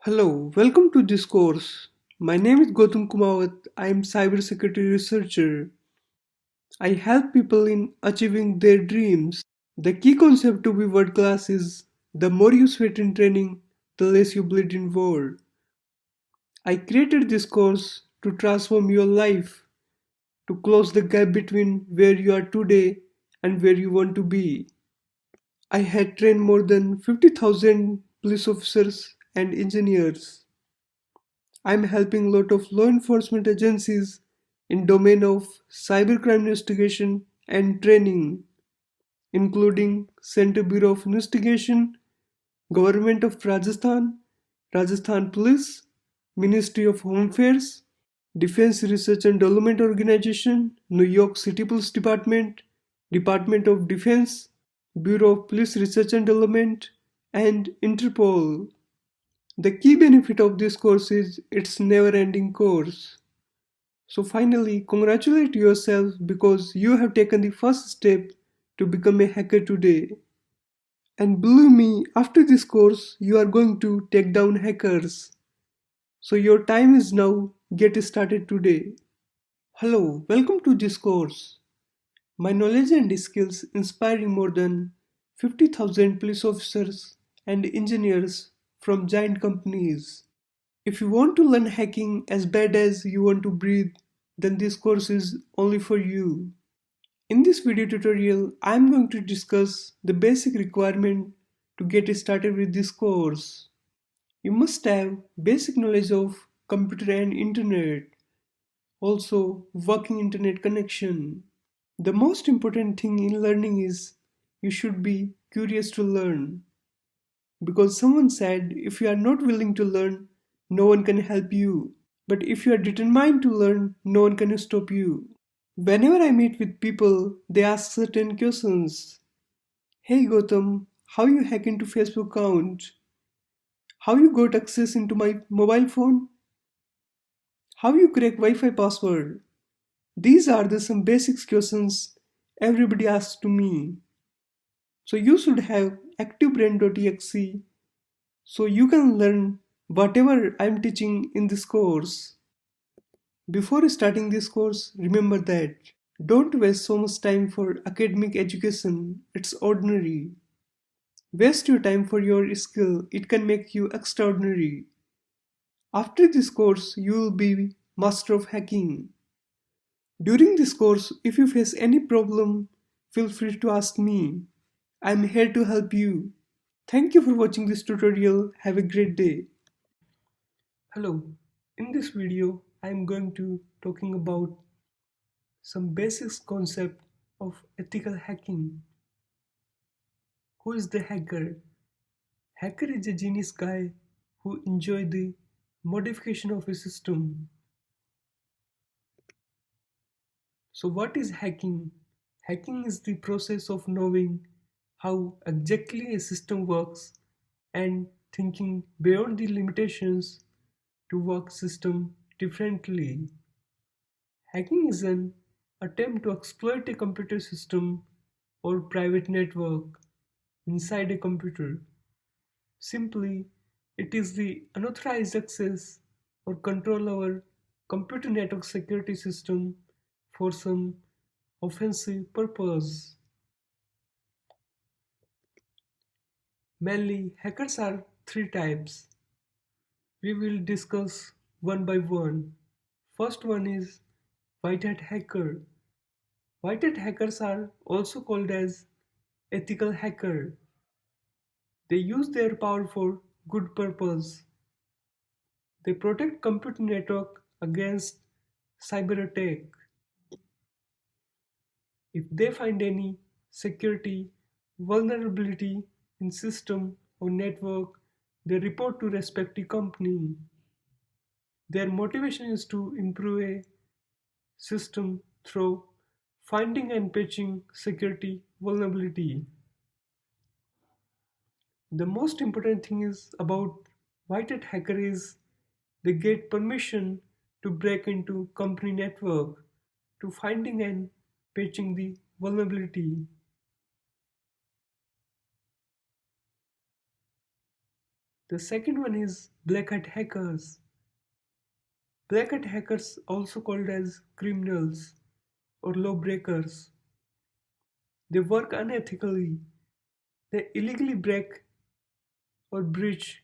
Hello, welcome to this course. My name is Gautam Kumawat. I am cybersecurity researcher. I help people in achieving their dreams. The key concept to be world class is the more you sweat in training, the less you bleed in war. I created this course to transform your life, to close the gap between where you are today and where you want to be. I had trained more than 50,000 police officers and engineers. I'm helping lot of law enforcement agencies in domain of cybercrime investigation and training, including Center Bureau of Investigation, Government of Rajasthan, Rajasthan Police, Ministry of Home Affairs, Defense Research and Development Organization, New York City Police Department, Department of Defense, Bureau of Police Research and Development, and Interpol. The key benefit of this course is its never-ending course. So finally, congratulate yourself because you have taken the first step to become a hacker today. And believe me, after this course, you are going to take down hackers. So your time is now. Get started today. Hello, welcome to this course. My knowledge and skills inspiring more than 50,000 police officers and engineers from giant companies. If you want to learn hacking as bad as you want to breathe, then this course is only for you. In this video tutorial, I am going to discuss the basic requirement to get started with this course. You must have basic knowledge of computer and internet, also working internet connection. The most important thing in learning is you should be curious to learn. Because someone said if you are not willing to learn, no one can help you. But if you are determined to learn, no one can stop you. Whenever I meet with people, they ask certain questions. Hey Gautam, how you hack into Facebook account? How you got access into my mobile phone? How you crack Wi-Fi password? These are the some basic questions everybody asks to me. So you should have activebrain.exe so you can learn whatever I'm teaching in this course. Before starting this course, remember that don't waste so much time for academic education, it's ordinary. Waste your time for your skill, it can make you extraordinary. After this course, you will be master of hacking. During this course, if you face any problem, feel free to ask me. I'm here to help you. Thank you for watching this tutorial. Have a great day. Hello. In this video, I'm going to talking about some basics concept of ethical hacking. Who is the hacker? Hacker is a genius guy who enjoy the modification of a system. So what is hacking? Hacking is the process of knowing how exactly a system works and thinking beyond the limitations to work system differently. Hacking is an attempt to exploit a computer system or private network inside a computer. Simply, it is the unauthorized access or control over computer network security system for some offensive purpose. Mainly, hackers are three types. We will discuss one by one. First one is white hat hacker. White hat hackers are also called as ethical hacker. They use their power for good purpose. They protect computer network against cyber attack. If they find any security vulnerability in system or network, they report to respective company. Their motivation is to improve a system through finding and patching security vulnerability. The most important thing is about white hat hacker is they get permission to break into company network to finding and patching the vulnerability. The second one is black hat hackers. Black hat hackers, also called as criminals or lawbreakers, they work unethically. They illegally break or breach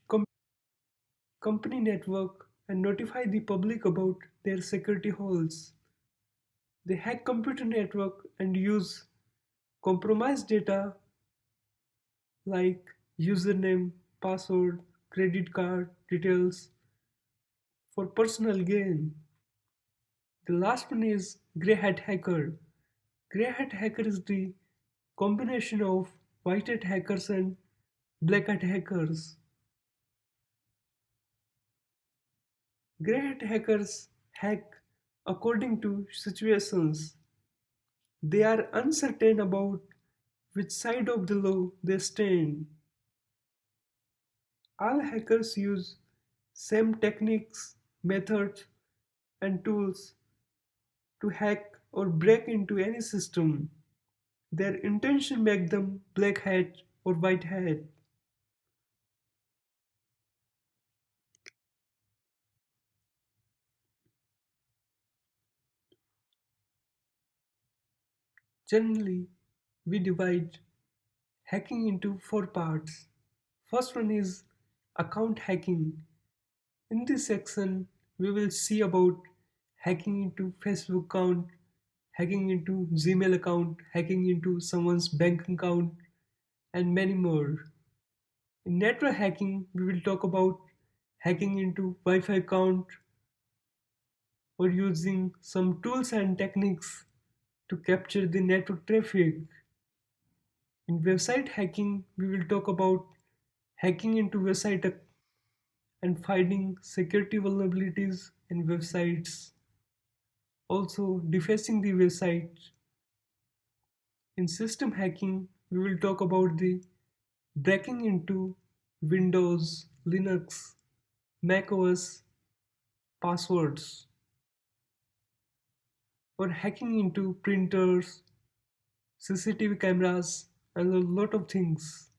company network and notify the public about their security holes. They hack computer network and use compromised data like username, password, credit card details for personal gain. The last one is grey hat hacker. Grey hat hacker is the combination of white hat hackers and black hat hackers. Grey hat hackers hack according to situations. They are uncertain about which side of the law they stand. All hackers use same techniques, methods, and tools to hack or break into any system. Their intention make them black hat or white hat. Generally, we divide hacking into four parts. First one is account hacking. In this section, we will see about hacking into Facebook account, hacking into Gmail account, hacking into someone's bank account, and many more. In network hacking, we will talk about hacking into Wi-Fi account or using some tools and techniques to capture the network traffic. In website hacking, we will talk about hacking into website and finding security vulnerabilities in websites. Also, defacing the website. In system hacking, we will talk about the breaking into Windows, Linux, Mac OS passwords, or hacking into printers, CCTV cameras, and a lot of things.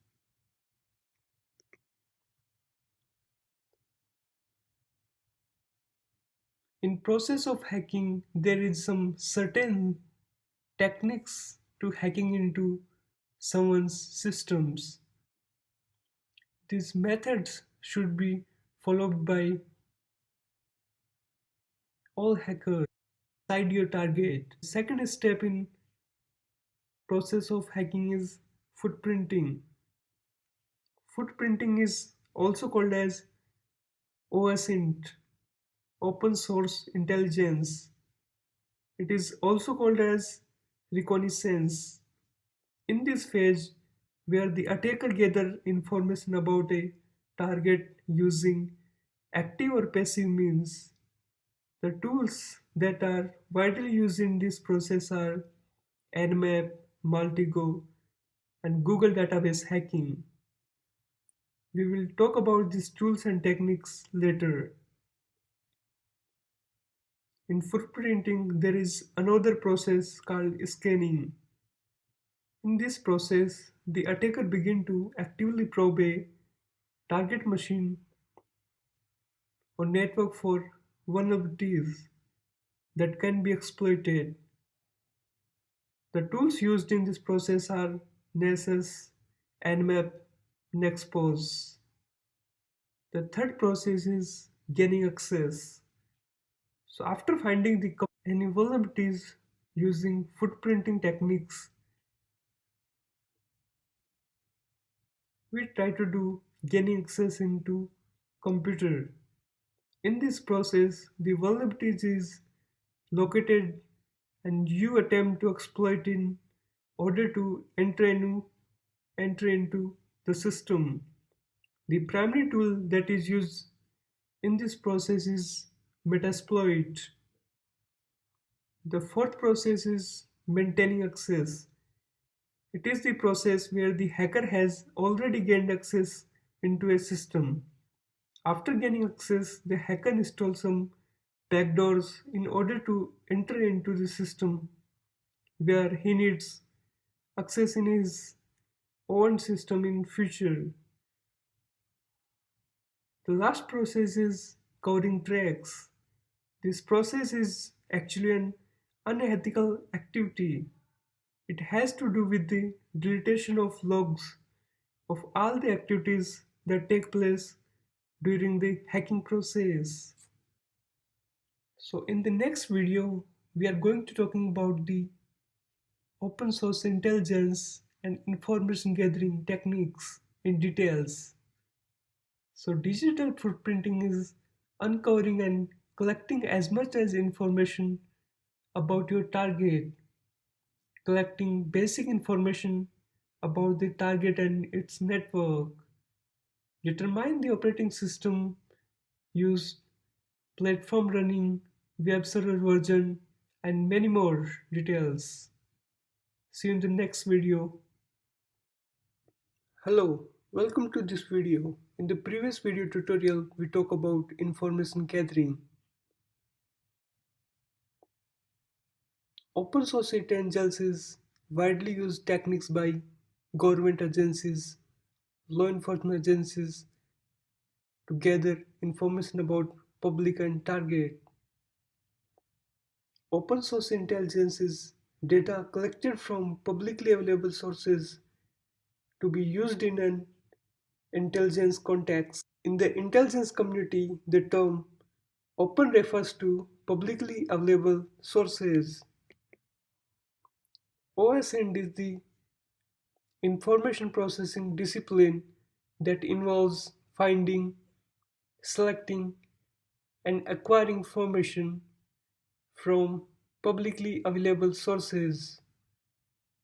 In process of hacking, there is some certain techniques to hacking into someone's systems. These methods should be followed by all hackers inside your target. Second step in process of hacking is footprinting. Footprinting is also called as OSINT, open source intelligence. It is also called as reconnaissance. In this phase, where the attacker gather information about a target using active or passive means, the tools that are widely used in this process are Nmap, Multigo, and Google database hacking. We will talk about these tools and techniques later. In footprinting, there is another process called scanning. In this process, the attacker begins to actively probe a target machine or network for vulnerabilities that can be exploited. The tools used in this process are Nessus, Nmap, and Expose. The third process is gaining access. So after finding the any vulnerabilities using footprinting techniques, we try to do gaining access into computer. In this process, the vulnerabilities is located and you attempt to exploit in order to enter into the system. The primary tool that is used in this process is Metasploit. The fourth process is maintaining access. It is the process where the hacker has already gained access into a system. After gaining access, the hacker installs some backdoors in order to enter into the system where he needs access in his own system in future. The last process is coding tracks. This process is actually an unethical activity. It has to do with the deletion of logs of all the activities that take place during the hacking process. So in the next video, we are going to talking about the open source intelligence and information gathering techniques in details. So digital footprinting is uncovering and collecting as much as information about your target, collecting basic information about the target and its network, determine the operating system used, platform running, web server version, and many more details. See you in the next video. Hello, welcome to this video. In the previous video tutorial, we talk about information gathering. Open source intelligence is widely used techniques by government agencies, law enforcement agencies to gather information about public and target. Open source intelligence is data collected from publicly available sources to be used in an intelligence context. In the intelligence community, the term open refers to publicly available sources. OSINT is the information processing discipline that involves finding, selecting, and acquiring information from publicly available sources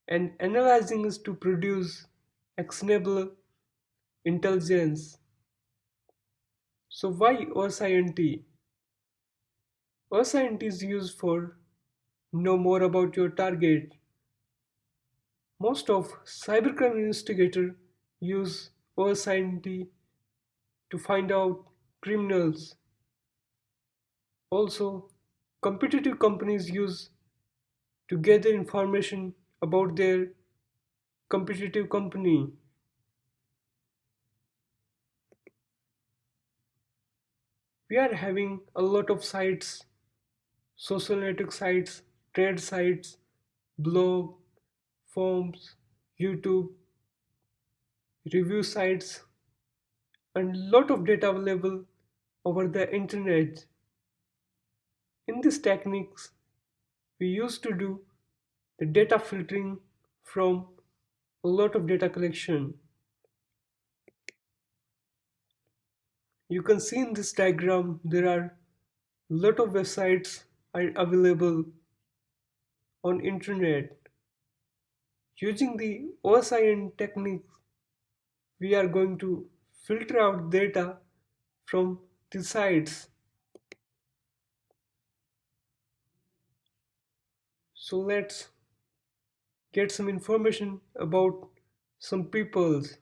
and analyzing it to produce actionable intelligence. So why OSINT? OSINT is used for know more about your target. Most of cybercrime investigators use OSINT to find out criminals. Also, competitive companies use to gather information about their competitive company. We are having a lot of sites, social network sites, trade sites, blog, forums, YouTube, review sites, and lot of data available over the internet. In these techniques, we used to do the data filtering from a lot of data collection. You can see in this diagram there are a lot of websites are available on internet. Using the OSINT technique, we are going to filter out data from the sites. So let's get some information about some peoples.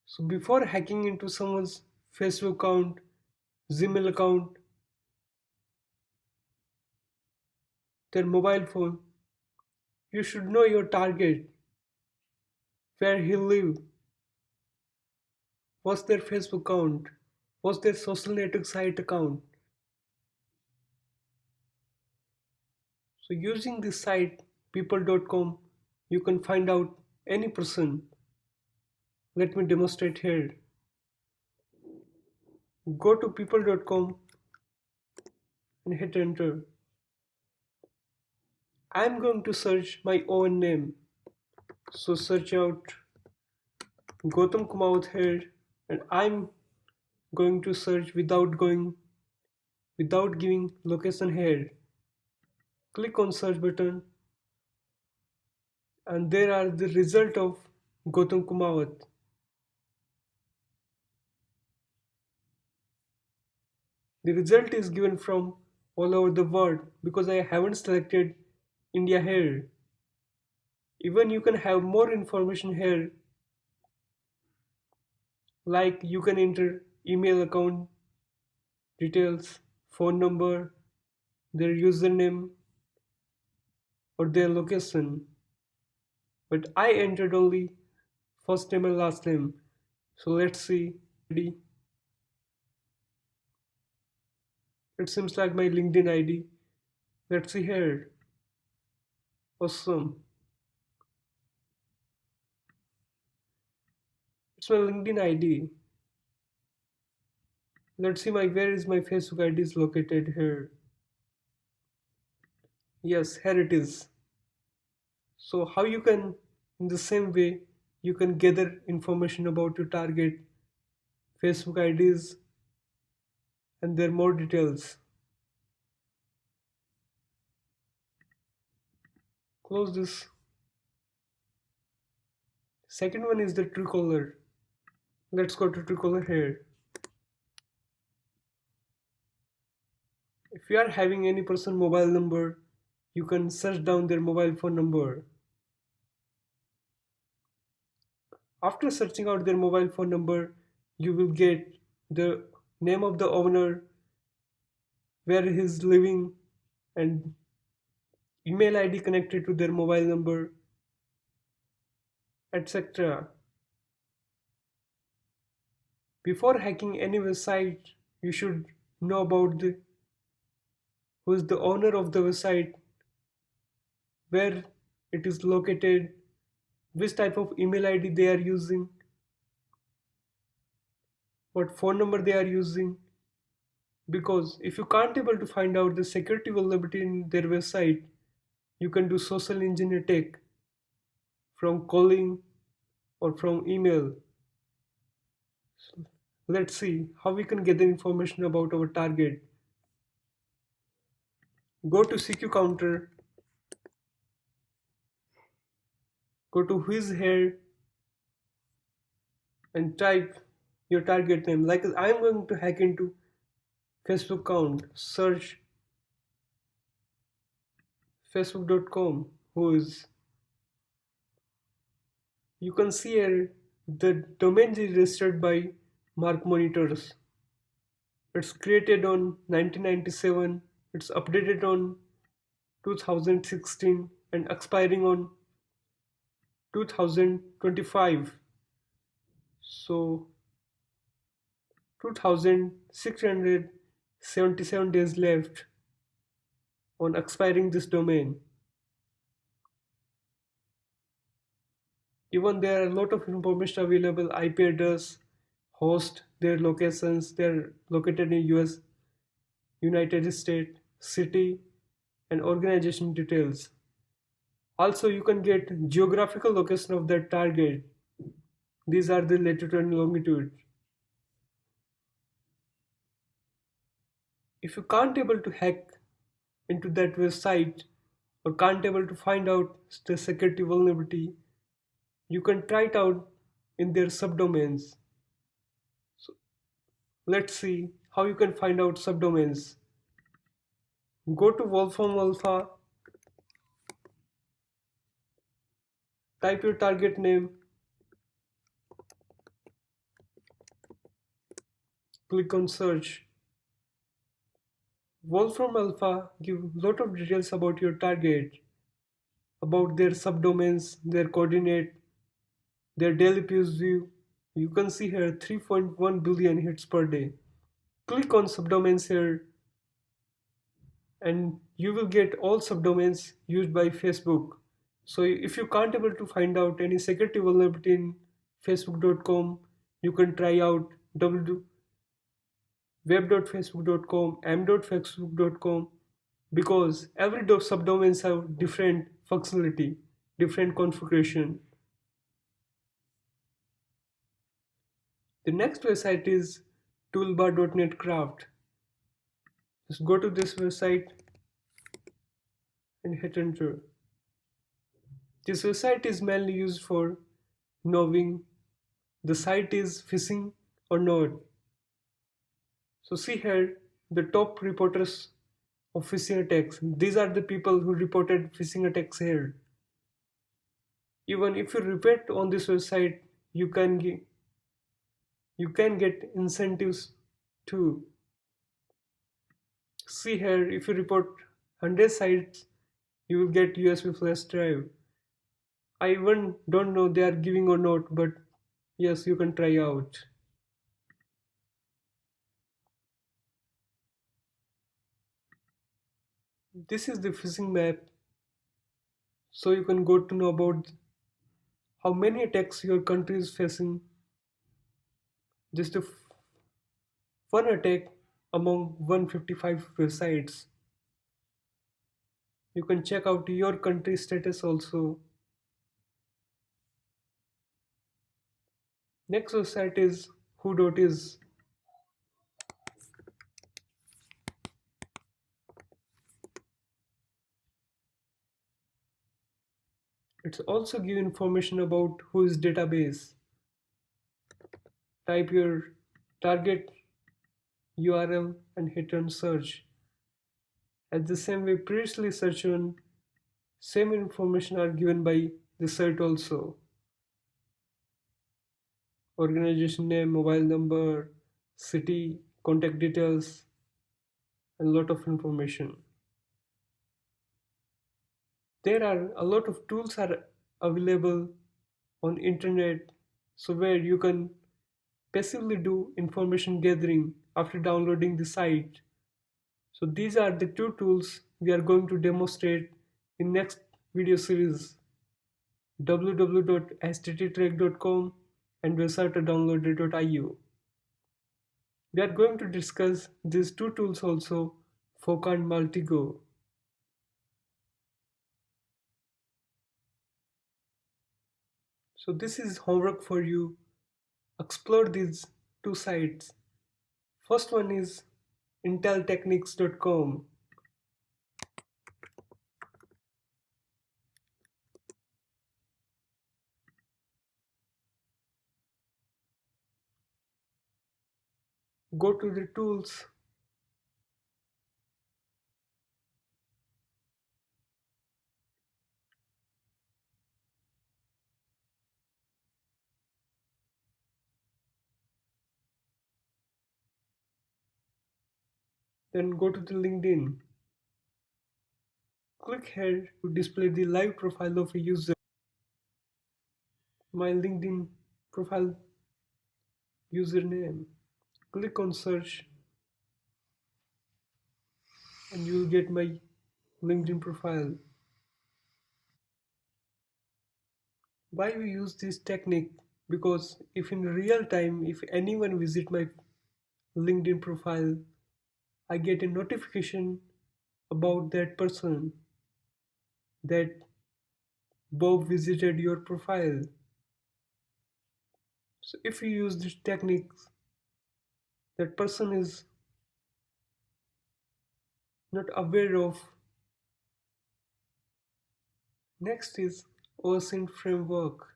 So before hacking into someone's Facebook account, Gmail account, their mobile phone, you should know your target, where he live, what's their Facebook account, what's their social network site account. So using this site people.com, you can find out any person. Let me demonstrate here. Go to people.com and hit enter. I'm going to search my own name. So search out Gautam Kumaut here, and I'm going to search without giving location here. Click on search button and there are the result of Gautam Kumaut. The result is given from all over the world because I haven't selected India here. Even you can have more information here, like you can enter email account details, phone number, their username or their location. But I entered only first name and last name. So let's see ID. It seems like my LinkedIn ID. Let's see here. Awesome. It's my LinkedIn ID. Let's see my where is my Facebook ID is located here. Yes, here it is. So how you can in the same way you can gather information about your target Facebook IDs and their more details. Close this. Second one is the Truecaller. Let's go to Truecaller here. If you are having any person mobile number, you can search down their mobile phone number. After searching out their mobile phone number, you will get the name of the owner, where he is living, and email ID connected to their mobile number, etc. Before hacking any website, you should know about who is the owner of the website, where it is located, which type of email ID they are using, what phone number they are using. Because if you can't able to find out the security vulnerability in their website, you can do social engineer tech from calling or from email. So let's see how we can get the information about our target. Go to CQ counter, go to who is here, and type your target name. Like I'm going to hack into Facebook account, search facebook.com, who is. You can see here the domain is registered by Mark Monitors. It's created on 1997, it's updated on 2016 and expiring on 2025. So 2677 days left on expiring this domain. Even there are a lot of information available, IP address, host, their locations, they're located in US, United States, city, and organization details. Also, you can get geographical location of that target. These are the latitude and longitude. If you can't able to hack into that website or can't able to find out the security vulnerability, you can try it out in their subdomains. So let's see how you can find out subdomains. Go to Wolfram Alpha, type your target name, click on search. Wolfram Alpha give lot of details about your target, about their subdomains, their coordinate, their daily page view. You can see here 3.1 billion hits per day. Click on subdomains here and you will get all subdomains used by Facebook. So if you can't able to find out any security vulnerability in facebook.com, you can try out web.facebook.com, m.facebook.com, because every subdomains have different functionality, different configuration. The next website is toolbar.net craft. Just go to this website and hit enter. This website is mainly used for knowing the site is phishing or not. So see here the top reporters of phishing attacks. These are the people who reported phishing attacks here. Even if you report on this website, you can get incentives too. See here, if you report 100 sites, you will get USB flash drive. I even don't know they are giving or not, but yes, you can try out. This is the phishing map, so you can go to know about how many attacks your country is facing. Just a one attack among 155 websites. You can check out your country status also. Next website is who.is. It's also give information about whose database. Type your target URL and hit on search. As the same way previously searched on, same information are given by the site also. Organization name, mobile number, city, contact details, and lot of information. There are a lot of tools are available on internet, so where you can passively do information gathering after downloading the site. So these are the two tools we are going to demonstrate in next video series, www.stttrack.com and websitedownloader.io. We are going to discuss these two tools also, Foca and Multigo. So this is homework for you. Explore these two sites. First one is inteltechniques.com. Go to the tools, then go to the LinkedIn. Click here to display the live profile of a user. My LinkedIn profile username. Click on search and you will get my LinkedIn profile. Why we use this technique? Because if in real time, if anyone visit my LinkedIn profile, I get a notification about that person that Bob visited your profile. So if you use this technique, that person is not aware of. Next is OSINT framework.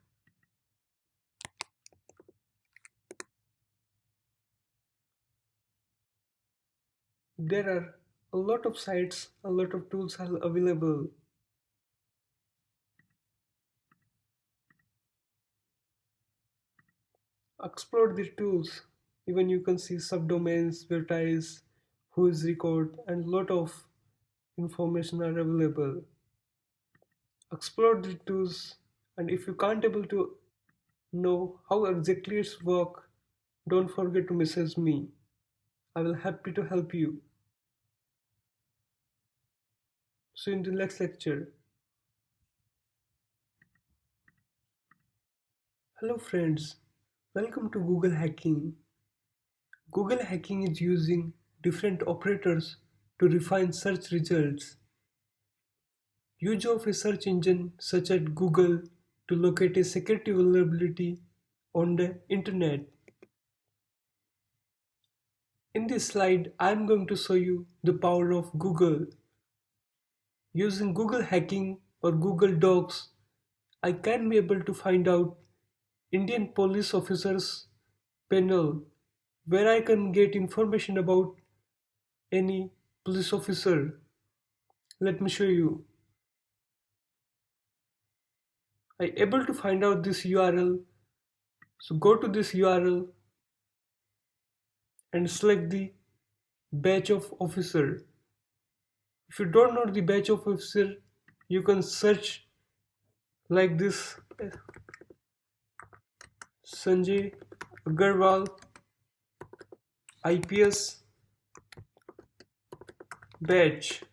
There are a lot of sites, a lot of tools are available. Explore the tools. Even you can see subdomains, vertice, who is record, and lot of information are available. Explore the tools, and if you can't able to know how exactly it's work, don't forget to message me. I will happy to help you. See you in the next lecture. Hello friends, welcome to Google Hacking. Google Hacking is using different operators to refine search results. Use of a search engine such as Google to locate a security vulnerability on the internet. In this slide, I am going to show you the power of Google. Using Google Hacking or Google Docs, I can be able to find out Indian police officers panel where I can get information about any police officer. Let me show you. I able to find out this URL. So go to this URL and select the batch of officer. If you don't know the batch of officer, you can search like this: Sanjay Agarwal IPS batch.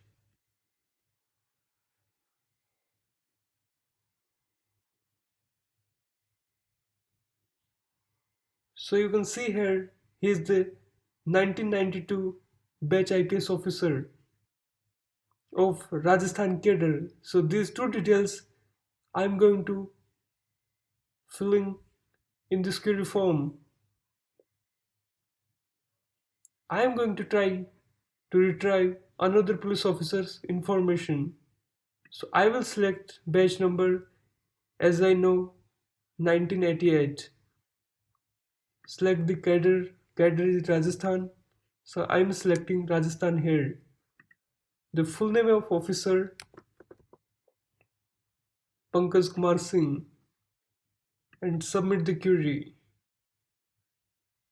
So you can see here he is the 1992 batch IPS officer of Rajasthan cadre. So these two details I'm going to filling in this query form. I am going to try to retrieve another police officer's information. So I will select batch number as I know 1988. Select the cadre is Rajasthan. So I am selecting Rajasthan here. The full name of officer Pankaj Kumar Singh and submit the query.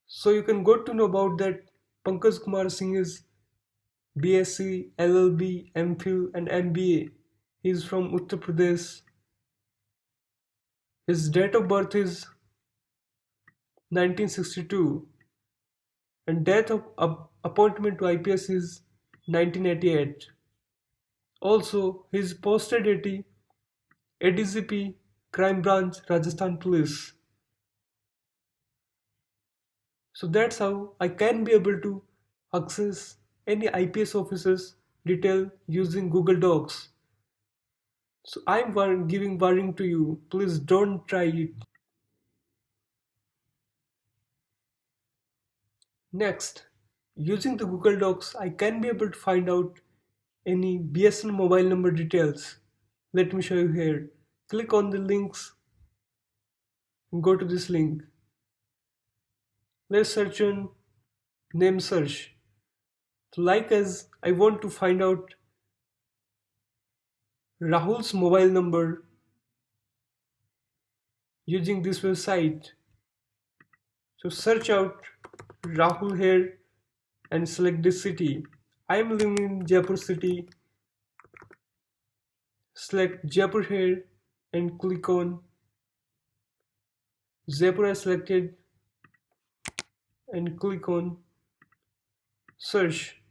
So you can got to know about that Pankaj Kumar Singh is BSc, LLB, MPhil and MBA. He is from Uttar Pradesh. His date of birth is 1962 and date of appointment to IPS is 1988. Also, he is posted at ADCP Crime Branch Rajasthan Police. So that's how I can be able to access any IPS officer's detail using Google Docs. So I'm giving warning to you, please don't try it. Next, using the Google Docs, I can be able to find out any BSN mobile number details. Let me show you here. Click on the links and go to this link. Let's search on name search. So like as I want to find out Rahul's mobile number using this website. So search out Rahul here and select this city. I am living in Jaipur city. Select Jaipur here and click on Jaipur I selected and click on search.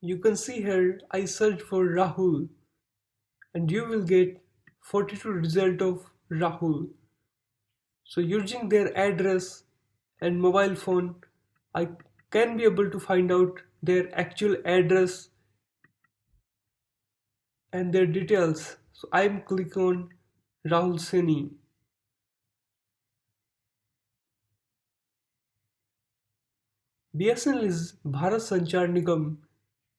You can see here I search for Rahul and you will get 42 result of Rahul. So using their address and mobile phone, I can be able to find out their actual address and their details. So I'm click on Rahul Seni. BSNL is Bharat Sanchar Nigam,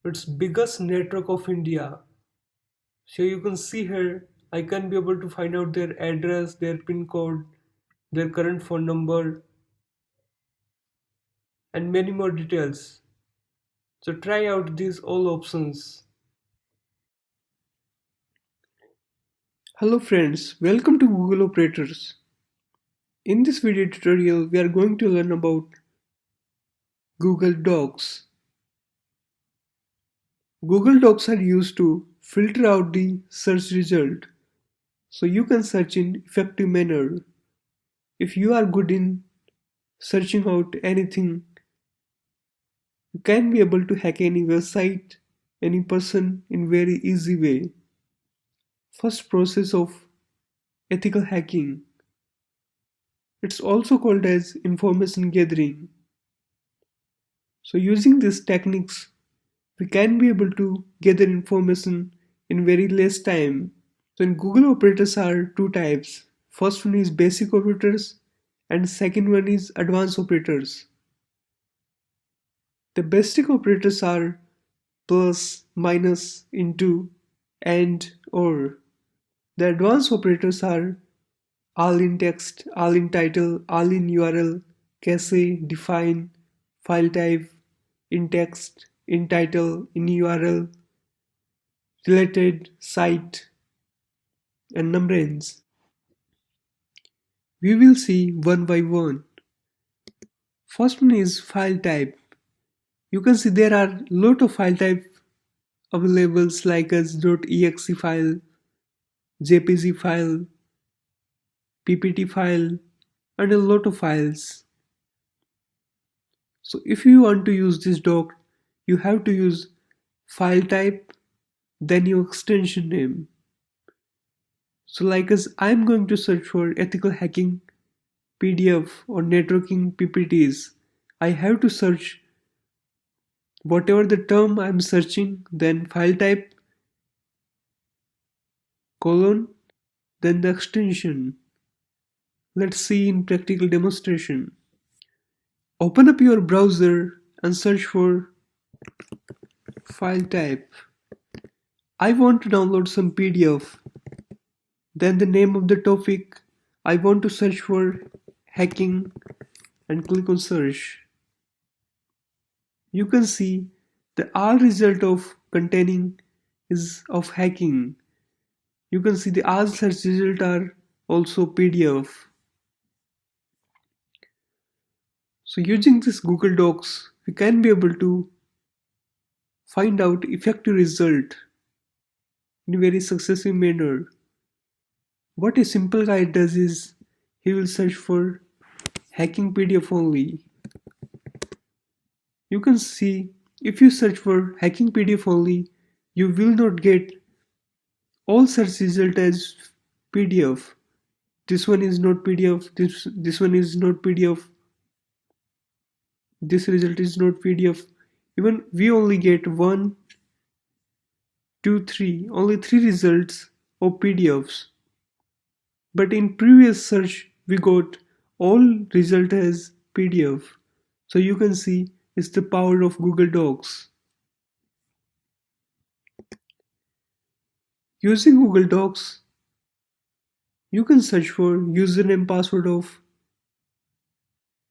its biggest network of India. So you can see here, I can be able to find out their address, their pin code, their current phone number, and many more details. So try out these all options. Hello friends, welcome to Google Operators. In this video tutorial, we are going to learn about Google Docs. Google Docs are used to filter out the search result, so you can search in effective manner. If you are good in searching out anything, you can be able to hack any website, any person in very easy way. First process of ethical hacking. It's also called as information gathering. So using these techniques, we can be able to gather information in very less time. So in Google operators are two types. First one is basic operators and second one is advanced operators. The basic operators are plus, minus, into, and, or. The advanced operators are all in text, all in title, all in URL, cache, define, file type, in text, in title, in URL, related, site, and numbers. We will see one by one. First one is file type. You can see there are lot of file type available like as .exe file, JPG file, PPT file, and a lot of files. So if you want to use this doc, you have to use file type, then your extension name. So like as I'm going to search for ethical hacking PDF or networking PPTs, I have to search whatever the term I'm searching, then file type, colon, then the extension. Let's see in practical demonstration. Open up your browser and search for file type. I want to download some PDF. Then the name of the topic. I want to search for hacking and click on search. You can see the all result of containing is of hacking. You can see the all search result are also PDF. So using this Google Docs, we can be able to find out effective result in a very successive manner. What a simple guy does is he will search for hacking PDF only. You can see if you search for hacking PDF only, you will not get all search result as PDF. This one is not PDF, this one is not PDF, this result is not PDF. Even we only get one, two, three, only three results of PDFs. But in previous search we got all result as PDF. So you can see it's the power of Google Docs. Using Google Docs, you can search for username password of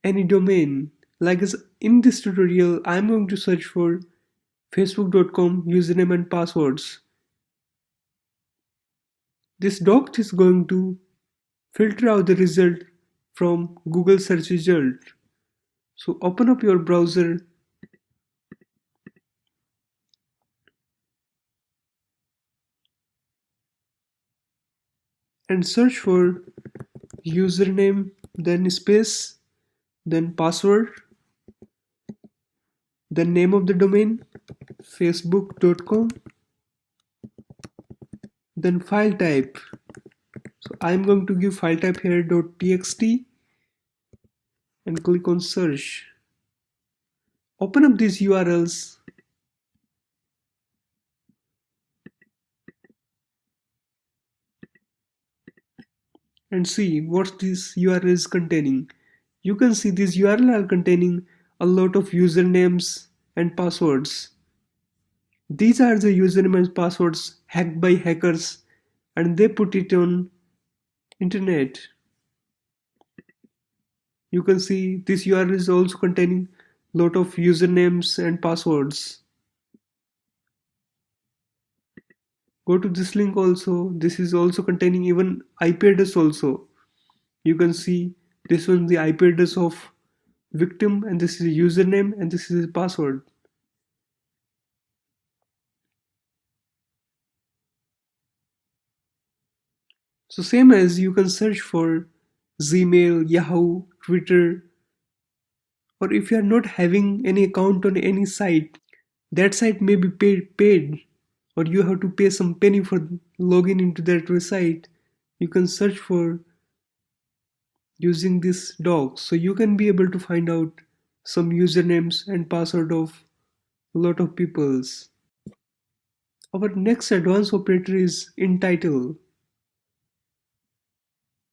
any domain. Like as in this tutorial, I'm going to search for facebook.com username and passwords. This doc is going to filter out the result from Google search result. So open up your browser and search for username, then space, then password, then name of the domain, facebook.com, then file type. So I'm going to give file type here .txt and click on search. Open up these URLs and see what this URL is containing. You can see these URL are containing a lot of usernames and passwords. These are the username and passwords hacked by hackers and they put it on internet. You can see this URL is also containing lot of usernames and passwords. Go to this link also. This is also containing even IP address also. You can see this one the IP address of victim and this is a username and this is a password. So same as you can search for Gmail, Yahoo, Twitter, or if you are not having any account on any site, that site may be paid or you have to pay some penny for login into that website. You can search for using this doc, so you can be able to find out some usernames and password of a lot of people's. Our next advanced operator is InTitle.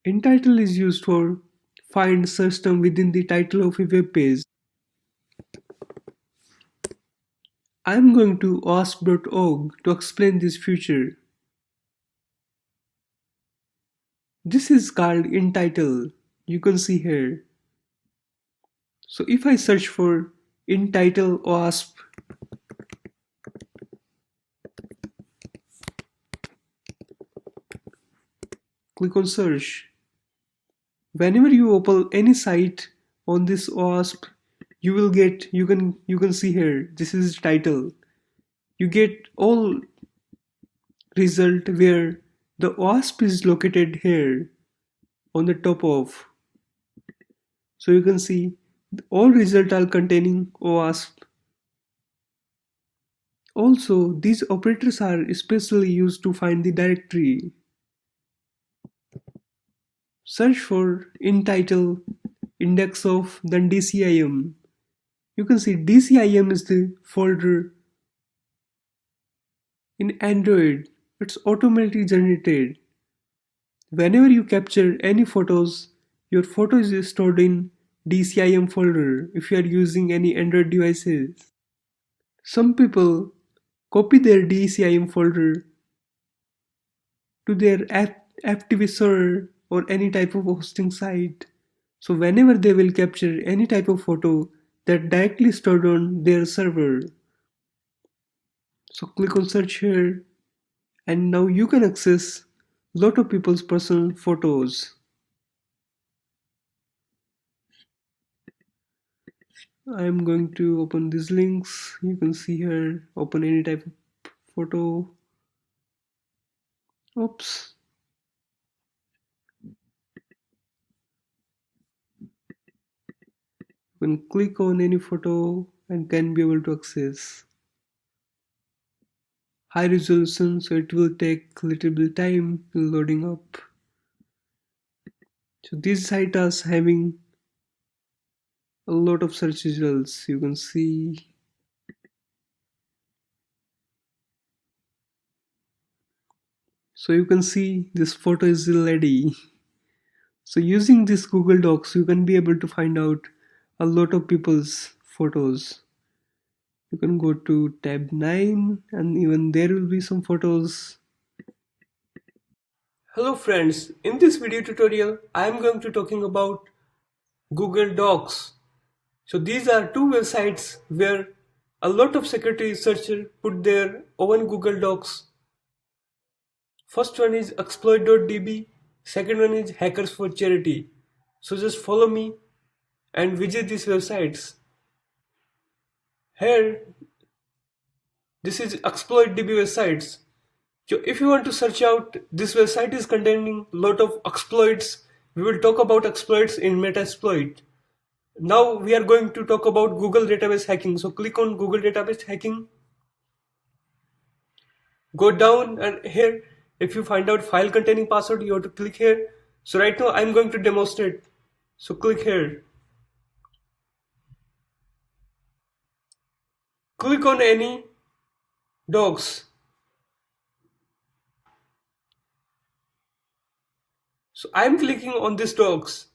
InTitle is used for find search term within the title of a web page. I am going to OWASP.org to explain this feature. This is called InTitle. You can see here. So if I search for InTitle OWASP, click on search. Whenever you open any site on this OWASP, you will get you can see here this is title. You get all result where the OWASP is located here on the top of. So you can see all result are containing OWASP. Also, these operators are especially used to find the directory. Search for in title index of then DCIM. You can see DCIM is the folder in Android. It's automatically generated. Whenever you capture any photos, your photo is stored in DCIM folder if you are using any Android devices. Some people copy their DCIM folder to their FTP server or any type of hosting site. So whenever they will capture any type of photo, that directly stored on their server. So click on search here, and now you can access lot of people's personal photos. I'm going to open these links. You can see here, open any type of photo. Oops. You can click on any photo and can be able to access. High resolution, so it will take little bit time in loading up. So this site is having a lot of search results. You can see. So you can see this photo is ready. So using this Google Docs, you can be able to find out a lot of people's photos. You can go to tab 9 and even there will be some photos. Hello friends, in this video tutorial I am going to talking about Google Docs. So these are two websites where a lot of security researchers put their own Google Docs. First one is exploit.db, second one is hackers for charity. So just follow me and visit these websites. Here, this is exploit.db websites. So if you want to search out, this website is containing lot of exploits. We will talk about exploits in Metasploit. Now we are going to talk about Google database hacking. So click on Google database hacking. Go down and here, if you find out file containing password, you have to click here. So right now I'm going to demonstrate. So click here. Click on any docs. So I'm clicking on this docs.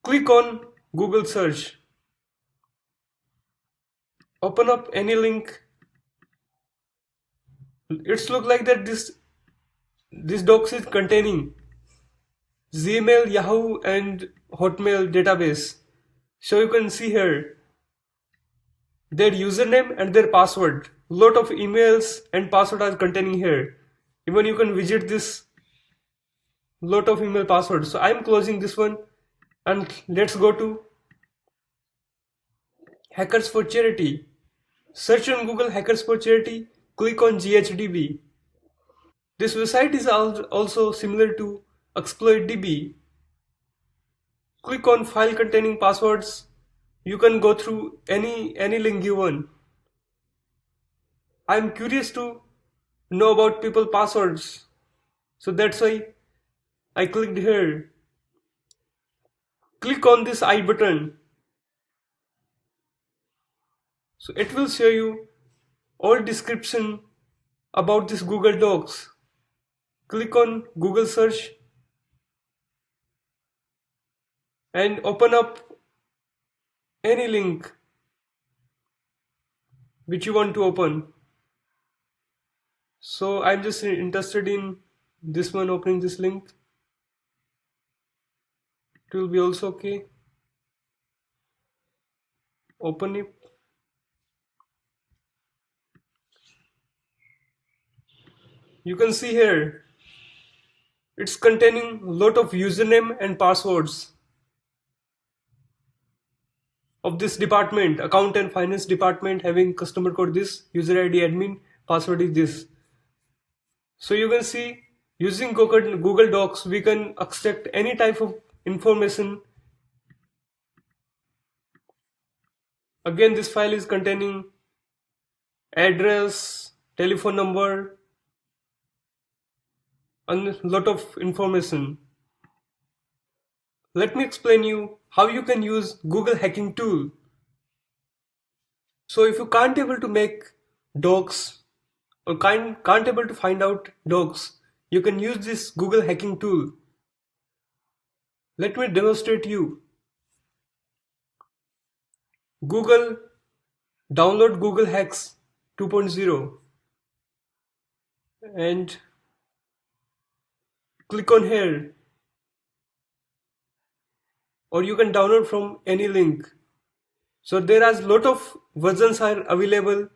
Click on Google search. Open up any link. It's look like that this docs is containing Gmail, Yahoo and Hotmail database. So you can see here their username and their password. Lot of emails and password are containing here. Even you can visit this lot of email passwords. So I'm closing this one and let's go to Hackers for Charity. Search on Google Hackers for Charity, click on GHDB. This website is also similar to ExploitDB. Click on file containing passwords. You can go through any link given. I'm curious to know about people passwords. So that's why I clicked here. Click on this I button. So it will show you all description about this Google Docs. Click on Google search and open up any link which you want to open. So I'm just interested in this one, opening this link. It will be also okay. Open it. You can see here it's containing a lot of username and passwords of this department, account and finance department, having customer code this, user ID admin, password is this. So you can see using Google Docs we can extract any type of information. Again, this file is containing address, telephone number, a lot of information. Let me explain you how you can use Google hacking tool. So if you can't able to make docs or can't able to find out docs, you can use this Google hacking tool. Let me demonstrate you. Google download Google Hacks 2.0 and click on here, or you can download from any link. So there are lot of versions are available,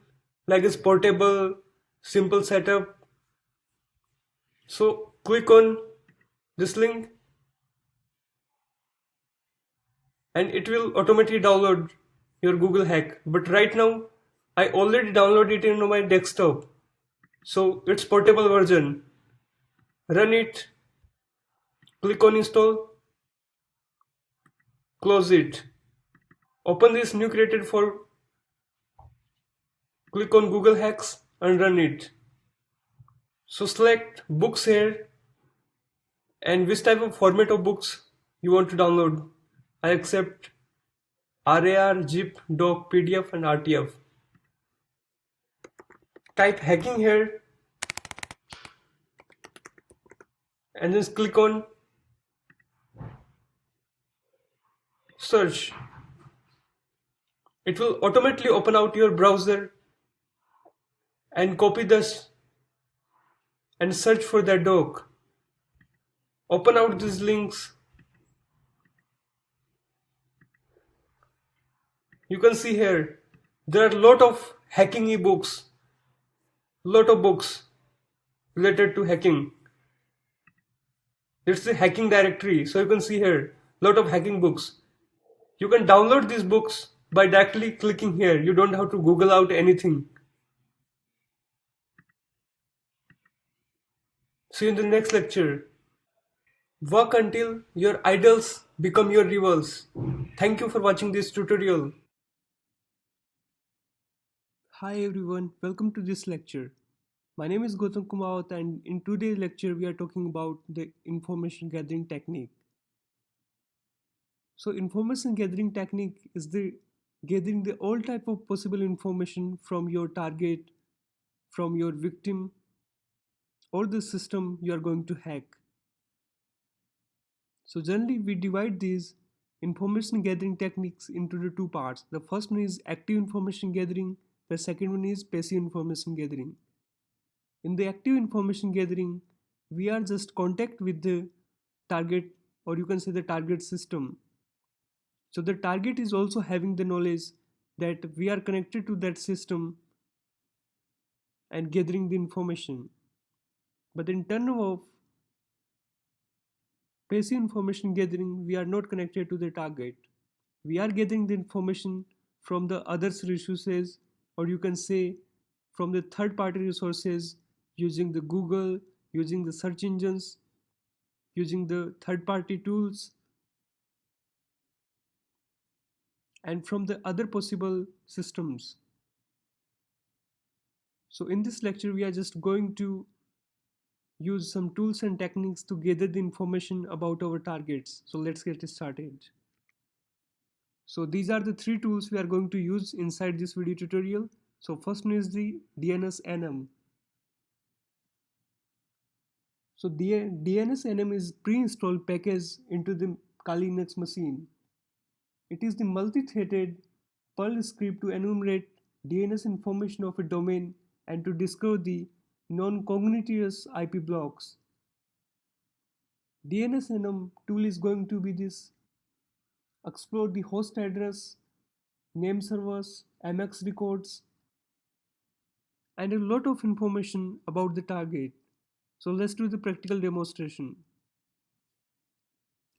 like it's portable, simple setup. So click on this link and it will automatically download your Google hack. But right now I already downloaded it in my desktop. So it's portable version. Run it, click on install, close it. Open this new created for, click on Google Hacks and run it. So select books here and which type of format of books you want to download. I accept RAR, ZIP, doc, PDF and RTF. Type hacking here and just click on search. It will automatically open out your browser and copy this and search for that doc. Open out these links. You can see here there are a lot of hacking ebooks, lot of books related to hacking. It's the hacking directory, so you can see here lot of hacking books. You can download these books by directly clicking here. You don't have to Google out anything. See you in the next lecture. Work until your idols become your rivals. Thank you for watching this tutorial. Hi everyone, welcome to this lecture. My name is Gautam Kumawat and in today's lecture we are talking about the information gathering technique. So information gathering technique is the gathering the all type of possible information from your target, from your victim or the system you are going to hack. So generally we divide these information gathering techniques into the two parts. The first one is active information gathering, the second one is passive information gathering. In the active information gathering, we are just contact with the target, or you can say the target system. So the target is also having the knowledge that we are connected to that system and gathering the information. But in terms of passive information gathering, we are not connected to the target. We are gathering the information from the others resources, or you can say from the third party resources, using the Google, using the search engines, using the third party tools, and from the other possible systems. So in this lecture we are just going to use some tools and techniques to gather the information about our targets. So let's get started. So these are the three tools we are going to use inside this video tutorial. So first one is the DNS-NM. So DNS-NM is pre-installed package into the Kali Linux machine. It is the multi-threaded Perl script to enumerate DNS information of a domain and to discover the non-cognitive IP blocks. DNS-NM tool is going to be this: explore the host address, name servers, MX records, and a lot of information about the target. So let's do the practical demonstration.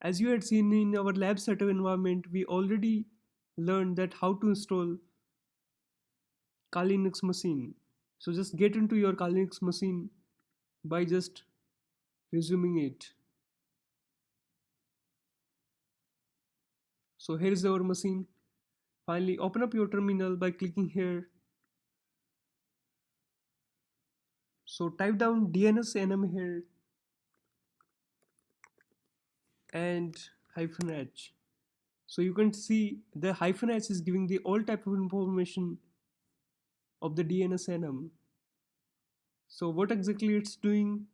As you had seen in our lab setup environment, we already learned that how to install Kali Linux machine. So just get into your Kali Linux machine by just resuming it. So here is our machine. Finally, open up your terminal by clicking here. So type down DNS-NM here and hyphen h. So you can see the hyphen h is giving the all type of information of the DNS enum. So what exactly it's doing?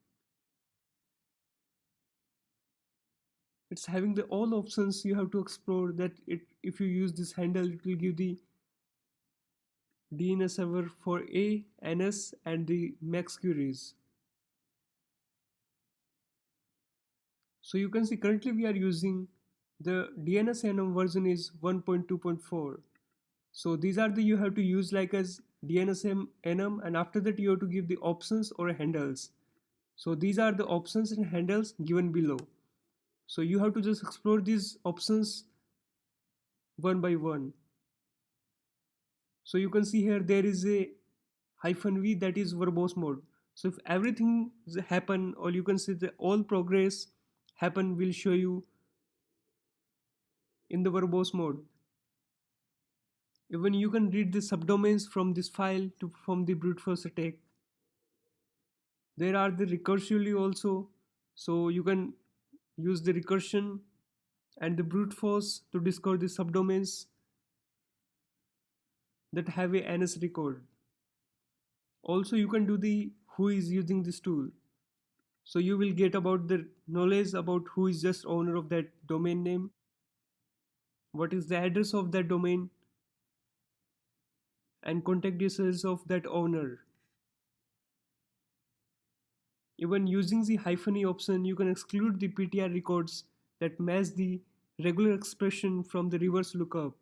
It's having the all options you have to explore. That it, if you use this handle, it will give the DNS server for A, NS, and the max queries. So you can see currently we are using the DNS enum version is 1.2.4. So these are the you have to use like as DNS enum, and after that you have to give the options or handles. So these are the options and handles given below. So you have to just explore these options one by one. So you can see here there is a hyphen v, that is verbose mode. So if everything happen, or you can see the all progress happen, will show you in the verbose mode. Even you can read the subdomains from this file to perform the brute force attack. There are the recursively also, so you can use the recursion and the brute force to discover the subdomains that have a NS record. Also you can do the who is using this tool. So you will get about the knowledge about who is just owner of that domain name, what is the address of that domain, and contact details of that owner. Even using the hyphen e option, you can exclude the PTR records that match the regular expression from the reverse lookup.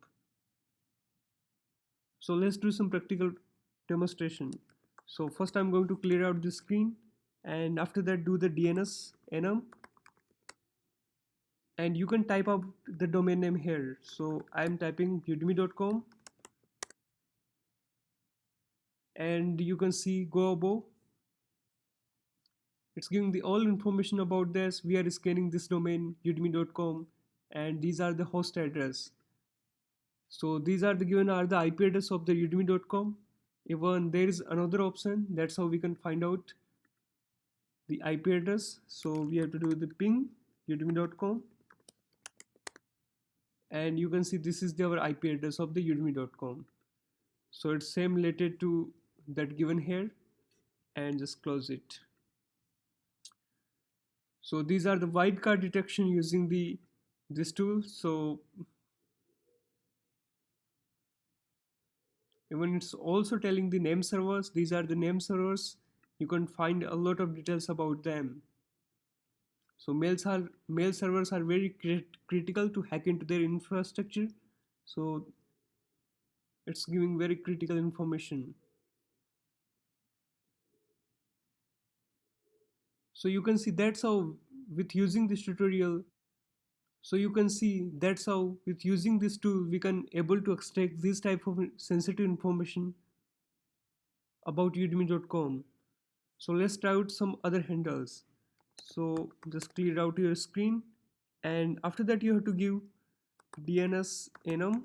So let's do some practical demonstration. So first I'm going to clear out the screen, and after that do the DNS enum, and you can type out the domain name here. So I'm typing udemy.com, and you can see go above. It's giving the all information about this. We are scanning this domain udemy.com, and these are the host address. So these are the given are the IP address of the udemy.com. Even there is another option, that's how we can find out the IP address. So we have to do the ping udemy.com, and you can see this is our IP address of the udemy.com. So it's same related to that given here, and just close it. So these are the wildcard detection using the this tool. So even it's also telling the name servers. These are the name servers. You can find a lot of details about them. So mail servers are very critical to hack into their infrastructure. So it's giving very critical information. So you can see that's how with using this tutorial. So you can see that's how with using this tool we can able to extract this type of sensitive information about udemy.com. So let's try out some other handles. So just clear out your screen, and after that you have to give DNS enum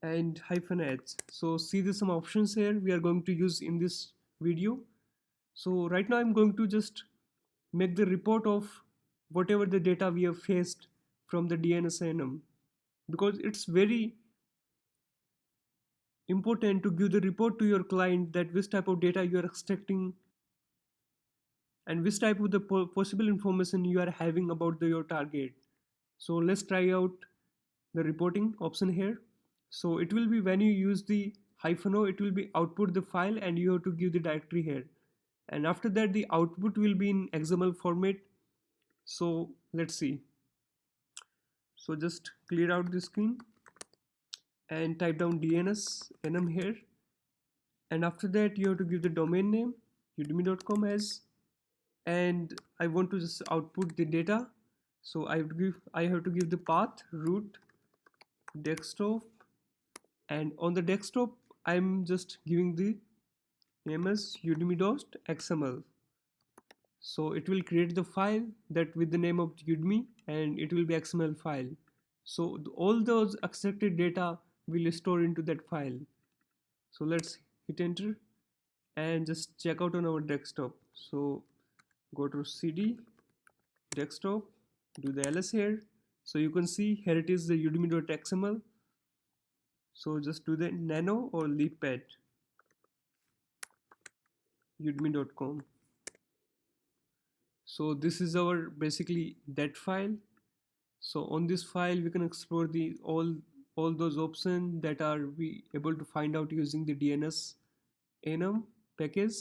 and hyphen h. So see there's some options here we are going to use in this video. So right now I'm going to just make the report of whatever the data we have faced from the DNS enum, because it's very important to give the report to your client that which type of data you are extracting and which type of the possible information you are having about your target. So let's try out the reporting option here. So it will be when you use the hyphen o, it will be output the file and you have to give the directory here. And after that the output will be in XML format. So let's see. So just clear out the screen and type down DNS enum here. And after that you have to give the domain name udemy.com as, and I want to just output the data. So I have to give the path root desktop, and on the desktop I'm just giving the name as udemy.xml. So it will create the file that with the name of Udemy, and it will be XML file. So all those extracted data will store into that file. So let's hit enter and just check out on our desktop. So go to cd desktop, do the ls here. So you can see here it is the udemy.xml. So just do the nano or leafpad udemy.com. So this is our basically that file. So on this file we can explore the all those options that are we able to find out using the DNS enum package.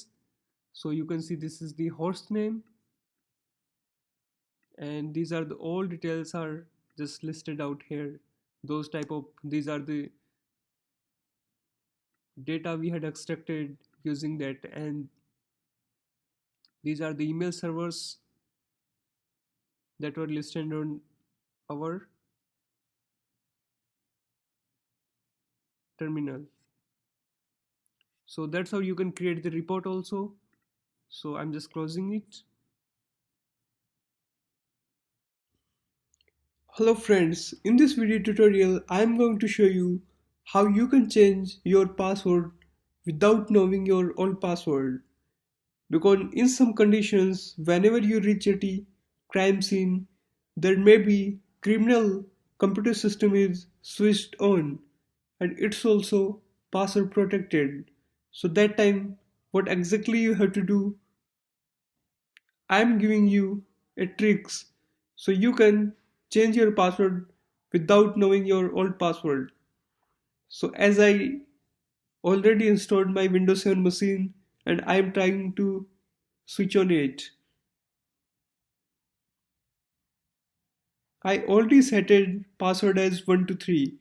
So you can see this is the host name, and these are the all details are just listed out here. Those type of these are the data we had extracted using that, and these are the email servers that were listed on our terminal. So that's how you can create the report also. So I'm just closing it. Hello friends, in this video tutorial I am going to show you how you can change your password without knowing your old password. Because in some conditions, whenever you reach a crime scene, there may be criminal computer system is switched on, and it's also password protected. So that time, what exactly you have to do, I'm giving you a tricks so you can change your password without knowing your old password. So as I already installed my Windows 7 machine and I am trying to switch on it. I already set a password as 123.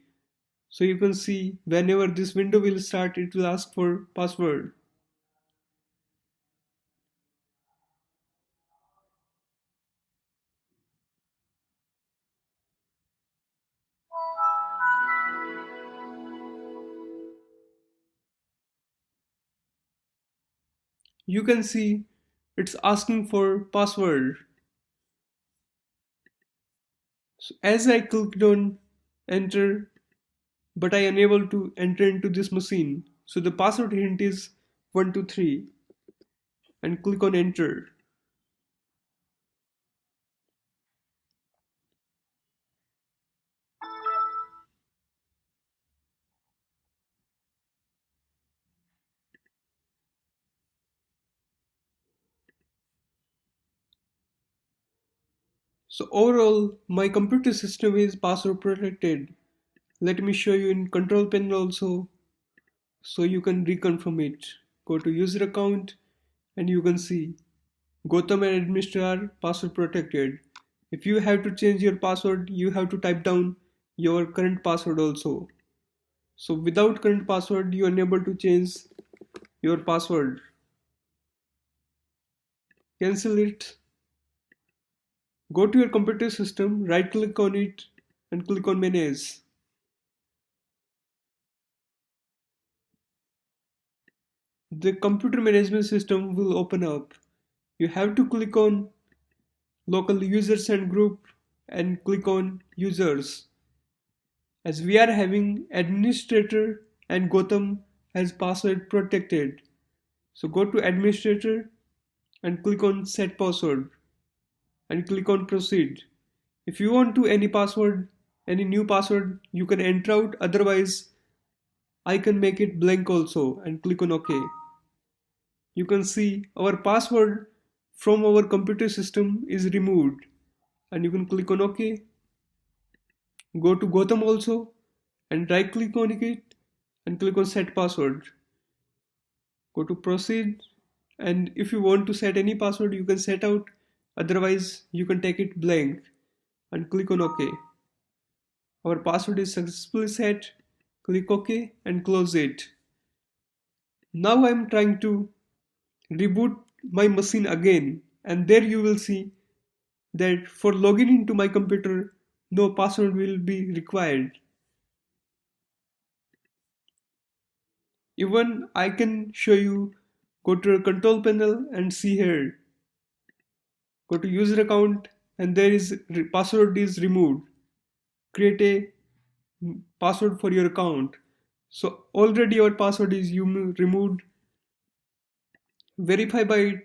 So you can see whenever this window will start, it will ask for password. You can see it's asking for password. So as I clicked on enter, but I unable to enter into this machine. So the password hint is 123 and click on enter. So overall, my computer system is password protected. Let me show you in control panel also so you can reconfirm it. Go to user account and you can see Gotham and administrator password protected. If you have to change your password, you have to type down your current password also. So without current password, you are unable to change your password. Cancel it. Go to your computer system, right click on it and click on manage. The computer management system will open up. You have to click on local users and group and click on users. As we are having administrator and Gotham has password protected. So go to administrator and click on set password and click on proceed. If you want to any new password, you can enter out, otherwise I can make it blank also and click on OK. You can see our password from our computer system is removed and you can click on OK. Go to Gotham also and right click on it and click on set password. Go to proceed, and if you want to set any password you can set out, otherwise you can take it blank and click on OK. Our password is successfully set. Click OK and close it. Now I am trying to reboot my machine again, and there you will see that for logging into my computer no password will be required. Even I can show you. Go to your control panel and see here. Go to user account and there is password is removed. Create a password for your account. So already your password is removed. Verify by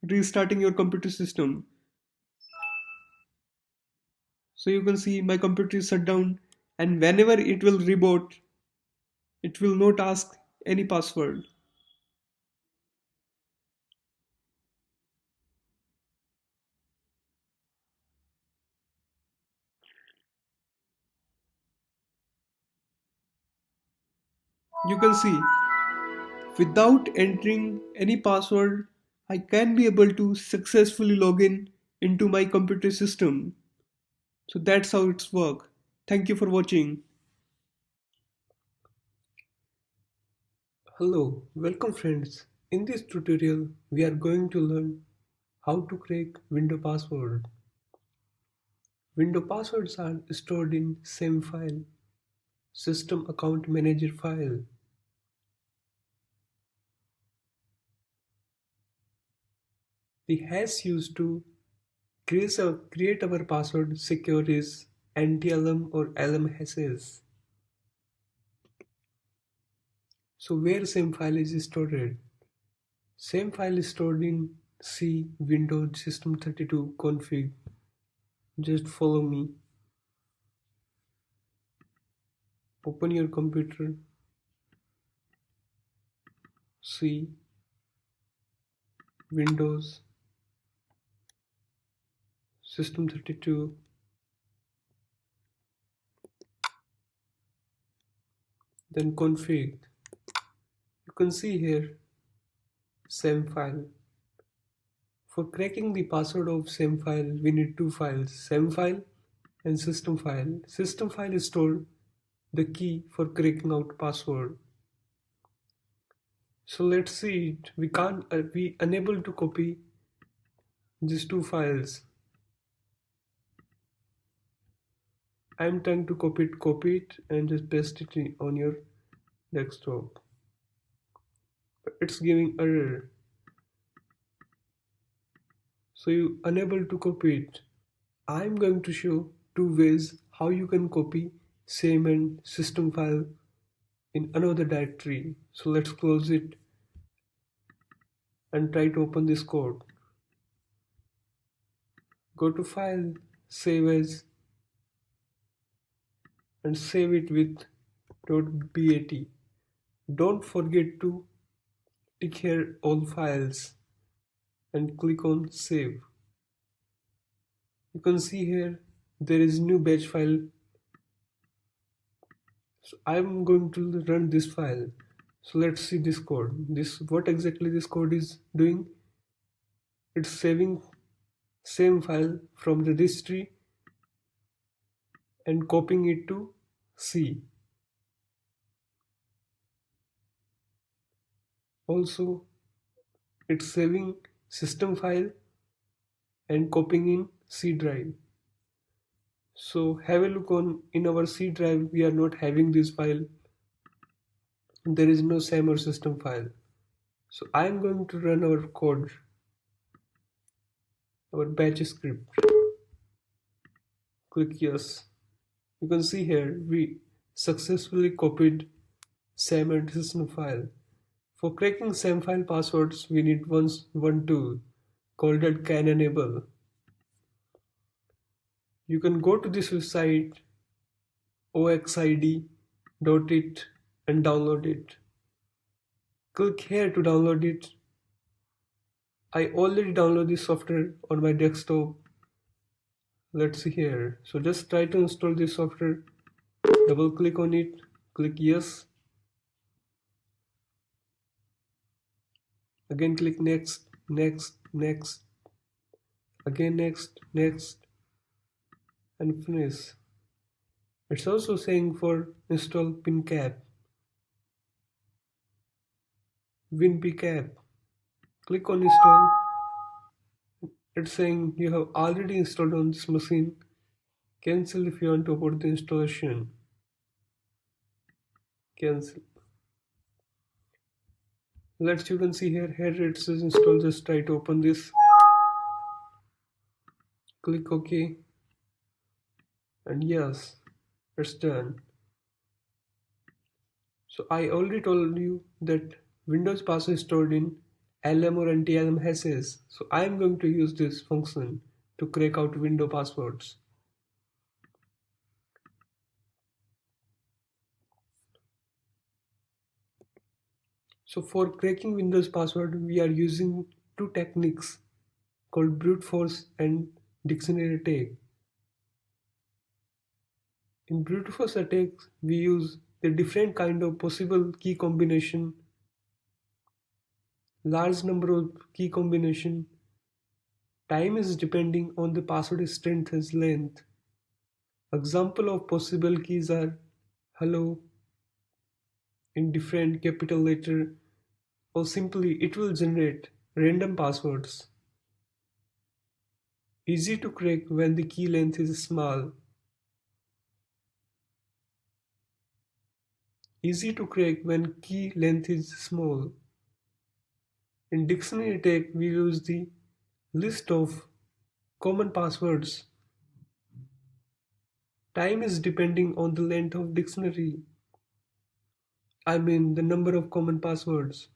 restarting your computer system. So you can see my computer is shut down, and whenever it will reboot, it will not ask any password. You can see without entering any password, I can be able to successfully log in into my computer system. So that's how it's work. Thank you for watching. Hello, welcome friends. In this tutorial, we are going to learn how to crack window password. Window passwords are stored in same file, system account manager file. The hash used to create our password secure is anti-LM or LM hashes. So where same file is stored? Same file is stored in C Windows System32 config. Just follow me. Open your computer. C Windows System32, then config. You can see here same file. For cracking the password of same file, we need two files, same file and system file. System file store the key for cracking out password. So let's see it. We unable to copy these two files. I'm trying to copy it and just paste it on your desktop. But it's giving error. So you unable to copy it. I'm going to show two ways how you can copy same and system file in another directory. So let's close it and try to open this code. Go to file, save as, and save it with .bat. Don't forget to tick here all files and click on save. You can see here there is new batch file. So I'm going to run this file. So let's see this code. What exactly this code is doing. It's saving same file from the registry and copying it to C. Also, it's saving system file and copying in C drive. So have a look on in our C drive. We are not having this file. There is no SAM or system file. So I am going to run our code, our batch script. Click yes. You can see here we successfully copied SAM and system file. For cracking SAM file passwords, we need one tool called as can enable. You can go to this website oxid.it and download it. Click here to download it. I already downloaded this software on my desktop. Let's see here. So just try to install this software. Double click on it. Click yes. Again click next, next, next. Again next, next, and finish. It's also saying for install pincap. WinPcap. Click on install. It's saying you have already installed on this machine. Cancel if you want to abort the installation. Cancel. You can see here it says install. Just try to open this. Click OK. And yes, it's done. So I already told you that Windows password is stored in LM or anti-LM hashes. So I am going to use this function to crack out window passwords. So for cracking Windows password, we are using two techniques called brute force and dictionary attack. In brute force attacks, we use the different kind of possible key combination, large number of key combination. Time is depending on the password strength and length. Example of possible keys are hello in different capital letter, or simply it will generate random passwords. Easy to crack when the key length is small. Easy to crack when key length is small. In dictionary attack, we use the list of common passwords. Time is depending on the length of dictionary. I mean the number of common passwords.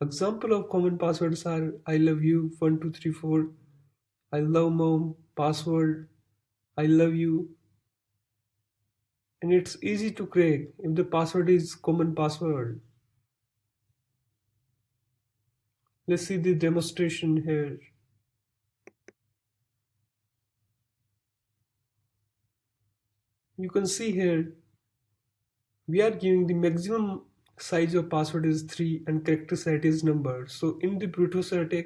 Example of common passwords are I love you 1234, I love mom, password, I love you, and it's easy to crack if the password is common password. Let's see the demonstration here. You can see here we are giving the maximum size of password is 3 and character set is number. So in the brute force attack,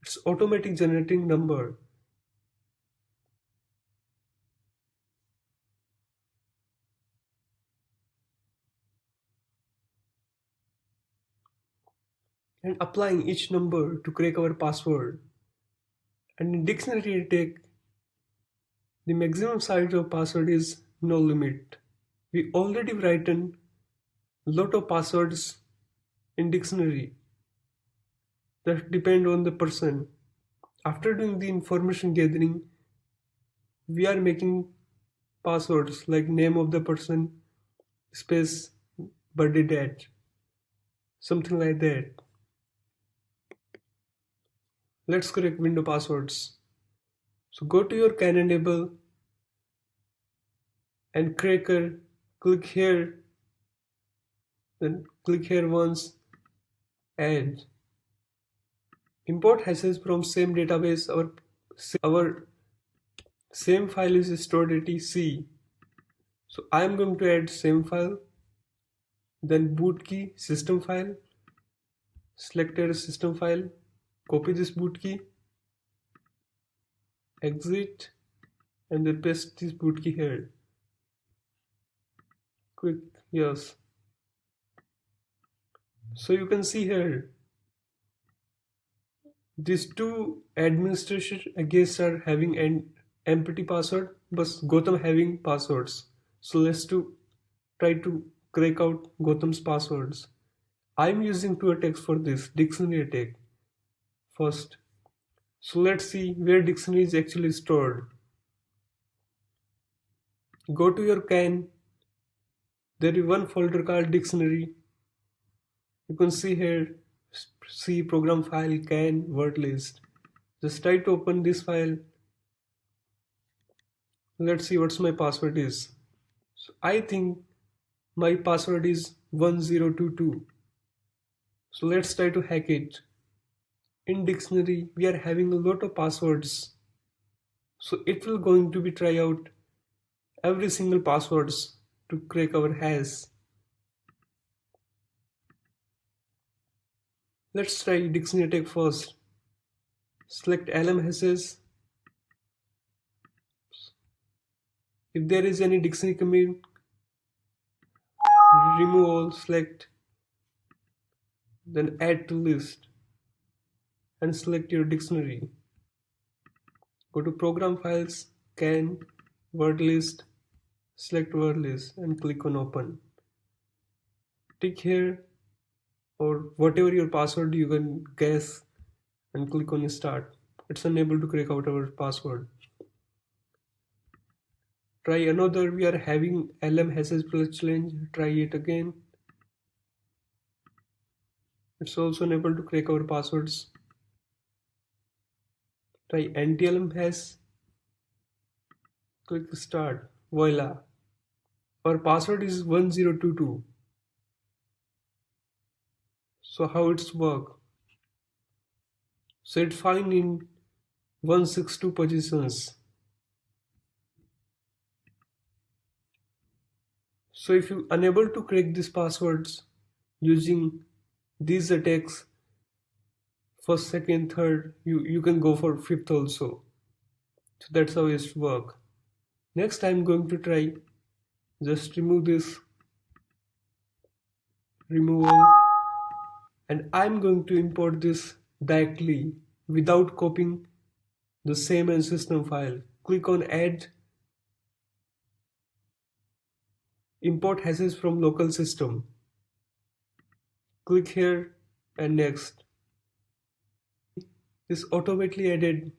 it's automatic generating number. And applying each number to crack our password. And in dictionary attack, the maximum size of password is no limit. We already written lot of passwords in dictionary that depend on the person. After doing the information gathering, we are making passwords like name of the person, space, birthday date, something like that. Let's correct window passwords. So go to your can enable and cracker, click here, then click here once, add. Import hashes from same database. Our same file is stored at C. So I am going to add same file, then boot key, system file, select a system file, copy this boot key, exit, and then paste this boot key here. Click yes. So you can see here these two administration guests are having an empty password, but Gautam having passwords. So let's try to crack out Gautam's passwords. I'm using two attacks for this dictionary attack. First, so let's see where dictionary is actually stored. Go to your can. There is one folder called dictionary. You can see here, see program file can word list. Just try to open this file. Let's see what's my password is. So I think my password is 1022. So let's try to hack it. In dictionary, we are having a lot of passwords. So it will going to be try out every single passwords to crack our hash. Let's try dictionary attack first. Select LM hashes. If there is any dictionary command, remove all, select, then add to list and select your dictionary. Go to program files, can, word list, select word list and click on open. Tick here or whatever your password you can guess and click on start. It's unable to crack out our password. Try another. We are having LM hashes plus challenge. Try it again. It's also unable to crack our passwords. Try anti-LM hash. Click start. Voila. Our password is 1022. So how it's work? So it's fine in 162 positions. So if you unable to crack these passwords using these attacks, first, second, third, you can go for fifth also. So that's how it work. Next I'm going to try just remove this removal, and I'm going to import this directly without copying the same and system file. Click on add, import hashes from local system. Click here and next. This automatically added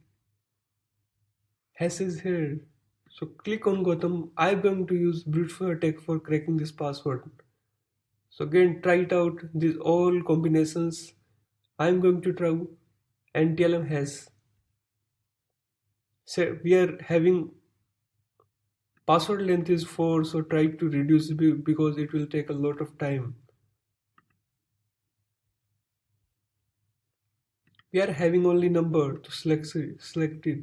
hashes here. So click on Gotham. I'm going to use brute force attack for cracking this password. So again try it out, these all combinations. I'm going to try NTLM hash. So we are having password length is 4, so try to reduce it because it will take a lot of time. We are having only number to select it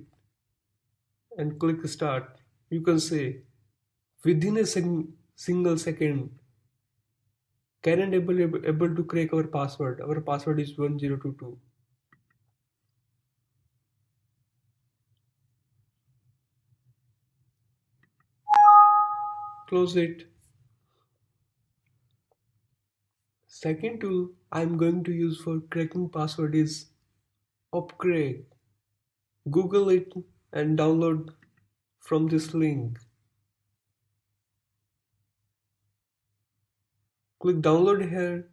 and click start. You can say within a single second Karen able to crack our password. Our password is 1022. Close it. Second tool I'm going to use for cracking password is Upgrade. Google it and download from this link. Click download here.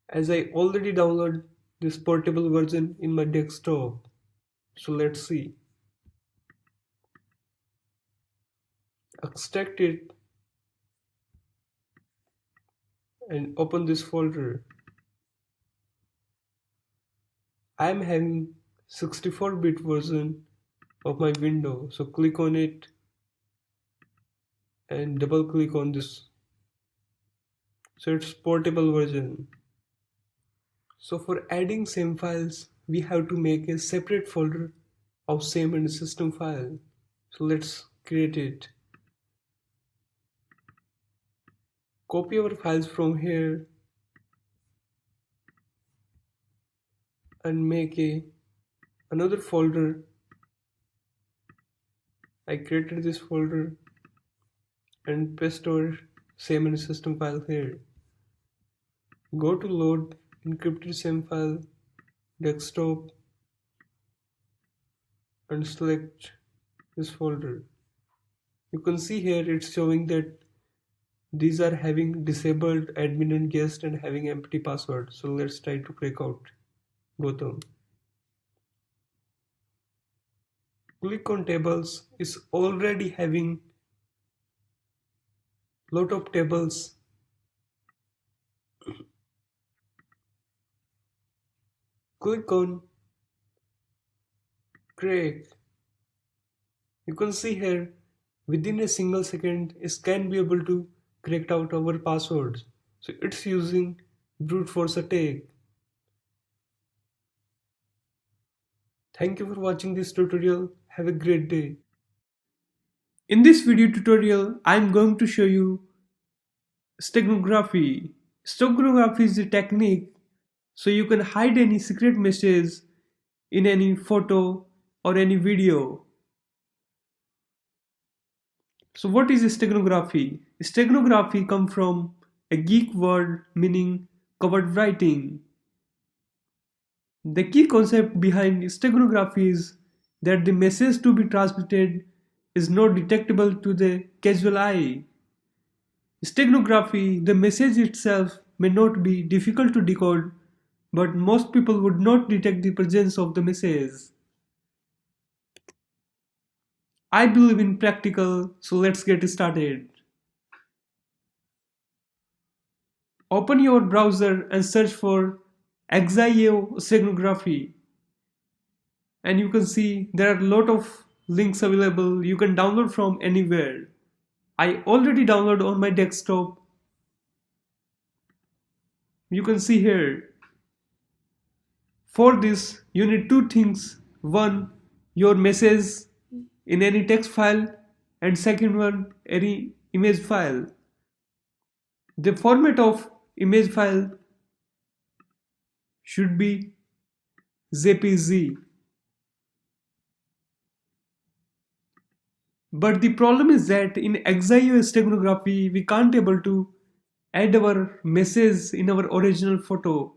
As I already downloaded this portable version in my desktop. So let's see. Extract it and open this folder. I am having 64-bit version of my window, so click on it and double click on this. So it's portable version. So for adding same files, we have to make a separate folder of same and system file. So let's create it. Copy our files from here and make another folder. I created this folder and paste our same and system file here. Go to load encrypted same file, desktop, and select this folder. You can see here it's showing that these are having disabled admin and guest and having empty password. So let's try to crack out Gotham. Click on tables. It's already having lot of tables. Click on crack. You can see here within a single second it can be able to crack out our passwords. So it's using brute force attack. Thank you for watching this tutorial. Have a great day. In this video tutorial, I'm going to show you steganography. Steganography is a technique so you can hide any secret message in any photo or any video. So what is steganography? Steganography comes from a Greek word meaning covered writing. The key concept behind steganography is that the message to be transmitted is not detectable to the casual eye. Steganography, the message itself may not be difficult to decode, but most people would not detect the presence of the message. I believe in practical, so let's get started. Open your browser and search for XIO steganography. And you can see there are a lot of links available you can download from anywhere. I already downloaded on my desktop. You can see here, for this you need two things. One, your message in any text file, and second one, any image file. The format of image file should be JPG. But the problem is that in XIO steganography, we can't able to add our message in our original photo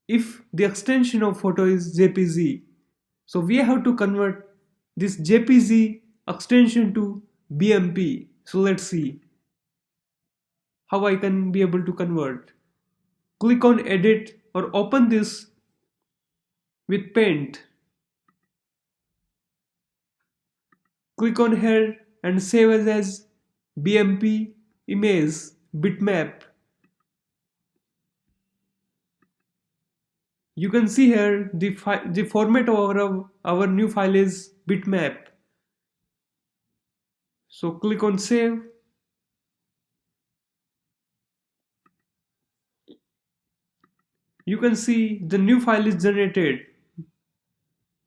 if the extension of photo is JPG. So we have to convert this JPG extension to BMP. So let's see how I can be able to convert. Click on edit or open this with Paint. Click on here and save as BMP image bitmap. You can see here the format of our new file is bitmap. So click on save. You can see the new file is generated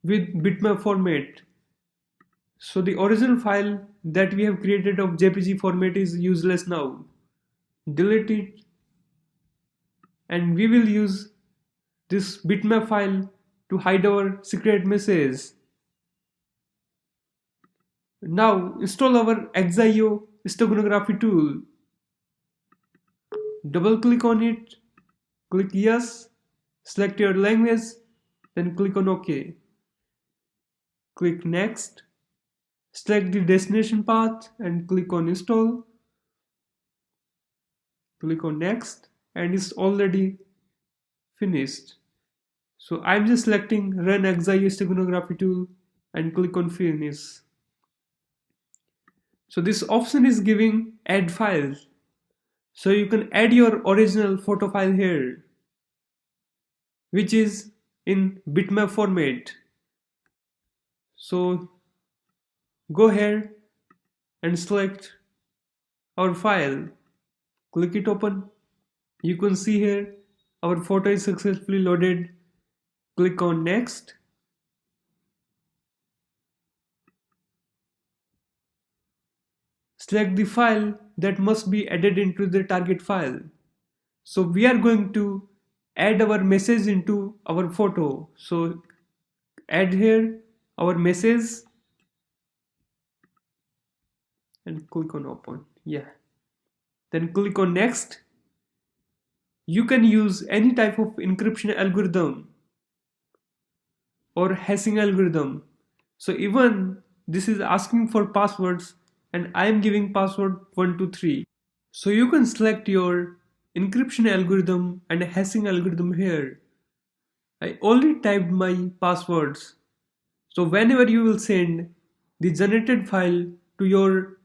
with bitmap format. So the original file that we have created of JPG format is useless now. Delete it, and we will use this bitmap file to hide our secret message. Now install our XIO steganography tool. Double click on it, click yes, select your language, then click on OK. Click next, select the destination path and click on install. Click on next, and it's already finished. So I'm just selecting run XIO steganography tool and click on finish. So this option is giving add files. So you can add your original photo file here, which is in bitmap format. So go here and select our file. Click it open. You can see here our photo is successfully loaded. Click on next. Select the file that must be added into the target file. So we are going to add our message into our photo. So add here our message and click on open. Yeah. Then click on next. You can use any type of encryption algorithm or hashing algorithm. So even this is asking for passwords, and I am giving password 123. So you can select your encryption algorithm and hashing algorithm here. I already typed my passwords. So whenever you will send the generated file to your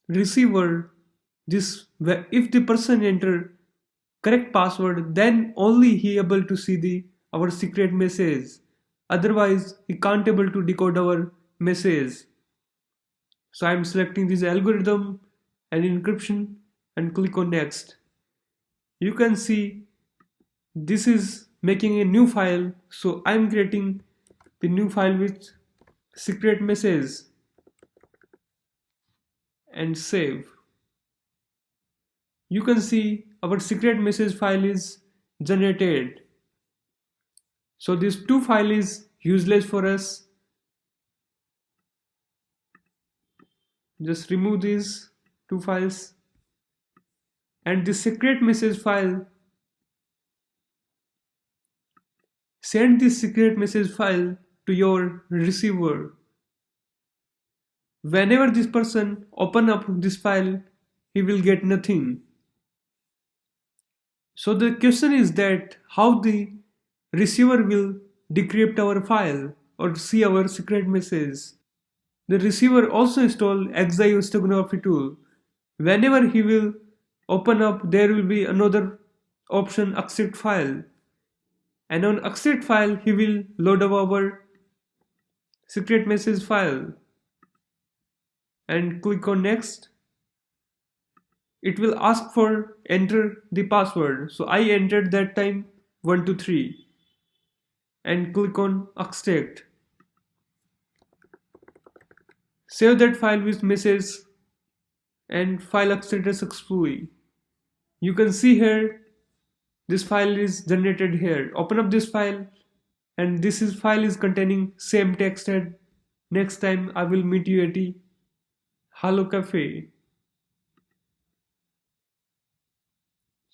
receiver, this if the person enter correct password, then only he able to see our secret message. Otherwise he can't able to decode our message. So I'm selecting this algorithm and encryption and click on next. You can see this is making a new file. So I'm creating the new file with secret message and save. You can see our secret message file is generated. So this two file is useless for us. Just remove these two files, and the secret message file, send this secret message file to your receiver. Whenever this person open up this file, he will get nothing. So the question is that how the receiver will decrypt our file or see our secret message. The receiver also install XIO steganography tool. Whenever he will open up, there will be another option extract file. And on extract file, he will load up our secret message file. And click on next. it will ask for enter the password. So I entered that time 123 and click on extract. Save that file with message and file extracted successfully. You can see here this file is generated here. Open up this file and file is containing same text and next time I will meet you at the Hello Cafe.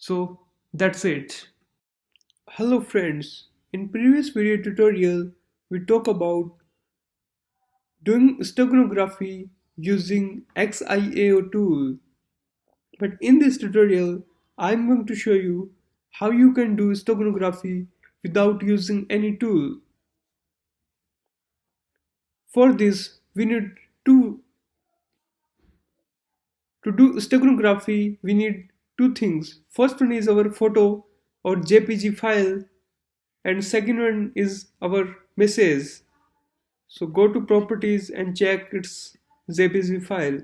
So that's it. Hello friends. In previous video tutorial we talk about doing steganography using XIAO tool. But in this tutorial I'm going to show you how you can do steganography without using any tool. For this we need two to do steganography we need two things. First one is our photo or JPG file and second one is our message. So go to properties and check its JPG file.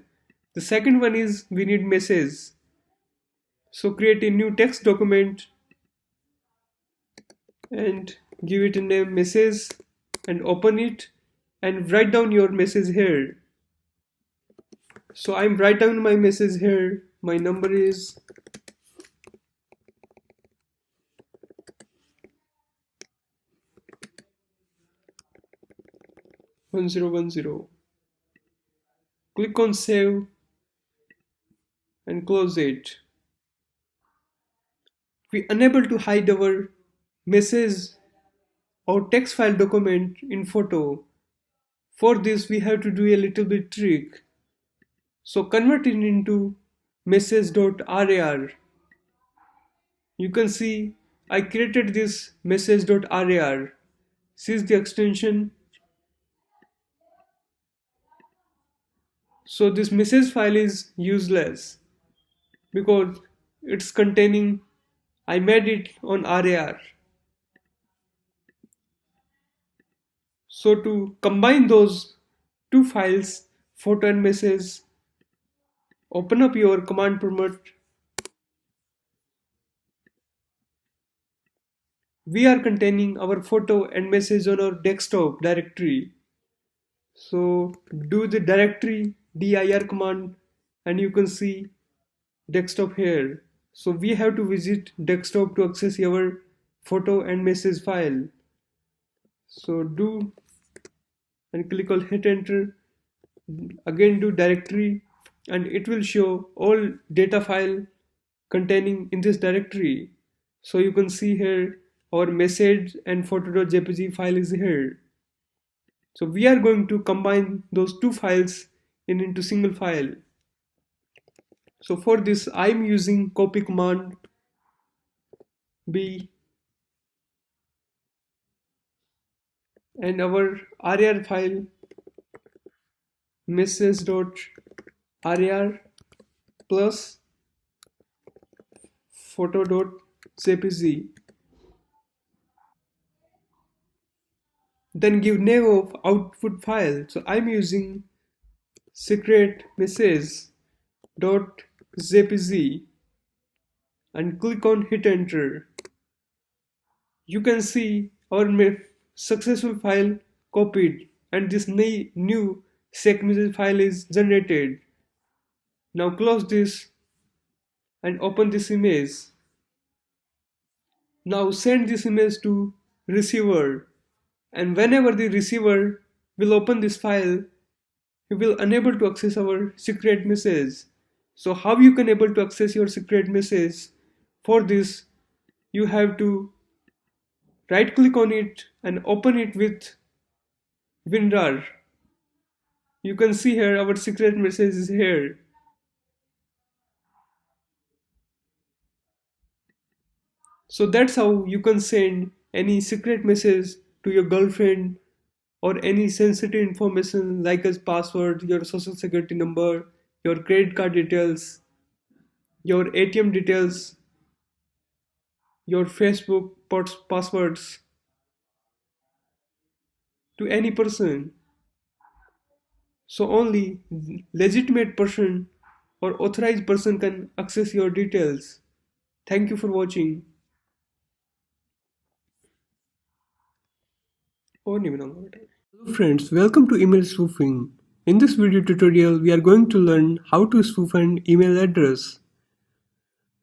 The second one is we need message. So create a new text document and give it a name message and open it and write down your message here. So I'm write down my message here. My number is 1010. Click on save and close it. We unable to hide our message or text file document in photo. For this we have to do a little bit trick. So convert it into message.rar. You can see I created this message.rar. This is the extension. So this message file is useless because it's containing I made it on RAR. So to combine those two files, photo and message, open up your command prompt. We are containing our photo and message on our desktop directory. So do the directory dir command and you can see desktop here. So we have to visit desktop to access our photo and message file. So do and click on hit enter. Again do directory and it will show all data file containing in this directory. So you can see here our message and photo.jpg file is here. So we are going to combine those two files into single file. So for this I'm using copy command B and our rar file message.rar plus photo.jpg. Then give name of output file. So I'm using secret message.jpg and click on hit enter. You can see our successful file copied and this new sec message file is generated. Now close this and open this image. Now send this image to receiver and whenever the receiver will open this file, he will unable to access our secret message. So how you can able to access your secret message? For this you have to right click on it and open it with WinRAR. You can see here our secret message is here. So that's how you can send any secret message to your girlfriend or any sensitive information like as password, your social security number, your credit card details, your ATM details, your Facebook passwords to any person. So only legitimate person or authorized person can access your details. Thank you for watching. Hello friends, welcome to email spoofing. In this video tutorial, we are going to learn how to spoof an email address.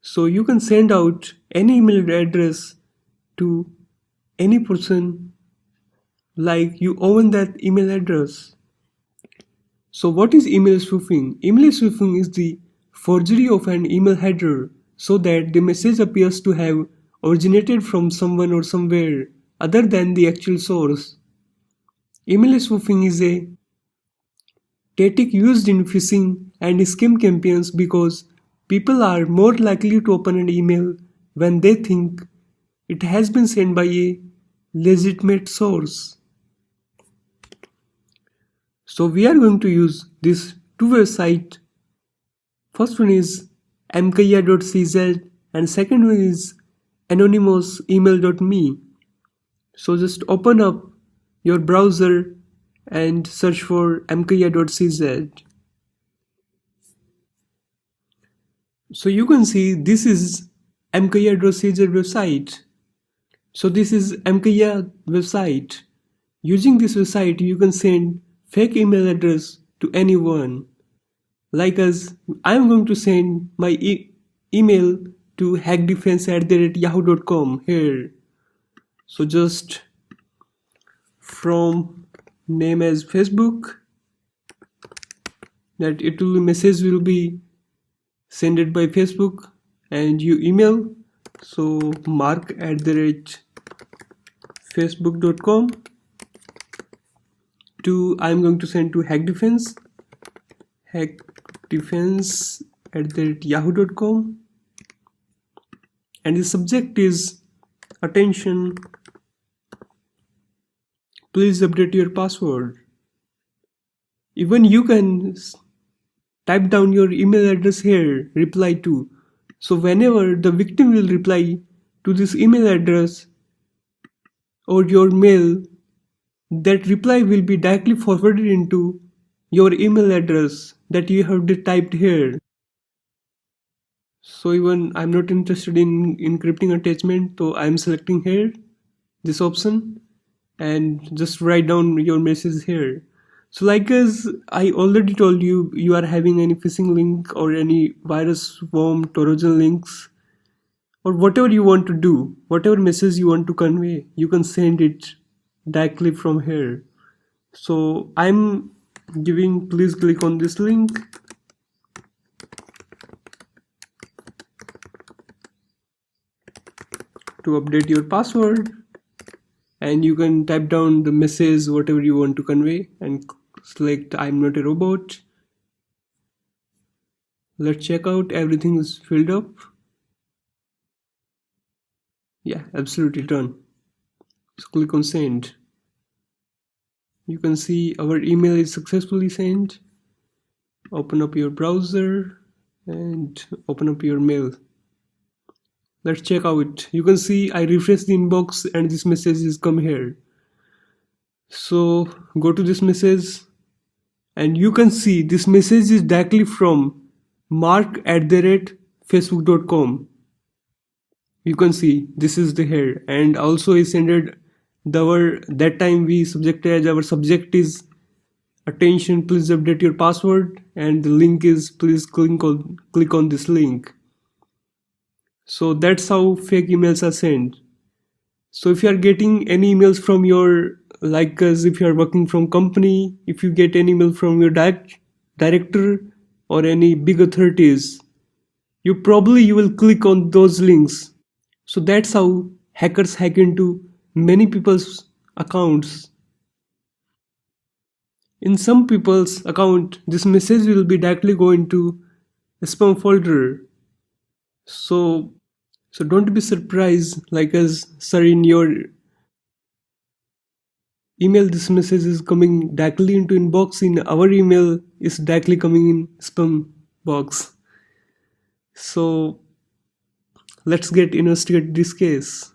So you can send out any email address to any person like you own that email address. So what is email spoofing? Email spoofing is the forgery of an email header so that the message appears to have originated from someone or somewhere other than the actual source. Email spoofing is a tactic used in phishing and scam campaigns because people are more likely to open an email when they think it has been sent by a legitimate source. So we are going to use these two websites. First one is mkaya.cz and second one is anonymousemail.me. So just open up your browser and search for mkaya.cz. So you can see this is mkaya.cz website. So this is mkaya website. Using this website you can send fake email address to anyone. Like us, I am going to send my email to hackdefense@yahoo.com here. So just from name as Facebook, that message will be sent by Facebook and you email. So mark@facebook.com to I'm going to send to hackdefense@yahoo.com, and the subject is attention, please update your password. Even you can type down your email address here, reply to. So whenever the victim will reply to this email address or your mail, that reply will be directly forwarded into your email address that you have typed here. So even I'm not interested in encrypting attachment, so I'm selecting here this option and just write down your message here. So like as I already told you, you are having any phishing link or any virus worm Trojan links or whatever you want to do, whatever message you want to convey, you can send it directly from here. So I'm giving, please click on this link. To update your password, and you can type down the message whatever you want to convey and select I'm not a robot. Let's check out, everything is filled up. Yeah, absolutely done. So click on send. You can see our email is successfully sent. Open up your browser and open up your mail. Let's check out. You can see I refresh the inbox and this message is come here. So go to this message and you can see this message is directly from mark@facebook.com. You can see this is the head, and also he sent that time we subjected as our subject is attention, please update your password, and the link is please click on this link. So that's how fake emails are sent. So if you are getting any emails from your, like us, if you are working from company, if you get any email from your director or any big authorities, you will click on those links. So that's how hackers hack into many people's accounts. In some people's account, this message will be directly going to a spam folder. So don't be surprised, like as sir, in your email this message is coming directly into inbox, in our email is directly coming in spam box. So let's get investigate this case.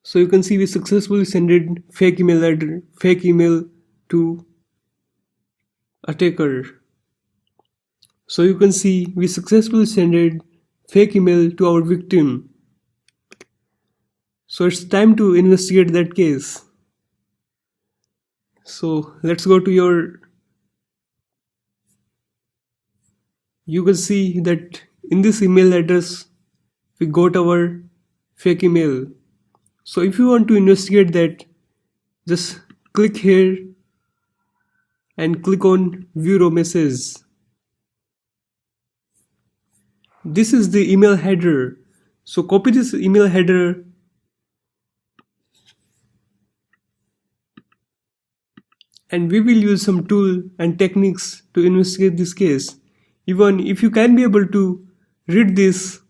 So you can see we successfully sent fake email to attacker. So you can see we successfully sent fake email to our victim. So it's time to investigate that case. So let's go to you can see that in this email address we got our fake email. So if you want to investigate that, just click here and click on view raw message. This is the email header. So copy this email header and we will use some tool and techniques to investigate this case. Even if you can be able to read this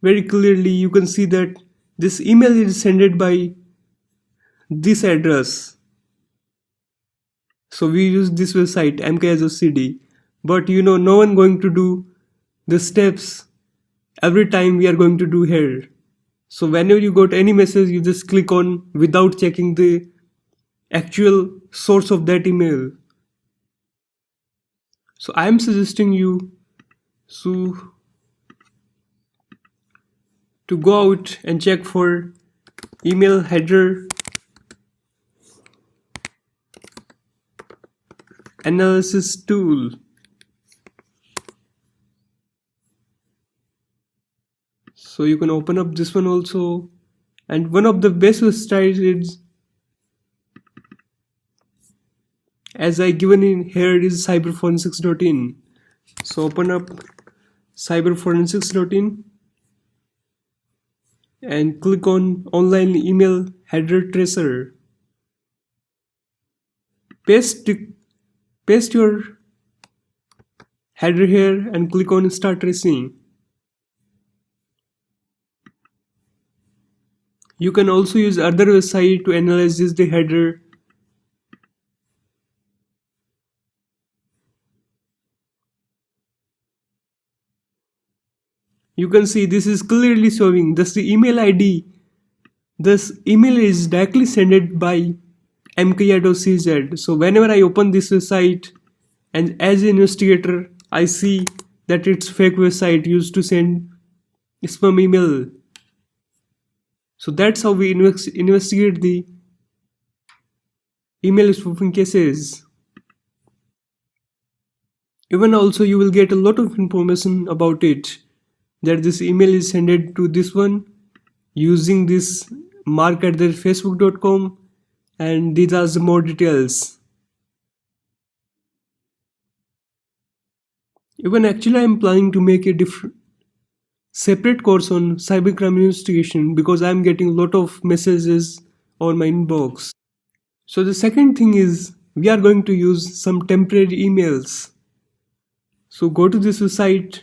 very clearly, you can see that this email is sent by this address. So we use this website mksocd, but no one going to do the steps every time we are going to do here. So whenever you got any message, you just click on without checking the actual source of that email. So I am suggesting you to go out and check for email header analysis tool. So you can open up this one also, and one of the best websites is, as I given in here, is cyberforensics.in. So open up cyberforensics.in and click on online email header tracer. Paste your header here and click on start tracing. You can also use other website to analyze the header. You can see this is clearly showing this the email ID. This email is directly sent by mkia.cz. So whenever I open this website and as an investigator, I see that it's fake website used to send spam email. So that's how we investigate the email spoofing cases. Even also you will get a lot of information about it, that this email is sent to this one using this mark@facebook.com, and these are the more details. Even actually I am planning to make a separate course on cybercrime investigation because I am getting a lot of messages on my inbox. So the second thing is we are going to use some temporary emails. So go to this website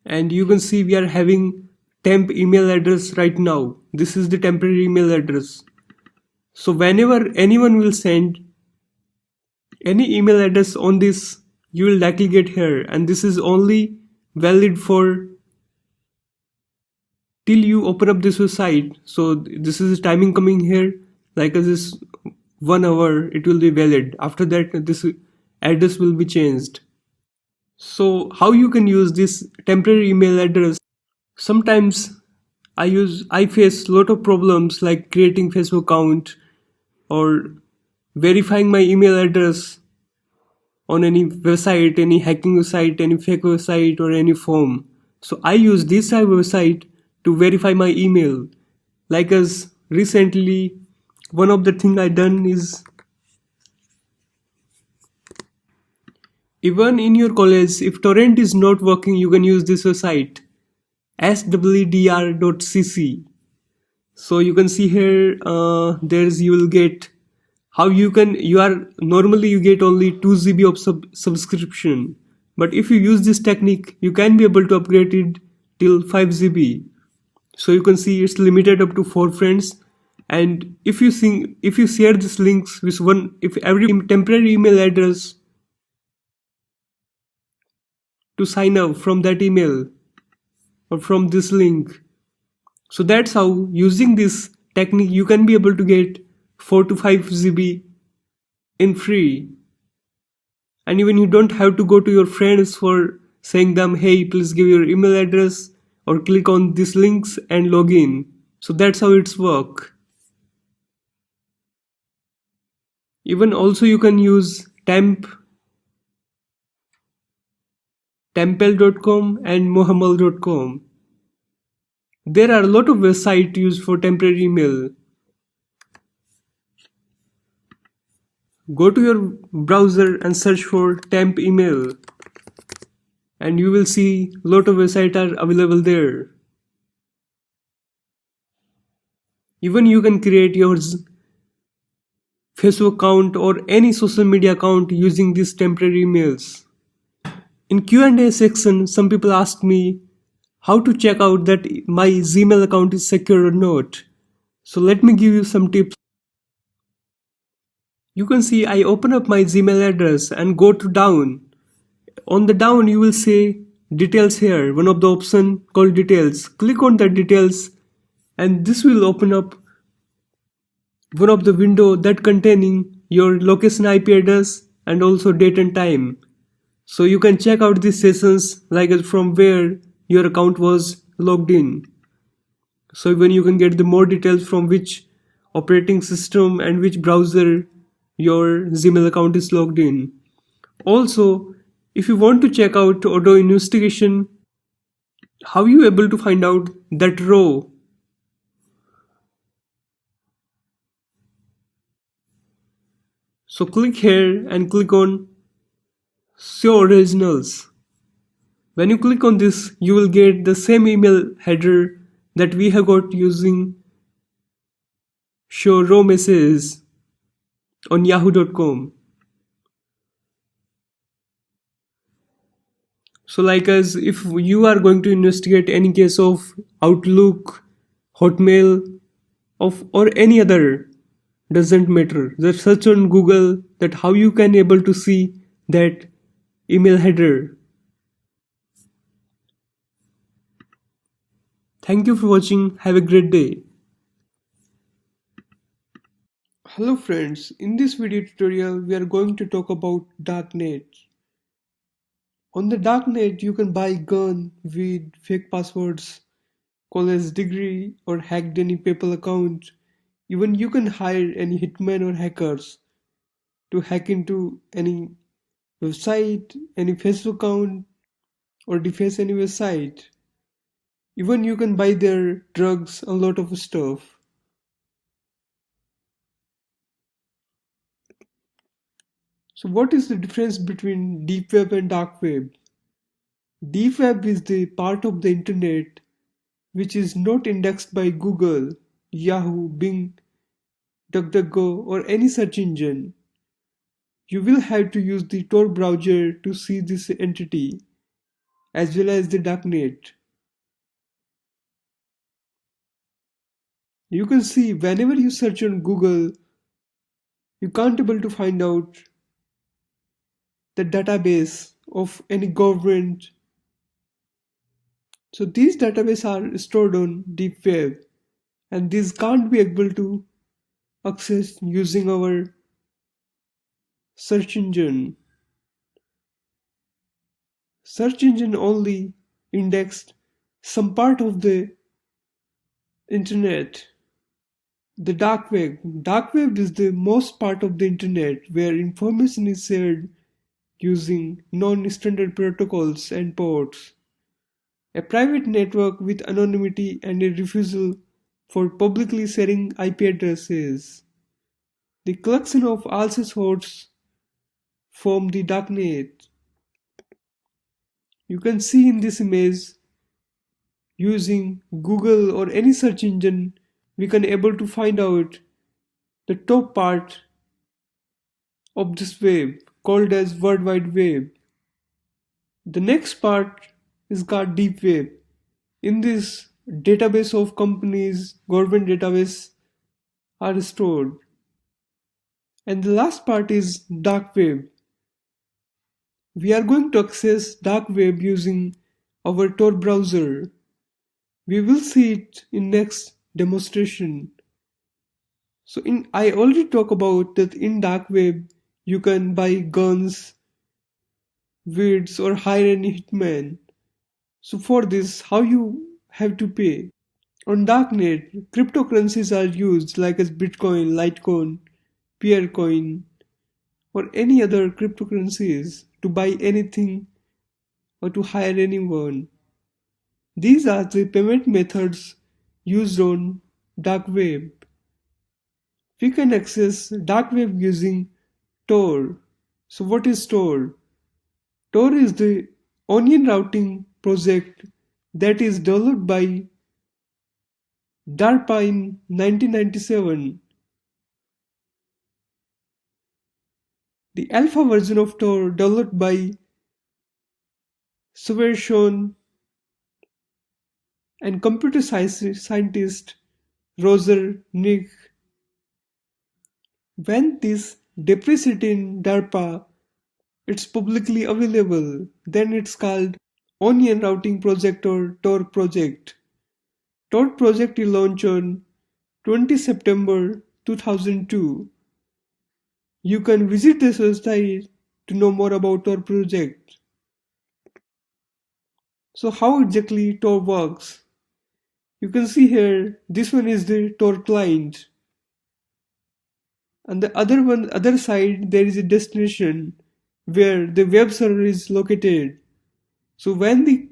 and you can see we are having temp email address right now. This is the temporary email address. So whenever anyone will send any email address on this, you will likely get here, and this is only valid for till you open up this website. So this is timing coming here, like this 1 hour it will be valid. After that this address will be changed. So how you can use this temporary email address? Sometimes I face a lot of problems like creating Facebook account or verifying my email address on any website, any hacking website, any fake website or any form. So I use this type of website to verify my email. Like as recently, one of the thing I done is, even in your college, if torrent is not working, you can use this website swdr.cc. So you can see here, there's you will get how you normally you get only 2 GB of subscription, but if you use this technique you can be able to upgrade it till 5 GB. So you can see it's limited up to 4 friends, and if you share these links with if every temporary email address to sign up from that email or from this link. So that's how using this technique you can be able to get 4 to 5 GB in free. And even you don't have to go to your friends for saying them, hey, please give your email address or click on these links and log in. So that's how it's work. Even also you can use temple.com and mohamal.com. There are a lot of websites used for temporary email. Go to your browser and search for temp email and you will see a lot of websites are available there. Even you can create your Facebook account or any social media account using these temporary emails. In Q&A section, some people ask me how to check out that my Gmail account is secure or not. So let me give you some tips. You can see I open up my Gmail address and go to down. On the down you will see details here, one of the option called details. Click on the details and this will open up one of the window that containing your location IP address and also date and time. So you can check out these sessions like from where your account was logged in. So even you can get the more details from which operating system and which browser your Gmail account is logged in. Also, if you want to check out auto investigation, how you able to find out that row? So click here and click on show originals. When you click on this, you will get the same email header that we have got using show raw messages on yahoo.com. So like as if you are going to investigate any case of Outlook, Hotmail, of or any other, doesn't matter. Just search on Google that how you can able to see that email header. Thank you for watching. Have a great day. Hello friends, in this video tutorial we are going to talk about darknet. On the darknet you can buy gun with fake passwords, college degree or hacked any PayPal account. Even you can hire any hitman or hackers to hack into any website, any Facebook account or deface any website. Even you can buy their drugs, a lot of stuff. So what is the difference between deep web and dark web? Deep web is the part of the internet which is not indexed by Google, Yahoo, Bing, DuckDuckGo or any search engine. You will have to use the Tor browser to see this entity as well as the darknet. You can see whenever you search on Google, you can't able to find out the database of any government. So these databases are stored on deep web and these can't be able to access using our search engine. Search engine only indexed some part of the internet. The dark web. Dark web is the most part of the internet where information is shared using non-standard protocols and ports. A private network with anonymity and a refusal for publicly sharing IP addresses. The collection of all such hosts form the darknet. You can see in this image using Google or any search engine we can able to find out the top part of this web called as World Wide Web. The next part is called Deep Web. In this database of companies, government database are stored. And the last part is Dark Web. We are going to access Dark Web using our Tor browser. We will see it in next demonstration. So I already talked about that in Dark Web You can buy guns, weeds, or hire any hitman. So for this, how you have to pay? On darknet, cryptocurrencies are used like as Bitcoin, Litecoin, Peercoin, or any other cryptocurrencies to buy anything or to hire anyone. These are the payment methods used on dark web. We can access dark web using Tor. So what is Tor? Tor is the onion routing project that is developed by DARPA in 1997. The alpha version of Tor developed by Severson and computer scientist Roger Nick. When this depressed in DARPA, it's publicly available, then it's called Onion Routing Project or Tor project. Tor project is launched on 20 September 2002. You can visit this website to know more about Tor project. So how exactly Tor works? You can see here, this one is the Tor client. On the other side, there is a destination where the web server is located. So when the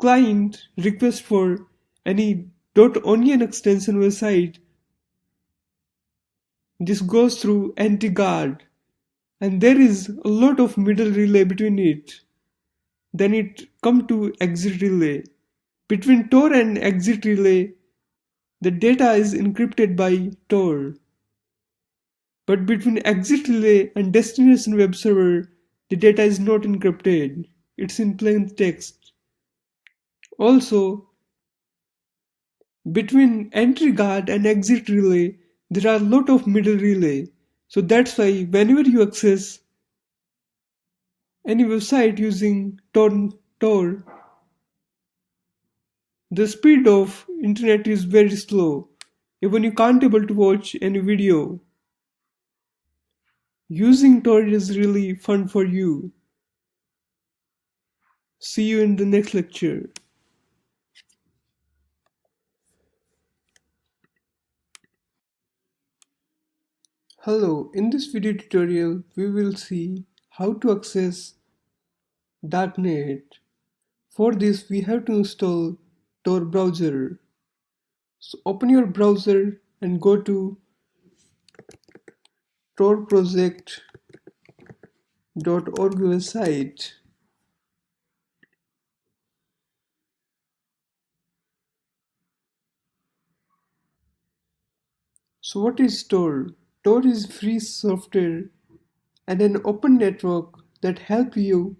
client requests for any .onion extension website, this goes through anti-guard, and there is a lot of middle relay between it. Then it come to exit relay. Between Tor and exit relay, the data is encrypted by Tor. But between exit relay and destination web server, the data is not encrypted. It's in plain text. Also, between entry guard and exit relay, there are a lot of middle relay. So that's why whenever you access any website using Tor, the speed of internet is very slow. Even you can't able to watch any video. Using Tor is really fun for you. See you in the next lecture. Hello, in this video tutorial we will see how to access darknet. For this we have to install Tor browser. So open your browser and go to torproject.org website. So what is Tor? Tor is free software and an open network that help you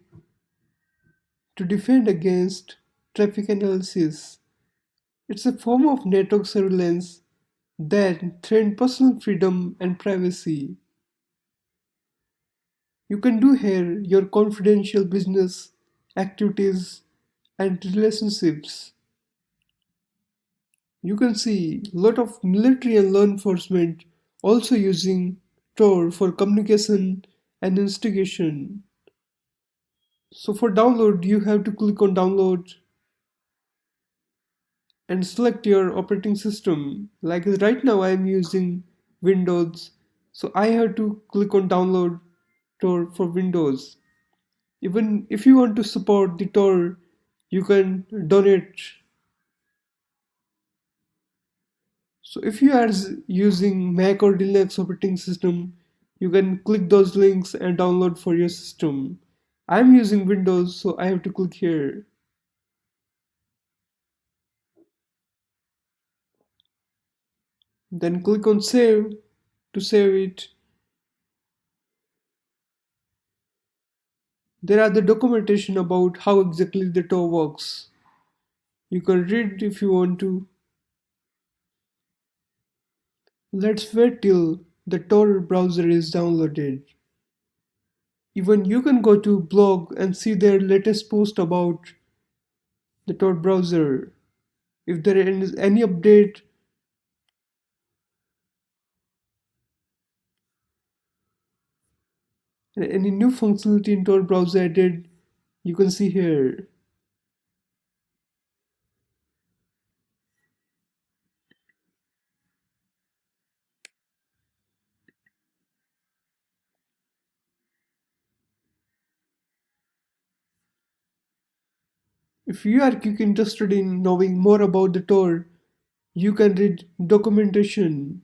to defend against traffic analysis. It's a form of network surveillance that threatens personal freedom and privacy. You can do here your confidential business activities and relationships. You can see a lot of military and law enforcement also using Tor for communication and investigation. So for download, you have to click on download and select your operating system. Like right now I am using Windows, so I have to click on download Tor for Windows. Even if you want to support the Tor, you can donate. So if you are using Mac or Linux operating system, you can click those links and download for your system. I'm using Windows, so I have to click here. Then click on save to save it. There are the documentation about how exactly the Tor works. You can read if you want to. Let's wait till the Tor browser is downloaded. Even you can go to blog and see their latest post about the Tor browser. If there is any update, And any new functionality into our browser added, you can see here. If you are quick interested in knowing more about the Tor, you can read documentation.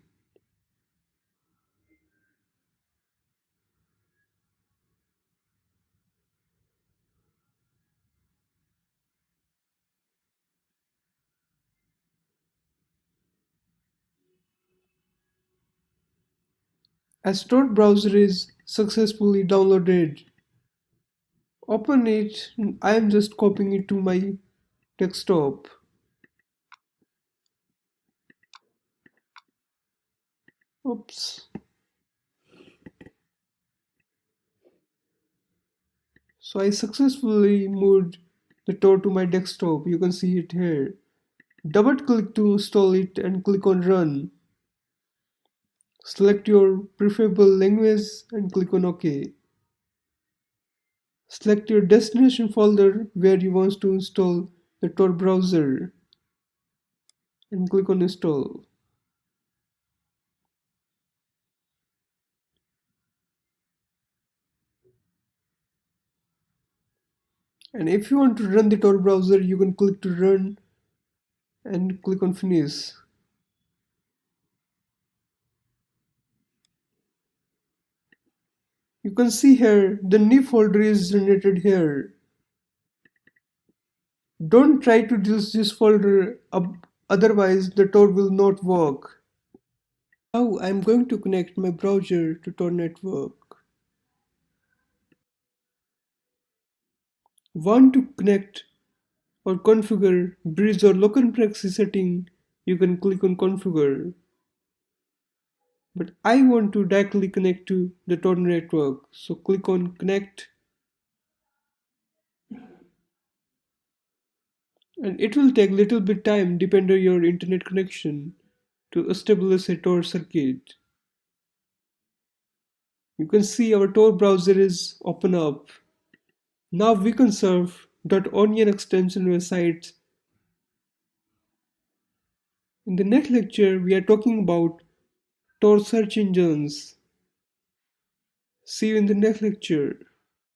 As Tor browser is successfully downloaded, open it. I am just copying it to my desktop. Oops. So I successfully moved the Tor to my desktop. You can see it here. Double click to install it and click on run. Select your preferable language and click on OK. Select your destination folder where you want to install the Tor browser and click on install. And if you want to run the Tor browser, you can click to run and click on finish. You can see here the new folder is generated here. Don't try to use this folder up, otherwise the Tor will not work. Now I'm going to connect my browser to Tor network. Want to connect or configure bridge or local proxy setting, you can click on configure. But I want to directly connect to the Tor network, so click on connect, and it will take little bit time depending on your internet connection to establish a Tor circuit. You can see our Tor browser is open up. Now we can serve .onion extension websites. In the next lecture, we are talking about Tor search engines. See you in the next lecture.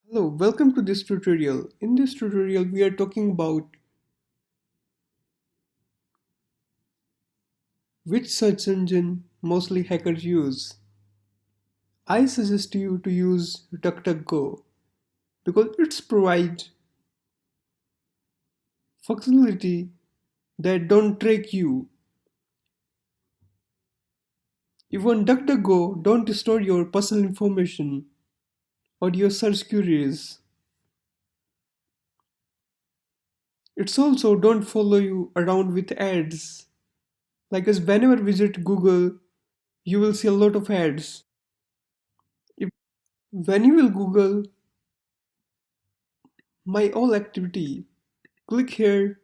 Hello, welcome to this tutorial. In this tutorial, we are talking about which search engine mostly hackers use. I suggest you to use DuckDuckGo because it provides functionality that don't track you. Even DuckDuckGo don't store your personal information or your search queries. It's also don't follow you around with ads. Like as whenever visit Google, you will see a lot of ads. If, when you will Google my all activity, click here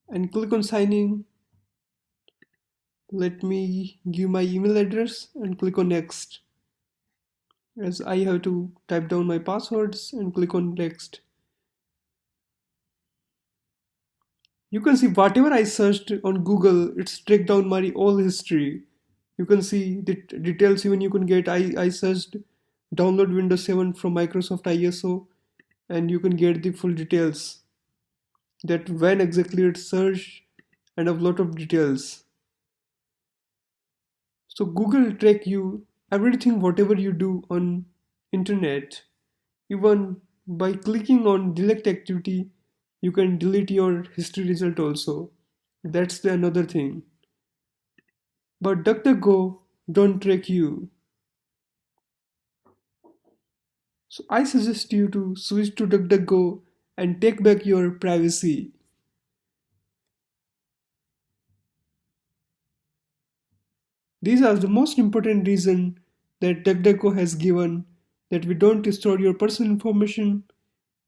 and click on sign in. Let me give my email address and click on next, as I have to type down my passwords and click on next. You can see whatever I searched on Google, it's take down my all history. You can see the details even you can get. I searched download Windows 7 from Microsoft ISO, and you can get the full details that when exactly it's searched and a lot of details. So Google track you everything whatever you do on internet. Even by clicking on delete activity, you can delete your history result also. That's the another thing. But DuckDuckGo don't track you. So I suggest you to switch to DuckDuckGo and take back your privacy. These are the most important reason that DuckDuckGo has given, that we don't store your personal information,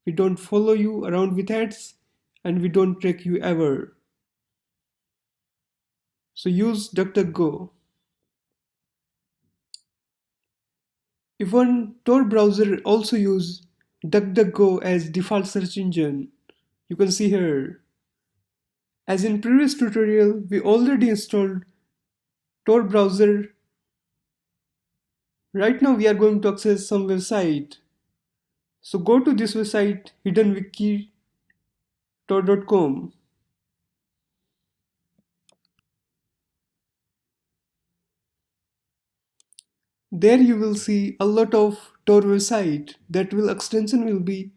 we don't follow you around with ads, and we don't track you ever. So use DuckDuckGo. Even Tor browser also use DuckDuckGo as default search engine. You can see here. As in previous tutorial, we already installed Tor browser. Right now we are going to access some website. So go to this website hiddenwiki.tor.com. There you will see a lot of Tor website that will extension will be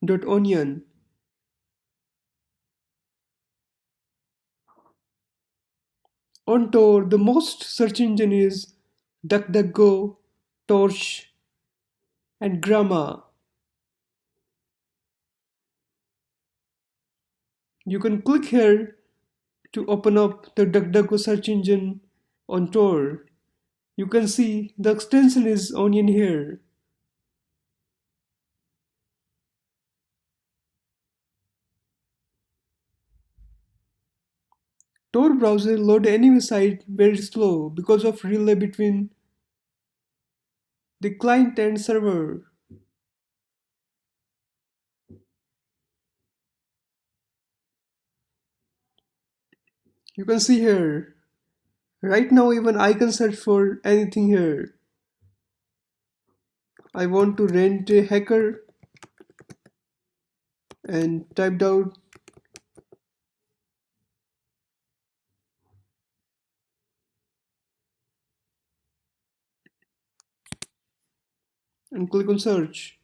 .onion. On Tor, the most search engine is DuckDuckGo, Torch, and Grama. You can click here to open up the DuckDuckGo search engine on Tor. You can see the extension is Onion here. Tor browser load any website very slow because of relay between the client and server. You can see here. Right now even I can search for anything here. I want to rent a hacker and typed out and click on search.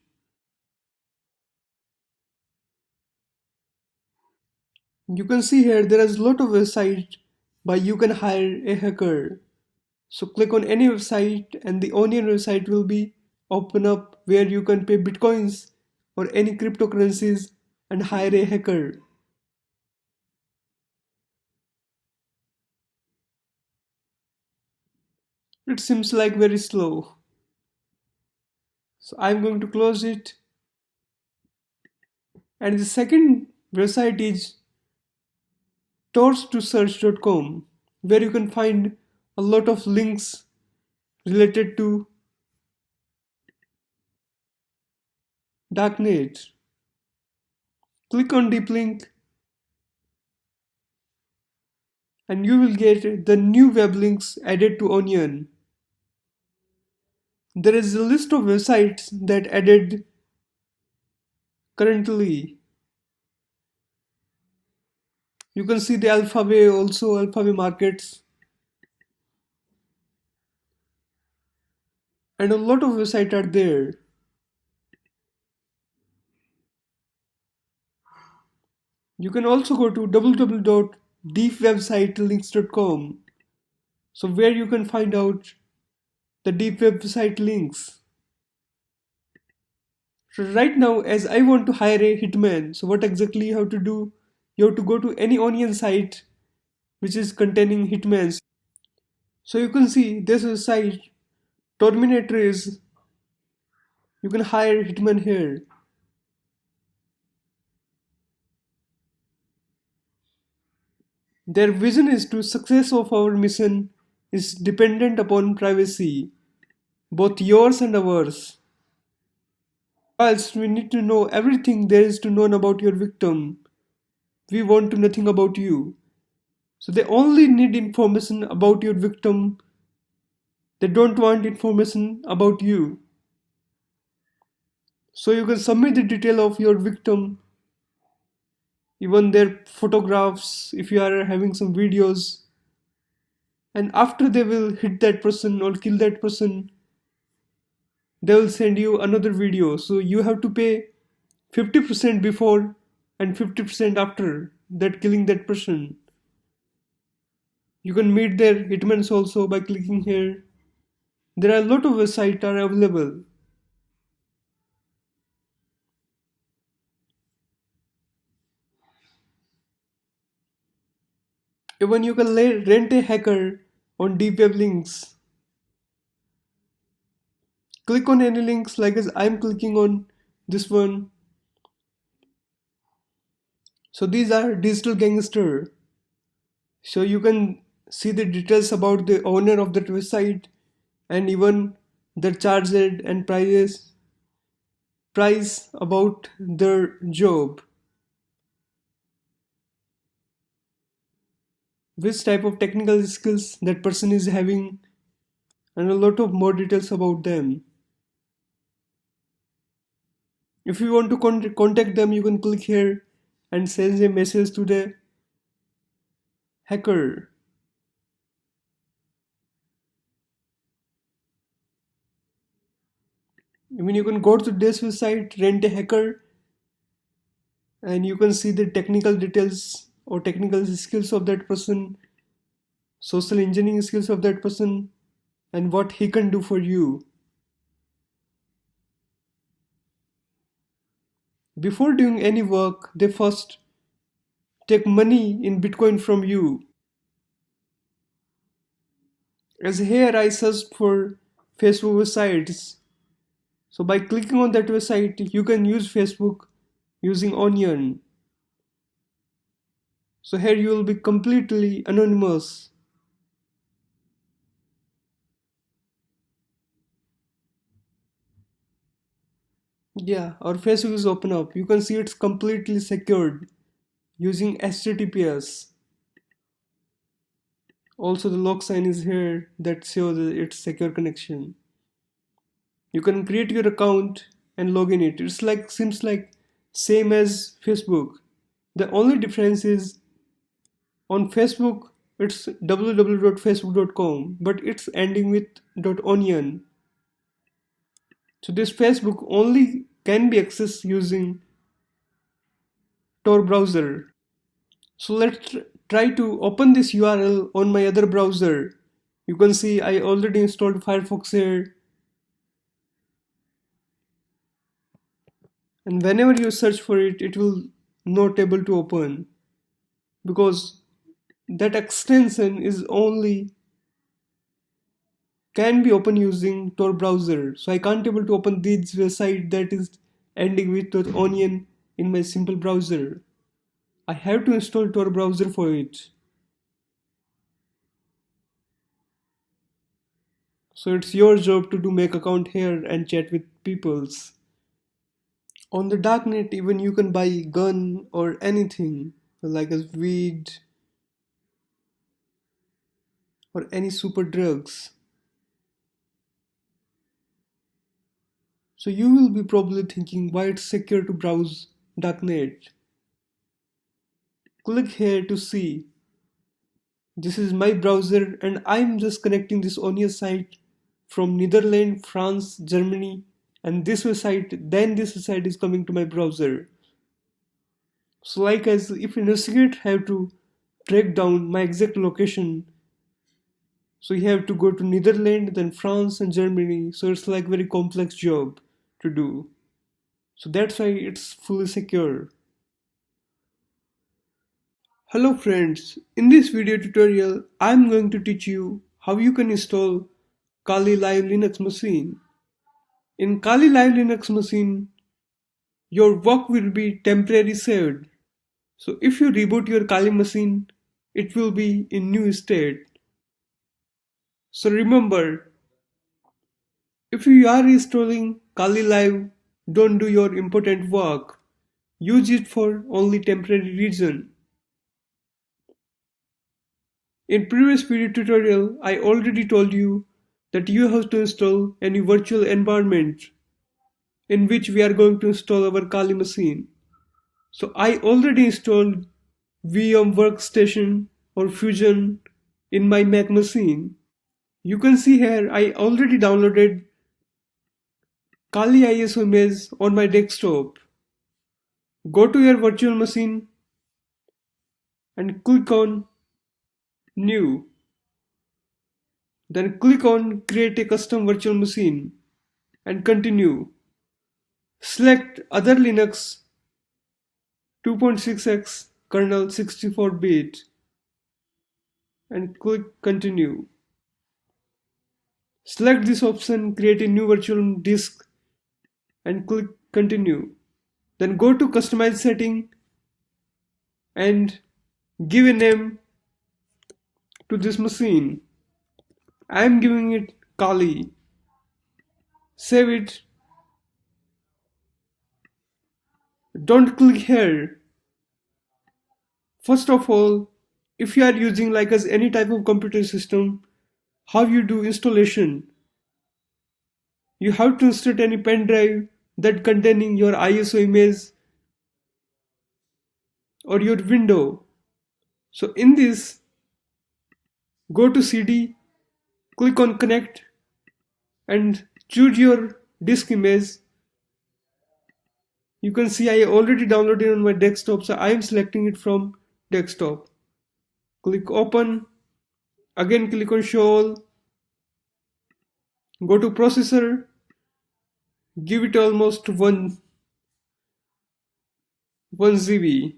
You can see here there is a lot of websites but you can hire a hacker. So click on any website and the Onion website will be open up where you can pay bitcoins or any cryptocurrencies and hire a hacker. It seems like very slow. So I'm going to close it. And the second website is torch2search.com where you can find a lot of links related to darknet. Click on deep link and you will get the new web links added to Onion. There is a list of websites that added currently. You can see the Alphabet also, Alphabet markets, and a lot of websites are there. You can also go to www.deepwebsitelinks.com, so where you can find out the deep website links. So right now, as I want to hire a hitman, so what exactly you have to do? You have to go to any Onion site which is containing hitmans. So you can see this is a site Terminator is. You can hire hitman here. Their vision is to success of our mission is dependent upon privacy, both yours and ours. Whilst we need to know everything there is to know about your victim, we want to nothing about you. So they only need information about your victim. They don't want information about you. So you can submit the detail of your victim, even their photographs, if you are having some videos. And after they will hit that person or kill that person, they will send you another video. So you have to pay 50% before and 50% after that killing that person. You can meet their hitmans also by clicking here. There are a lot of websites are available. Even you can rent a hacker on deep web links. Click on any links like as I'm clicking on this one. So these are digital gangster. So you can see the details about the owner of that website and even their charges and price about their job, which type of technical skills that person is having, and a lot of more details about them. If you want to contact them, you can click here and send a message to the hacker. I mean, you can go to this website, rent a hacker, and you can see the technical details or technical skills of that person, social engineering skills of that person, and what he can do for you. Before doing any work, they first take money in Bitcoin from you. As here I searched for Facebook websites. So by clicking on that website, you can use Facebook using Onion. So here you will be completely anonymous. Yeah, our Facebook is open up. You can see it's completely secured using HTTPS. Also the lock sign is here that shows it's secure connection. You can create your account and log in it. It's like seems like same as Facebook. The only difference is on Facebook it's www.facebook.com, but it's ending with .onion. So this Facebook only can be accessed using Tor browser. So let's try to open this URL on my other browser. You can see I already installed Firefox here, and whenever you search for it, it will not able to open because that extension is only can be open using Tor browser. So I can't able to open this website that is ending with .onion in my simple browser. I have to install Tor browser for it. So it's your job to do make account here and chat with peoples. On the darknet, even you can buy gun or anything like as weed or any super drugs. So you will be probably thinking why it's secure to browse darknet. Click here to see. This is my browser and I'm just connecting this Onion site from Netherlands, France, Germany, and this website, then this website is coming to my browser. So like as if investigate have to track down my exact location, so you have to go to Netherlands, then France and Germany. So it's like very complex job to do. So that's why it's fully secure. Hello friends, in this video tutorial I'm going to teach you how you can install Kali Live Linux machine. In Kali Live Linux machine, your work will be temporarily saved. So if you reboot your Kali machine, it will be in new state. So remember, if you are installing Kali Live, don't do your important work. Use it for only temporary reason. In previous video tutorial, I already told you that you have to install any virtual environment in which we are going to install our Kali machine. So I already installed VM Workstation or Fusion in my Mac machine. You can see here I already downloaded Kali ISO image on my desktop. Go to your virtual machine and click on New. Then click on Create a custom virtual machine and continue. Select Other Linux 2.6x kernel 64-bit and click Continue. Select this option, create a new virtual disk and click Continue. Then go to Customize setting and give a name to this machine. I am giving it Kali. Save it. Don't click here. First of all, if you are using like as any type of computer system, how you do installation? You have to insert any pen drive that containing your ISO image or your window. So in this, go to CD, click on connect and choose your disk image. You can see I already downloaded on my desktop, so I am selecting it from desktop. Click open, again click on show all, go to processor, give it almost 1 GB.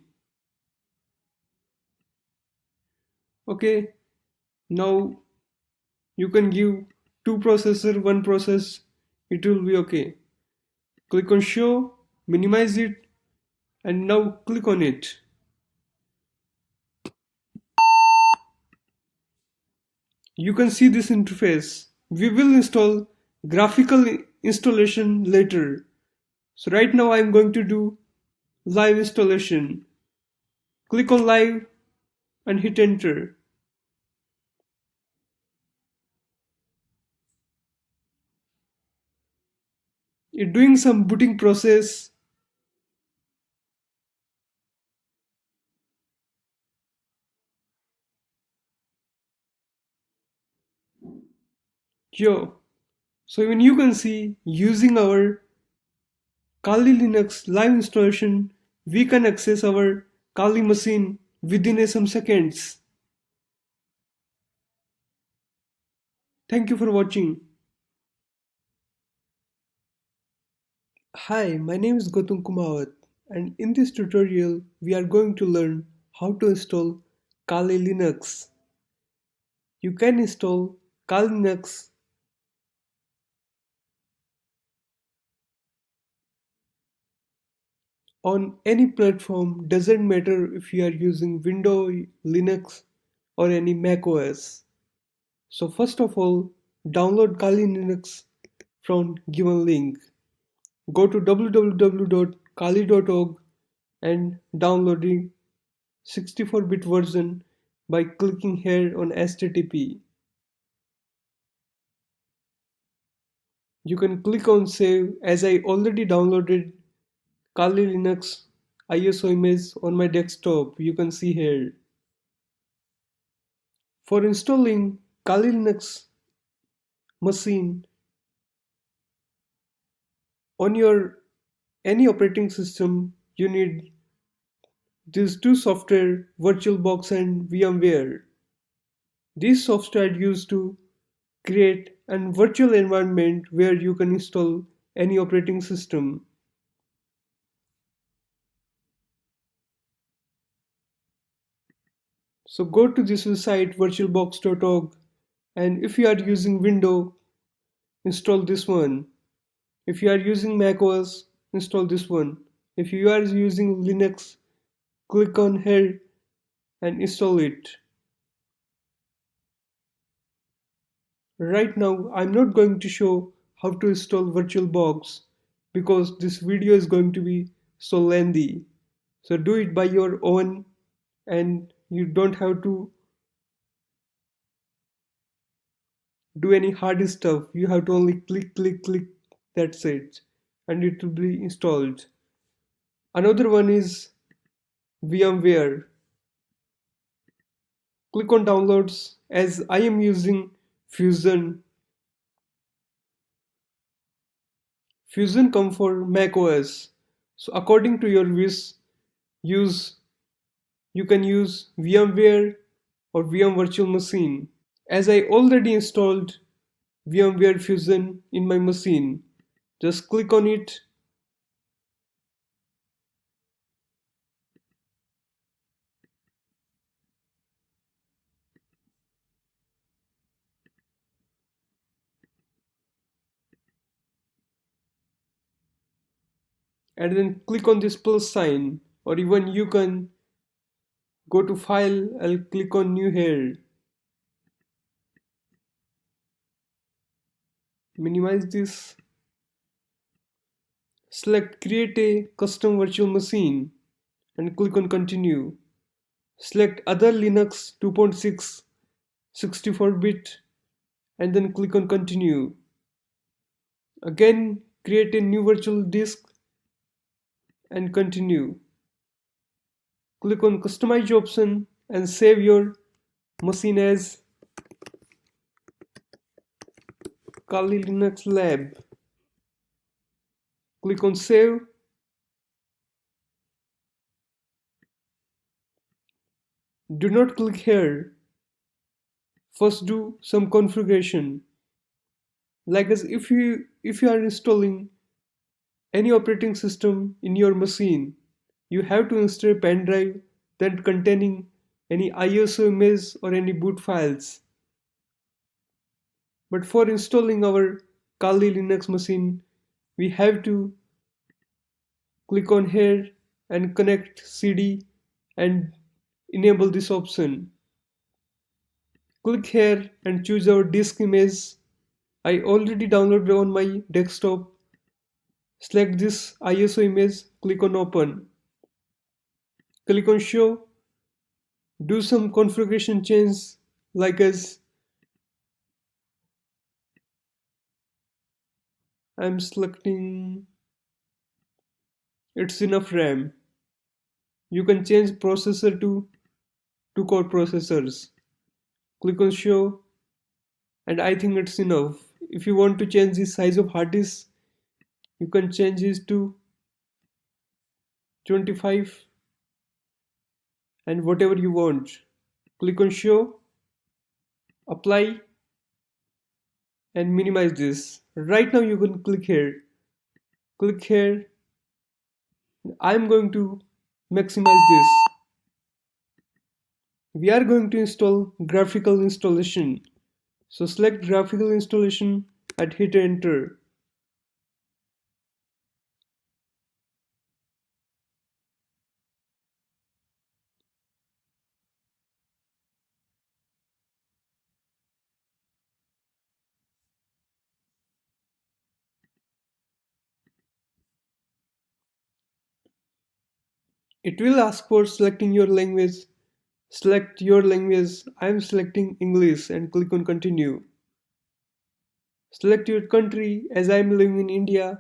Okay, now you can give two processor, one process, it will be okay. Click on show, minimize it, and now click on it. You can see this interface. We will install graphical installation later. So right now I'm going to do live installation. Click on live and hit enter. It's doing some booting process. Yo. So even you can see using our Kali Linux live installation, we can access our Kali machine within some seconds. Thank you for watching. Hi, my name is Gautam Kumawat, and in this tutorial we are going to learn how to install Kali Linux. You can install Kali Linux on any platform, doesn't matter if you are using Windows, Linux or any Mac OS. So first of all, download Kali Linux from given link. Go to www.kali.org and download the 64-bit version by clicking here on HTTP. You can click on save as I already downloaded Kali Linux ISO image on my desktop. You can see here. For installing Kali Linux machine on your any operating system, you need these two software, VirtualBox and VMware. These software are used to create a virtual environment where you can install any operating system. So go to this website virtualbox.org, and if you are using Windows, install this one. If you are using Mac OS, install this one. If you are using Linux, click on here and install it. Right now, I'm not going to show how to install VirtualBox because this video is going to be so lengthy. So do it by your own and you don't have to do any hard stuff. You have to only click, click, click. That's it. And it will be installed. Another one is VMware. Click on downloads as I am using Fusion. Fusion come for Mac OS. So according to your wish, use you can use VMware or VM Virtual Machine. As I already installed VMware Fusion in my machine, just click on it and then click on this plus sign, or even you can go to file and click on new here. Minimize this Select Create a custom virtual machine and click on Continue. Select Other Linux 2.6 64-bit and then click on Continue. Again, create a new virtual disk and continue. Click on Customize option and save your machine as Kali Linux Lab. Click on Save. Do not click here. First do some configuration. Like as if you are installing any operating system in your machine, you have to install a pen drive that containing any ISO image or any boot files. But for installing our Kali Linux machine, we have to click on here and connect CD and enable this option. Click here and choose our disk image. I already downloaded on my desktop. Select this ISO image, click on open. Click on show. Do some configuration change like as I'm selecting it's enough RAM. You can change processor to 2 core processors. Click on show and I think it's enough. If you want to change the size of hard disk, you can change this to 25 and whatever you want. Click on show, apply and minimize this. Right now you can click here. Click here. I'm going to maximize this. We are going to install graphical installation. So select graphical installation and hit enter. It will ask for selecting your language. Select your language. I am selecting English and click on continue. Select your country as I am living in India.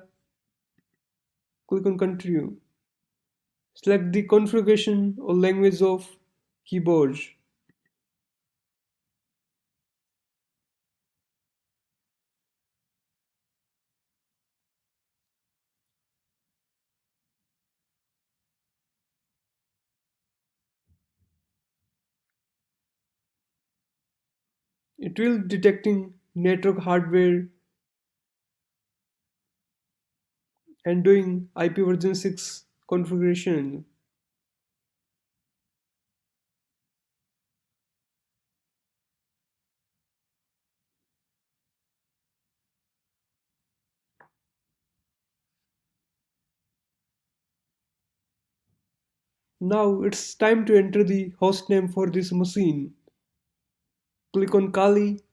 Click on continue. Select the configuration or language of keyboard. It will detecting network hardware and doing IP version 6 configuration. Now it's time to enter the host name for this machine. Click on Kali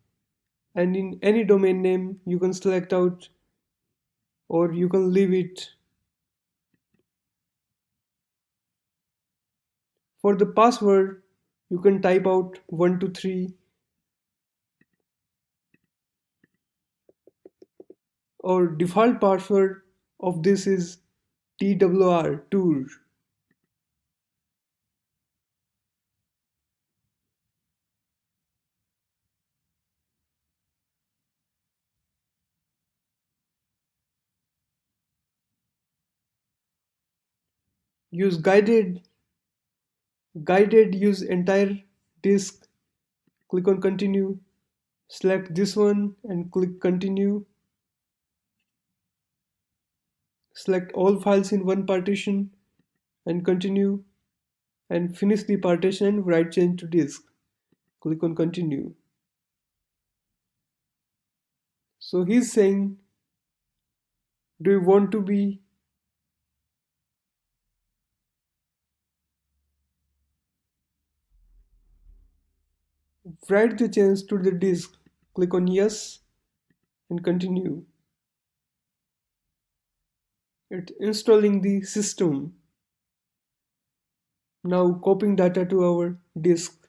and in any domain name you can select out or you can leave it. For the password you can type out 123 or default password of this is TWR tour. Use guided use entire disk. Click on continue. Select this one and click continue. Select all files in one partition and continue and finish the partition and write change to disk. Click on continue. So he's saying, do you want to be write the change to the disk? Click on yes and continue. It's installing the system, now copying data to our disk.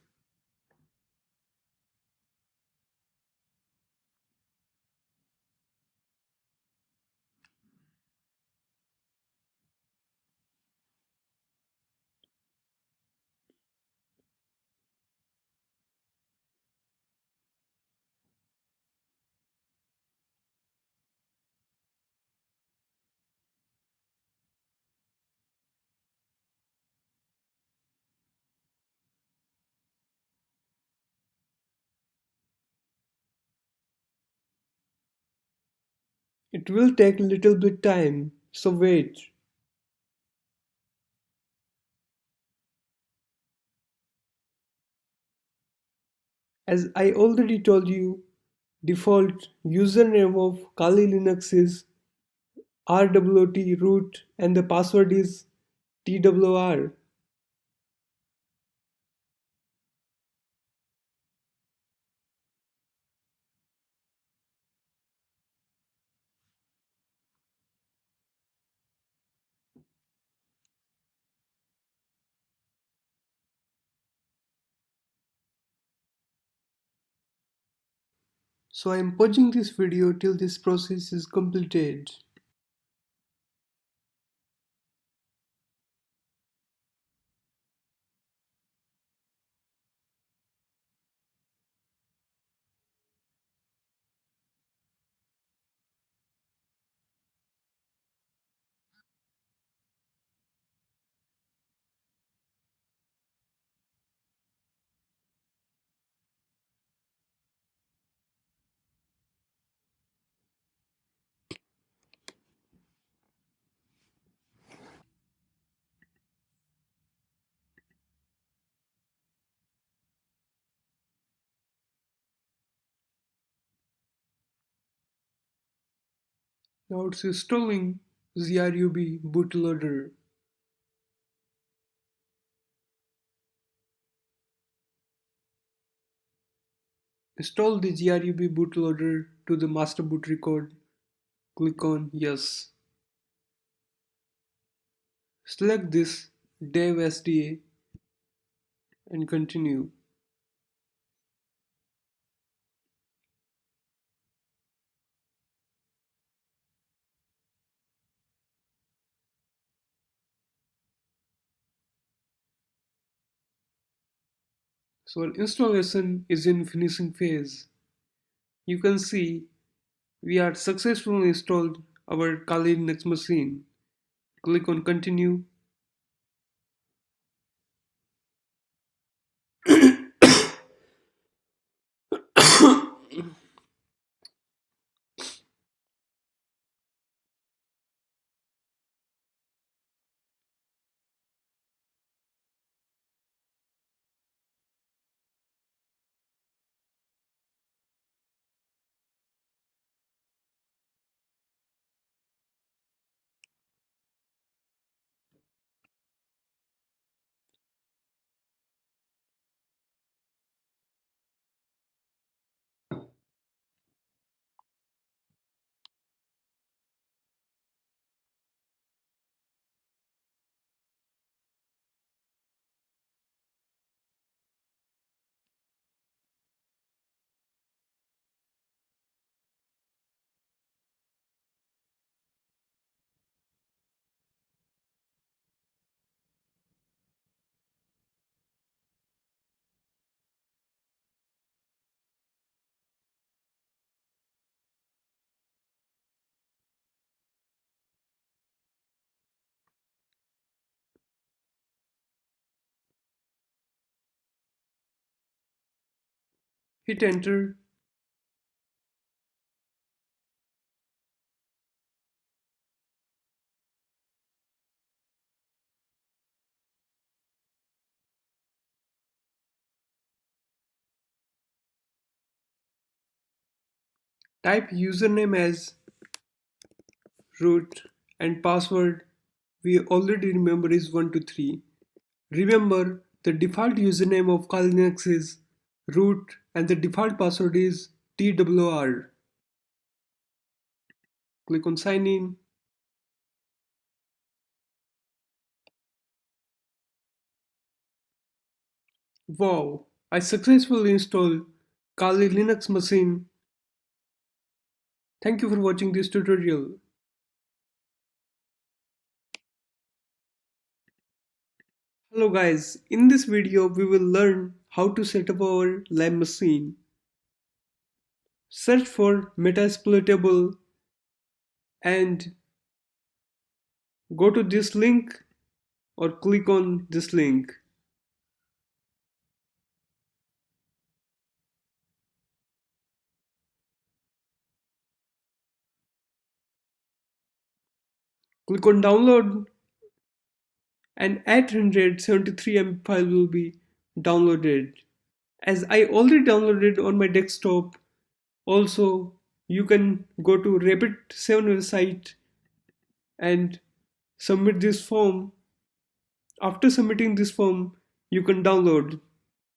It will take a little bit time, so wait. As I already told you, default username of Kali Linux is rwt root and the password is twr. So I am pausing this video till this process is completed. Now it's installing ZRUB bootloader. Install the GRUB bootloader to the master boot record. Click on Yes. Select this dev SDA and continue. So our installation is in finishing phase. You can see we are successfully installed our Kali Linux machine. Click on continue. Hit enter. Type username as root and password we already remember is 123. Remember the default username of Kali Linux is root and the default password is twr. Click on sign in. Wow, I successfully installed Kali Linux machine. Thank you for watching this tutorial. Hello guys, in this video we will learn how to set up our lab machine. Search for Metasploitable and go to this link or click on this link. Click on download and 873 MB file will be downloaded. As I already downloaded on my desktop, also you can go to Rapid7 website and submit this form. After submitting this form, you can download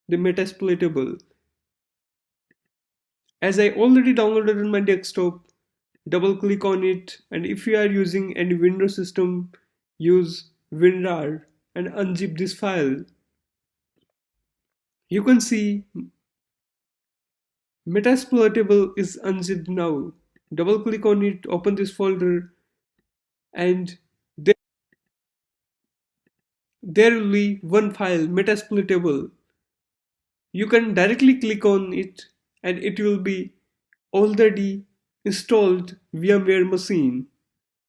the Metasploitable. As I already downloaded on my desktop, double click on it, and if you are using any Windows system, use WinRAR and unzip this file. You can see Metasploitable is unzipped now. Double click on it, open this folder, and there will be one file, Metasploitable. You can directly click on it and it will be already installed VMware machine.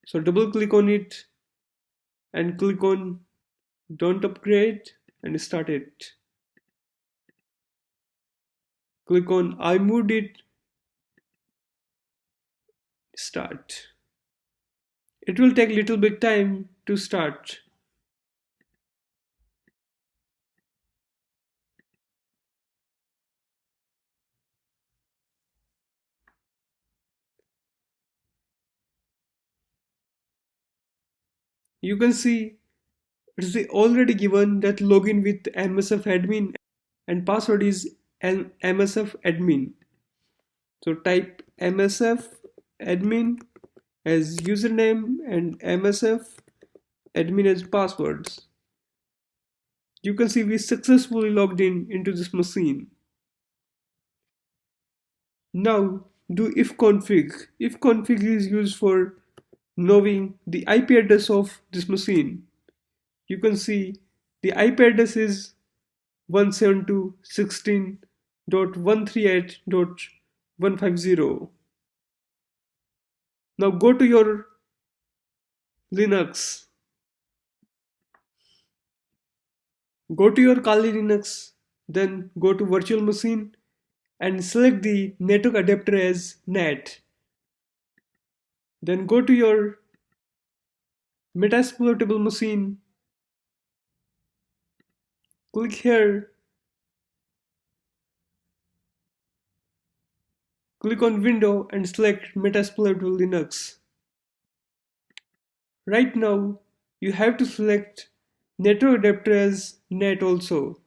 So double click on it and click on don't upgrade and start it. Click on I moved it, start. It will take little bit time to start. You can see it's already given that login with MSF admin and password is MSF admin. So type MSF admin as username and MSF admin as passwords. You can see we successfully logged in into this machine. Now do ifconfig. Ifconfig is used for knowing the IP address of this machine. You can see the IP address is 172.16.138.150. Now go to your Linux. Go to your Kali Linux, then go to virtual machine and select the network adapter as NAT. Then go to your Metasploitable machine, click here, click on Window and select Metasploitable Linux. Right now, you have to select network adapter as NAT also.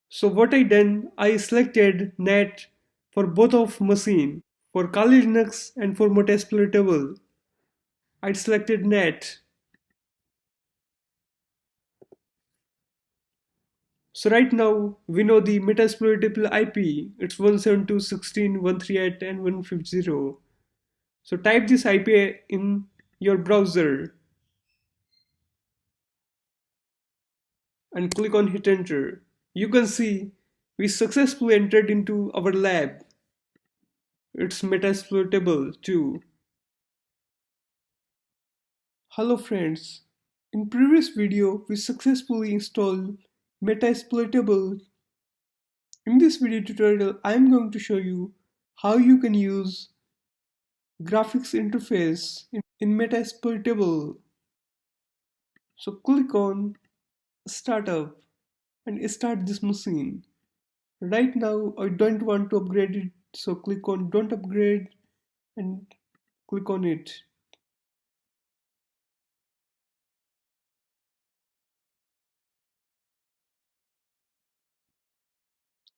So what I done, I selected NAT for both of machine, for Kali Linux and for Metasploitable. I selected NAT. So right now we know the Metasploitable IP. It's 172.16.138 and 150. So type this IP in your browser and click on hit enter. You can see we successfully entered into our lab. It's Metasploitable too. Hello friends. In previous video we successfully installed Metasploitable. In this video tutorial I am going to show you how you can use graphics interface in Metasploitable. So click on Startup and start this machine. Right now I don't want to upgrade it, so click on Don't Upgrade and click on it.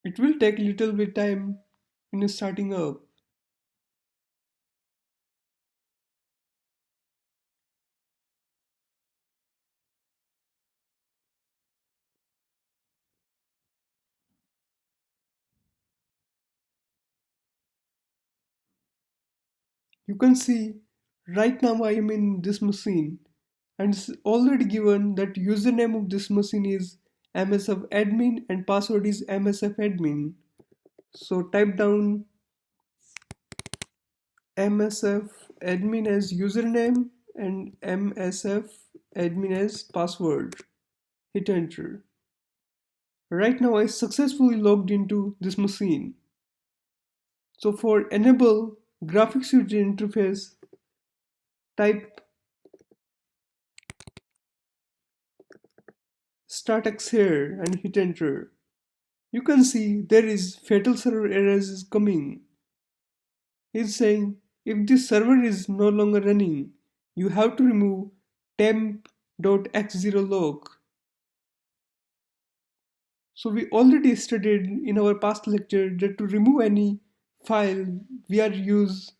It will take little bit time in starting up. You can see right now I am in this machine and it's already given that username of this machine is msfadmin and password is msfadmin. So type down msfadmin as username and msfadmin as password. Hit enter. Right now I successfully logged into this machine. So for enable graphics user interface, type startx here and hit enter. You can see there is fatal server errors is coming. It's saying if this server is no longer running, you have to remove temp.x0log. So we already studied in our past lecture that to remove any file we are use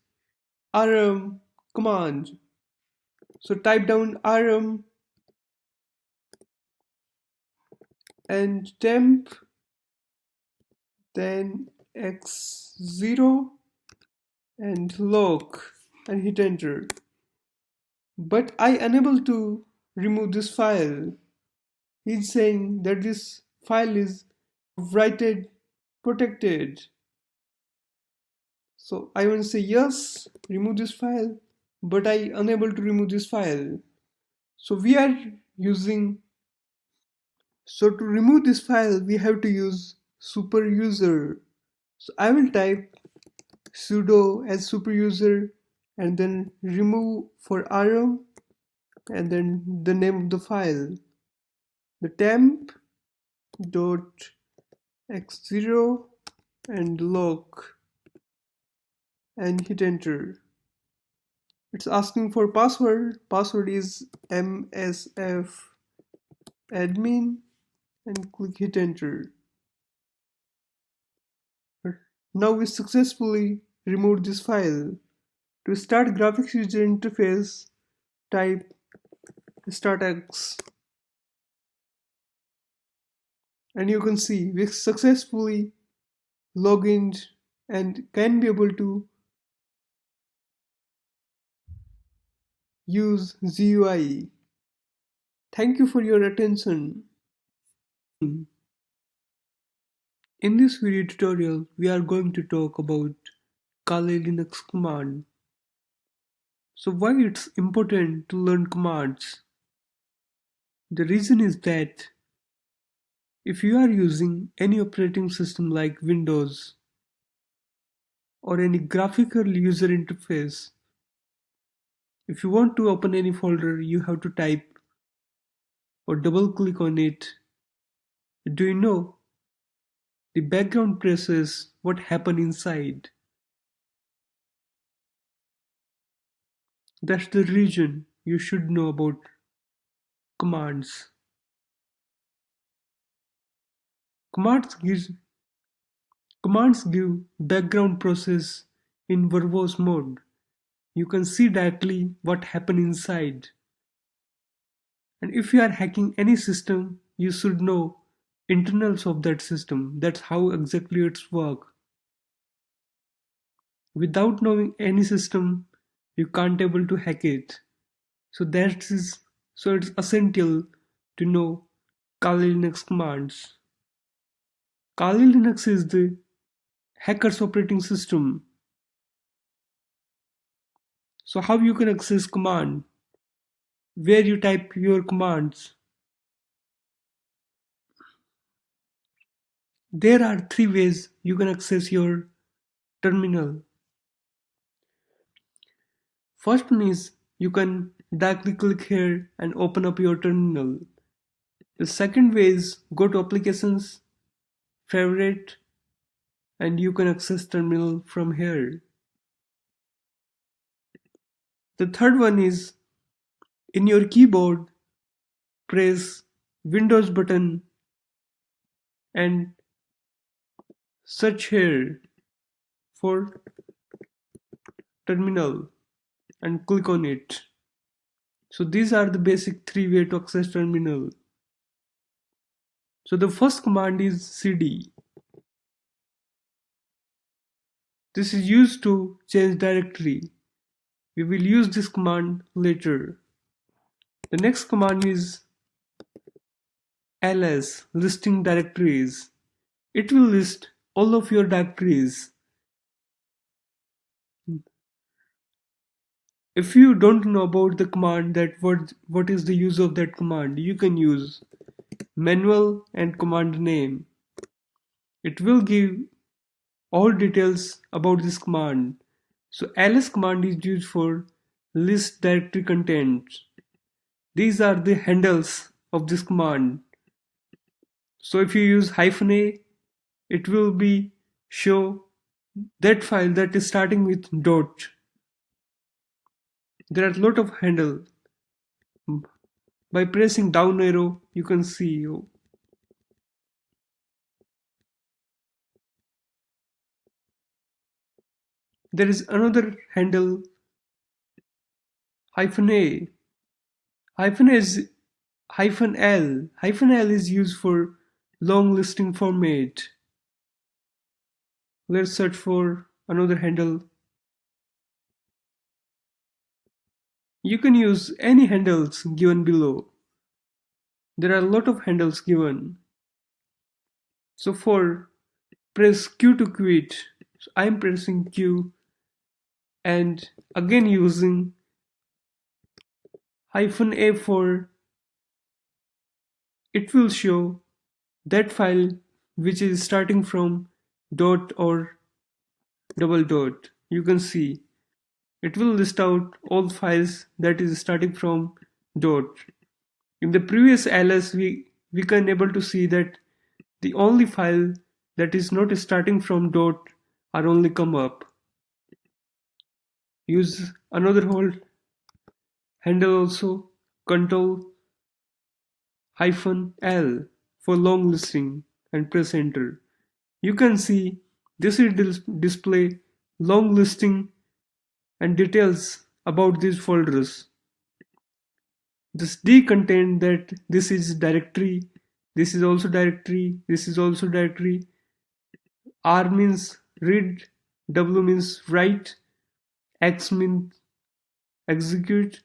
rm command. So type down rm and temp, then x0 and log and hit enter. But I unable to remove this file. He's saying that this file is writed protected. So I want to say yes, remove this file, but I unable to remove this file. So we are using, so to remove this file we have to use super user. So I will type sudo as super user and then remove for rm and then the name of the file, the temp dot x0 and log and hit enter. It's asking for password. Password is msfadmin and click hit enter. Now we successfully removed this file. To start graphics user interface, type startx and you can see we successfully log in and can be able to use GUI. Thank you for your attention. In this video tutorial, we are going to talk about Kali Linux command. So why it's important to learn commands? The reason is that if you are using any operating system like Windows or any graphical user interface, if you want to open any folder, you have to type or double click on it. Do you know the background process what happen inside? That's the reason you should know about commands. Commands gives Commands give background process in verbose mode. You can see directly what happened inside. And if you are hacking any system, you should know internals of that system. That's how exactly it's work. Without knowing any system, you can't able to hack it. So it's essential to know Kali Linux commands. Kali Linux is the hacker's operating system. So how you can access command? Where you type your commands? There are three ways you can access your terminal. First one is you can directly click here and open up your terminal. The second way is go to applications, favorite, and you can access terminal from here. The third one is in your keyboard, press Windows button and search here for terminal and click on it. So these are the basic three way to access terminal. So the first command is cd. This is used to change directory. We will use this command later. The next command is ls, listing directories. It will list all of your directories. If you don't know about the command, that what is the use of that command, you can use manual and command name. It will give all details about this command. So ls command is used for list directory contents. These are the handles of this command. So if you use -a, it will be show that file that is starting with dot. There are a lot of handle. By pressing down arrow, you can see. There is another handle -a. Hyphen is -l. -l is used for long listing format. Let's search for another handle. You can use any handles given below. There are a lot of handles given. So for press Q to quit. So I'm pressing Q and again using -a for it will show that file which is starting from dot or double dot. You can see it will list out all files that is starting from dot. In the previous ls we can able to see that the only file that is not starting from dot are only come up. Use another hold handle also, control -l for long listing and press enter. You can see this is display long listing and details about these folders. This D contain that this is directory, this is also directory, this is also directory. R means read, W means write, X means execute.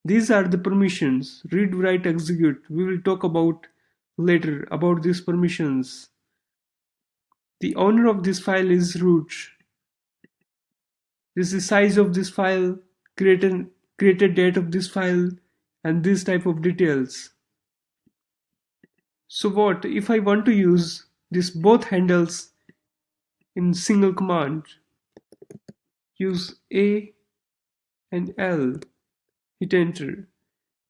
These are the permissions, read, write, execute. We will talk about later about these permissions. The owner of this file is root. This is size of this file, created date of this file, and this type of details. So what if I want to use this both handles in single command? Use A and L, hit enter.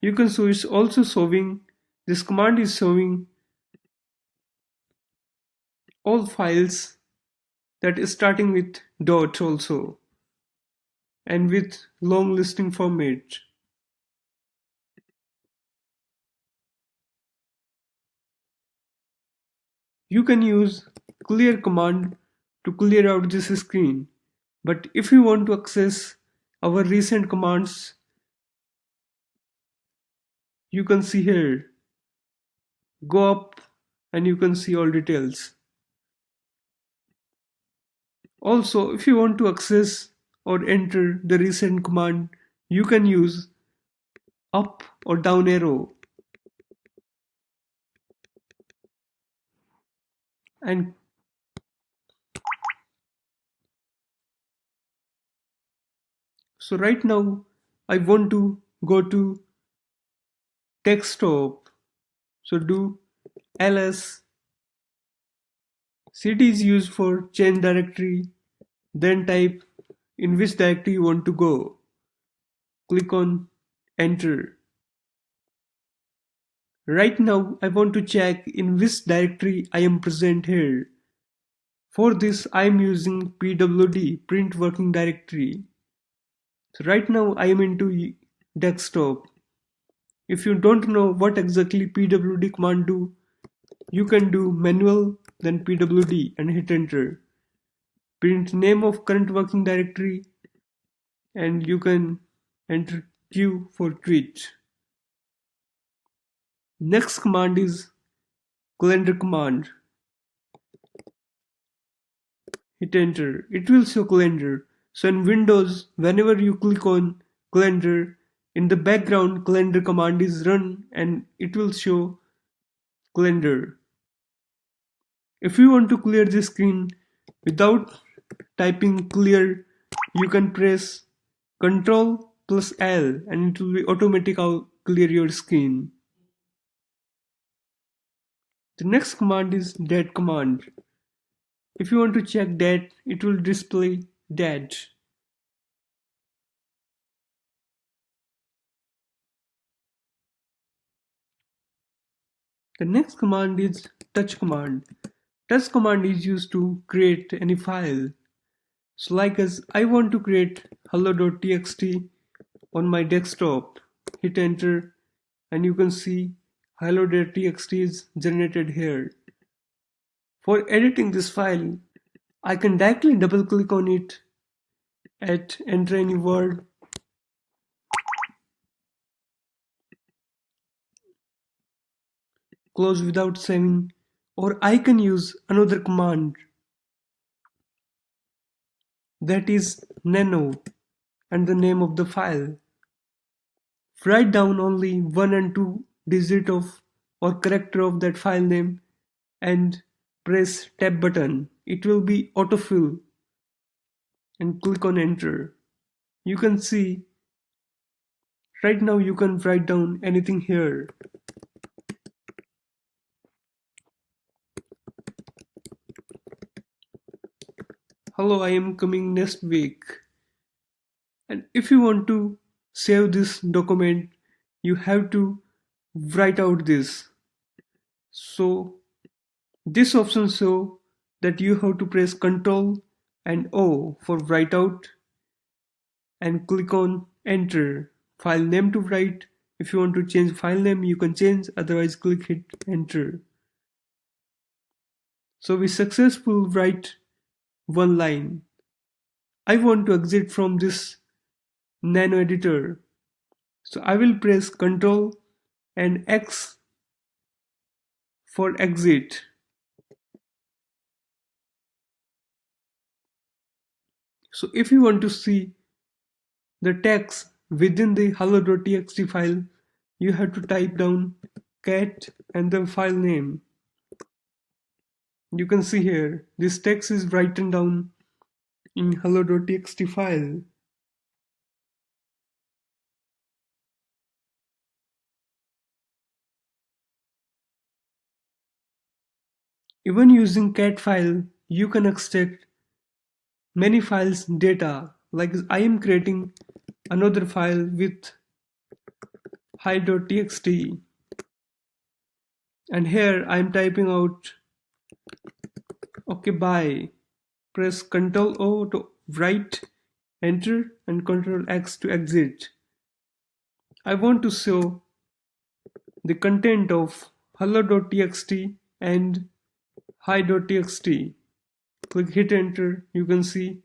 You can see it's also showing, this command is showing all files that is starting with dot also and with long listing format. You can use clear command to clear out this screen, but if you want to access our recent commands, you can see here, go up and you can see all details. Also, if you want to access or enter the recent command, you can use up or down arrow. And so right now I want to go to desktop. So do ls, cd is used for change directory, then type in which directory you want to go. Click on enter. Right now I want to check in which directory I am present here. For this I am using pwd, print working directory. So right now I am into desktop. If you don't know what exactly pwd command do, you can do manual then pwd and hit enter. Print name of current working directory and you can enter Q for quit. Next command is calendar command. Hit enter. It will show calendar. So in Windows, whenever you click on calendar. In the background, calendar command is run and it will show calendar. If you want to clear the screen without typing clear, you can press Ctrl plus L and it will be automatic clear your screen. The next command is date command. If you want to check date, it will display date. The next command is touch command. Touch command is used to create any file. So like as I want to create hello.txt on my desktop, hit enter and you can see hello.txt is generated here. For editing this file, I can directly double click on it at enter any word, close without saving, or I can use another command that is nano and the name of the file. Write down only one and two digit of or character of that file name and press tab button. It will be autofill and click on enter. You can see right now you can write down anything here. Hello, I am coming next week. And if you want to save this document, you have to write out this. So this option show that you have to press Ctrl and O for write out and click on enter. File name to write. If you want to change file name, you can change, otherwise click hit enter. So we successfully write one line. I want to exit from this nano editor. So I will press Ctrl and X for exit. So if you want to see the text within the hello.txt file, you have to type down cat and the file name. You can see here, this text is written down in hello.txt file. Even using cat file, you can extract many files data. Like I am creating another file with hi.txt and here I am typing out okay bye. Press Ctrl O to write, enter and Ctrl X to exit. I want to show the content of hello.txt and hi.txt. Click hit enter. You can see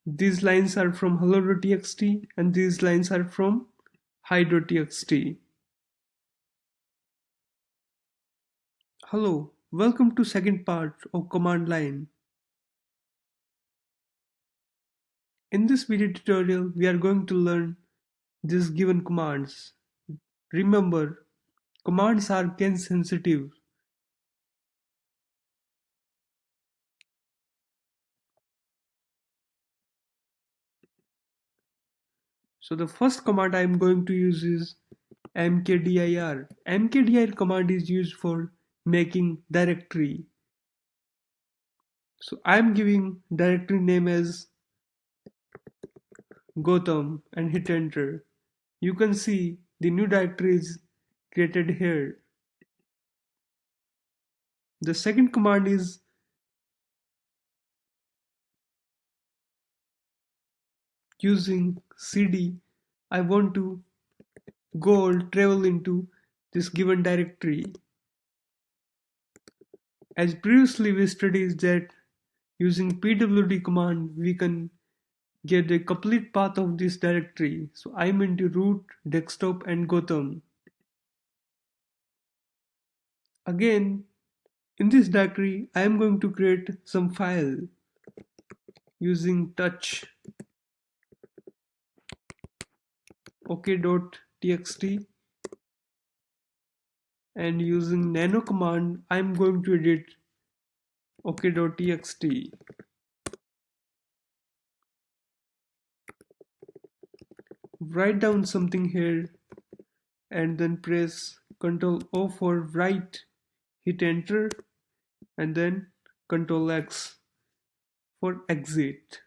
these lines are from hello.txt and these lines are from hi.txt. Hello, welcome to second part of command line. In this video tutorial, we are going to learn these given commands. Remember, commands are case sensitive. So the first command I am going to use is mkdir. Mkdir command is used for making directory. So I am giving directory name as Gotham and hit enter. You can see the new directory is created here. The second command is using cd. I want to go or travel into this given directory. As previously we studied that using pwd command we can get a complete path of this directory. So I'm into root, desktop and Gotham. Again, in this directory I am going to create some file using touch. ok.txt, and using nano command I'm going to edit ok.txt. Write down something here and then press Ctrl O for write, hit enter, and then Ctrl X for exit.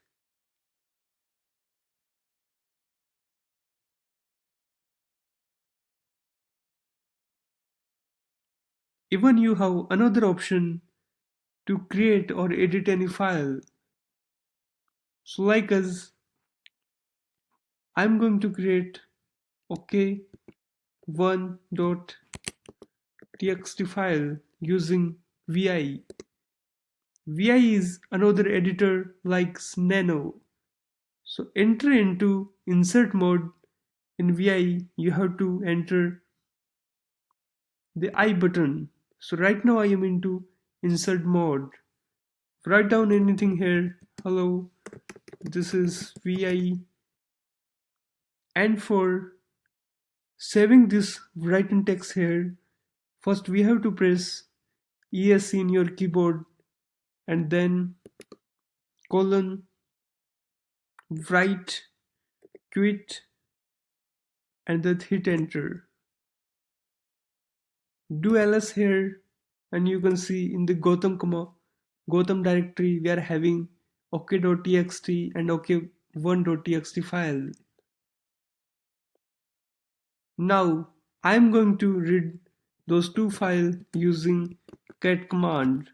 Even you have another option to create or edit any file. So like us, I'm going to create ok1.txt file using vi. Vi is another editor like Nano. So enter into insert mode. In vi you have to enter the I button. So right now I am into insert mode. Write down anything here. Hello, this is vi. And for saving this written text here, first we have to press ESC in your keyboard and then colon write quit and then hit enter. Do ls here and you can see in the Gotham directory we are having ok.txt and ok1.txt file. Now I am going to read those two files using cat command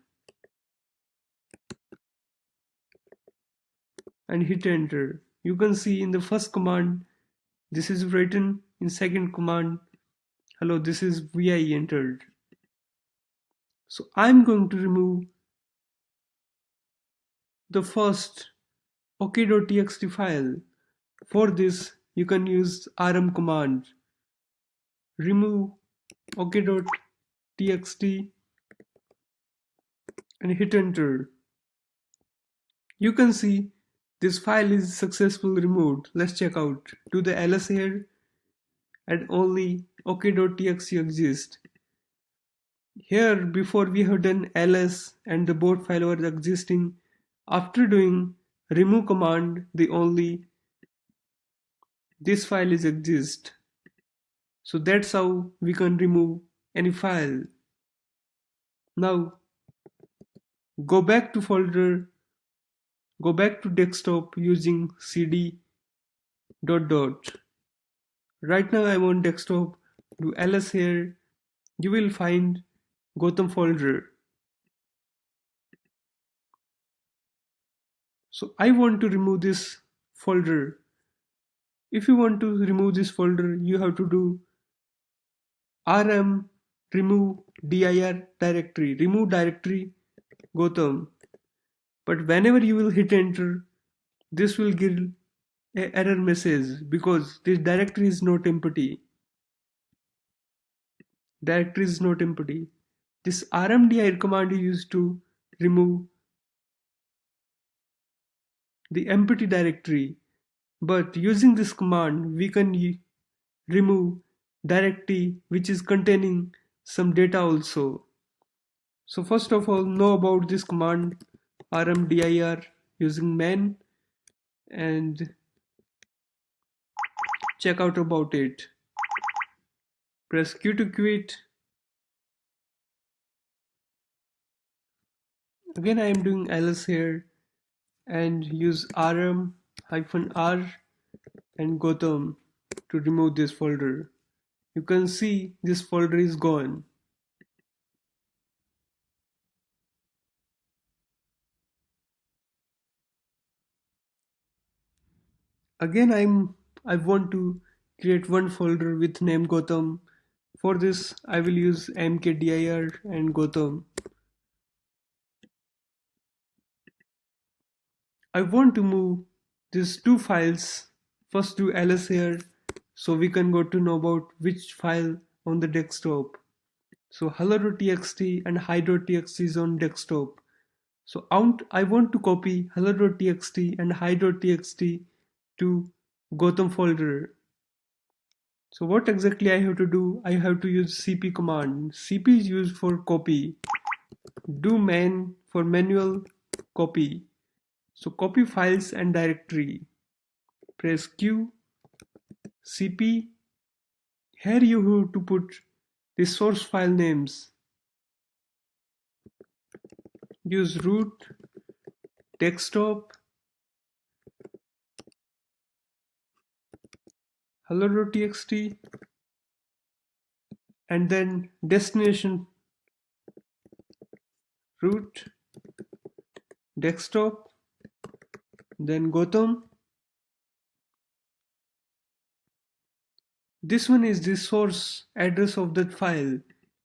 and hit enter. You can see in the first command this is written, in second command hello this is vi entered. So I'm going to remove the first ok.txt file. For this you can use rm command. Remove ok.txt and hit enter. You can see this file is successfully removed. Let's check out. Do the ls here and only ok.txt exists. Here before we have done ls and the both file was existing. After doing remove command the only this file is exist. So that's how we can remove any file. Now go back to folder, go back to desktop using cd dot dot. Right now I'm on desktop. Do ls here. You will find Gotham folder. So I want to remove this folder. If you want to remove this folder, you have to do rm remove dir directory, remove directory Gotham. But whenever you will hit enter, this will give an error message because this directory is not empty. Directory is not empty. This rmdir command is used to remove the empty directory. But using this command, we can remove directory which is containing some data also. So first of all, know about this command rmdir using man and check out about it. Press Q to quit. Again I am doing ls here and use rm-r and Gotham to remove this folder. You can see this folder is gone. Again I want to create one folder with name Gotham. For this I will use mkdir and Gotham. I want to move these two files. First do ls here so we can go to know about which file on the desktop. So hello.txt and hi.txt is on desktop. So I want to copy hello.txt and hi.txt to Gotham folder. So what exactly I have to do? I have to use cp command. Cp is used for copy. Do man for manual copy. So copy files and directory. Press Q, cp. Here you have to put the source file names. Use root, desktop, hello.txt, and then destination root, desktop, then Gotham. This one is the source address of that file,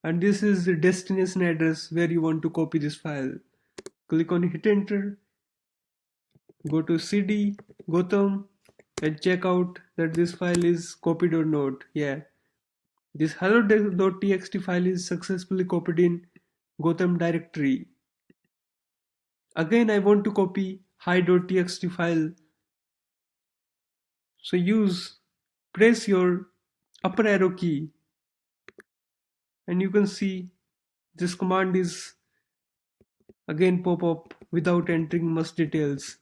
and this is the destination address where you want to copy this file. Click on hit enter, go to cd, Gotham, and check out that this file is copied or not. Yeah, this hello.txt file is successfully copied in Gotham directory. Again, I want to copy hi.txt file. So press your upper arrow key, and you can see this command is again pop up without entering much details.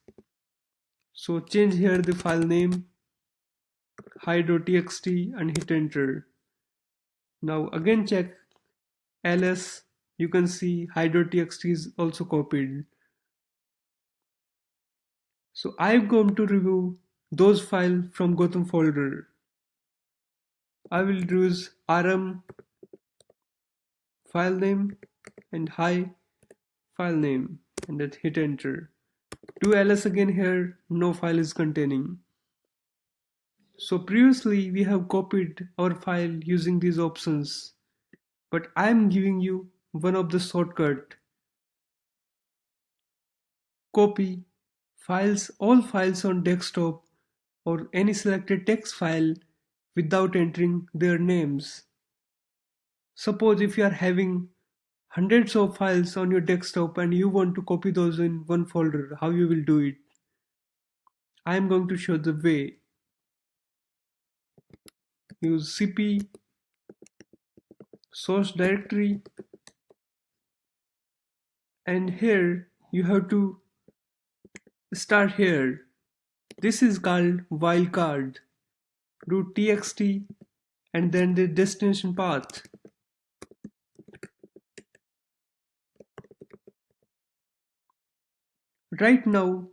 So change here the file name hi.txt and hit enter. Now again check ls. You can see hi.txt is also copied. So I'm going to remove those files from Gotham folder. I will use rm file name and hi file name and then hit enter. Do ls again here, no file is containing. So previously we have copied our file using these options, but I am giving you one of the shortcut. Copy all files on desktop or any selected text file without entering their names. Suppose if you are having hundreds of files on your desktop and you want to copy those in one folder, how you will do it? I am going to show the way. Use cp source directory, and here you have to start here. This is called wildcard. Do txt and then the destination path. Right now,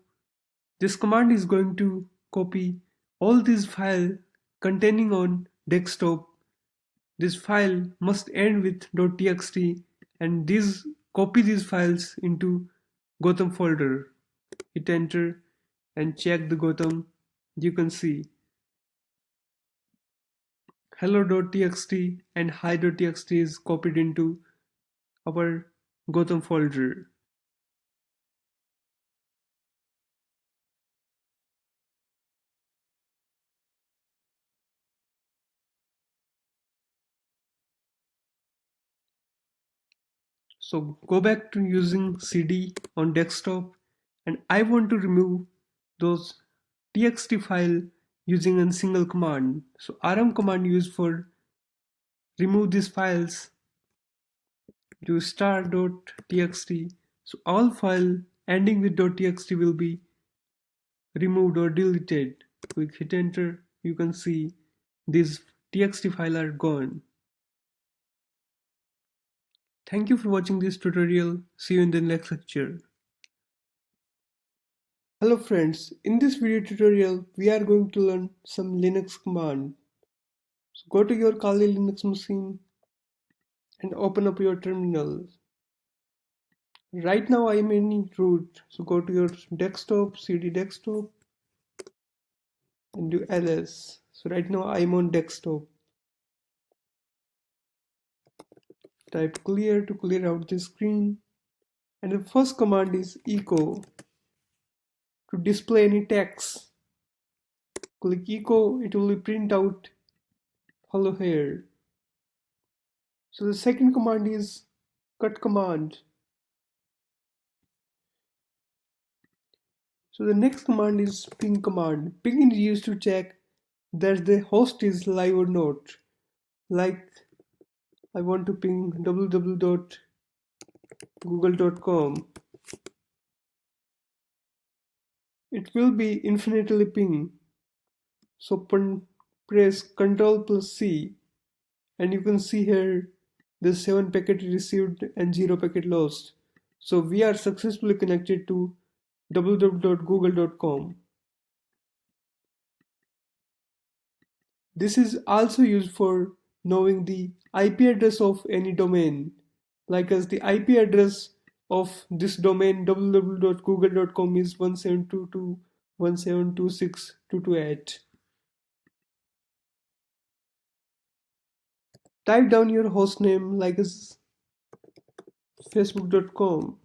this command is going to copy all these files containing on desktop. This file must end with .txt and copy these files into Gotham folder. Hit enter and check the Gotham. You can see hello.txt and hi.txt is copied into our Gotham folder. So go back to using CD on desktop, and I want to remove those txt file using a single command. So rm command used for remove these files. Do star.txt. So all file ending with .txt will be removed or deleted. Click hit enter. You can see these txt files are gone. Thank you for watching this tutorial. See you in the next lecture. Hello friends, in this video tutorial we are going to learn some Linux command. So go to your Kali Linux machine and open up your terminal. Right now I am in root, so go to your desktop, cd desktop, and do ls. So right now I am on desktop. Type clear to clear out the screen, and the first command is echo to display any text. Click echo, it will print out hello here. So the second command is cut command. So the next command is ping command. Ping is used to check that the host is live or not. Like I want to ping www.google.com. It will be infinitely ping. So press Ctrl plus C and you can see here the 7 packet received and 0 packet lost. So we are successfully connected to www.google.com. This is also used for knowing the IP address of any domain, like as the IP address of this domain www.google.com is 172.172.172.6.228. Type down your hostname like as facebook.com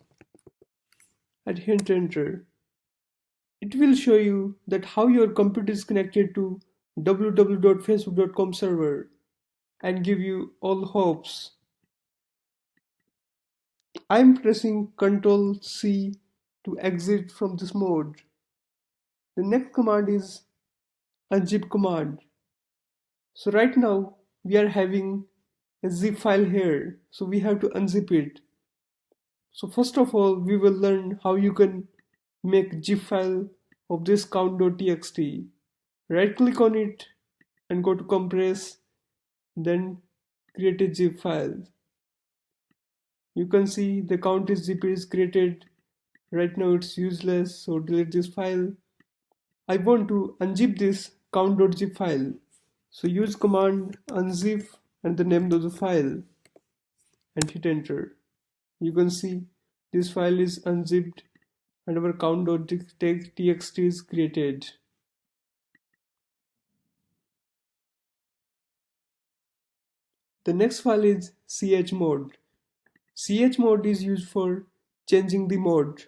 and hit enter. It will show you that how your computer is connected to www.facebook.com server and give you all hopes. I'm pressing Ctrl C to exit from this mode. The next command is unzip command. So right now we are having a zip file here. So we have to unzip it. So first of all, we will learn how you can make zip file of this count.txt. Right click on it and go to compress, then create a zip file. You can see the count is zip is created. Right now it's useless, so delete this file. I want to unzip this count.zip file. So use command unzip and the name of the file and hit enter. You can see this file is unzipped and our count.txt is created. The next file is chmod. Chmod is used for changing the mode.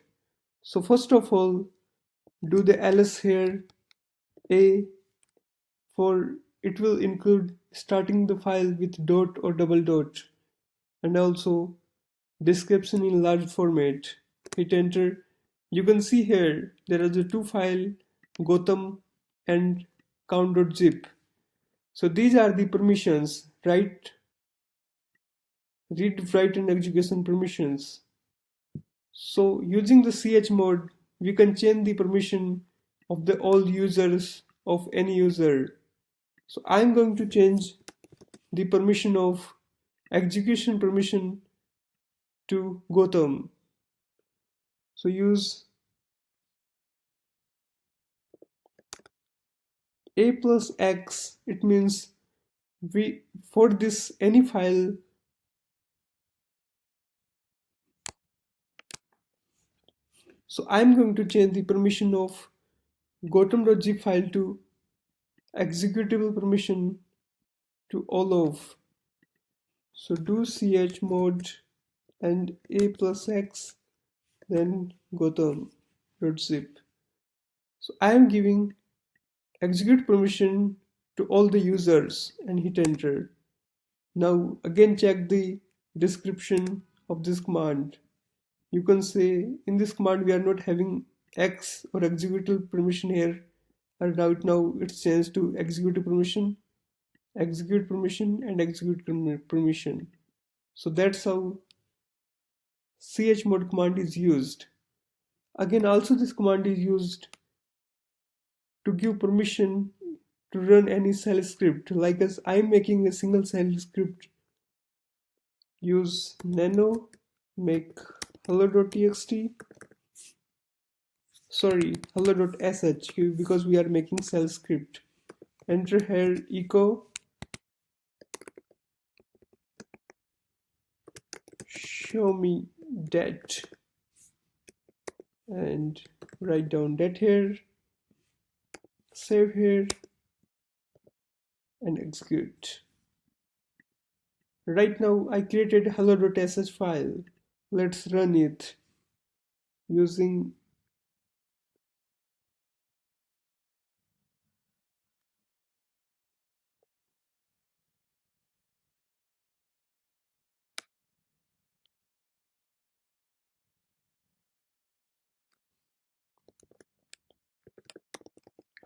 So first of all, do the ls here a for it will include starting the file with dot or double dot and also description in large format. Hit enter. You can see here there are the two files Gotham and count.zip. So these are the permissions, read, write and execution permissions. So using the chmod, we can change the permission of the all users of any user. So I'm going to change the permission of execution permission to Gotham. So use a plus x. It means we for this any file. So I'm going to change the permission of Gotham.zip file to executable permission to all of. So do chmod and a plus x, then Gotham.zip. So I am giving execute permission to all the users and hit enter. Now again check the description of this command. You can say in this command we are not having X or executable permission here, and right now it's changed to execute permission, execute permission, and execute permission. So that's how chmod command is used. Again, also this command is used to give permission to run any shell script. Like as I'm making a single shell script, use nano make hello.txt. Sorry, hello.sh because we are making shell script. Enter here echo show me that and write down that here, save here and execute. Right now I created hello.sh file. Let's run it using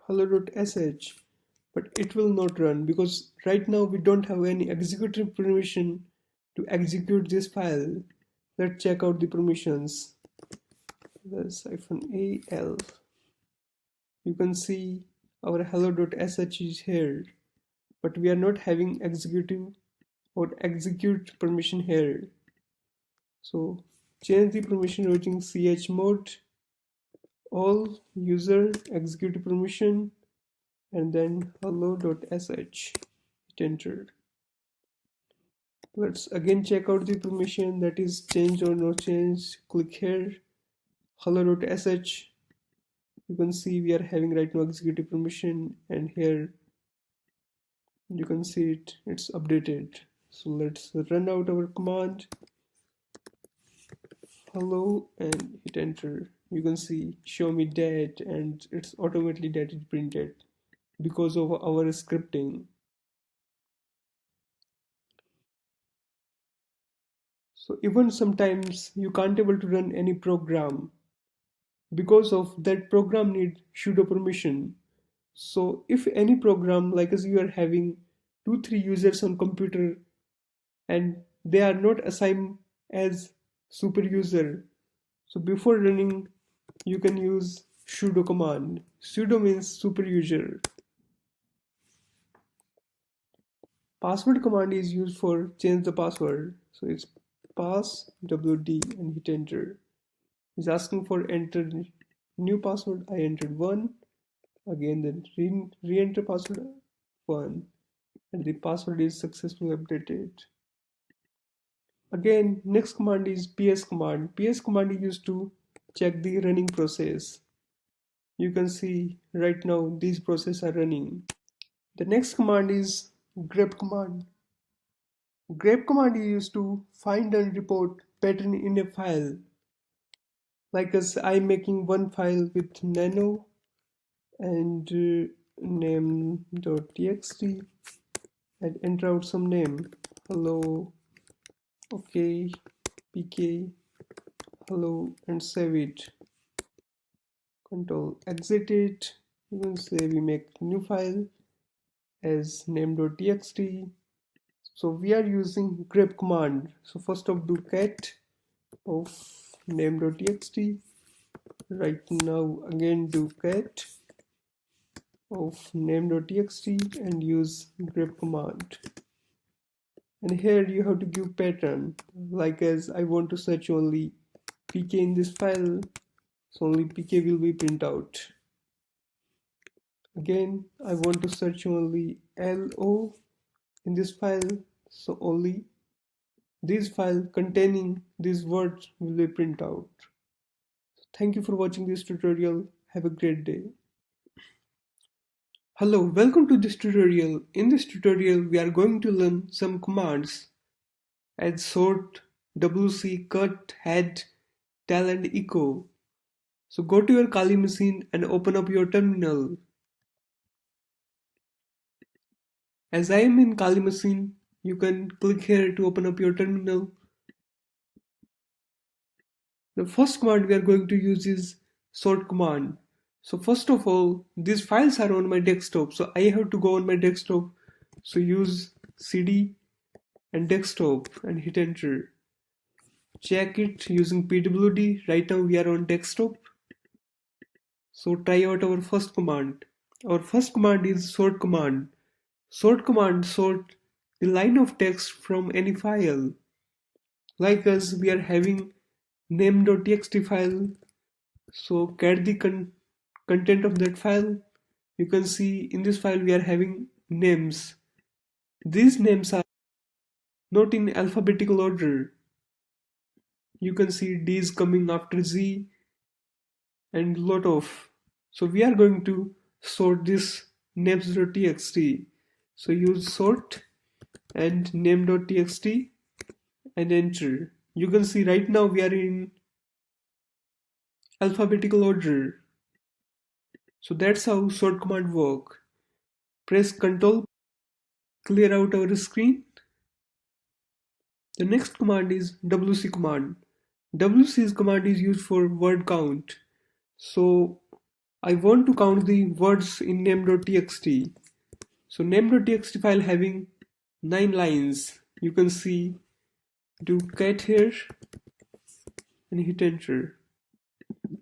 hello.sh. but it will not run because right now we don't have any executive permission to execute this file. Let's check out the permissions. There's -al. You can see our hello.sh is here, but we are not having executive or execute permission here. So change the permission using chmod all user executive permission and then hello.sh. Hit enter. Let's again check out the permission that is changed or not changed. Click here, hello.sh. You can see we are having right now executive permission, and here you can see it's updated. So let's run out our command hello and hit enter. You can see show me dat, and it's automatically dat is printed because of our scripting. So even sometimes you can't able to run any program because of that program need sudo permission. So if any program, like as you are having 2-3 users on computer and they are not assigned as super user, so before running you can use sudo command. Sudo means super user. Password command is used for change the password. So it's pass wd and hit enter. It's asking for enter new password. I entered 1. Again then re-enter password 1, and the password is successfully updated. Again, next command is ps command. PS command is used to check the running process. You can see right now these processes are running. The next command is grep command. Grep command is used to find and report pattern in a file. Like as I'm making one file with nano and name.txt and enter out some name. Hello, okay, pk, hello, and save it. Control exit it. You can say we make new file as name.txt. So we are using grep command. So first of do cat of name.txt. Right now again do cat of name.txt and use grep command. And here you have to give pattern, like as I want to search only pk in this file, so only pk will be print out. Again, I want to search only lo in this file, so only this file containing these words will be print out. Thank you for watching this tutorial. Have a great day. Hello, welcome to this tutorial. In this tutorial, we are going to learn some commands as sort, wc, cut, head, tell, and echo. So go to your Kali machine and open up your terminal. As I am in Kali machine, you can click here to open up your terminal. The first command we are going to use is sort command. So first of all, these files are on my desktop, so I have to go on my desktop. So use cd and desktop and hit enter. Check it using pwd. Right now we are on desktop. So try out our first command. Our first command is sort command. Sort command sort the line of text from any file. Like us, we are having name.txt file. So get the content of that file. You can see in this file we are having names. These names are not in alphabetical order. You can see D is coming after Z and lot of. So we are going to sort this names.txt. So use sort and name.txt and enter. You can see right now we are in alphabetical order. So that's how sort command work. Press Ctrl, clear out our screen. The next command is wc command. Wc's command is used for word count. So I want to count the words in name.txt. So name.txt file having 9 lines. You can see do cat here and hit enter.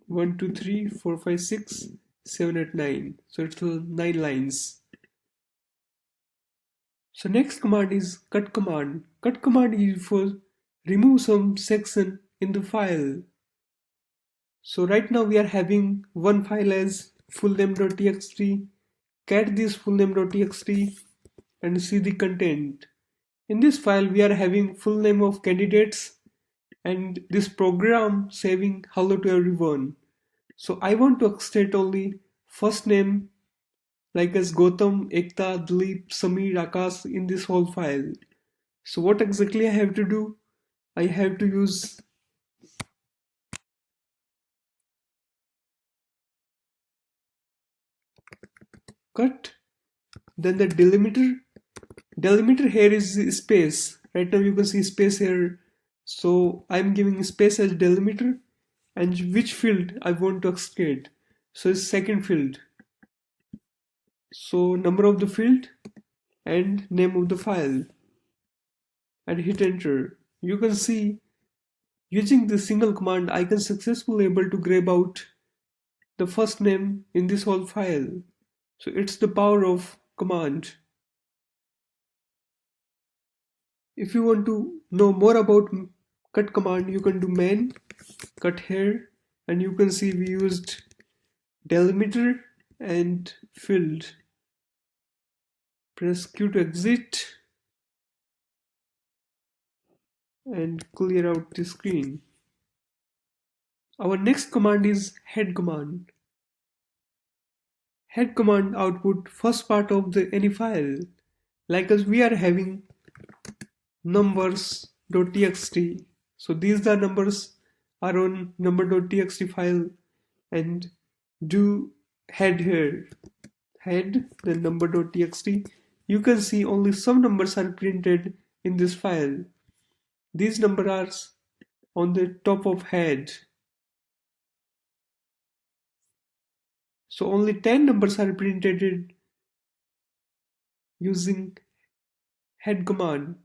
1, 2, 3, 4, 5, 6, 7, 8, 9. So it's 9 lines. So next command is cut command. Cut command is for remove some section in the file. So right now we are having one file as fullname.txt. Cat this fullname.txt and see the content. In this file we are having full name of candidates and this program saving hello to everyone. So I want to extract only first name like as Gautam, Ekta, Dilip, Samir, Akash in this whole file. So what exactly I have to do? I have to use cut, then the delimiter. Delimiter here is space. Right now you can see space here. So I'm giving space as delimiter and which field I want to extract. So it's second field. So number of the field and name of the file and hit enter. You can see using this single command I can successfully able to grab out the first name in this whole file. So it's the power of command. If you want to know more about cut command, you can do man cut here and you can see we used delimiter and field. Press Q to exit and clear out the screen. Our next command is head command. Head command output first part of the any file. Like as we are having numbers.txt. So these are numbers are on number.txt file and do head here. Head then number.txt. You can see only some numbers are printed in this file. These numbers are on the top of head. So only 10 numbers are printed using head command.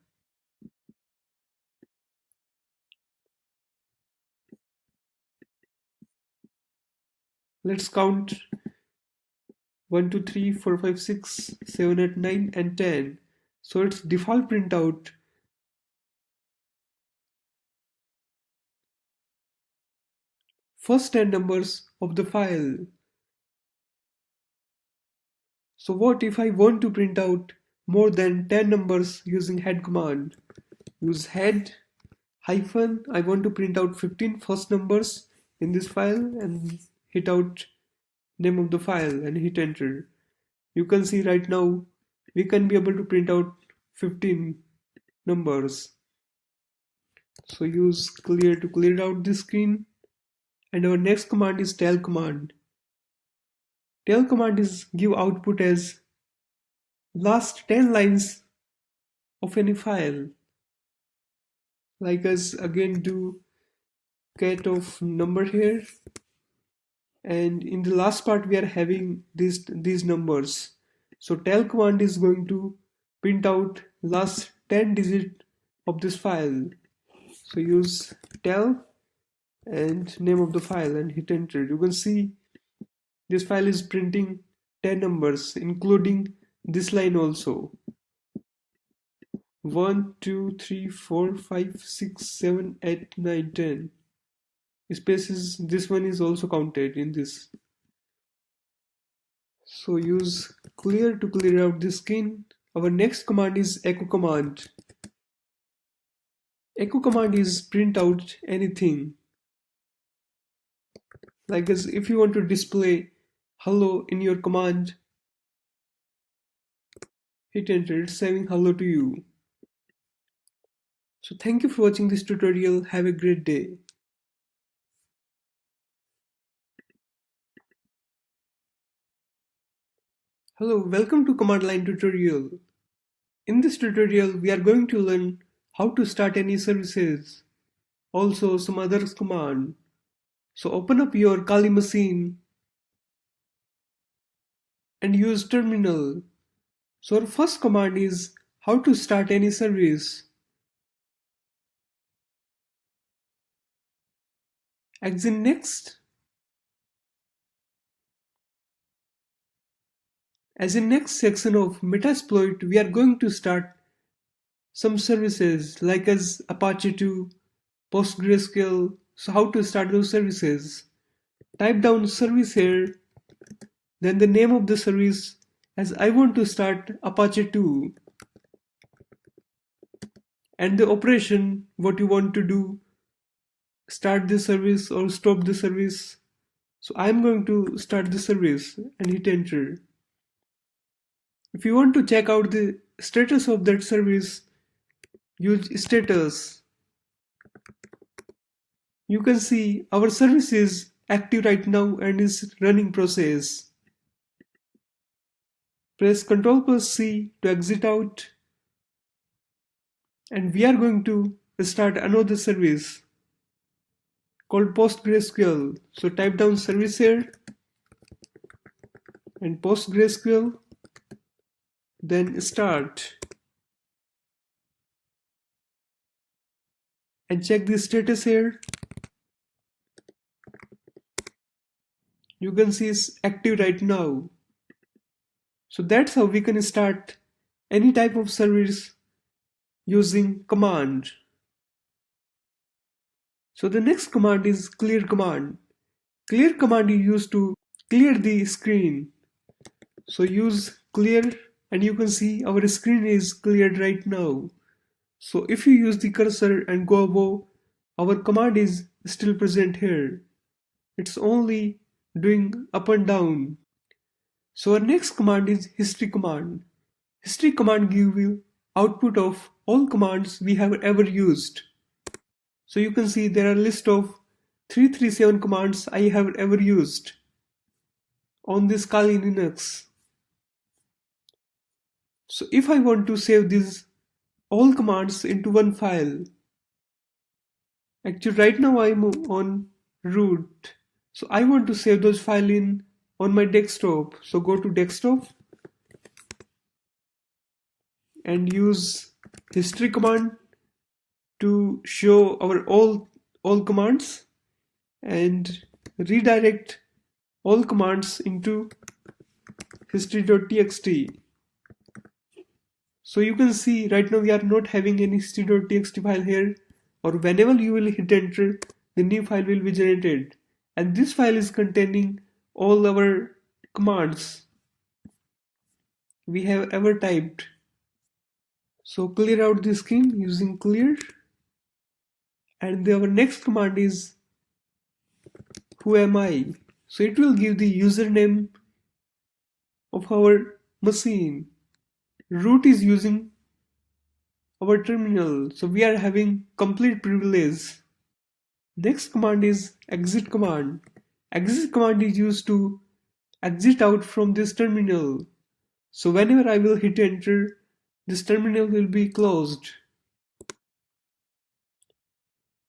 Let's count 1, 2, 3, 4, 5, 6, 7, 8, 9 and 10. So it's default printout. First 10 numbers of the file. So what if I want to print out more than 10 numbers using head command? Use head hyphen. I want to print out 15 first numbers in this file and hit out name of the file and hit enter. You can see right now we can be able to print out 15 numbers. So use clear to clear out the screen. And our next command is tail command. Tail command is give output as last 10 lines of any file. Like us again do cat of number here. And in the last part we are having these numbers. So tail command is going to print out last 10 digit of this file. So use tail and name of the file and hit enter. You can see this file is printing 10 numbers including this line also. 1, 2, 3, 4, 5, 6, 7, 8, 9, 10. Spaces, this one is also counted in this. So use clear to clear out the screen. Our next command is echo command. Echo command is print out anything. Like as if you want to display hello in your command, hit enter, it's saying hello to you. So thank you for watching this tutorial. Have a great day. Hello, welcome to command line tutorial. In this tutorial, we are going to learn how to start any services. Also some other command. So open up your Kali machine and use terminal. So our first command is how to start any service. Exit next. As in next section of Metasploit, we are going to start some services like as Apache 2, PostgreSQL. So how to start those services? Type down service here, then the name of the service as I want to start Apache 2 and the operation what you want to do, start the service or stop the service. So I'm going to start the service and hit enter. If you want to check out the status of that service, use status. You can see our service is active right now and is running process. Press Ctrl plus C to exit out, and we are going to start another service called PostgreSQL. So type down service here and PostgreSQL, then start and check the status here. You can see it's active right now. So that's how we can start any type of service using command. So the next command is clear command. Clear command is used to clear the screen. So use clear and you can see our screen is cleared right now. So if you use the cursor and go above, our command is still present here. It's only doing up and down. So our next command is history command. History command gives you output of all commands we have ever used. So you can see there are a list of 337 commands I have ever used on this Kali Linux. So if I want to save these all commands into one file, actually right now I'm on root. So I want to save those files in on my desktop. So go to desktop and use history command to show our all commands and redirect all commands into history.txt. So you can see right now we are not having any history.txt file here, or whenever you will hit enter, the new file will be generated. And this file is containing all our commands we have ever typed. So clear out the screen using clear. And our next command is who am I? So it will give the username of our machine. Root is using our terminal, so we are having complete privilege. Next command is exit command. Exit command is used to exit out from this terminal. So whenever I will hit enter, this terminal will be closed.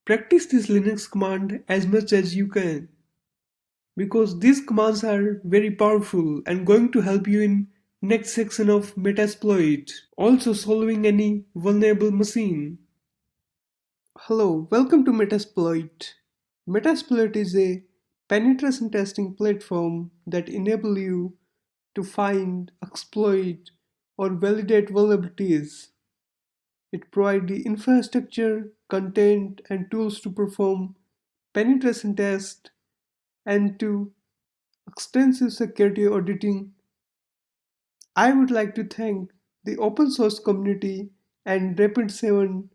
Practice this Linux command as much as you can, because these commands are very powerful and going to help you in next section of Metasploit, also solving any vulnerable machine. Hello, welcome to Metasploit. Metasploit is a penetration testing platform that enables you to find, exploit, or validate vulnerabilities. It provides the infrastructure, content, and tools to perform penetration tests and to extensive security auditing. I would like to thank the open source community and Rapid7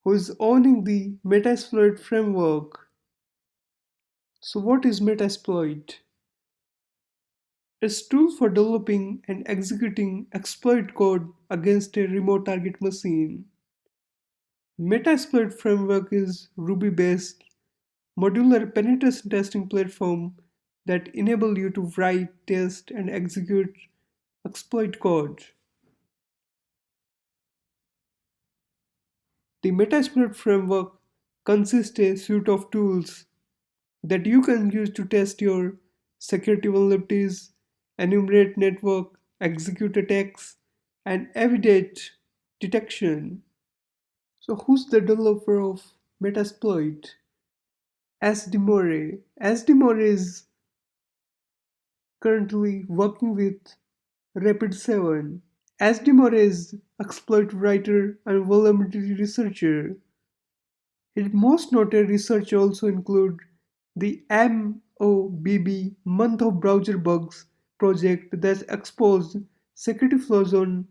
who is owning the Metasploit framework. So what is Metasploit? It's a tool for developing and executing exploit code against a remote target machine. Metasploit framework is Ruby-based modular penetration testing platform that enable you to write, test, and execute exploit code. The Metasploit framework consists a suite of tools that you can use to test your security vulnerabilities, enumerate network execute attacks, and evade detection. So who's the developer of Metasploit? S. Demore is currently working with Rapid7. S. Demore is exploit writer and vulnerability researcher. His most noted research also include the MOBB Month of Browser Bugs project that exposed security flaws on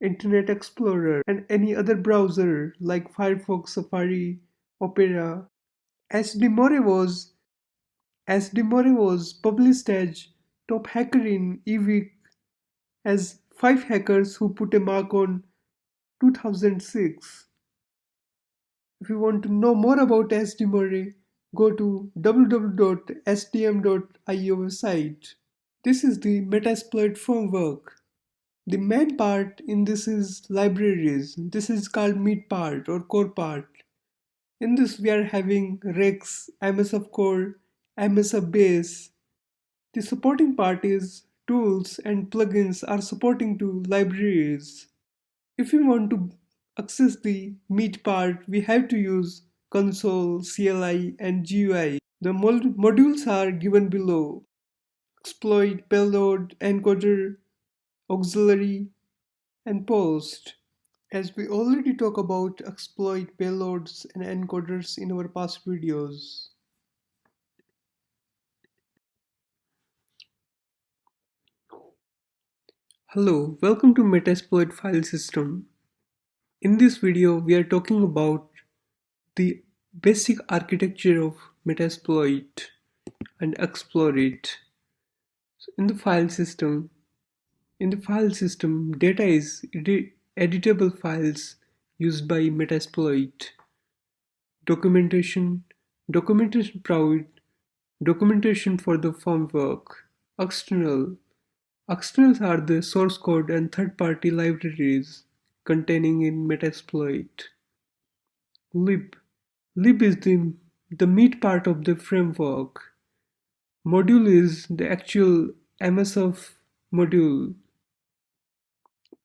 Internet Explorer and any other browser like Firefox, Safari, Opera. As Demore was as Demore was published as top hacker in eWeek as 5 hackers who put a mark on 2006. If you want to know more about SDMurray, go to www.sdm.io website. This is the Metasploit framework. The main part in this is libraries. This is called meat part or core part. In this we are having Rex, MSF core, MSF base. The supporting part is tools and plugins are supporting to libraries. If we want to access the meat part, we have to use console, CLI, and GUI. The modules are given below: exploit, payload, encoder, auxiliary, and post. As we already talked about exploit, payloads, and encoders in our past videos. Hello, welcome to Metasploit file system. In this video, we are talking about the basic architecture of Metasploit and explore it. So in the file system, data is editable files used by Metasploit. Documentation, documentation provide documentation for the framework. External, externals are the source code and third-party libraries containing in Metasploit. Lib, lib is the meat part of the framework. Module is the actual MSF module.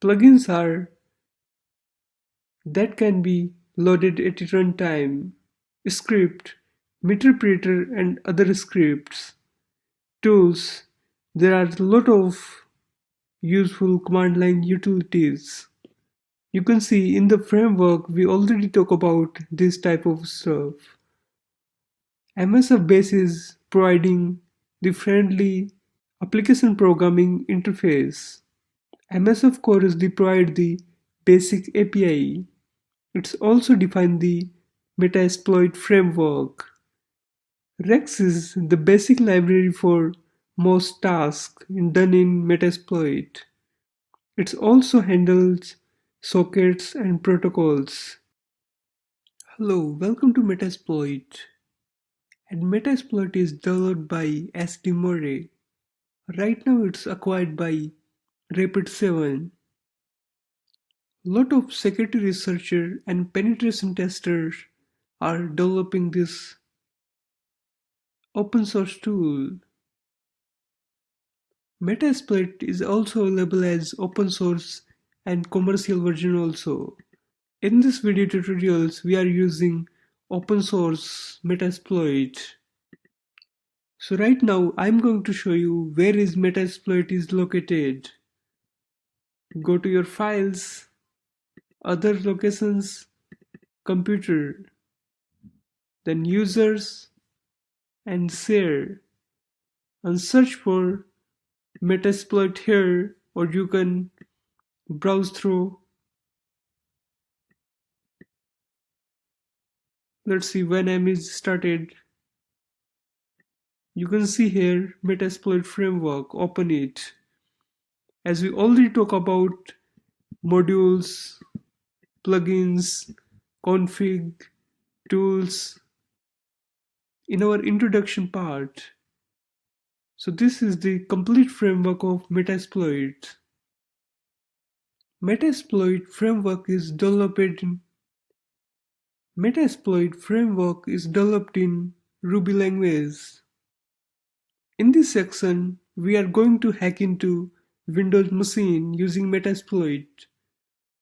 Plugins are that can be loaded at runtime. Script, meterpreter and other scripts. Tools, there are a lot of useful command line utilities. You can see in the framework we already talk about this type of stuff. MSF base is providing the friendly application programming interface. MSF core is provide the basic API. It's also defined the Metasploit framework. Rex is the basic library for most tasks done in Metasploit. It also handles sockets and protocols. Hello, welcome to Metasploit. And Metasploit is developed by SD Murray. Right now it's acquired by Rapid7. Lot of security researchers and penetration testers are developing this open source tool. Metasploit is also available as open source and commercial version also. In this video tutorials we are using open source Metasploit. So right now I'm going to show you where is Metasploit is located. Go to your files, other locations, computer, then users and share and search for Metasploit here, or you can browse through. Let's see when M is started. You can see here Metasploit framework, open it. As we already talk about modules, plugins, config, tools in our introduction part. So this is the complete framework of Metasploit. Metasploit framework is developed in Ruby language. In this section, we are going to hack into Windows machine using Metasploit.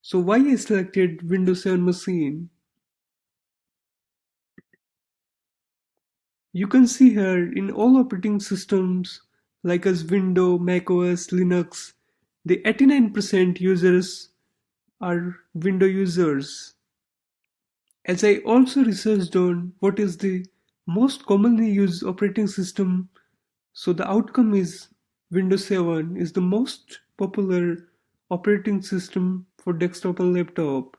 So why I selected Windows 7 machine? You can see here in all operating systems like as Windows, macOS, Linux, the 89% users are Windows users. As I also researched on what is the most commonly used operating system, so the outcome is Windows 7 is the most popular operating system for desktop and laptop.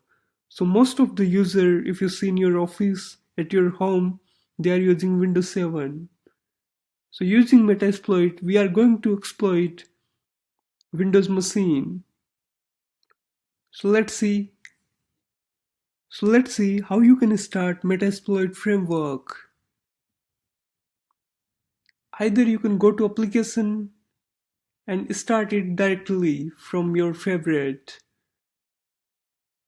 So most of the user, if you see in your office, at your home, they are using Windows 7. So using Metasploit, we are going to exploit Windows machine. So let's see. So let's see how you can start Metasploit framework. Either you can go to application and start it directly from your favorite.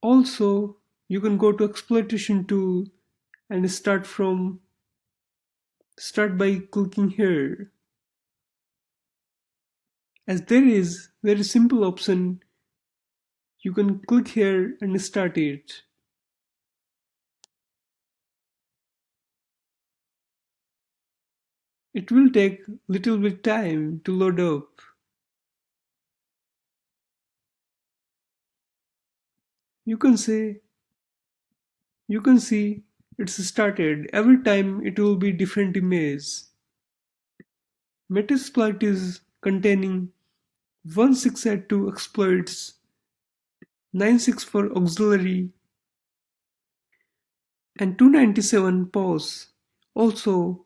Also, you can go to exploitation tool and start by clicking here. As there is very simple option, you can click here and start it. It will take little bit time to load up. You can say you can see it's started. Every time it will be different image. Metasploit is containing 1682 exploits, 96 for auxiliary, and 297 pause. Also,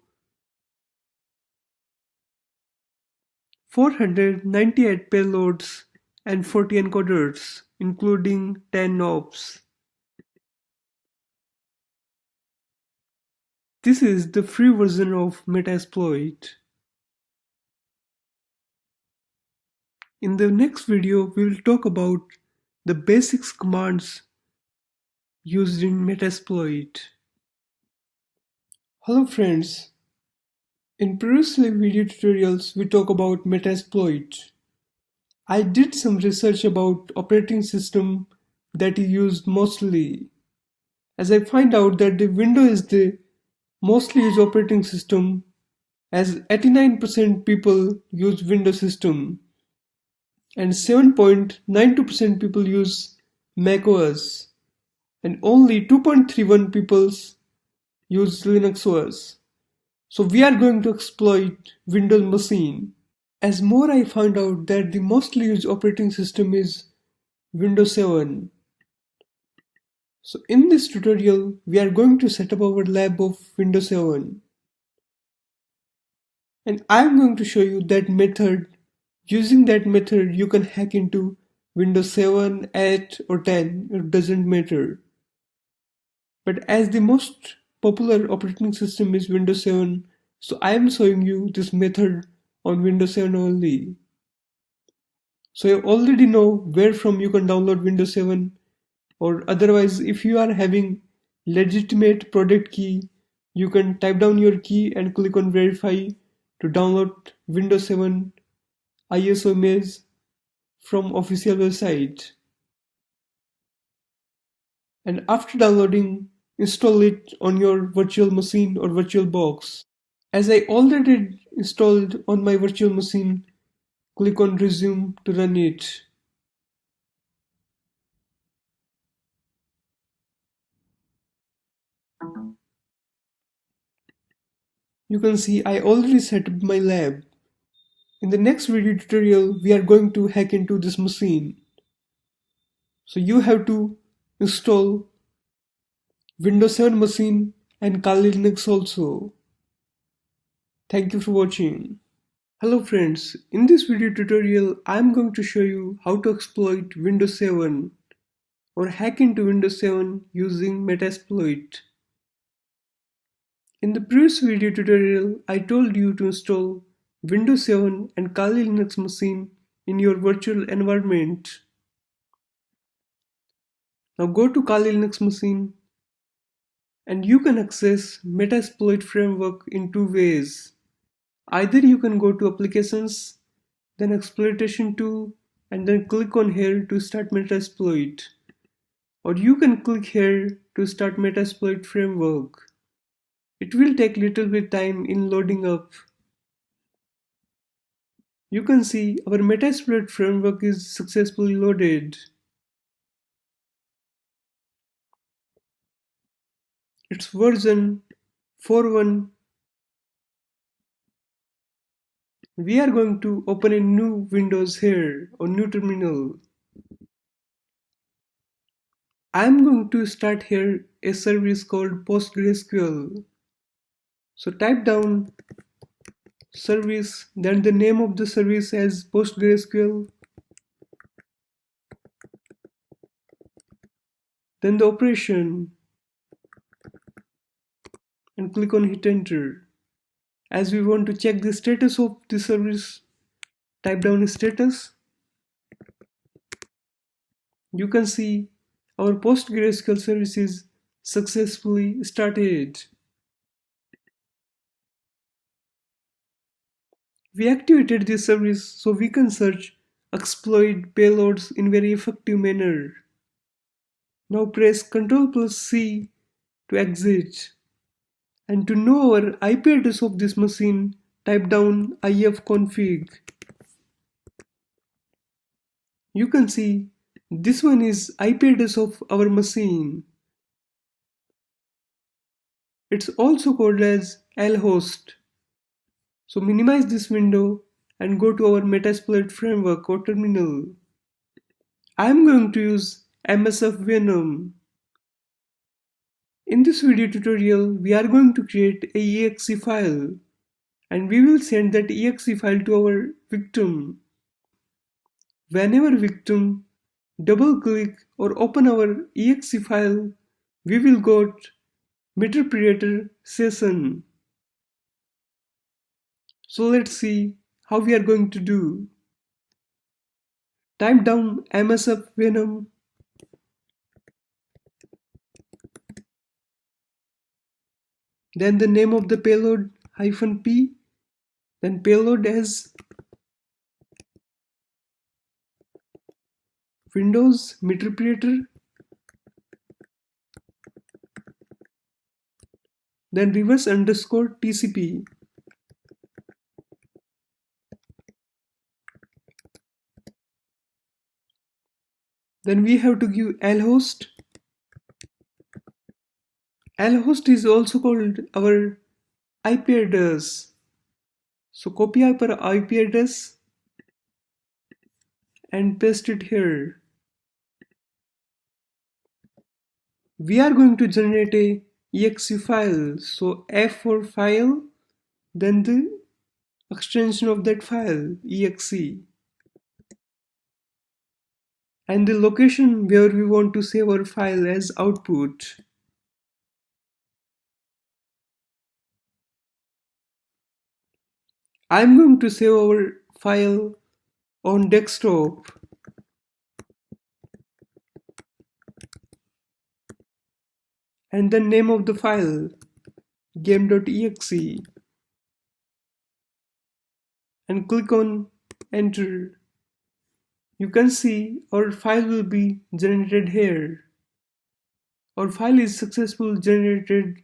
498 payloads and 40 encoders, including 10 knobs. This is the free version of Metasploit. In the next video, we will talk about the basics commands used in Metasploit. Hello friends, in previous video tutorials we talk about Metasploit. I did some research about operating system that is used mostly. As I find out that the Windows is the mostly used operating system, as 89% people use Windows system and 7.92% people use macOS and only 2.31 people use Linux OS. So we are going to exploit Windows machine. As more I found out that the mostly used operating system is Windows 7. So in this tutorial, we are going to set up our lab of Windows 7. And I am going to show you that method. Using that method, you can hack into Windows 7, 8 or 10, it doesn't matter. But as the most popular operating system is Windows 7, so I am showing you this method on Windows 7 only. So you already know where from you can download Windows 7, or otherwise if you are having legitimate product key, you can type down your key and click on verify to download Windows 7 ISO image from official website. And after downloading, install it on your virtual machine or virtual box. As I already installed on my virtual machine, click on resume to run it. You can see I already set up my lab. In the next video tutorial, we are going to hack into this machine. So you have to install Windows 7 machine and Kali Linux also. Thank you for watching. Hello friends, in this video tutorial I am going to show you how to exploit Windows 7 or hack into Windows 7 using Metasploit. In the previous video tutorial I told you to install Windows 7 and Kali Linux machine in your virtual environment. Now go to Kali Linux machine and you can access Metasploit framework in two ways. Either you can go to applications, then exploitation tool, and then click on here to start Metasploit. Or you can click here to start Metasploit framework. It will take little bit time in loading up. You can see our Metasploit framework is successfully loaded. It's version 4.1. We are going to open a new Windows here or new terminal. I'm going to start here a service called PostgreSQL. So type down service, then the name of the service as PostgreSQL, then the operation, and click on hit enter. As we want to check the status of the service, type down status. You can see our PostgreSQL service is successfully started. We activated this service so we can search exploit payloads in very effective manner. Now press Ctrl plus C to exit. And to know our IP address of this machine, type down ifconfig. You can see this one is IP address of our machine. It's also called as lhost. So minimize this window and go to our Metasploit framework or terminal. I'm going to use MSF Venom. In this video tutorial, we are going to create a exe file and we will send that exe file to our victim. Whenever victim double click or open our exe file, we will got meterpreter session. So let's see how we are going to do. Type down MSF Venom, then the name of the payload -p, then payload as Windows meterpreter, then reverse underscore TCP. Then we have to give lhost. Lhost is also called our IP address. So copy our IP address and paste it here. We are going to generate a exe file. So F for file, then the extension of that file, exe. And the location where we want to save our file as output. I'm going to save our file on desktop. And the name of the file, game.exe. And click on enter. You can see our file will be generated here. Our file is successfully generated.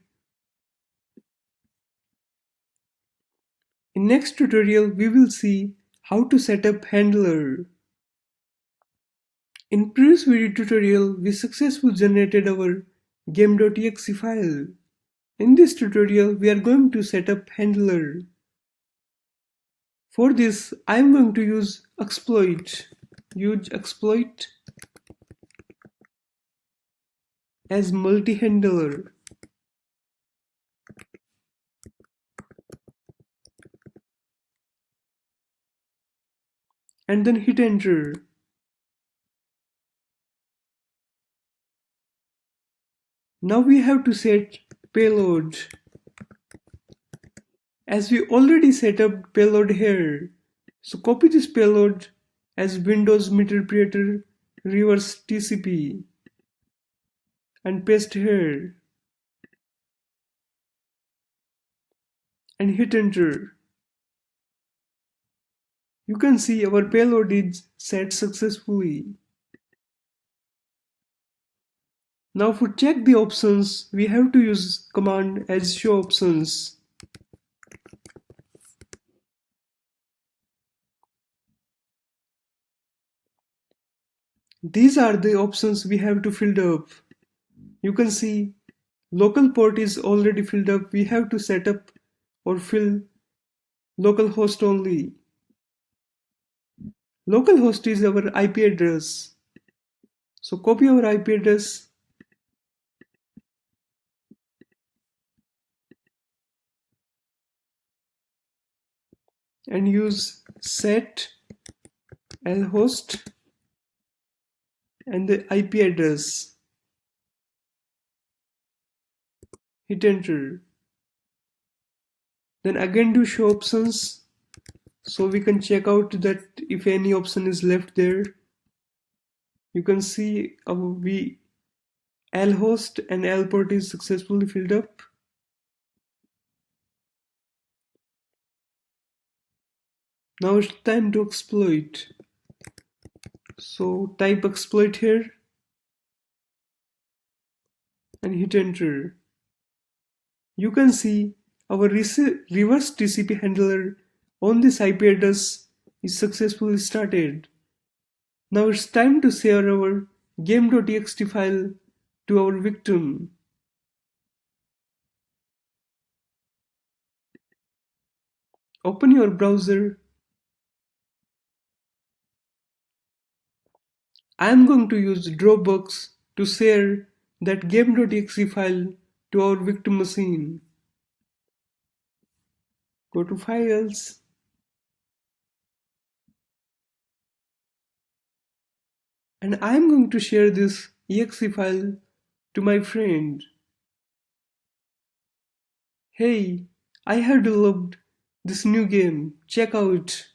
In next tutorial, we will see how to set up handler. In previous video tutorial, we successfully generated our game.exe file. In this tutorial, we are going to set up handler. For this, I am going to use exploit. Use exploit as multi-handler. And then hit enter. Now we have to set payload. As we already set up payload here, so copy this payload as Windows meterpreter reverse TCP and paste here and hit enter. You can see our payload is set successfully. Now to check the options, we have to use command as show options. These are the options we have to fill up. You can see local port is already filled up. We have to set up or fill localhost only. Localhost is our IP address. So copy our IP address and use set lhost and the IP address. Hit enter. Then again do show options so we can check out that if any option is left there. You can see our lhost and lport is successfully filled up. Now it's time to exploit. So type exploit here and hit enter. You can see our reverse TCP handler on this IP address is successfully started. Now it's time to share our game.txt file to our victim. Open your browser. I am going to use Dropbox to share that game.txt file to our victim machine. Go to Files. And I am going to share this exe file to my friend. Hey, I have developed this new game. Check out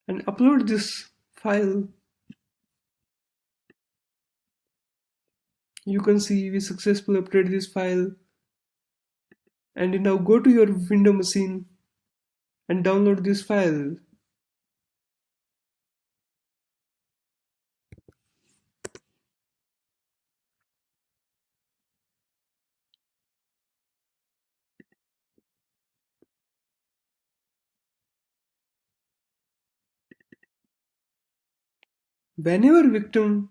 and upload this file. You can see we successfully uploaded this file. And now go to your Windows machine and download this file. Whenever victim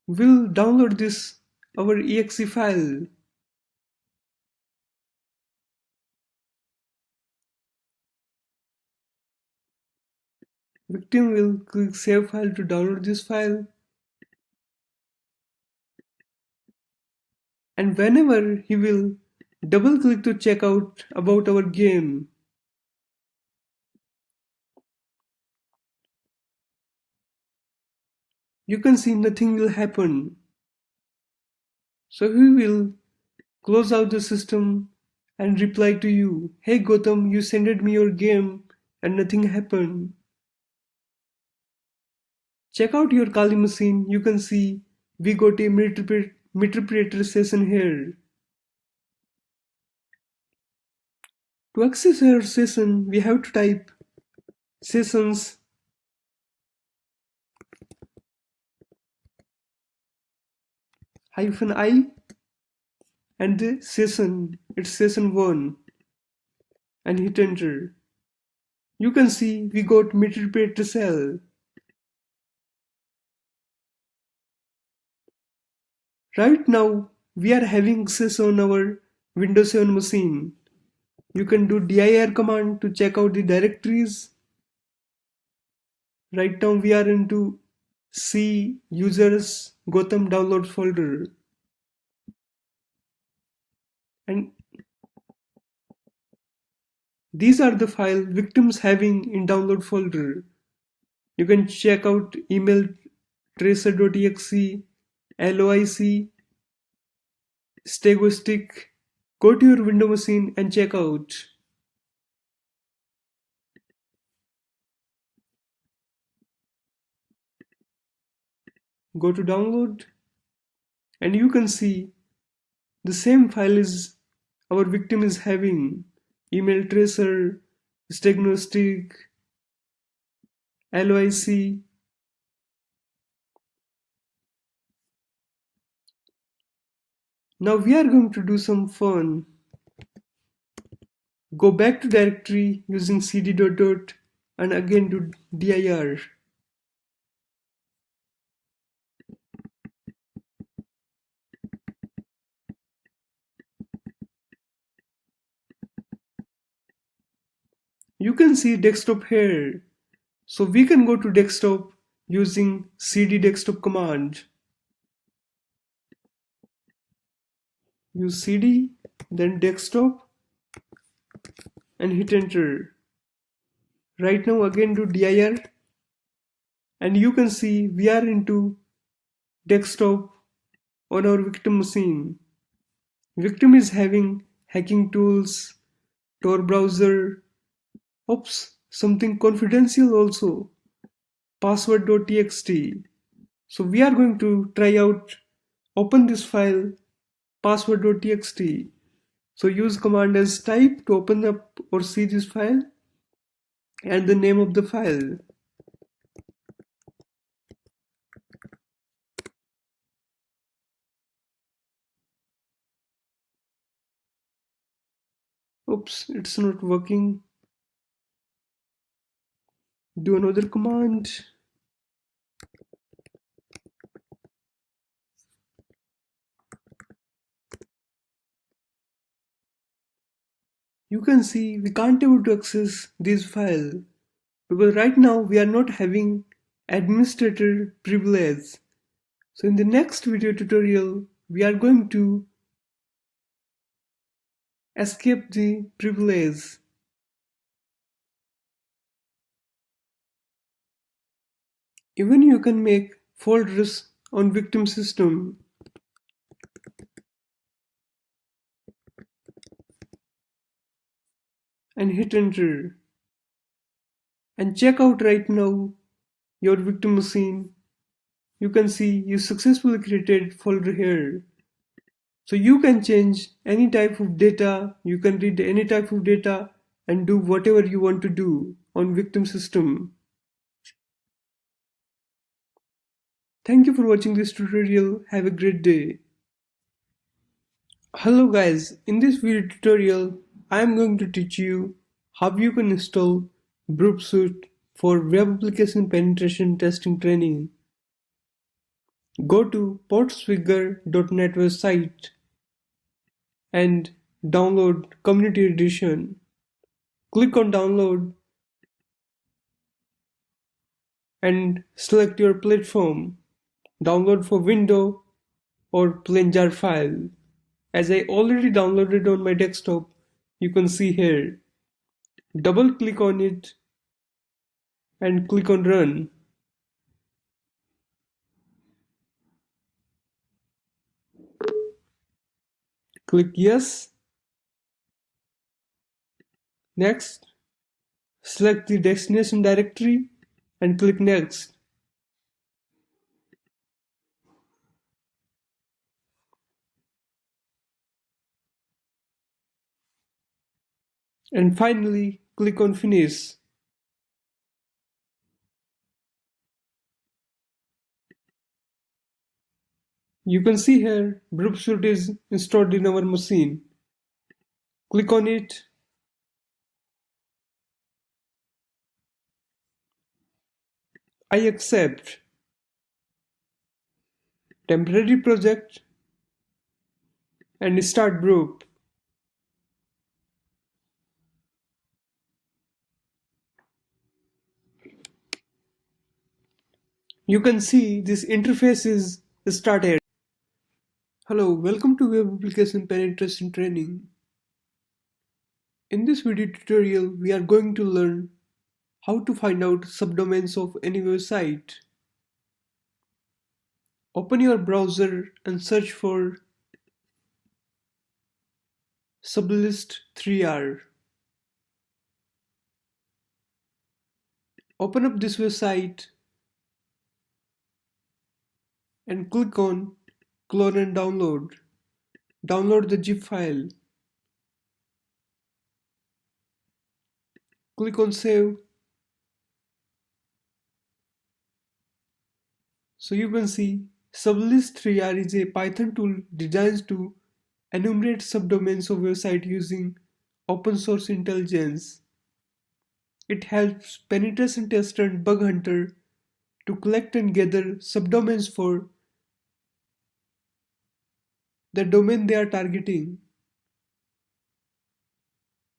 will download this our exe file, victim will click save file to download this file. And whenever he will double click to check out about our game, you can see nothing will happen. So he will close out the system and reply to you, hey Gotham, you sent me your game and nothing happened. Check out your Kali machine, you can see we got a meterpreter session here. To access our session, we have to type sessions -i and the session, it's session 1 and hit enter. You can see we got meterpreter cell. Right now, we are having access on our Windows 7 machine. You can do dir command to check out the directories. Right now we are into C users Gotham downloads folder. And these are the files victims having in download folder. You can check out email tracer.exe, loic, stegostick. Go to your Windows machine and check out. Go to download and you can see the same file is our victim is having email tracer Stagnostic, LYC. Now we are going to do some fun. Go back to directory using cd dot dot and again do dir. You can see desktop here. So we can go to desktop using cd desktop command. Use cd, then desktop and hit enter. Right now again do dir and you can see we are into desktop on our victim machine. Victim is having hacking tools, Tor browser, oops, something confidential also, password.txt. So we are going to try out, open this file, password.txt. So use command as type to open up or see this file and the name of the file. Oops, it's not working. Do another command. You can see we can't able to access this file because right now we are not having administrator privilege. So in the next video tutorial, we are going to escape the privilege. Even you can make folders on victim system and hit enter. And check out right now your victim machine. You can see you successfully created folder here. So you can change any type of data, you can read any type of data and do whatever you want to do on victim system. Thank you for watching this tutorial. Have a great day. Hello guys, in this video tutorial, I am going to teach you how you can install Broop Suite for web application penetration testing training. Go to portswigger.net website and download Community Edition. Click on download and select your platform. Download for Windows or plain jar file. As I already downloaded on my desktop, you can see here. Double click on it and click on run. Click yes. Next, select the destination directory and click next. And finally, click on finish. You can see here Broopsuite is installed in our machine. Click on it. I accept. Temporary project and start Broop. You can see this interface is started. Hello, welcome to Web Application Penetration Training. In this video tutorial, we are going to learn how to find out subdomains of any website. Open your browser and search for sublist 3R. Open up this website and click on clone and download. Download the zip file. Click on save. So you can see sublist3r is a Python tool designed to enumerate subdomains of your site using open source intelligence. It helps penetration tester and bug hunter to collect and gather subdomains for the domain they are targeting.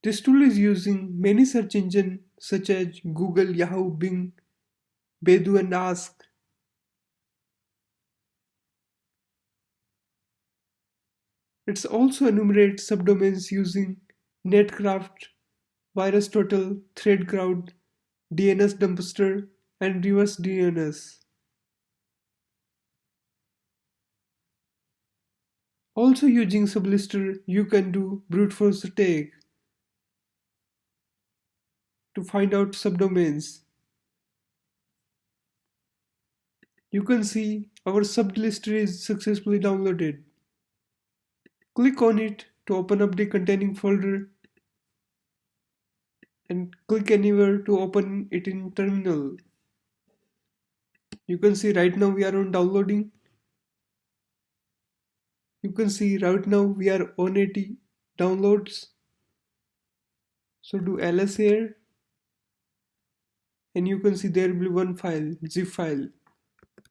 This tool is using many search engines such as Google, Yahoo, Bing, Baidu and Ask. It also enumerates subdomains using Netcraft, VirusTotal, ThreadCrowd, DNS Dumpster, and Reverse DNS. Also using Sublister, you can do brute force attack to find out subdomains. You can see our sublister is successfully downloaded. Click on it to open up the containing folder and click anywhere to open it in terminal. You can see right now we are on downloading. You can see right now we are on 80 downloads. So do ls here and you can see there will be one file, zip file.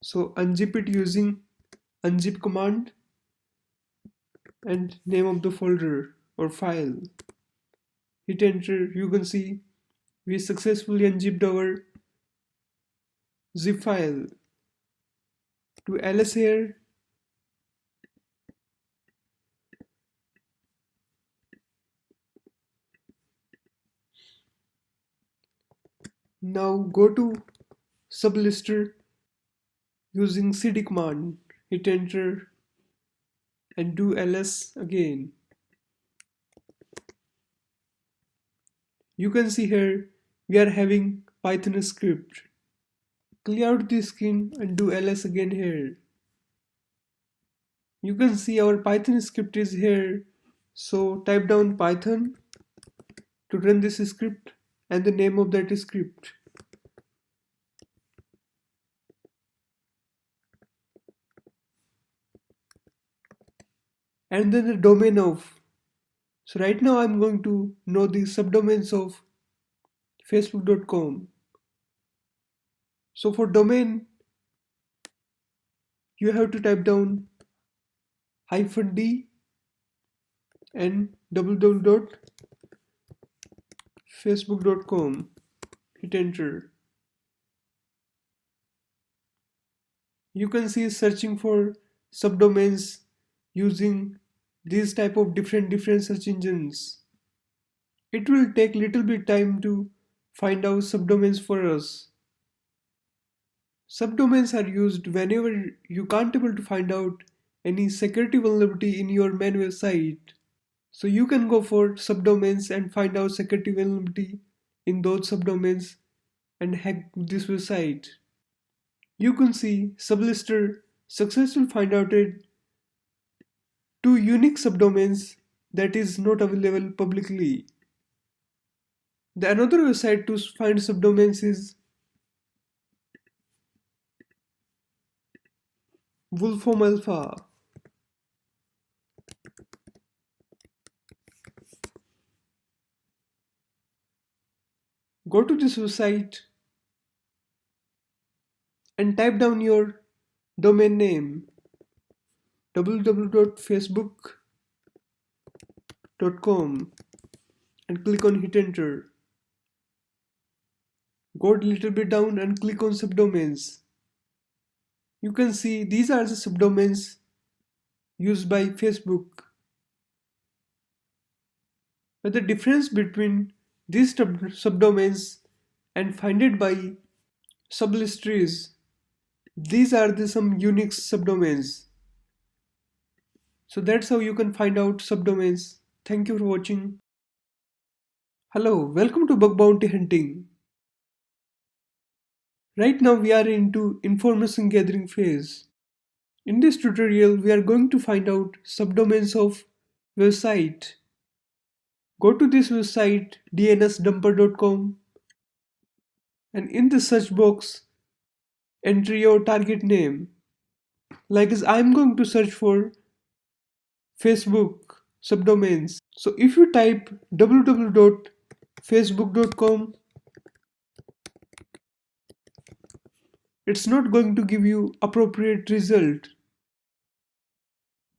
So unzip it using unzip command and name of the folder or file. Hit enter. You can see we successfully unzipped our zip file. To ls here. Now go to sublister using cd command. Hit enter and do ls again. You can see here we are having Python script. Clear out the screen and do ls again here. You can see our Python script is here. So type down Python to run this script and the name of that script. And then the domain of. So right now I'm going to know the subdomains of facebook.com. So for domain, you have to type down -d and www.facebook.com. Hit enter. You can see searching for subdomains using these type of different search engines. It will take little bit time to find out subdomains for us. Subdomains are used whenever you can't able to find out any security vulnerability in your main website. So you can go for subdomains and find out security vulnerability in those subdomains and hack this website. You can see Sublister successfully find out two unique subdomains that is not available publicly. The another website to find subdomains is Wolfram Alpha. Go to this website and type down your domain name www.facebook.com and click on hit enter. Go a little bit down and click on subdomains. You can see these are the subdomains used by Facebook. But the difference between these subdomains and founded by sublister is these are some unique subdomains. So that's how you can find out subdomains. Thank you for watching. Hello, welcome to Bug Bounty Hunting. Right now we are into information gathering phase. In this tutorial we are going to find out subdomains of website. Go to this website dnsdumper.com and in the search box, enter your target name. Like as I'm going to search for Facebook subdomains. So if you type www.facebook.com, it's not going to give you appropriate result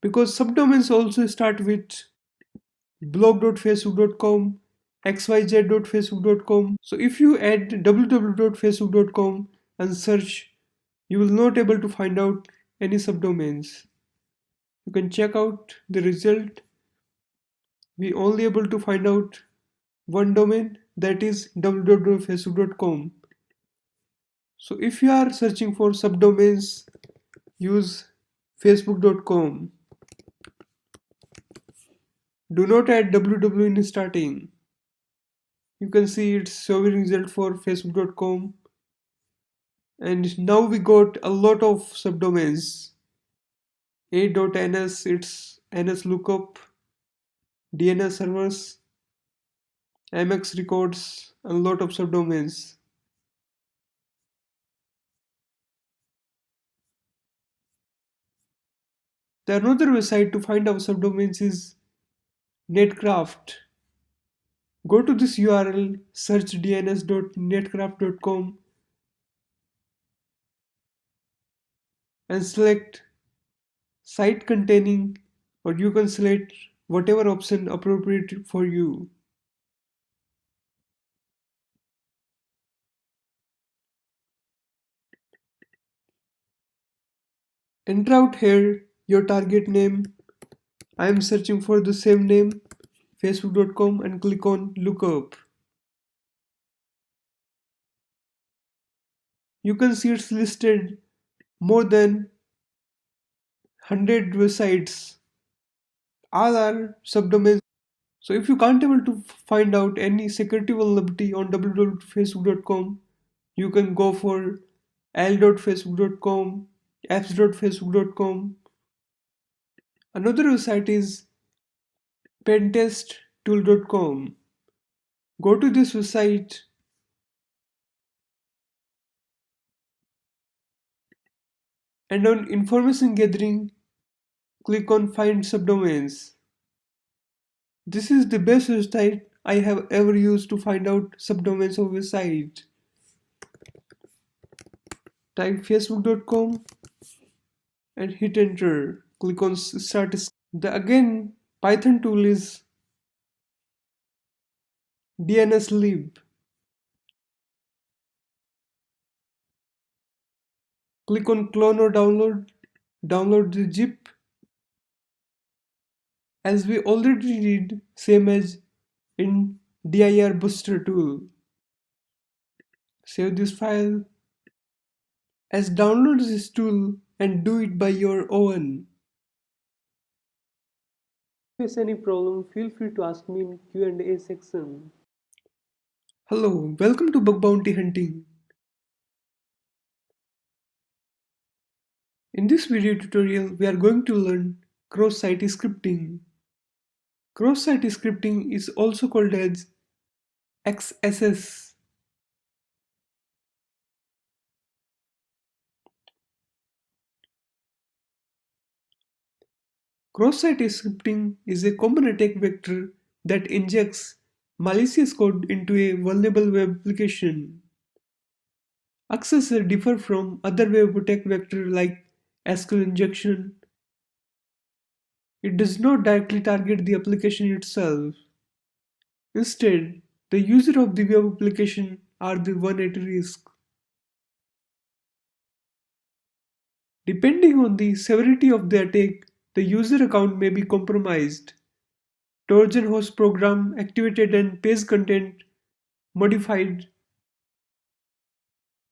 because subdomains also start with blog.facebook.com, xyz.facebook.com. So if you add www.facebook.com and search, you will not able to find out any subdomains. You can check out the result. We only able to find out one domain, that is www.facebook.com. So if you are searching for subdomains, use facebook.com. Do not add www in starting. You can see it's showing result for facebook.com, and now we got a lot of subdomains. a.ns, it's ns lookup, dns servers, mx records, a lot of subdomains. The another website to find our subdomains is netcraft. Go to this URL, search dns.netcraft.com and select site containing, or you can select whatever option appropriate for you. Enter out here your target name. I am searching for the same name, facebook.com, and click on lookup. You can see it's listed more than 100 websites. All are subdomains. So if you can't able to find out any security vulnerability on www.facebook.com, you can go for l.facebook.com, apps.facebook.com. Another website is pentesttool.com. Go to this website and on information gathering, click on find subdomains. This is the best website I have ever used to find out subdomains of a site. Type facebook.com and hit enter. Click on start. The again Python tool is dnslib. Click on clone or download. Download the zip as we already did, same as in dir booster tool. Save this file as download this tool and do it by your own. If you face any problem, feel free to ask me in Q&A section. Hello, welcome to bug bounty hunting. In this video tutorial, we are going to learn cross-site scripting. Cross-site scripting is also called as XSS. Cross-site scripting is a common attack vector that injects malicious code into a vulnerable web application. Accessors differ from other web attack vectors like SQL injection. It does not directly target the application itself. Instead, the user of the web application are the one at risk. Depending on the severity of the attack, the user account may be compromised, Trojan horse program activated and page content modified,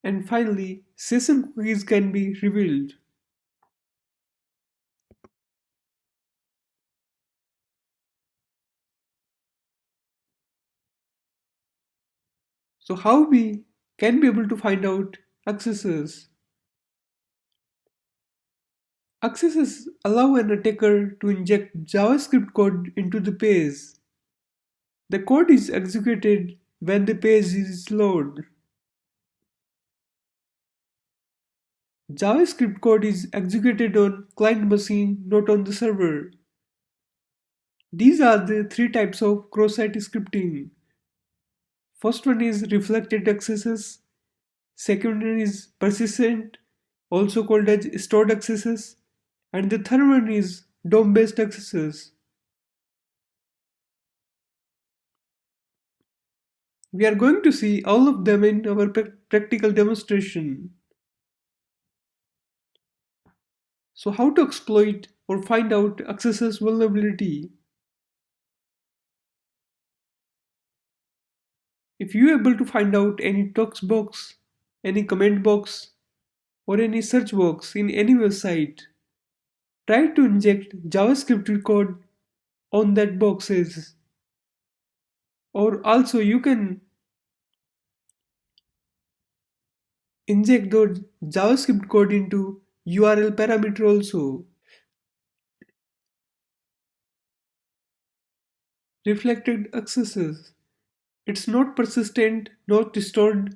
and finally, session cookies can be revealed. So how we can be able to find out accesses? Accesses allow an attacker to inject JavaScript code into the page. The code is executed when the page is loaded. JavaScript code is executed on client machine, not on the server. These are the three types of cross-site scripting. First one is reflected accesses. Second one is persistent, also called as stored accesses. And the third one is DOM-based accesses. We are going to see all of them in our practical demonstration. So how to exploit or find out accesses vulnerability? If you are able to find out any text box, any comment box, or any search box in any website, try to inject JavaScript code on that boxes. Or also you can inject the JavaScript code into URL parameter also. Reflected accesses. It's not persistent, not stored,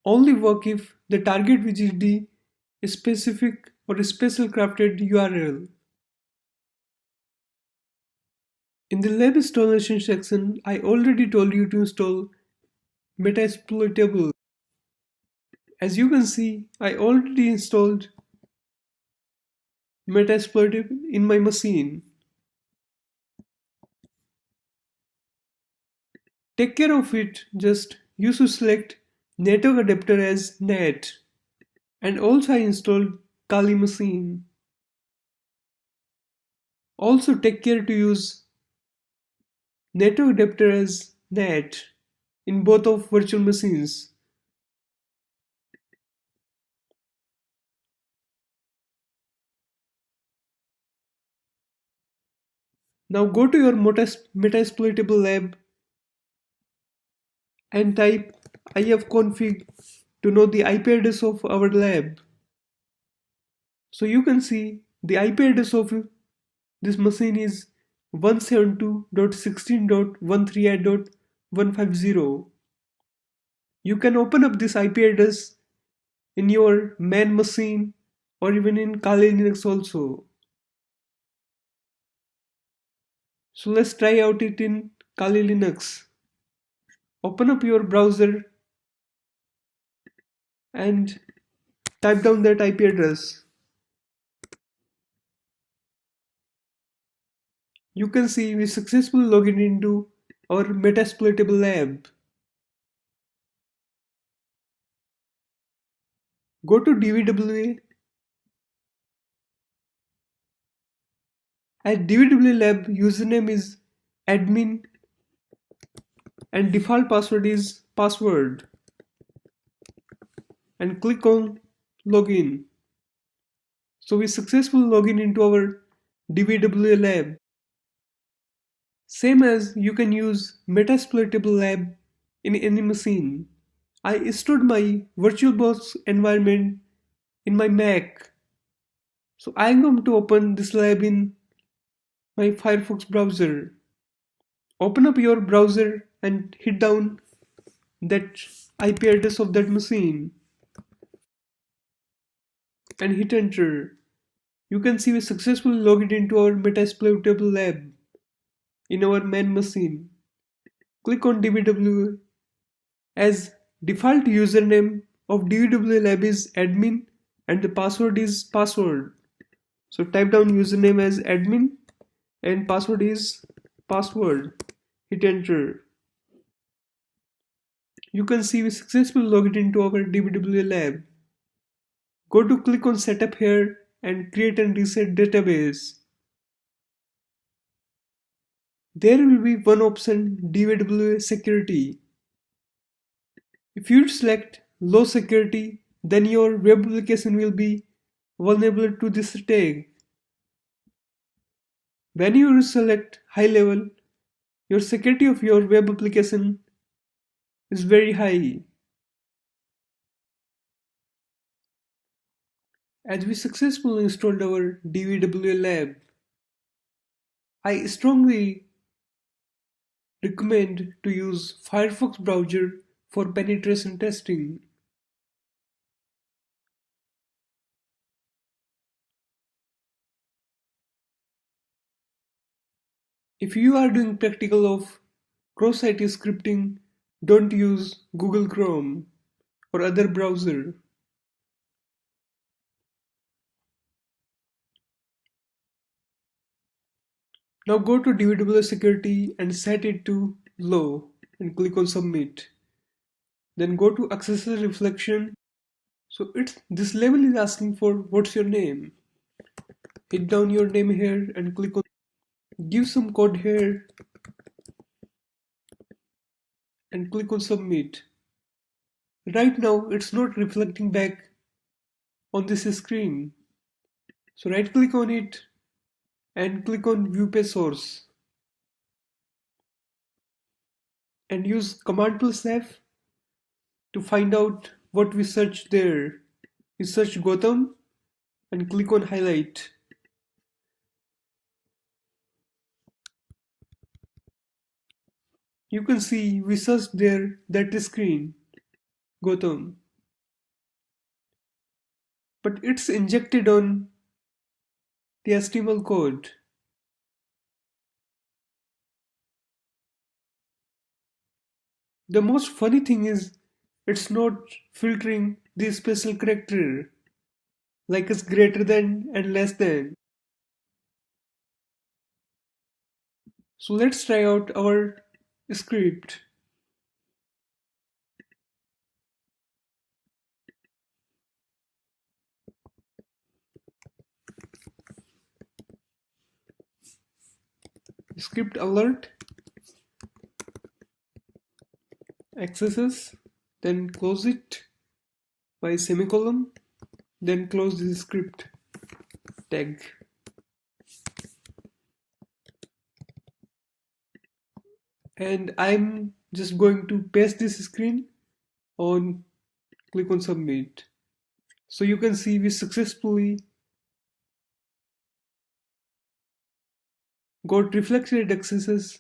only work if the target VGD is specific or a special crafted URL. In the lab installation section, I already told you to install Metasploitable. As you can see, I already installed Metasploitable in my machine. Take care of it, just you should select network adapter as NAT. And also I installed Kali machine. Also take care to use network adapter as NAT in both of virtual machines. Now go to your Metasploitable lab and type ifconfig to know the IP address of our lab. So you can see the IP address of this machine is 172.16.138.150. You can open up this IP address in your main machine or even in Kali Linux also. So let's try out it in Kali Linux. Open up your browser and type down that IP address. You can see we successfully logged into our Metasploitable lab. Go to DVWA. At DVWA lab username is admin and default password is password. And click on login. So we successfully log in into our DVWA lab. Same as you can use Metasploitable lab in any machine. I stored my VirtualBox environment in my Mac. So I'm going to open this lab in my Firefox browser. Open up your browser and hit down that IP address of that machine and hit enter. You can see we successfully logged into our Metasploitable lab in our main machine. Click on DVW as default username of DVW lab is admin and the password is password. So type down username as admin and password is password. Hit enter. You can see we successfully logged into our DBW lab. Go to click on setup here and create and reset database. There will be one option DBW security. If you select low security, then your web application will be vulnerable to this attack. When you select high level, your security of your web application is very high. As we successfully installed our DVW lab, I strongly recommend to use Firefox browser for penetration testing. If you are doing practical of cross-site scripting, don't use Google Chrome or other browser. Now go to DVW security and set it to low and click on submit. Then go to accessor reflection. So this label is asking for what's your name. Hit down your name here and click on give some code here and click on submit. Right now it's not reflecting back on this screen. So right click on it and click on view page source and use command plus F to find out what we searched there. We search Gotham and click on highlight. You can see we searched there that screen, Gotham. But it's injected on the HTML code. The most funny thing is it's not filtering the special character like it's greater than and less than. So let's try out our script. Script alert accesses, then close it by semicolon, then close the script tag. And I'm just going to paste this screen on click on submit. So you can see we successfully got reflected accesses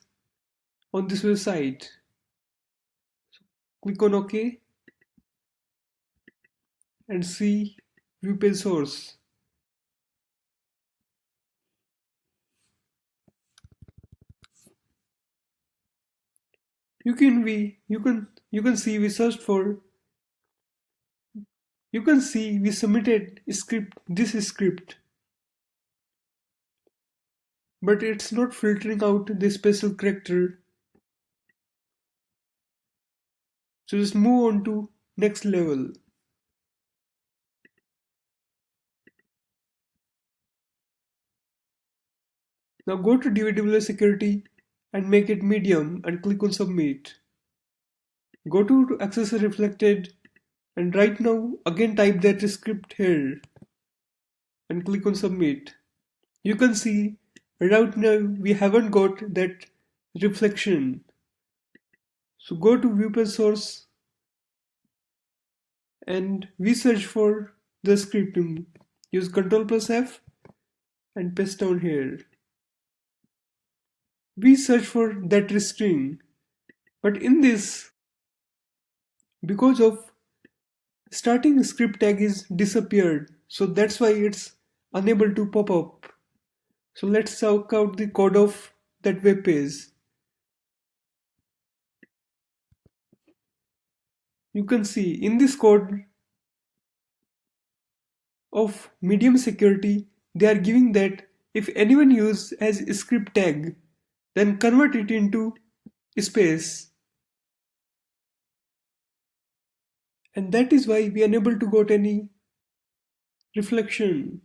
on this website. Click on OK and see view page source. You can see we searched for you can see we submitted this script, but it's not filtering out the special character. So just move on to next level. Now go to DVW security and make it medium and click on submit. Go to accessor reflected and right now again type that script here and click on submit. You can see right now we haven't got that reflection. So go to view page source and we search for the scripting. Use Ctrl plus F and paste down here. We search for that string, but in this, because of starting script tag is disappeared, so that's why it's unable to pop up. So let's check out the code of that web page. You can see in this code of medium security, they are giving that if anyone use as script tag, then convert it into space. And that is why we are unable to get any reflection.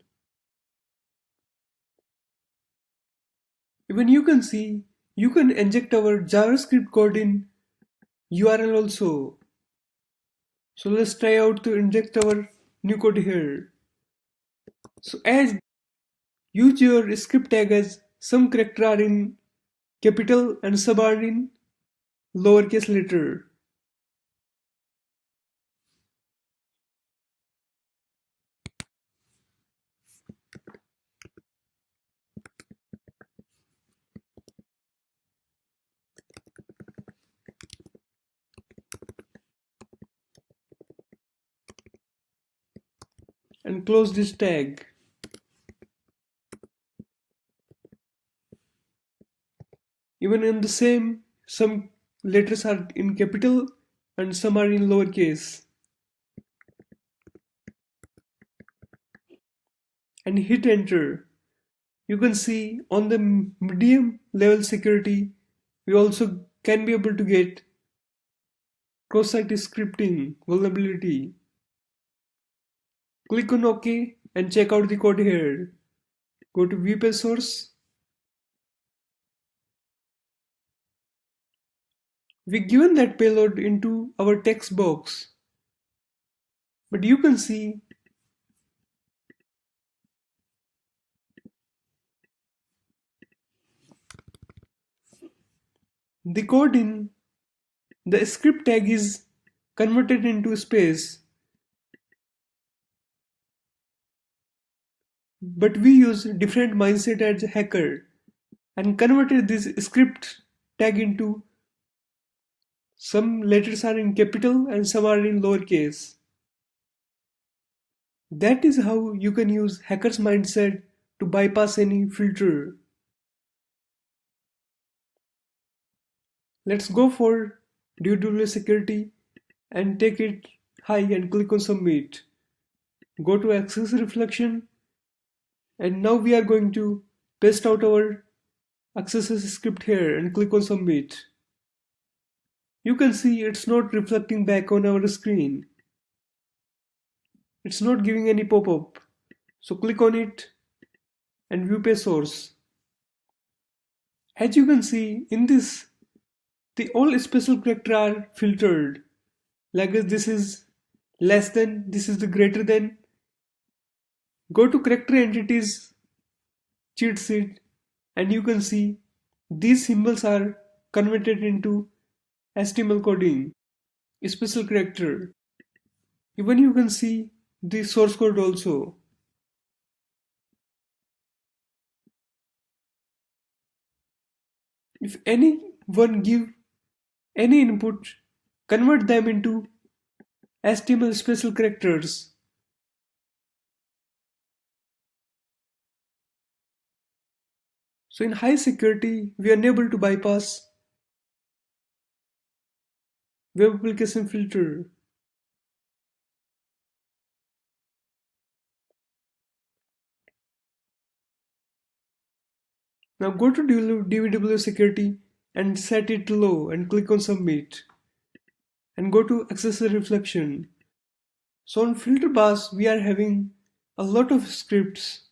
Even you can see, you can inject our JavaScript code in URL also. So let's try out to inject our new code here. So as use your script tag as some character are in capital and some are in lowercase letter. And close this tag. Even in the same, some letters are in capital and some are in lowercase. And hit enter. You can see on the medium level security, we also can be able to get cross-site scripting vulnerability. Click on OK and check out the code here. Go to view page source. We given that payload into our text box, but you can see the code in the script tag is converted into space, but we use different mindset as a hacker and converted this script tag into some letters are in capital and some are in lowercase. That is how you can use hacker's mindset to bypass any filter. Let's go for DW security and take it high and click on submit. Go to access reflection and now we are going to paste out our access script here and click on submit. You can see it's not reflecting back on our screen. It's not giving any pop-up. So click on it and view page source. As you can see in this, the all special characters are filtered. Like this is less than, this is the greater than. Go to character entities cheat sheet and you can see these symbols are converted into HTML coding, special character. Even you can see the source code also. If anyone give any input, convert them into HTML special characters. So in high security, we are unable to bypass web application filter. Now go to DVW security and set it low and click on submit. And go to accessory reflection. So on filter bus, we are having a lot of scripts.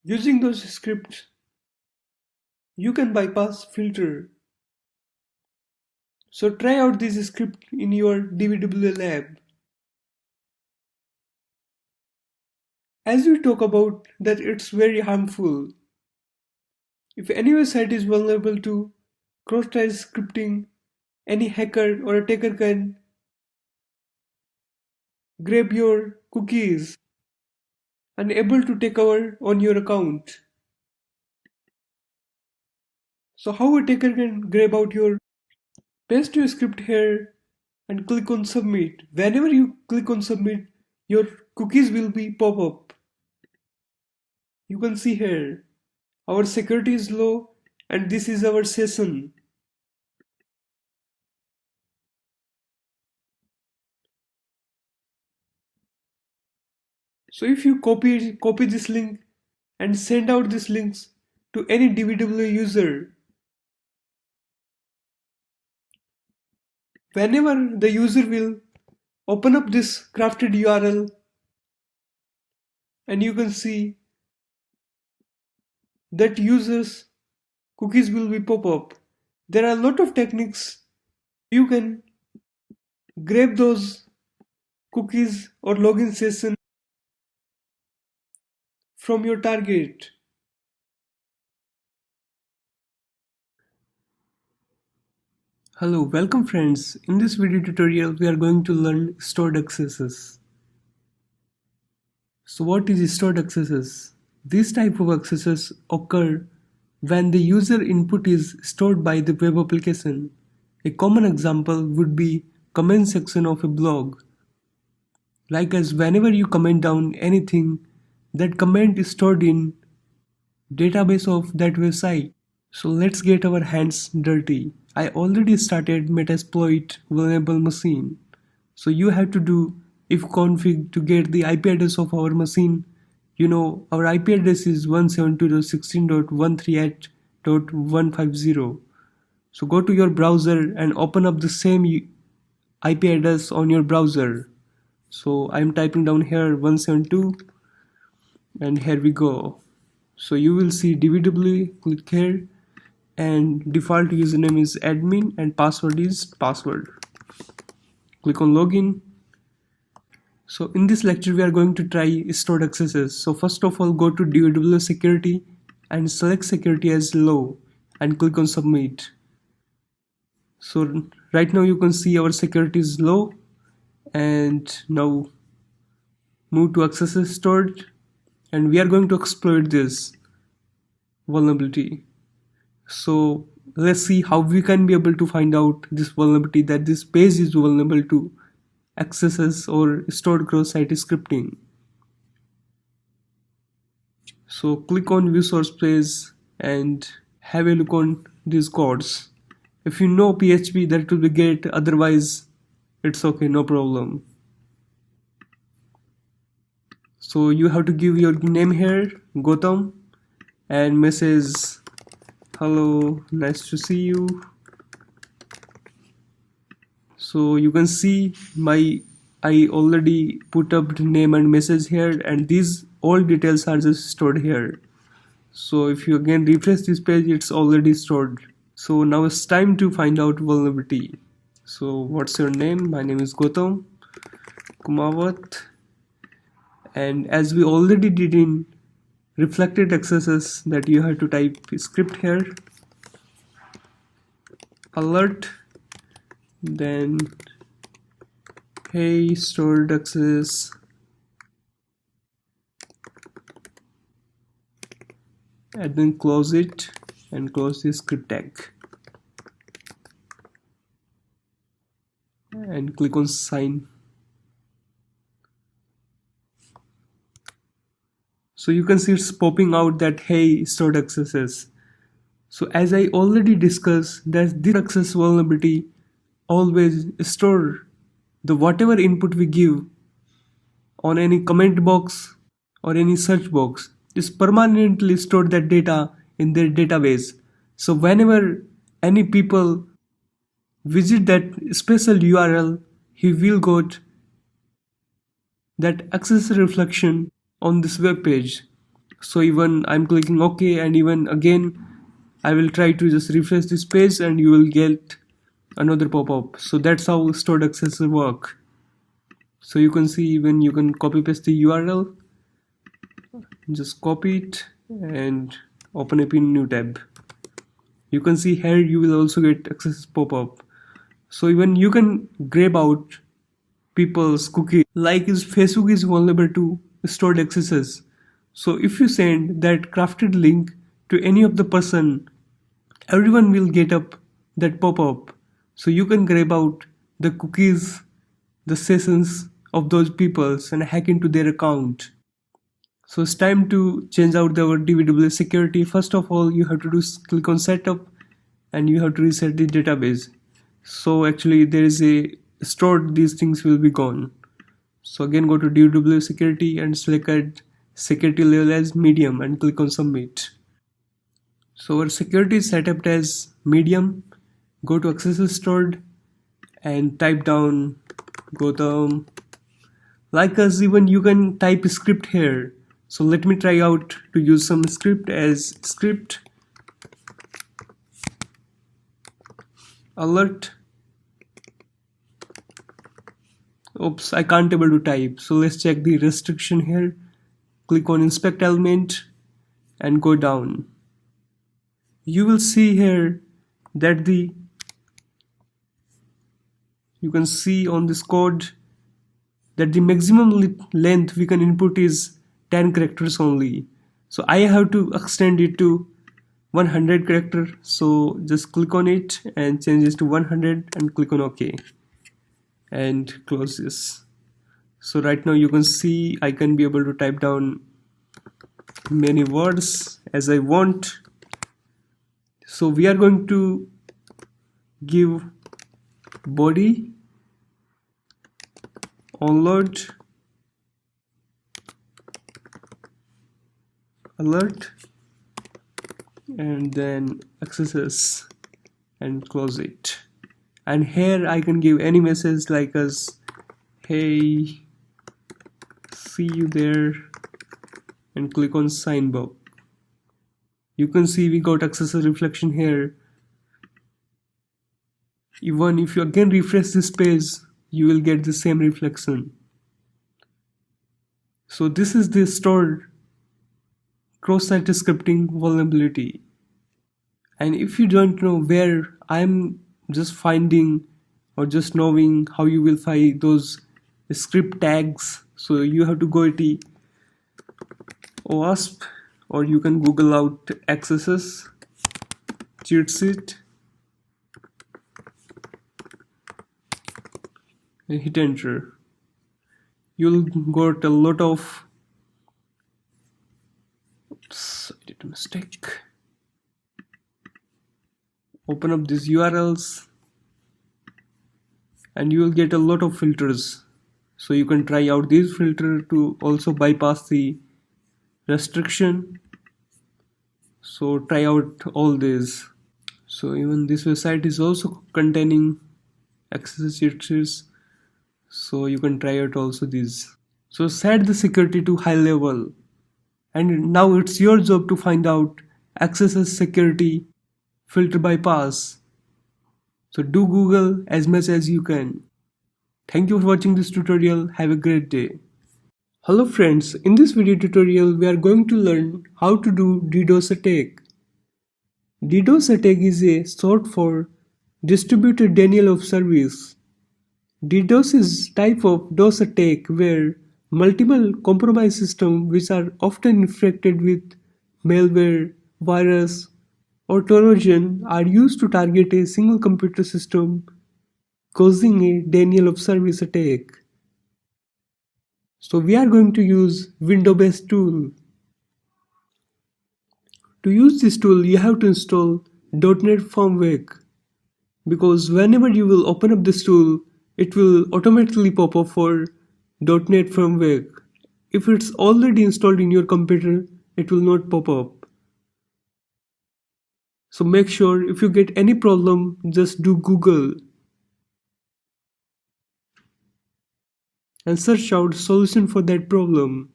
Using those scripts, you can bypass filter. So try out this script in your DVW lab. As we talk about that it's very harmful. If any website is vulnerable to cross-site scripting, any hacker or attacker can grab your cookies and able to take over on your account. So how a attacker can grab out your paste your script here and click on submit. Whenever you click on submit, your cookies will be pop up. You can see here our security is low and this is our session. So if you copy this link and send out these links to any DVW user, whenever the user will open up this crafted URL and you can see that users cookies will be pop up. There are a lot of techniques you can grab those cookies or login session from your target. Hello, welcome friends. In this video tutorial we are going to learn stored accesses. So what is stored accesses? These type of accesses occur when the user input is stored by the web application. A common example would be comment section of a blog. Like as whenever you comment down anything, that comment is stored in database of that website. So let's get our hands dirty. I already started Metasploit vulnerable machine. So you have to do if config to get the IP address of our machine. You know our IP address is 172.16.138.150. So go to your browser and open up the same IP address on your browser. So I'm typing down here 172 and here we go. So you will see DVW, click here and default username is admin and password is password. Click on login. So in this lecture we are going to try stored accesses. So first of all go to DVW security and select security as low and click on submit. So right now you can see our security is low, and now move to accesses stored and we are going to exploit this vulnerability. So let's see how we can be able to find out this vulnerability, that this page is vulnerable to accesses or stored cross-site scripting. So click on view source page and have a look on these codes. If you know PHP, that will be great, otherwise it's okay, no problem. So you have to give your name here, Gautam, and message hello, nice to see you. So you can see I already put up the name and message here, and these all details are just stored here. So if you again refresh this page, it's already stored. So now it's time to find out vulnerability. So what's your name? My name is Gautam Kumawat, and as we already did in reflected accesses, that you have to type script here, alert, then hey stored access, and then close it and close the script tag and click on sign. So you can see it's popping out that hey stored accesses. So as I already discussed, that this access vulnerability always store the whatever input we give on any comment box or any search box is permanently stored that data in their database. So whenever any people visit that special URL, he will get that access reflection on this web page. So even I'm clicking OK, and even again I will try to just refresh this page and you will get another pop-up. So that's how stored access work. So you can see even you can copy paste the URL, just copy it and open up in new tab. You can see here you will also get access pop-up. So even you can grab out people's cookies, like is Facebook is vulnerable to stored accesses. So if you send that crafted link to any of the person, everyone will get up that pop-up. So you can grab out the cookies, the sessions of those peoples and hack into their account. So it's time to change out our DVW security. First of all, you have to do click on setup and you have to reset the database. So actually there is a stored, these things will be gone. So again go to DVW security and select security level as medium and click on submit. So our security is set up as medium. Go to accesses stored and type down Gautam. Like us, even you can type script here. So let me try out to use some script as script alert. Oops, I can't able to type. So let's check the restriction here. Click on inspect element and go down. You will see here that you can see on this code that the maximum length we can input is 10 characters only. So I have to extend it to 100 character. So just click on it and change this to 100 and click on OK and close this. So right now you can see I can be able to type down many words as I want. So we are going to give body onload alert and then accesses and close it. And here I can give any message like as hey, see you there, and click on sign bob. You can see we got accessor reflection here. Even if you again refresh this page, you will get the same reflection. So this is the stored cross-site scripting vulnerability. And if you don't know where, I'm just finding or just knowing how you will find those script tags. So you have to go to OWASP, or you can Google out accesses cheat sheet and hit enter. You'll got a lot of, oops, I did a mistake. Open up these URLs and you will get a lot of filters. So you can try out this filter to also bypass the restriction. So try out all these. So even this website is also containing access features. So you can try out also these. So set the security to high level. And now it's your job to find out access security filter bypass. So do Google as much as you can. Thank you for watching this tutorial. Have a great day. Hello friends, in this video tutorial we are going to learn how to do DDoS attack. DDoS attack is a short for distributed denial of service. DDoS is type of DOS attack where multiple compromised systems which are often infected with malware, virus, or Trojan are used to target a single computer system, causing a denial of service attack. So we are going to use window-based tool. To use this tool, you have to install .NET Framework, because whenever you will open up this tool, it will automatically pop up for .NET Framework. If it's already installed in your computer, it will not pop up. So make sure if you get any problem, just do Google and search out solution for that problem.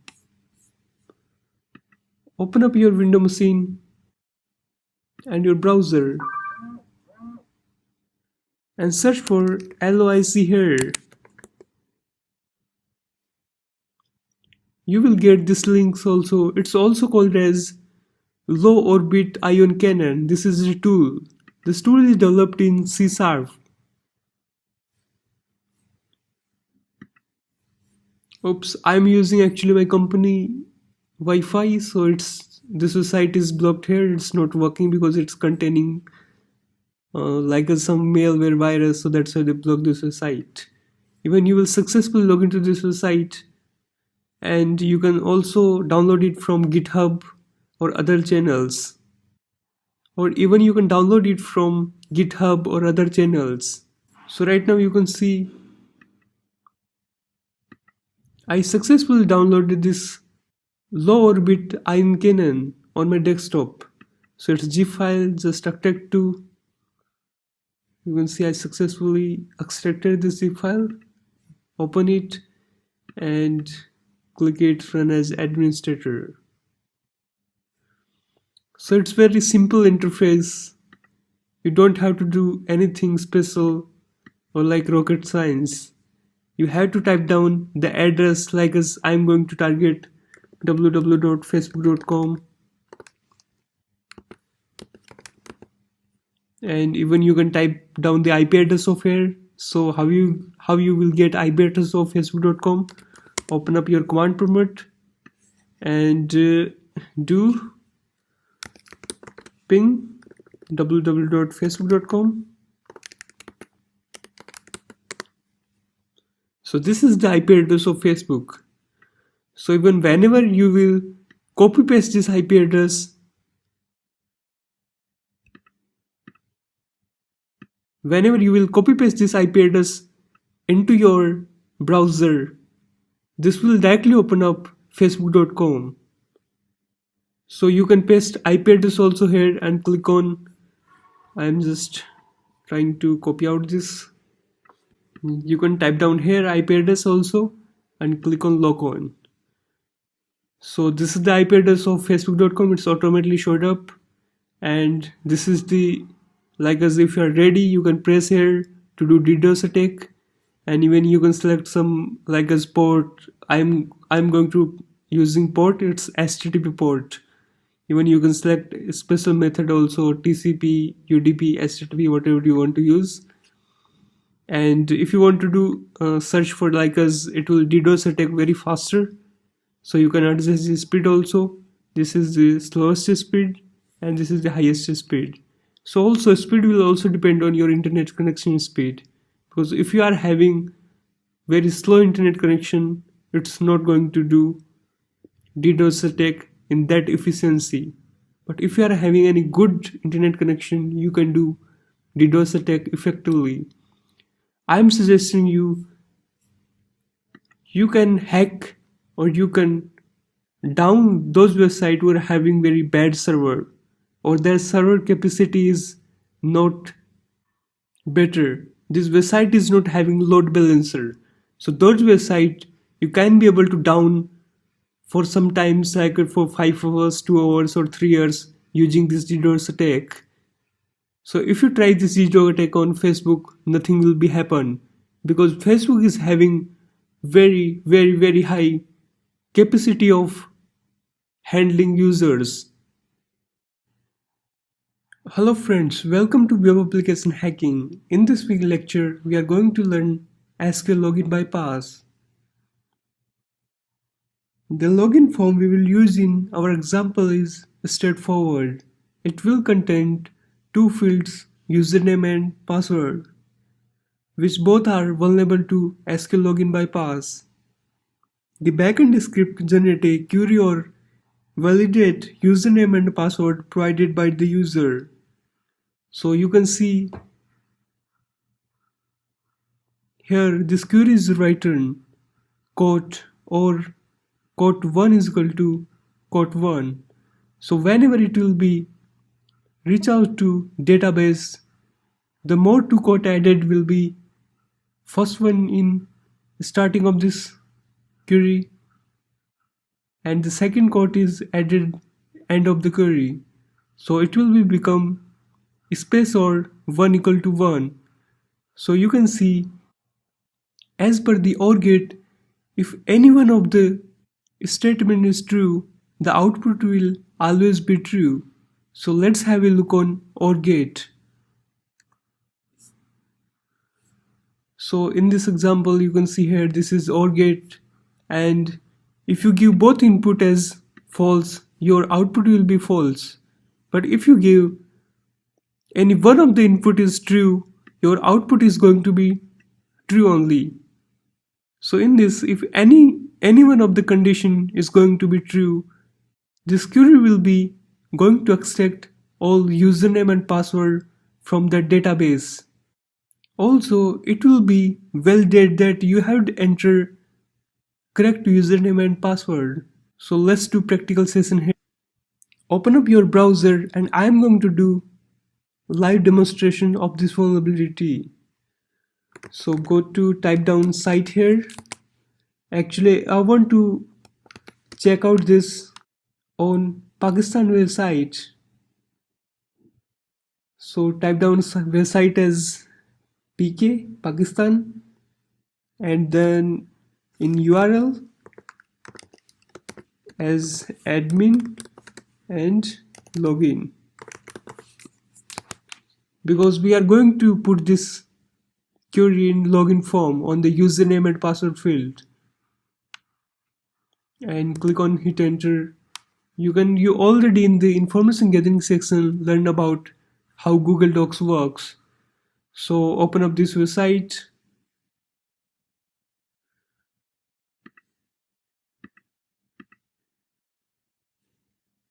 Open up your Windows machine and your browser and search for LOIC here. You will get this links also. It's also called as Low Orbit Ion Cannon. This is a tool. This tool is developed in C#. Oops, I'm using actually my company Wi-Fi, so this site is blocked here. It's not working because it's containing like some malware virus, so that's why they blocked this site. Even you will successfully log into this site, and you can also download it from GitHub or other channels, or even you can download it from GitHub or other channels. So right now you can see I successfully downloaded this low orbit ion cannon on my desktop. So it's zip file, just extract to. You can see I successfully extracted this zip file. Open it and click it run as administrator. So it's very simple interface. You don't have to do anything special or like rocket science. You have to type down the address like as I'm going to target www.facebook.com, and even you can type down the IP address of here. So how you will get IP address of facebook.com? Open up your command prompt and do ping www.facebook.com. So this is the IP address of Facebook. So even whenever you will copy paste this IP address, Whenever you will copy paste this IP address into your browser, this will directly open up facebook.com. So you can paste IP address also here and click on, I'm just trying to copy out this. You can type down here IP address also and click on log on. So this is the IP address of facebook.com. It's automatically showed up, and this is the, like, as if you are ready, you can press here to do DDoS attack, and even you can select some, like, as port. I'm going to using port, it's HTTP port. Even you can select a special method also, TCP, UDP, HTTP, whatever you want to use. And if you want to do search for, like, as it will DDoS attack very faster, so you can adjust the speed also. This is the slowest speed and this is the highest speed. So also speed will also depend on your internet connection speed, because if you are having very slow internet connection, it's not going to do DDoS attack in that efficiency. But if you are having any good internet connection, you can do DDoS attack effectively. I'm suggesting you can hack, or you can down those websites who are having very bad server, or their server capacity is not better. This website is not having load balancer. So those website you can be able to down for sometimes, like, for 5 hours, 2 hours or 3 hours using this DDoS attack. So if you try this DDoS attack on Facebook, nothing will be happen, because Facebook is having very high capacity of handling users. Hello friends, welcome to Web Application Hacking. In this week lecture, we are going to learn SQL login bypass. The login form we will use in our example is straightforward. It will contain two fields, username and password, which both are vulnerable to SQL login bypass. The backend script generate a query or validate username and password provided by the user. So you can see here this query is written quote or quote 1 is equal to quote 1. So whenever it will be reach out to database, the more two quote added will be first one in starting of this query, and the second quote is added end of the query. So it will be become space or 1 equal to 1. So you can see, as per the OR gate, if any one of the statement is true, the output will always be true. So let's have a look on OR gate. So in this example, you can see here this is OR gate, and if you give both input as false, your output will be false. But if you give any one of the input is true, your output is going to be true only. So in this, if any one of the condition is going to be true, this query will be going to extract all username and password from the database. Also, it will be validated that you have to enter correct username and password. So let's do practical session here. Open up your browser and I am going to do live demonstration of this vulnerability. So go to type down site here. Actually, I want to check out this on Pakistan website. So type down website as PK Pakistan, and then in URL as admin and login, because we are going to put this query in login form on the username and password field, and click on hit enter. You already in the information gathering section learn about how Google Docs works. So open up this website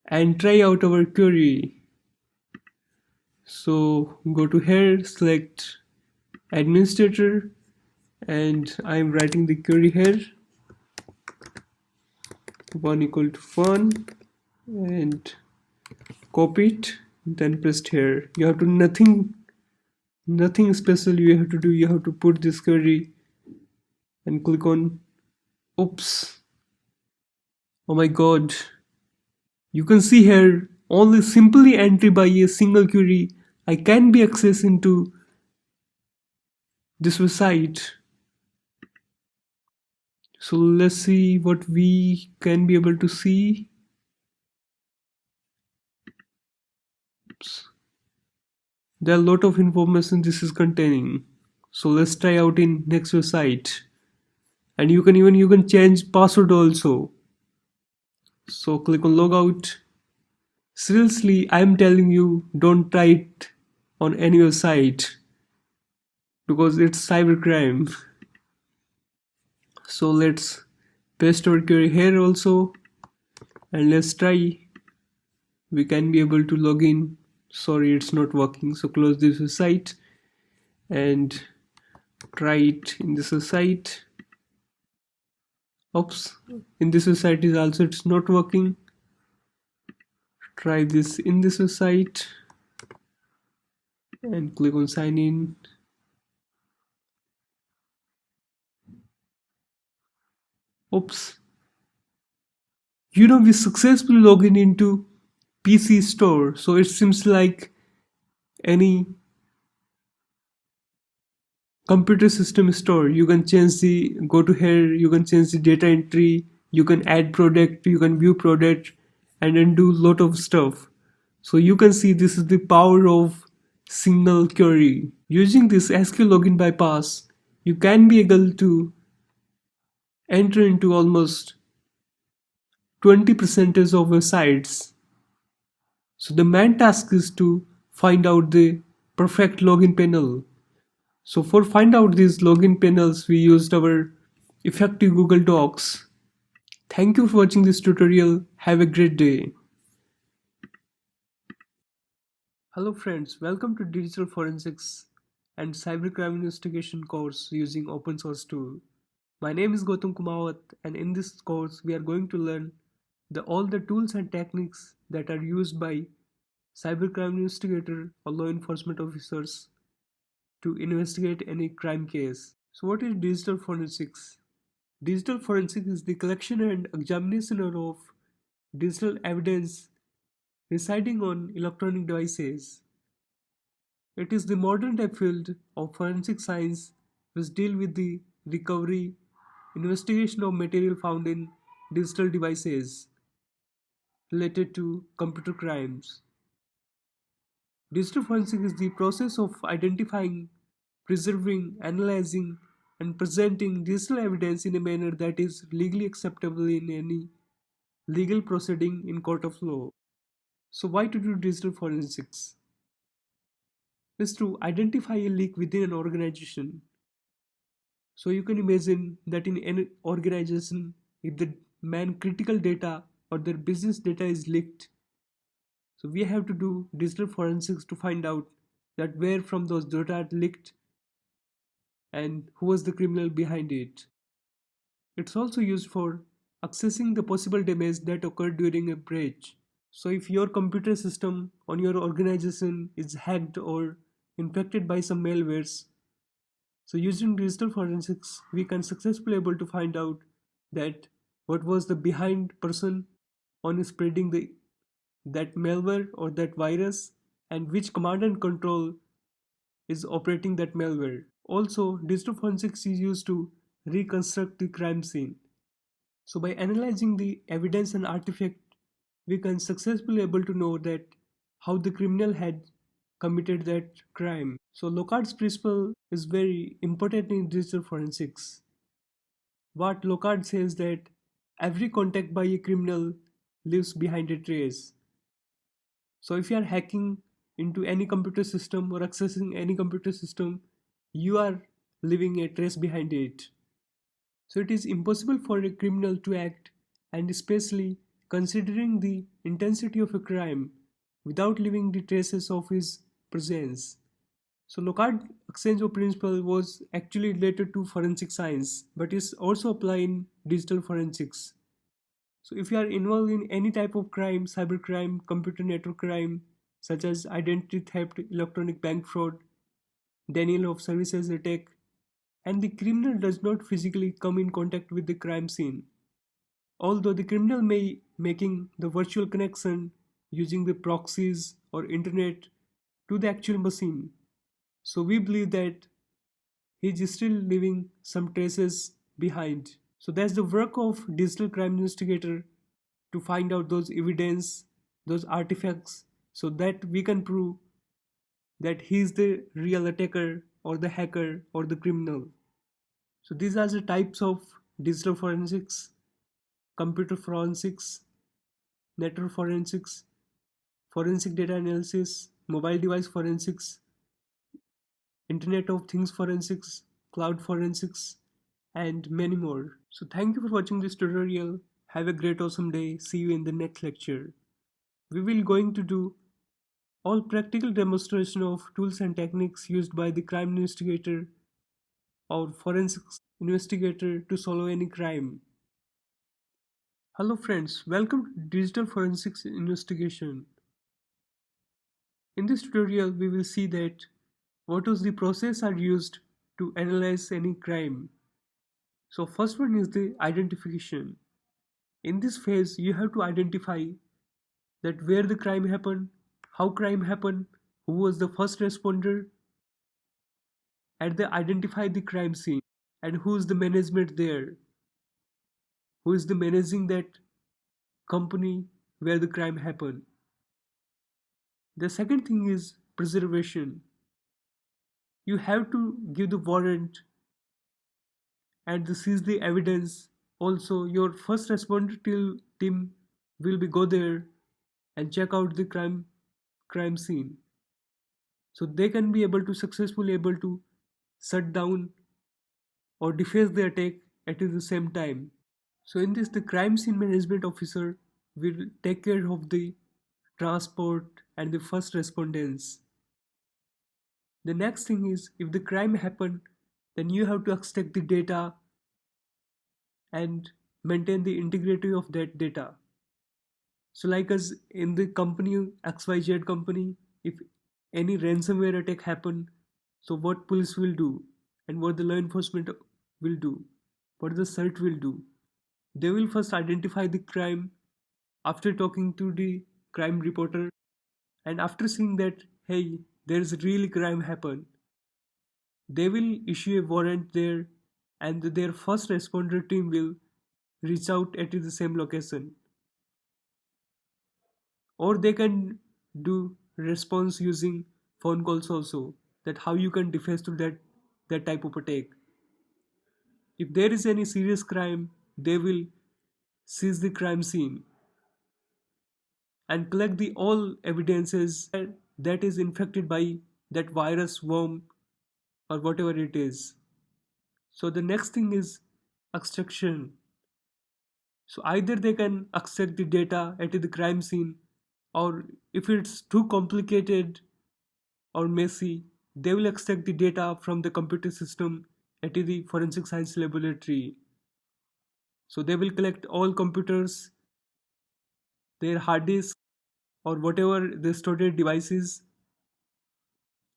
and try out our query. So go to here, select administrator, and I'm writing the query here, 1 equal to fun, and copy it, then paste here. You have to nothing special you have to do. You have to put this query and click on, oops, oh my god, you can see here only simply entry by a single query I can be accessed into this website. So let's see what we can be able to see. Oops. There are a lot of information this is containing. So let's try out in next website. And you can change password also. So click on logout. Seriously, I'm telling you, don't try it on any website because it's cybercrime. So let's paste our query here also, and let's try. We can be able to log in. Sorry, it's not working. So close this website and try it in this website. Oops, in this website is also it's not working. Try this in this website and click on sign in. Oops, we successfully log in into PC store. So it seems like any computer system store. You can change the, go to here, you can change the data entry, you can add product, you can view product, and then do lot of stuff. So you can see this is the power of single query. Using this SQL login bypass, you can be able to enter into almost 20% of your sites. So the main task is to find out the perfect login panel. So for find out these login panels, we used our effective Google Docs. Thank you for watching this tutorial. Have a great day. Hello friends, welcome to Digital Forensics and Cybercrime Investigation course using open source tool. My name is Gautam Kumawat, and in this course we are going to learn all the tools and techniques that are used by cybercrime investigator or law enforcement officers to investigate any crime case. So what is digital forensics? Digital forensics is the collection and examination of digital evidence residing on electronic devices. It is the modern day field of forensic science which deal with the recovery, investigation of material found in digital devices related to computer crimes. Digital forensics is the process of identifying, preserving, analyzing, and presenting digital evidence in a manner that is legally acceptable in any legal proceeding in court of law. So why to do digital forensics? Is to identify a leak within an organization. So you can imagine that in any organization, if the man critical data or their business data is leaked, so we have to do digital forensics to find out that where from those data are leaked and who was the criminal behind it. It's also used for accessing the possible damage that occurred during a breach. So if your computer system on your organization is hacked or infected by some malwares, so using digital forensics, we can successfully able to find out that what was the behind person on spreading that malware or that virus, and which command and control is operating that malware. Also, digital forensics is used to reconstruct the crime scene. So by analyzing the evidence and artifact, we can successfully able to know that how the criminal had committed that crime. So Locard's principle is very important in digital forensics. What Locard says that every contact by a criminal leaves behind a trace. So if you are hacking into any computer system or accessing any computer system, you are leaving a trace behind it. So it is impossible for a criminal to act, and especially considering the intensity of a crime, without leaving the traces of his presence. So Locard exchange of principle was actually related to forensic science, but is also applied in digital forensics. So if you are involved in any type of crime, cybercrime, computer network crime, such as identity theft, electronic bank fraud, denial of services attack, and the criminal does not physically come in contact with the crime scene, although the criminal may making the virtual connection using the proxies or internet to the actual machine. So we believe that he is still leaving some traces behind. So that's the work of digital crime investigator to find out those evidence, those artifacts, so that we can prove that he is the real attacker or the hacker or the criminal. So these are the types of digital forensics: computer forensics, network forensics, forensic data analysis, mobile device forensics, Internet of Things forensics, cloud forensics, and many more. So thank you for watching this tutorial. Have a great awesome day. See you in the next lecture. We will going to do all practical demonstration of tools and techniques used by the crime investigator or forensics investigator to solve any crime. Hello friends, welcome to Digital Forensics Investigation. In this tutorial we will see that what is the process are used to analyze any crime. So first one is the identification. In this phase you have to identify that where the crime happened, how crime happened, who was the first responder, and they identify the crime scene and who is the management there, who is the managing that company where the crime happened. The second thing is preservation. You have to give the warrant and seize the evidence. Also, your first responder team will be go there and check out the crime scene, so they can be able to successfully able to shut down or defuse the attack at the same time. So in this, the crime scene management officer will take care of the transport and the first respondents. The next thing is, if the crime happened, then you have to extract the data and maintain the integrity of that data. So like us in the company XYZ company, if any ransomware attack happen, so what police will do and what the law enforcement will do, what the CERT will do. They will first identify the crime after talking to the crime reporter, and after seeing that hey, there's really crime happen, they will issue a warrant there, and their first responder team will reach out at the same location, or they can do response using phone calls also, that how you can defense to that type of attack. If there is any serious crime, they will seize the crime scene and collect the all evidences that is infected by that virus, worm, or whatever it is. So the next thing is extraction. So either they can extract the data at the crime scene, or if it's too complicated or messy, they will extract the data from the computer system at the forensic science laboratory. So they will collect all computers, their hard disk, or whatever the storage devices,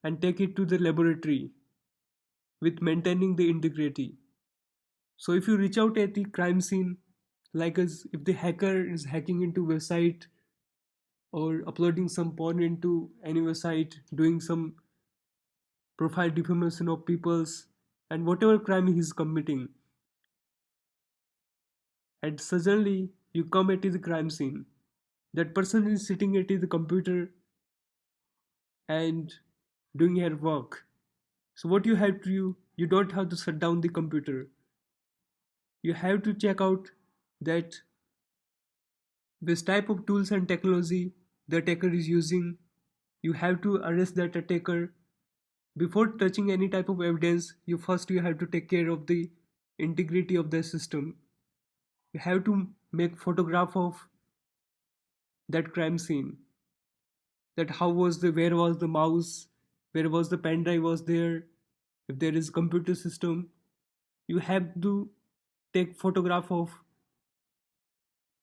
and take it to the laboratory with maintaining the integrity. So if you reach out at the crime scene, like as if the hacker is hacking into website or uploading some porn into any website, doing some profile defamation of people's, and whatever crime he is committing, and suddenly you come at the crime scene, that person is sitting at the computer and doing her work. So what you have to do, you don't have to shut down the computer. You have to check out that this type of tools and technology the attacker is using. You have to arrest that attacker. Before touching any type of evidence, you have to take care of the integrity of the system. You have to make photograph of that crime scene, that how was the where was the mouse, where was the pen drive was there, if there is computer system, you have to take photograph of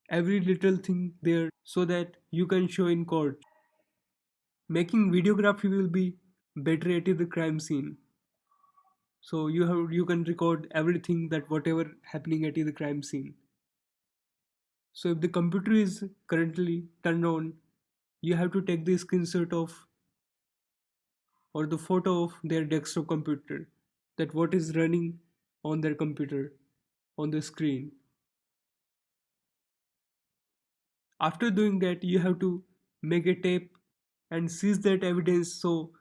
every little thing there so that you can show in court. Making videography will be better at the crime scene. So you can record everything that whatever happening at the crime scene. So if the computer is currently turned on, you have to take the screenshot of or the photo of their desktop computer, that what is running on their computer on the screen. After doing that, you have to make a tape and seize that evidence so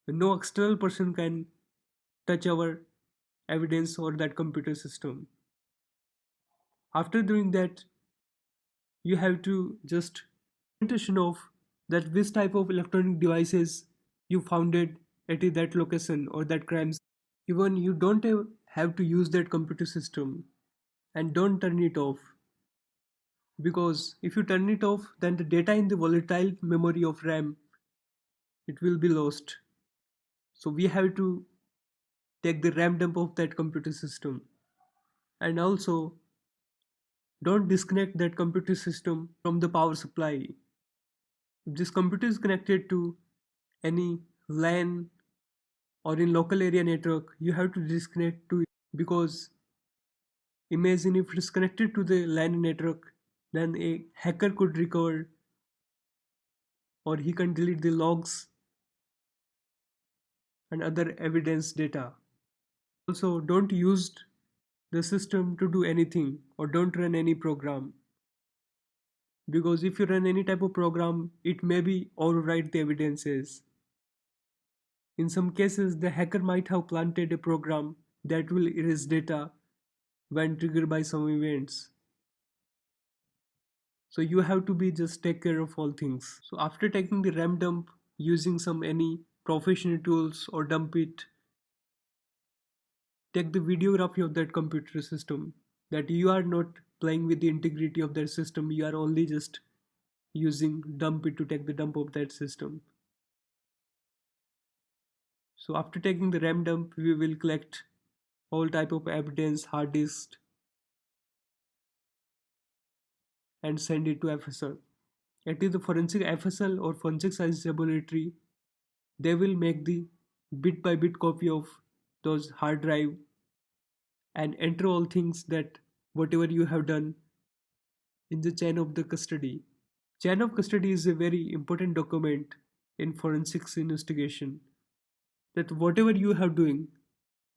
no external person can touch our evidence or that computer system. After doing that, you have to just presentation of that which type of electronic devices you founded at that location or that crimes. Even you don't have to use that computer system, and don't turn it off, because if you turn it off, then the data in the volatile memory of RAM, it will be lost. So we have to take the RAM dump of that computer system. And also, don't disconnect that computer system from the power supply. If this computer is connected to any LAN or in local area network, you have to disconnect to it, because imagine if it's connected to the LAN network, then a hacker could recover or he can delete the logs and other evidence data. Also, don't use the system to do anything or don't run any program, because if you run any type of program, it may be overwrite the evidences. In some cases, the hacker might have planted a program that will erase data when triggered by some events. So you have to be just take care of all things. So after taking the RAM dump using some any professional tools or dump it, take the videography of that computer system, that you are not playing with the integrity of that system, you are only just using dump it to take the dump of that system. So after taking the RAM dump, we will collect all type of evidence, hard disk, and send it to FSL. It is the forensic FSL or forensic science laboratory. They will make the bit by bit copy of those hard drive and enter all things that whatever you have done in the chain of the custody. Chain of custody is a very important document in forensics investigation. That whatever you have doing,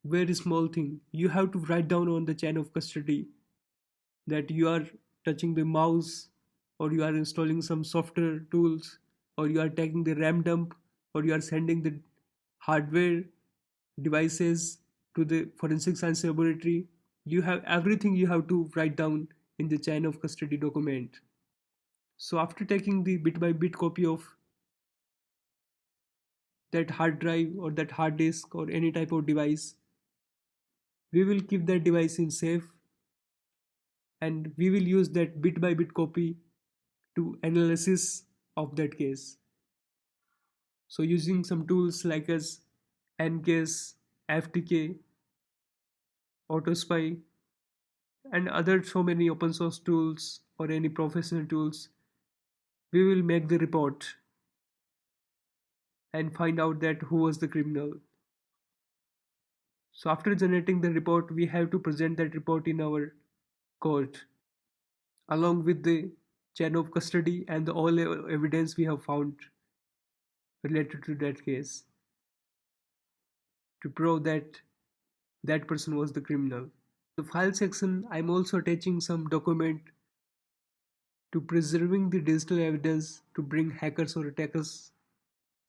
very small thing, you have to write down on the chain of custody, that you are touching the mouse or you are installing some software tools or you are taking the RAM dump or you are sending the hardware devices to the forensic science laboratory. You have everything you have to write down in the chain of custody document. So after taking the bit by bit copy of that hard drive or that hard disk or any type of device, we will keep that device in safe, and we will use that bit by bit copy to analysis of that case. So using some tools like as Ncase, FTK, Autospy, and other so many open source tools or any professional tools, we will make the report and find out that who was the criminal. So after generating the report, we have to present that report in our court along with the chain of custody and the all evidence we have found related to that case to prove that that person was the criminal. The file section, I'm also attaching some document to preserving the digital evidence to bring hackers or attackers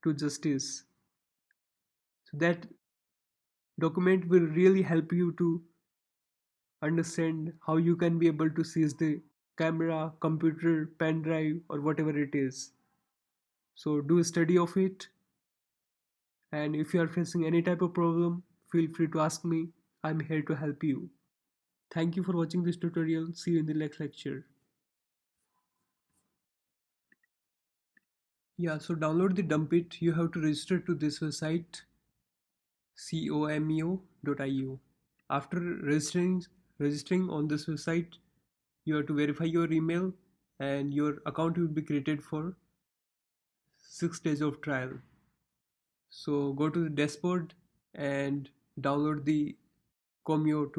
to justice. So that document will really help you to understand how you can be able to seize the camera, computer, pen drive, or whatever it is. So do a study of it, and if you are facing any type of problem, feel free to ask me. I'm here to help you. Thank you for watching this tutorial. See you in the next lecture. Yeah, so download the dump it. You have to register to this website comeo.io. After registering on this website, you have to verify your email and your account will be created for 6 days of trial. So go to the dashboard and download the Comeo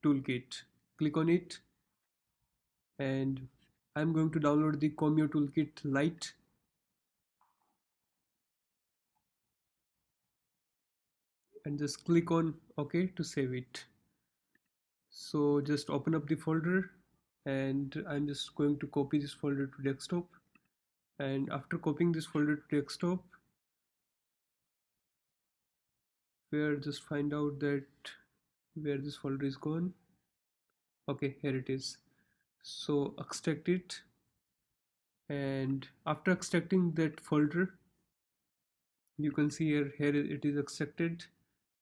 toolkit. Click on it and I'm going to download the Comeo toolkit Lite and just click on OK to save it. So just open up the folder and I'm just going to copy this folder to desktop, and after copying this folder to desktop, where just find out that where this folder is gone. Okay, here it is. So extract it, and after extracting that folder, you can see here it is extracted.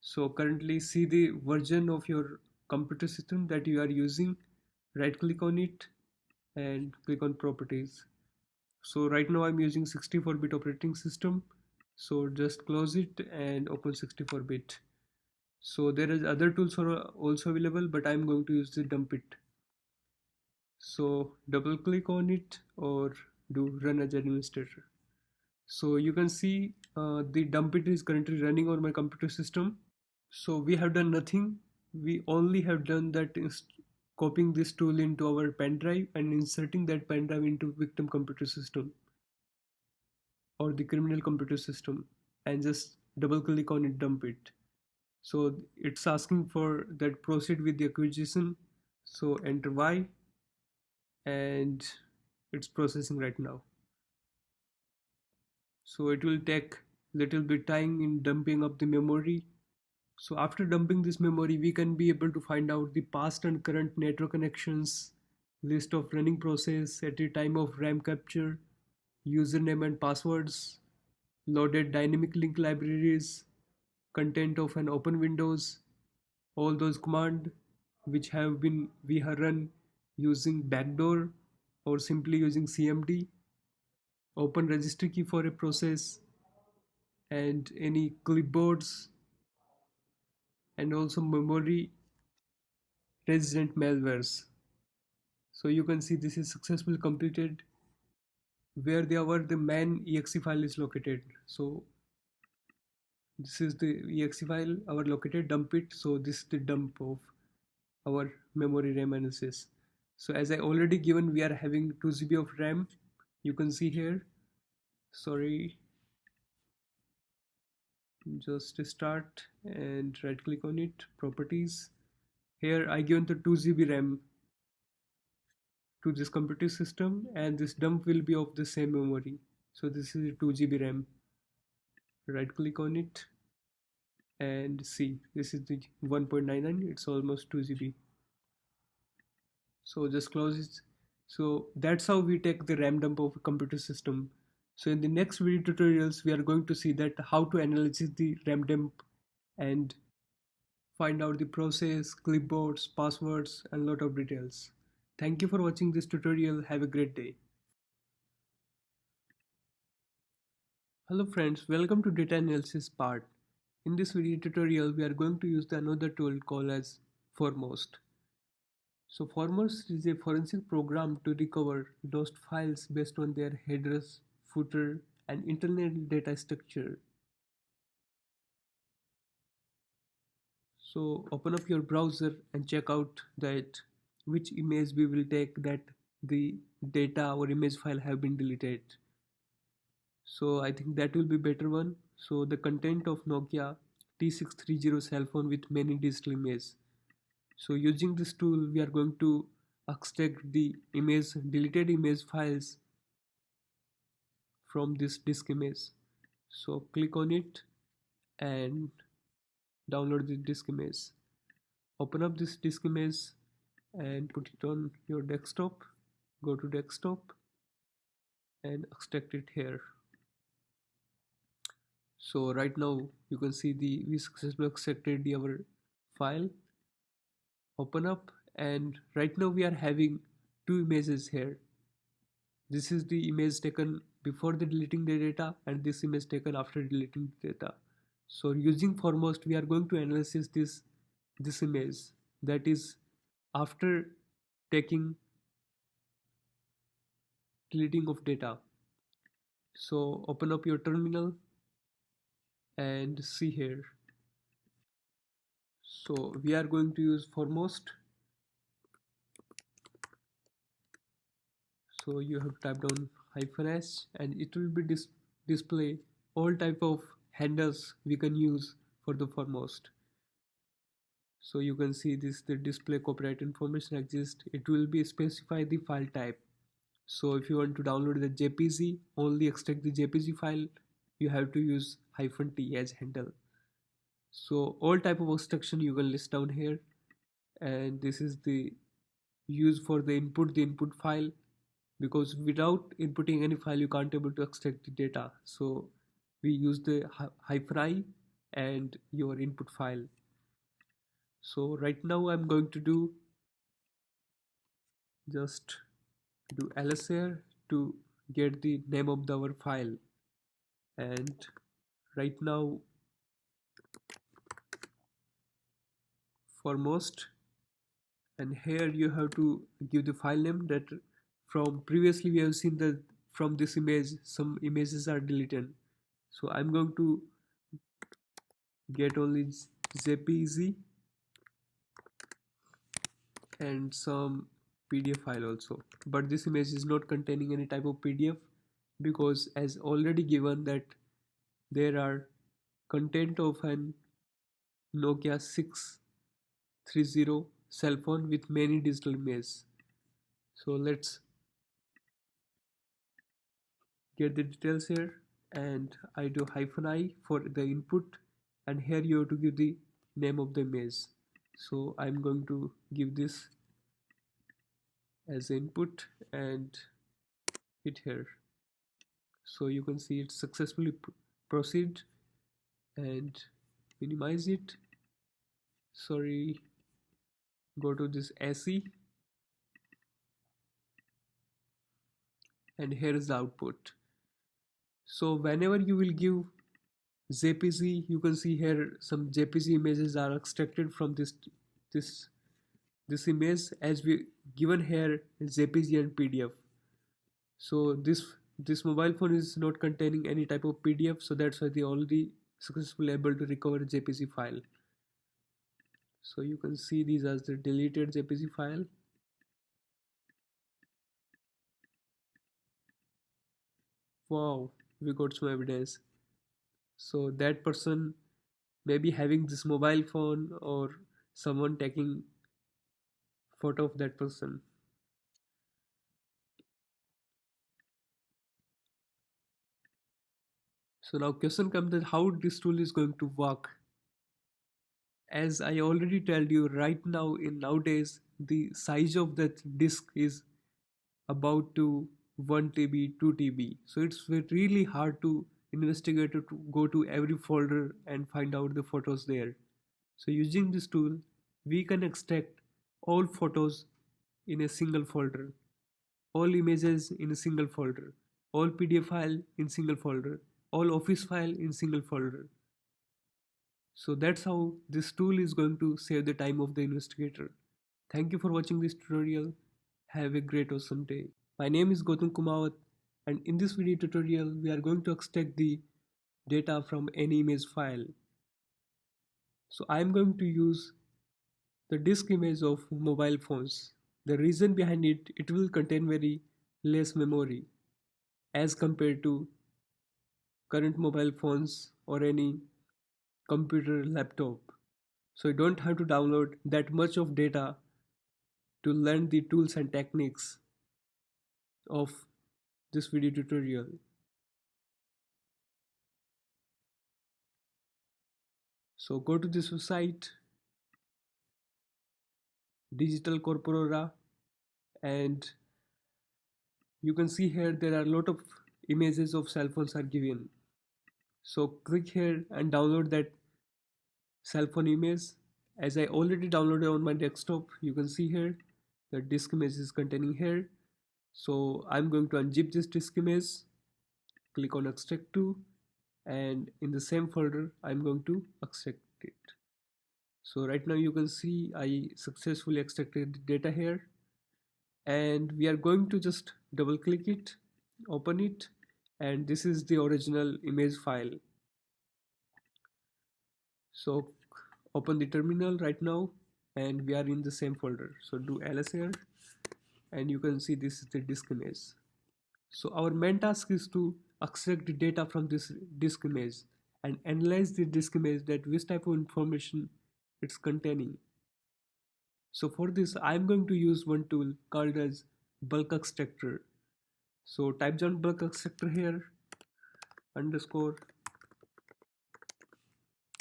So currently see the version of your computer system that you are using. Right click on it and click on properties. So right now I'm using 64-bit operating system, so just close it and open 64-bit. So there is other tools are also available, but I'm going to use the dump it. So double click on it or do run as administrator. So you can see the dump it is currently running on my computer system. So we have done nothing. We only have done that copying this tool into our pen drive and inserting that pen drive into victim computer system or the criminal computer system, and just double click on it, dump it. So it's asking for that proceed with the acquisition. So enter Y and it's processing right now. So it will take little bit time in dumping up the memory. So after dumping this memory, we can be able to find out the past and current network connections, list of running process at the time of RAM capture, username and passwords, loaded dynamic link libraries, content of an open windows, all those commands which have been we have run using backdoor or simply using cmd, open registry key for a process, and any clipboards, and also memory resident malwares. So you can see this is successfully completed where the main exe file is located. So this is the exe file our located, dump it. So this is the dump of our memory RAM analysis. So as I already given, we are having 2 GB of RAM. You can see here. Sorry, just start and right click on it, properties. Here I given the 2 GB RAM to this computer system, and this dump will be of the same memory. So this is 2 GB RAM. Right click on it and see this is the 1.99. It's almost 2 GB. So just close it. So that's how we take the RAM dump of a computer system. So in the next video tutorials, we are going to see that how to analyze the RAM dump and find out the process, clipboards, passwords, and lot of details. Thank you for watching this tutorial. Have a great day. Hello friends, welcome to data analysis part. In this video tutorial, we are going to use another tool called as Foremost. So Foremost is a forensic program to recover lost files based on their headers, footer, and internal data structure. So open up your browser and check out that which image we will take that the data or image file have been deleted. So I think that will be better one. So the content of Nokia T630 cell phone with many digital images. So using this tool, we are going to extract the image, deleted image files from this disk image. So click on it and download the disk image. Open up this disk image and put it on your desktop. Go to desktop and extract it here. So right now you can see we successfully extracted our file. Open up, and right now we are having two images here. This is the image taken before the deleting the data and this image taken after deleting the data. So using foremost, we are going to analyze this image that is after taking deleting of data. So open up your terminal and see here. So we are going to use foremost. So you have typed down -s and it will be display all type of handles we can use for the foremost. So you can see this the display copyright information exists. It will be specify the file type. So if you want to download the JPG, only extract the JPG file, you have to use -t as handle. So all type of instruction you can list down here, and this is the use for the input file, because without inputting any file you can't able to extract the data. So we use the -i and your input file. So right now I'm going to just do ls here to get the name of our file, and right now foremost, and here you have to give the file name that from previously we have seen that from this image some images are deleted. So I'm going to get only jpeg and some PDF file also, but this image is not containing any type of PDF, because as already given that there are content of an Nokia 630 cell phone with many digital images. So let's get the details here, and I do -i for the input, and here you have to give the name of the image. So I'm going to give this as input and hit here. So you can see it successfully proceed, and minimize it. Sorry, go to this SE, and here is the output. So whenever you will give JPG, you can see here some JPG images are extracted from this this image, as we given here JPG and PDF. So this mobile phone is not containing any type of PDF, so that's why they already successfully able to recover JPG file. So you can see these as the deleted JPG file. Wow, we got some evidence. So that person may be having this mobile phone, or someone taking photo of that person. So now question comes that how this tool is going to work. As I already told you, right now in nowadays the size of that disk is about to 1 TB, 2 TB. So it's really hard to investigate, to go to every folder and find out the photos there. So using this tool, we can extract all photos in a single folder, all images in a single folder, all PDF file in single folder, all office file in single folder. So that's how this tool is going to save the time of the investigator. Thank you for watching this tutorial. Have a great awesome day. My name is Gautam Kumawat, and in this video tutorial we are going to extract the data from any image file. So I am going to use the disk image of mobile phones. The reason behind it, it will contain very less memory as compared to current mobile phones or any computer laptop. So you don't have to download that much of data to learn the tools and techniques of this video tutorial. So go to this website, Digital Corpora, and you can see here there are a lot of images of cell phones are given. So click here and download that cell phone image. As I already downloaded on my desktop, you can see here the disk image is containing here. So I'm going to unzip this disk image click on extract to, and in the same folder I'm going to extract it. So right now you can see I successfully extracted the data here, and we are going to just double click it, open it, and this is the original image file. So open the terminal right now, and we are in the same folder. So do ls here, and you can see this is the disk image. So our main task is to extract the data from this disk image and analyze the disk image, that which type of information it's containing. So for this I'm going to use one tool called as bulk extractor. So type down bulk extractor here, underscore,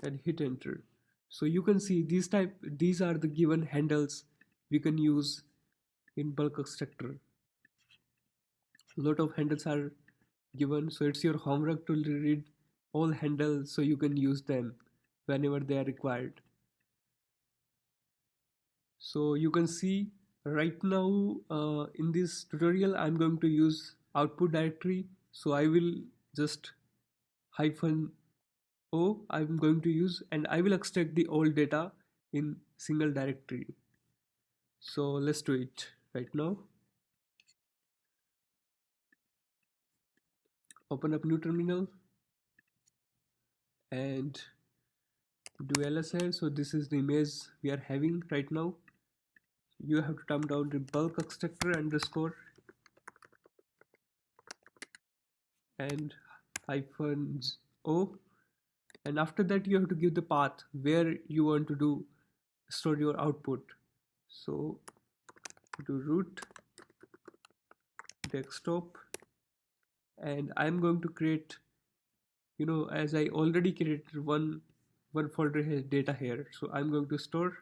and hit enter. So you can see these are the given handles we can use in bulk extractor. A lot of handles are given, so it's your homework to read all handles so you can use them whenever they are required. So you can see right now in this tutorial I'm going to use output directory, so I will just hyphen o I'm going to use, and I will extract the old data in single directory. So let's do it right now. Open up new terminal and do ls here. So this is the image we are having right now. You have to turn down the bulk extractor underscore and hyphen o, and after that you have to give the path where you want to do store your output. So do root desktop, and I'm going to create, as I already created one folder has data here, so I'm going to store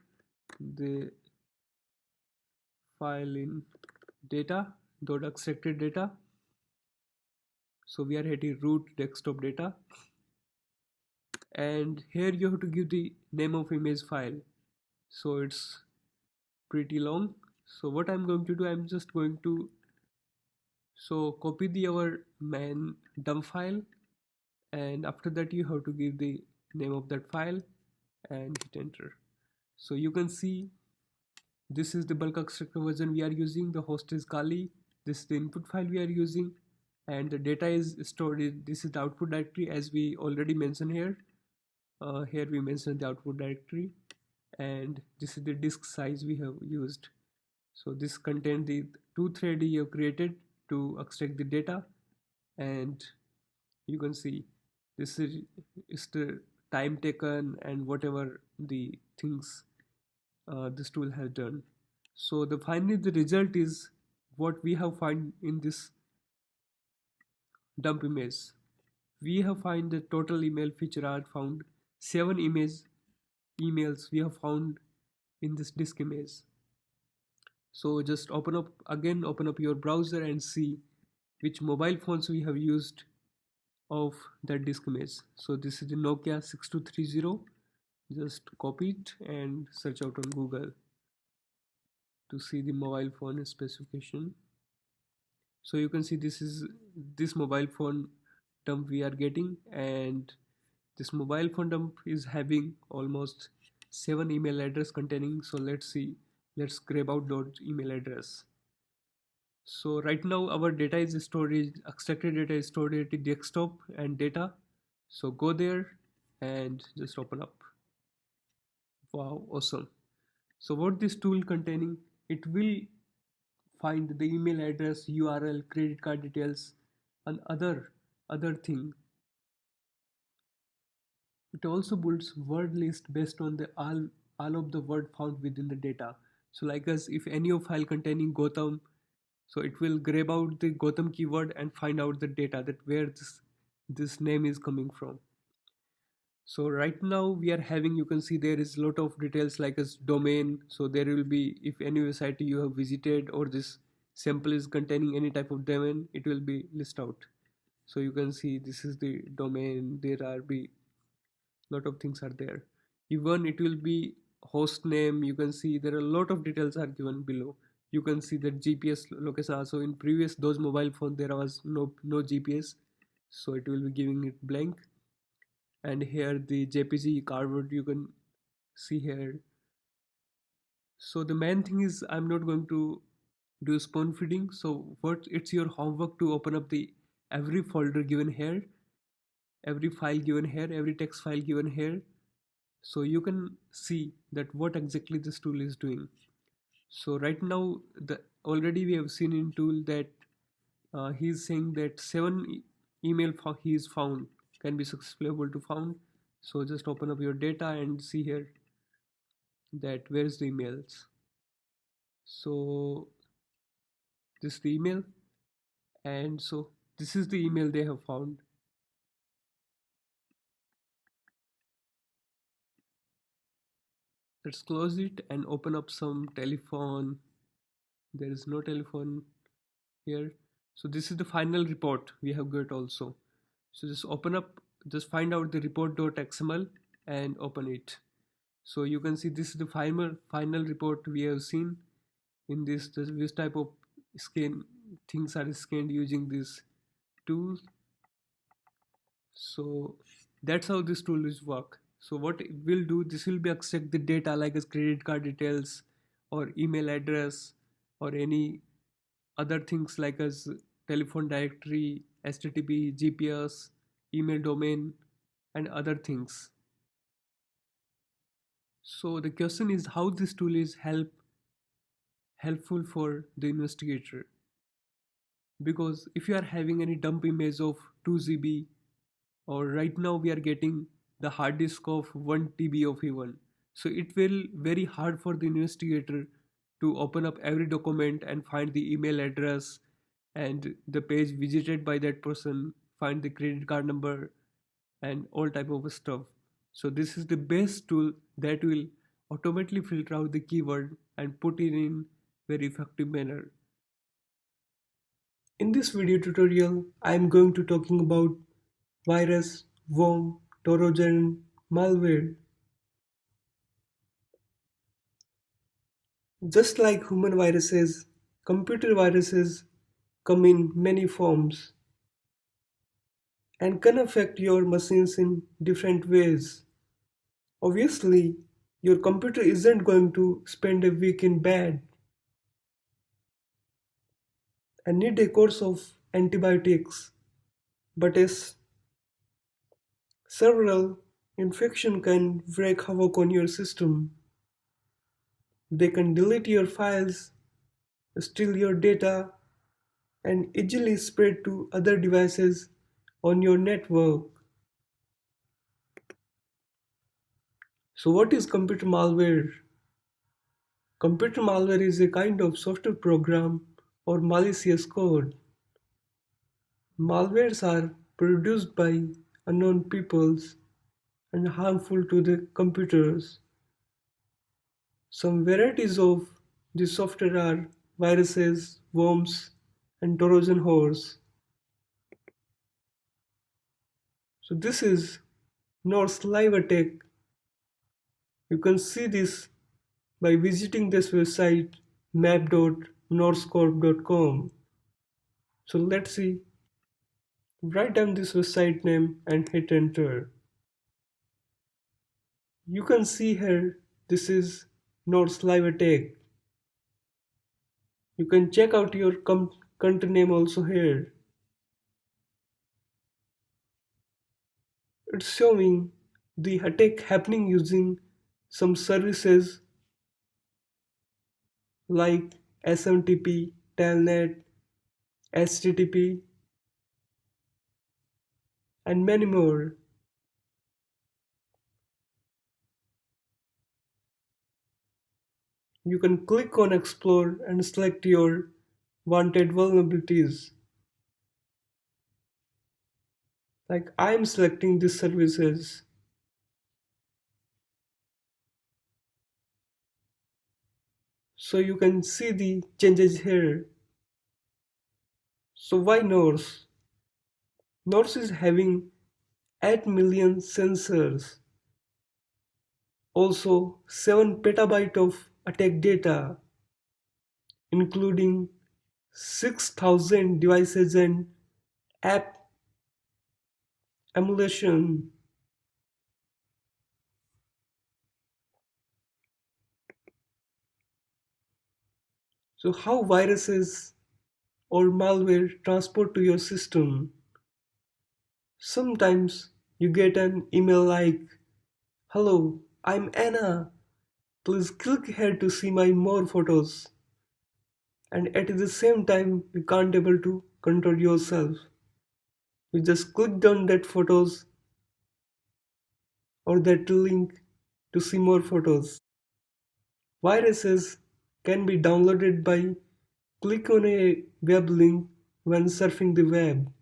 the file in data dot extracted data. So we are hitting root desktop data, and here you have to give the name of image file, so it's pretty long. So what I'm going to do, I'm just going to copy the our main dump file, and after that you have to give the name of that file and hit enter. So you can see this is the bulk extractor version we are using, the host is Kali, this is the input file we are using, and the data is stored in, this is the output directory as we already mentioned here. Here we mentioned the output directory, and this is the disk size we have used. So this contains the two threads you have created to extract the data, and you can see this is the time taken and whatever the things this tool has done. So finally the result is what we have found in this dump image. We have found the total email feature are found 7 emails we have found in this disk image. So just open up your browser and see which mobile phones we have used of that disk image. So this is the Nokia 6230. Just copy it and search out on Google to see the mobile phone specification. So you can see this mobile phone dump we are getting, and this mobile phone dump is having almost 7 email address containing. So let's grab out those email address. So right now our data is stored, extracted data is stored at the desktop and data. So go there and just open up. Wow, awesome. So what this tool containing, it will find the email address, URL, credit card details, and other thing. It also builds word list based on the all of the word found within the data. So like as if any of file containing Gotham, so it will grab out the Gotham keyword and find out the data that where this name is coming from. So right now we are having, you can see there is a lot of details like as domain. So there will be, if any website you have visited or this sample is containing any type of domain, it will be list out. So you can see this is the domain, there are be lot of things are there. Even it will be host name, you can see there are a lot of details are given below. You can see that GPS location also, in previous those mobile phone there was no GPS, So it will be giving it blank, and here the JPG cardboard you can see here. So the main thing is I'm not going to do spoon feeding. So what it's your homework to open up the every folder given here, every file given here, every text file given here, so you can see that what exactly this tool is doing. So right now the already we have seen in tool that he's saying that email he's found can be successfully able to found. So just open up your data and see here that where is the emails. So this is the email, and so this is the email they have found. Let's close it and open up some telephone. There is no telephone here. So this is the final report we have got also. So just open up, just find out the report.xml and open it. So you can see this is the final report we have seen in this type of scan. Things are scanned using this tool. So that's how this tool is work. So what it will do, this will be extract the data like as credit card details or email address or any other things like as telephone directory, HTTP, GPS, email domain, and other things. So the question is how this tool is helpful for the investigator. Because if you are having any dump image of 2 GB, or right now we are getting the hard disk of 1 TB of even, so it will very hard for the investigator to open up every document and find the email address and the page visited by that person, find the credit card number and all type of stuff. So this is the best tool that will automatically filter out the keyword and put it in very effective manner. In this video tutorial, I am going to talking about virus, worm, Trojan, malware. Just like human viruses, computer viruses come in many forms and can affect your machines in different ways. Obviously, your computer isn't going to spend a week in bed and need a course of antibiotics, but as several infection can wreak havoc on your system. They can delete your files, steal your data, and easily spread to other devices on your network. So what is computer malware? Computer malware is a kind of software program or malicious code. Malwares are produced by unknown peoples and harmful to the computers. Some varieties of this software are viruses, worms, and Trojan horse. So this is Norse live attack. You can see this by visiting this website map.norsecorp.com. So let's see. Write down this website name and hit enter. You can see here this is Norse live attack. You can check out your country name also here. It's showing the attack happening using some services like SMTP, Telnet, HTTP, and many more. You can click on Explore and select your wanted vulnerabilities. Like I am selecting these services. So you can see the changes here. So why Norse? Norse is having 8 million sensors. Also 7 petabyte of attack data, including 6,000 devices and app emulation. So, how viruses or malware transport to your system? Sometimes you get an email like, "Hello, I'm Anna. Please click here to see my more photos." And at the same time, you can't able to control yourself. You just clicked on that photos or that link to see more photos. Viruses can be downloaded by click on a web link when surfing the web,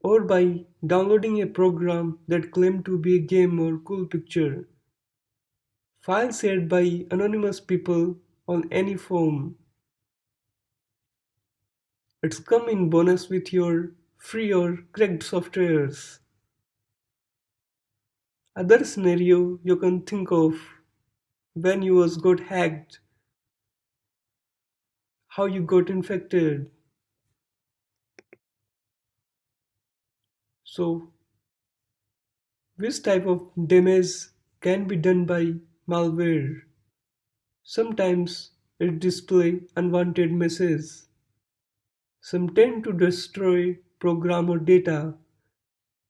or by downloading a program that claimed to be a game or cool picture. Files shared by anonymous people on any form. It's come in bonus with your free or cracked softwares. Other scenario you can think of when yours got hacked, how you got infected. So which type of damage can be done by malware? Sometimes it display unwanted messages. Some tend to destroy program or data,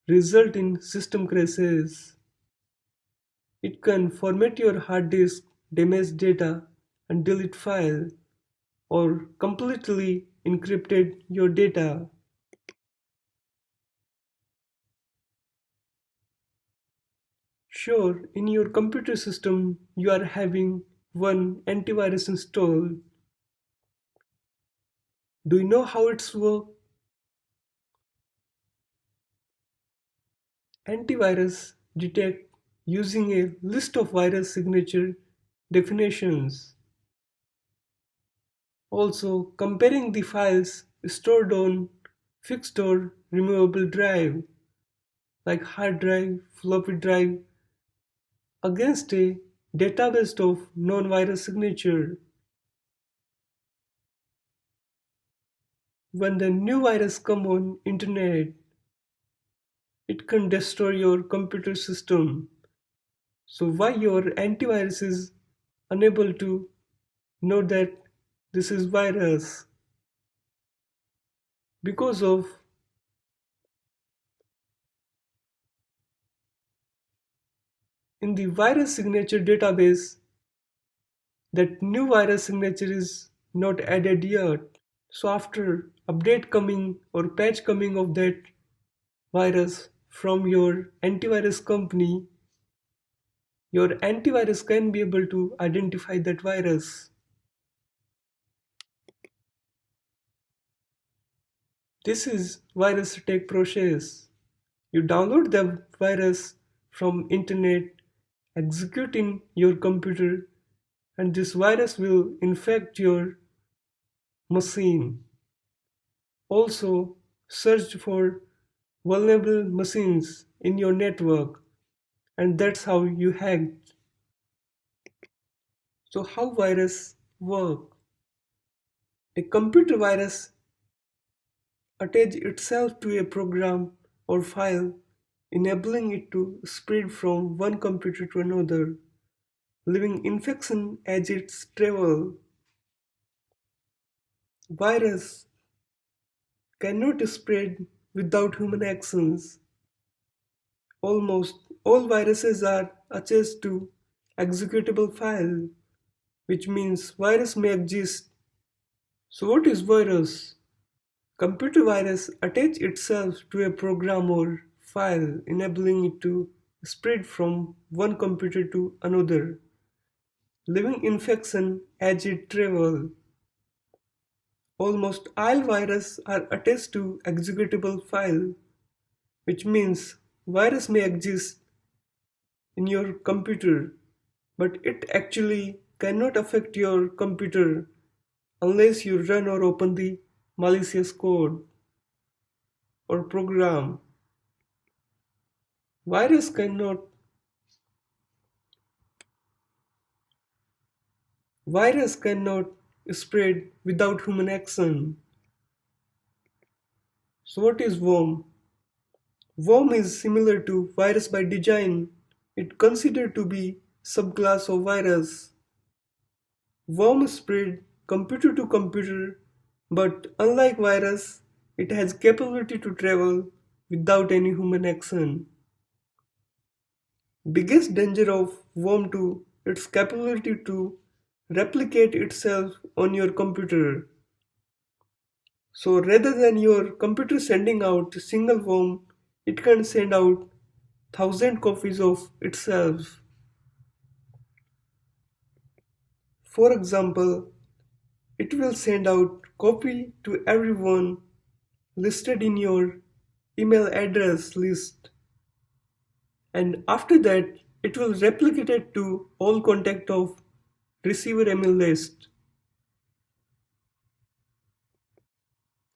result in system crashes. It can format your hard disk, damage data, and delete file, or completely encrypted your data. Sure, in your computer system you are having one antivirus installed. Do you know how it's work? Antivirus detect using a list of virus signature definitions. Also, comparing the files stored on fixed or removable drive, like hard drive, floppy drive, against a database of non-virus signature. When the new virus come on internet, it can destroy your computer system. So why your antivirus is unable to know that this is virus? Because of in the virus signature database, that new virus signature is not added yet. So after update coming or patch coming of that virus from your antivirus company, your antivirus can be able to identify that virus. This is virus attack process. You download the virus from internet, execute in your computer, and this virus will infect your machine. Also, search for vulnerable machines in your network, and that's how you hack. So how virus work? A computer virus attach itself to a program or file, enabling it to spread from one computer to another, leaving infection as its travel. Virus cannot spread without human actions. Almost all viruses are attached to executable file, which means virus may exist. So what is virus? Computer virus attach itself to a program or file, enabling it to spread from one computer to another, leaving infection as it travel. Almost all viruses are attached to executable file, which means virus may exist in your computer, but it actually cannot affect your computer unless you run or open the malicious code or program. Virus cannot virus cannot spread without human action. So what is worm? Worm is similar to virus by design. It considered to be subclass of virus. Worm spread computer to computer, but unlike virus, it has capability to travel without any human action. Biggest danger of worm to its capability to replicate itself on your computer. So rather than your computer sending out a single worm, it can send out thousand copies of itself. For example, it will send out copy to everyone listed in your email address list, and after that it will replicate it to all contact of receiver email list.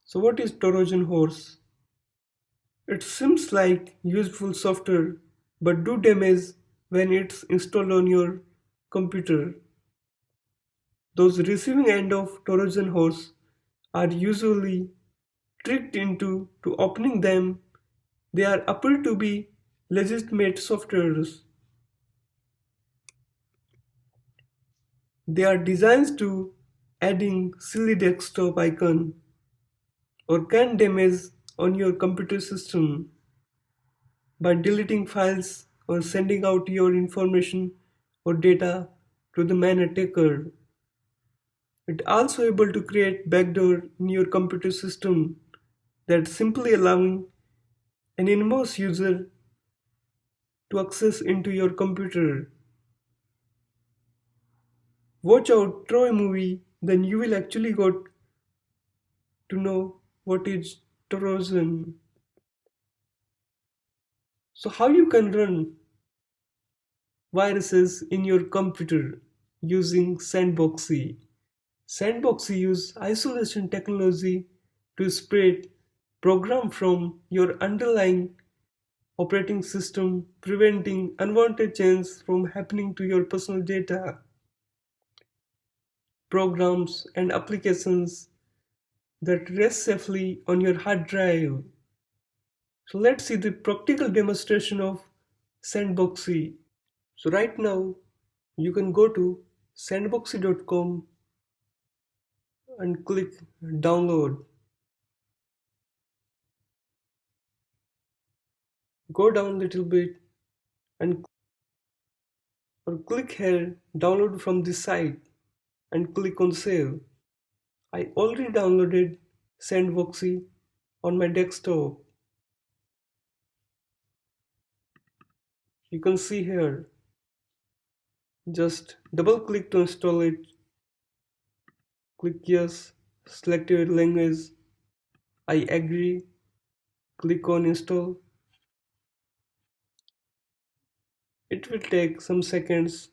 So what is Trojan horse? It seems like useful software but do damage when it's installed on your computer. Those receiving end of Trojan horse are usually tricked into to opening them. They are appear to be legitimate softwares. They are designed to adding silly desktop icon or can damage on your computer system by deleting files or sending out your information or data to the main attacker. It also able to create backdoor in your computer system that simply allowing an anonymous user to access into your computer. Watch out, throw a movie, then you will actually got to know what is Trojan. So how you can run viruses in your computer using Sandboxy. Sandboxy use isolation technology to spread program from your underlying operating system, preventing unwanted changes from happening to your personal data. Programs and applications that rest safely on your hard drive. So let's see the practical demonstration of Sandboxy. So right now you can go to sandboxy.com and click download. Go down a little bit and or click here download from this site and click on save. I already downloaded Sandboxy on my desktop. You can see here. Just double click to install it. Click yes, select your language. I agree. Click on install. It will take some seconds.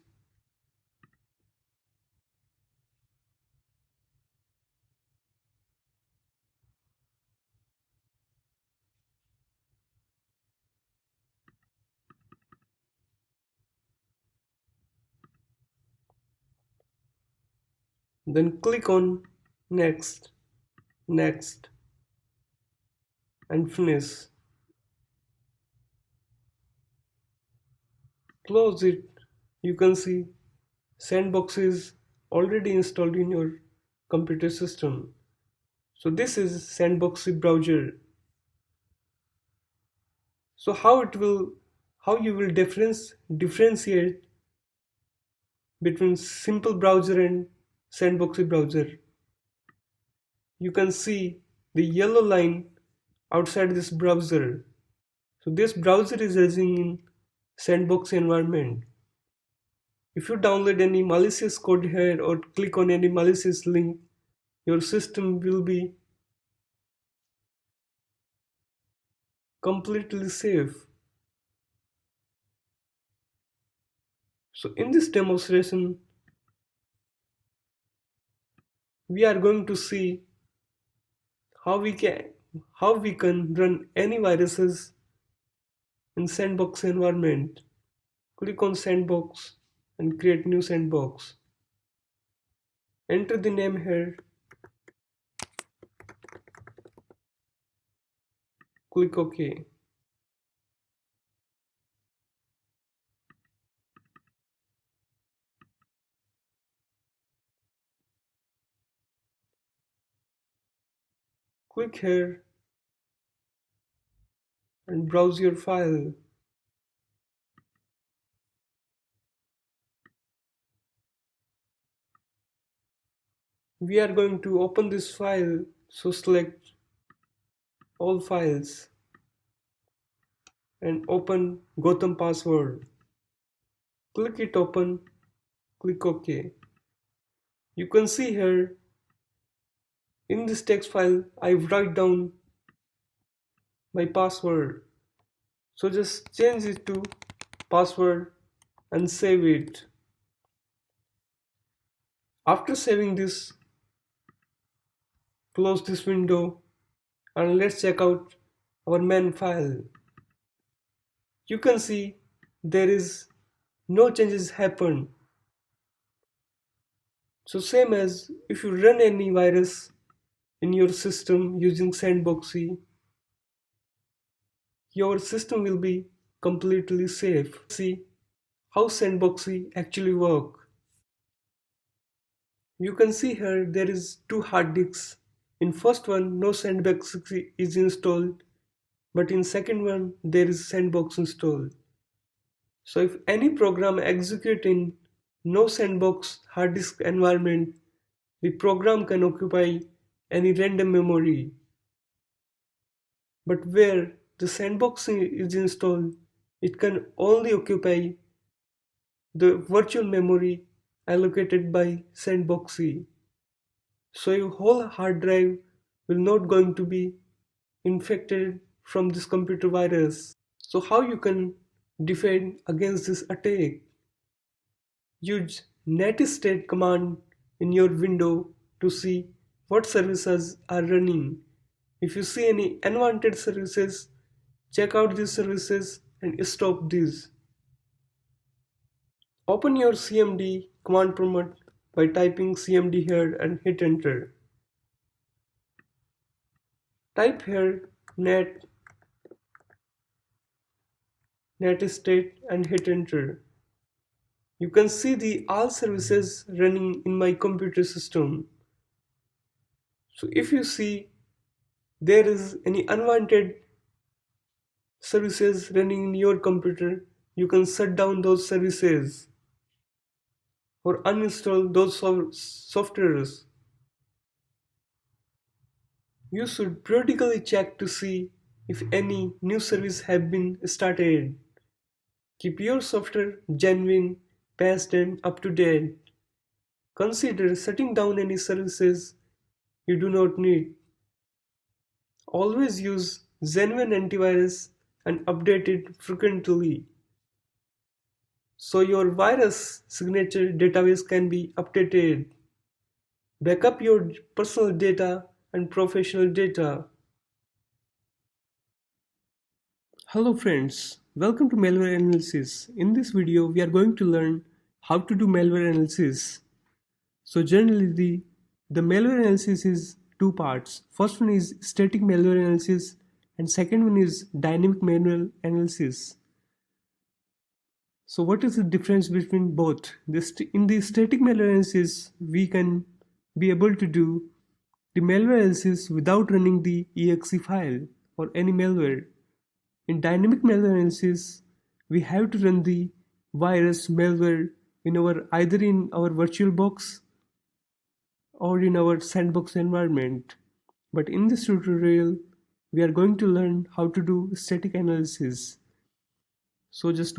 Then click on next, next, and finish. Close it. You can see Sandbox is already installed in your computer system. So this is Sandboxy browser. So how you will differentiate between simple browser and Sandboxy browser. You can see the yellow line outside this browser. So this browser is using in Sandbox environment. If you download any malicious code here or click on any malicious link, your system will be completely safe. So in this demonstration, we are going to see how we can how we can run any viruses in sandbox environment. Click on sandbox and create new sandbox. Enter the name here. Click OK. Click here and browse your file. We are going to open this file, so select all files and open Gotham password. Click it open, click OK. You can see here in this text file I write down my password. So just change it to password and save it. After saving this, close this window and let's check out our main file. You can see there is no changes happen. So same as if you run any virus in your system using Sandboxy, your system will be completely safe. See how Sandboxy actually work. You can see here there is two hard disks. In first one no Sandboxy is installed, but in second one there is Sandbox installed. So if any program execute in no sandbox hard disk environment, the program can occupy any random memory. But where the sandbox is installed, it can only occupy the virtual memory allocated by Sandboxy. So your whole hard drive will not going to be infected from this computer virus. So how you can defend against this attack? Use netstate command in your window to see what services are running. If you see any unwanted services, check out these services and stop these. Open your cmd command prompt by typing cmd here and hit enter. Type here netstate and hit enter. You can see the all services running in my computer system. So if you see there is any unwanted services running in your computer, you can shut down those services or uninstall those softwares. You should periodically check to see if any new service have been started. Keep your software genuine, patched and up to date. Consider shutting down any services you do not need. Always use genuine antivirus and update it frequently, so your virus signature database can be updated. Backup your personal data and professional data. Hello friends, welcome to malware analysis. In this video we are going to learn how to do malware analysis. So generally the malware analysis is two parts. First one is static malware analysis and second one is dynamic malware analysis. So what is the difference between both? In the static malware analysis, we can be able to do the malware analysis without running the exe file or any malware. In dynamic malware analysis, we have to run the virus malware either in our virtual box or in our sandbox environment. But in this tutorial, we are going to learn how to do static analysis. So just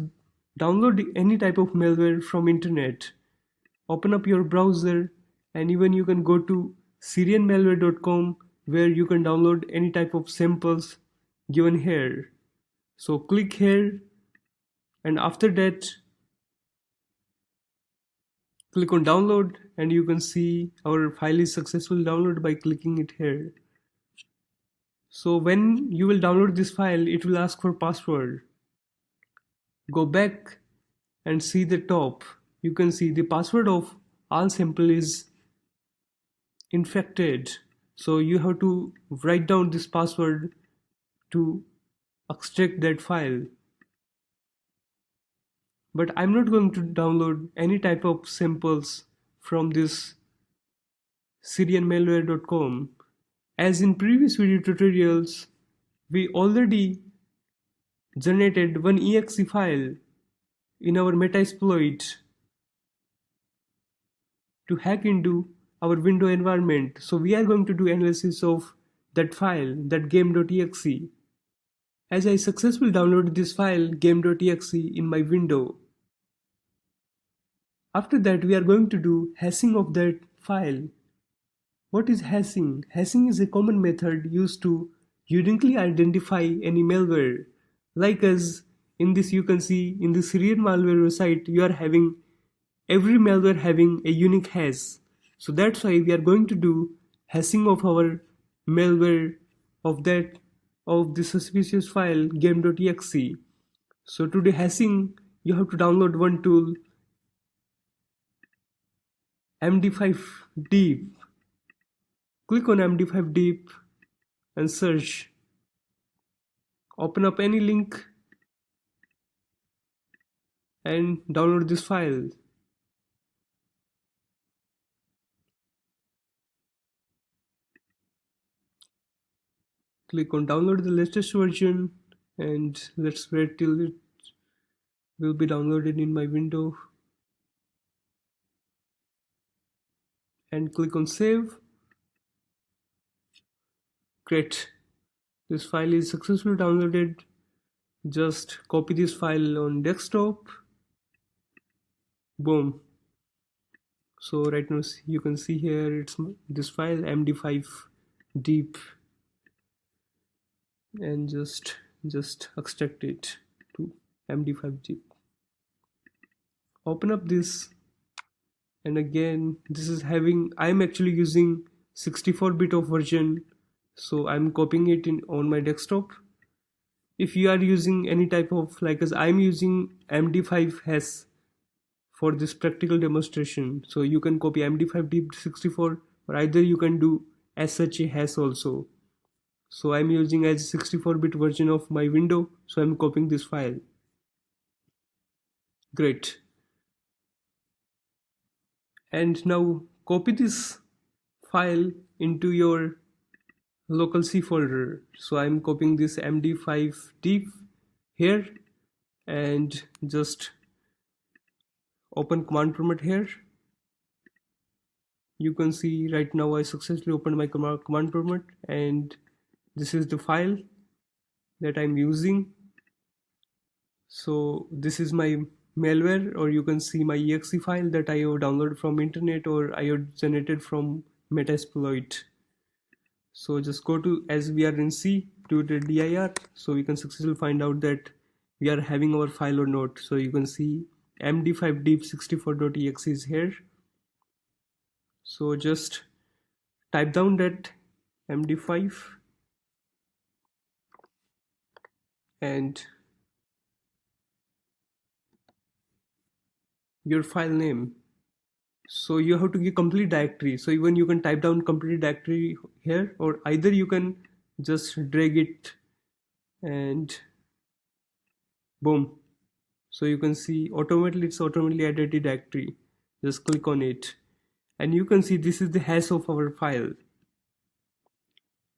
download any type of malware from internet, open up your browser, and even you can go to syrianmalware.com where you can download any type of samples given here. So click here and after that click on download and you can see our file is successfully downloaded by clicking it here. So when you will download this file, it will ask for password. Go back and see the top. You can see the password of all sample is infected. So you have to write down this password to extract that file. But I'm not going to download any type of samples from this syrianmalware.com. As in previous video tutorials, we already generated one exe file in our Metasploit to hack into our window environment. So we are going to do analysis of that file, that game.exe. As I successfully downloaded this file game.exe in my window. After that we are going to do hashing of that file. What is hashing? Hashing is a common method used to uniquely identify any malware. Like as in this you can see in the Syrian malware website you are having every malware having a unique hash. So that's why we are going to do hashing of our malware of the suspicious file game.exe. So to do hashing you have to download one tool MD5 deep. Click on MD5 deep and search. Open up any link and download this file. Click on download the latest version and let's wait till it will be downloaded in my window and click on save. Great, this file is successfully downloaded. Just copy this file on desktop. Boom. So right now you can see here it's this file md5 deep and just extract it to md5 deep. Open up this and again this is having I'm actually using 64-bit of version, so I'm copying it in on my desktop. If you are using any type of like as I'm using md5 hash for this practical demonstration, so you can copy md5 deep 64 or either you can do as such a hash also. So I'm using as 64-bit version of my window, so I'm copying this file. Great. And now copy this file into your local C folder. So I'm copying this md5 deep here and just open command prompt here. You can see right now I successfully opened my command prompt and this is the file that I'm using. So this is my malware, or you can see my exe file that I have downloaded from internet or I have generated from Metasploit. So just go to, as we are in C, to the dir, so we can successfully find out that we are having our file or not. So you can see md5 deep64.exe is here. So just type down that md5 and your file name. So you have to give complete directory. So even you can type down complete directory here, or either you can just drag it and boom. So you can see it's automatically added the directory. Just click on it and you can see this is the hash of our file.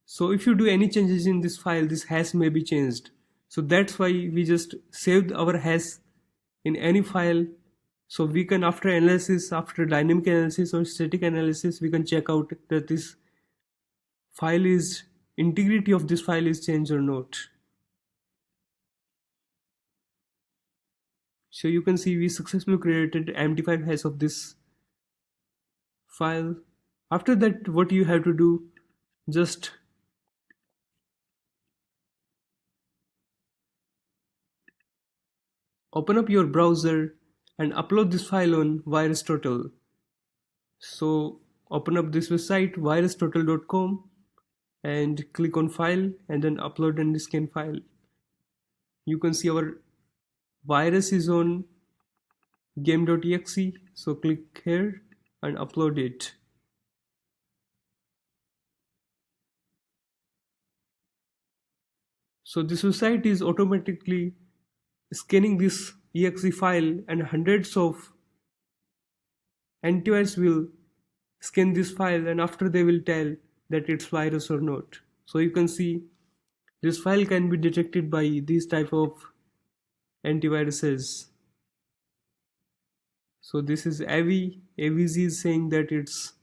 So if you do any changes in this file, this hash may be changed. So that's why we just saved our hash in any file. So we can, after analysis, after dynamic analysis or static analysis, we can check out that this file is, integrity of this file is changed or not. So you can see we successfully created md5 hash of this file. After that, what you have to do, just open up your browser and upload this file on VirusTotal. So open up this website virustotal.com and click on file and then upload and scan file. You can see our virus is on game.exe, so click here and upload it. So this website is automatically scanning this exe file, and hundreds of antivirus will scan this file, and after they will tell that it's virus or not. So you can see this file can be detected by these type of antiviruses. So this is Everiday is saying that it's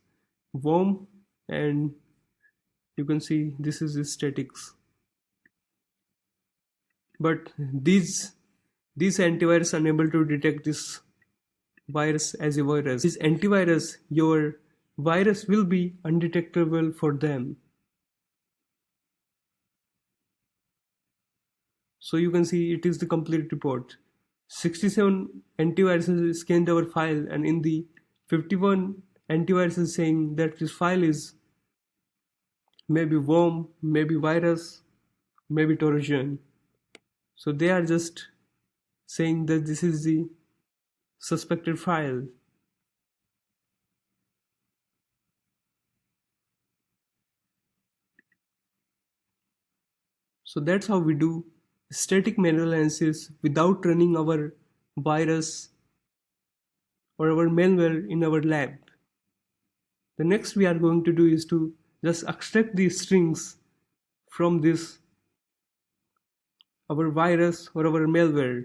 worm, and you can see this is statics. But these antivirus unable to detect this virus as a virus. This antivirus, your virus will be undetectable for them. So you can see it is the complete report. 67 antiviruses scanned our file, and in the 51 antiviruses saying that this file is maybe worm, maybe virus, maybe Trojan. So they are just saying that this is the suspected file. So that's how we do static manual analysis without running our virus or our malware in our lab. The next we are going to do is to just extract these strings from this our virus or our malware.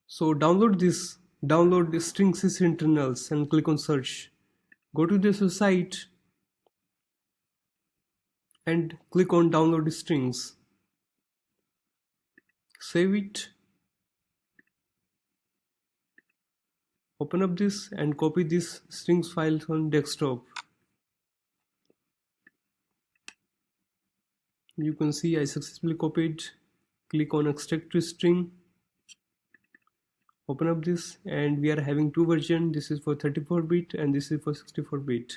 So download the strings internals and click on search. Go to this site and click on download strings. Save it. Open up this and copy this strings file on desktop. You can see I successfully copied. Click on extract to string. Open up this, and we are having two versions. This is for 34-bit and this is for 64-bit.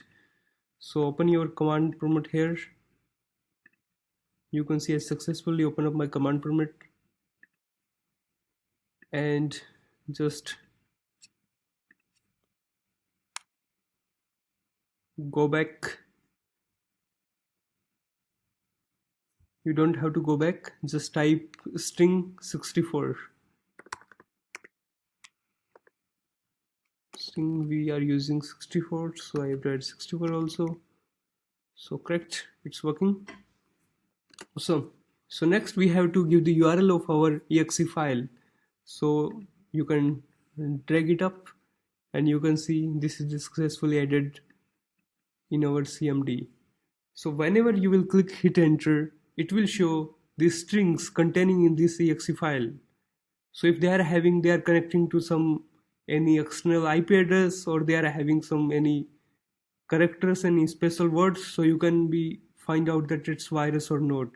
So open your command prompt here. You can see I successfully open up my command prompt, and just go back. You don't have to go back, just type string 64. String we are using 64, so I have tried 64 also. So correct, it's working. Awesome. So next we have to give the URL of our exe file. So you can drag it up, and you can see this is successfully added in our CMD. So whenever you will click hit enter, it will show the strings containing in this exe file. So if they are connecting to some any external IP address, or they are having some any characters, any special words, so you can be find out that it's virus or not.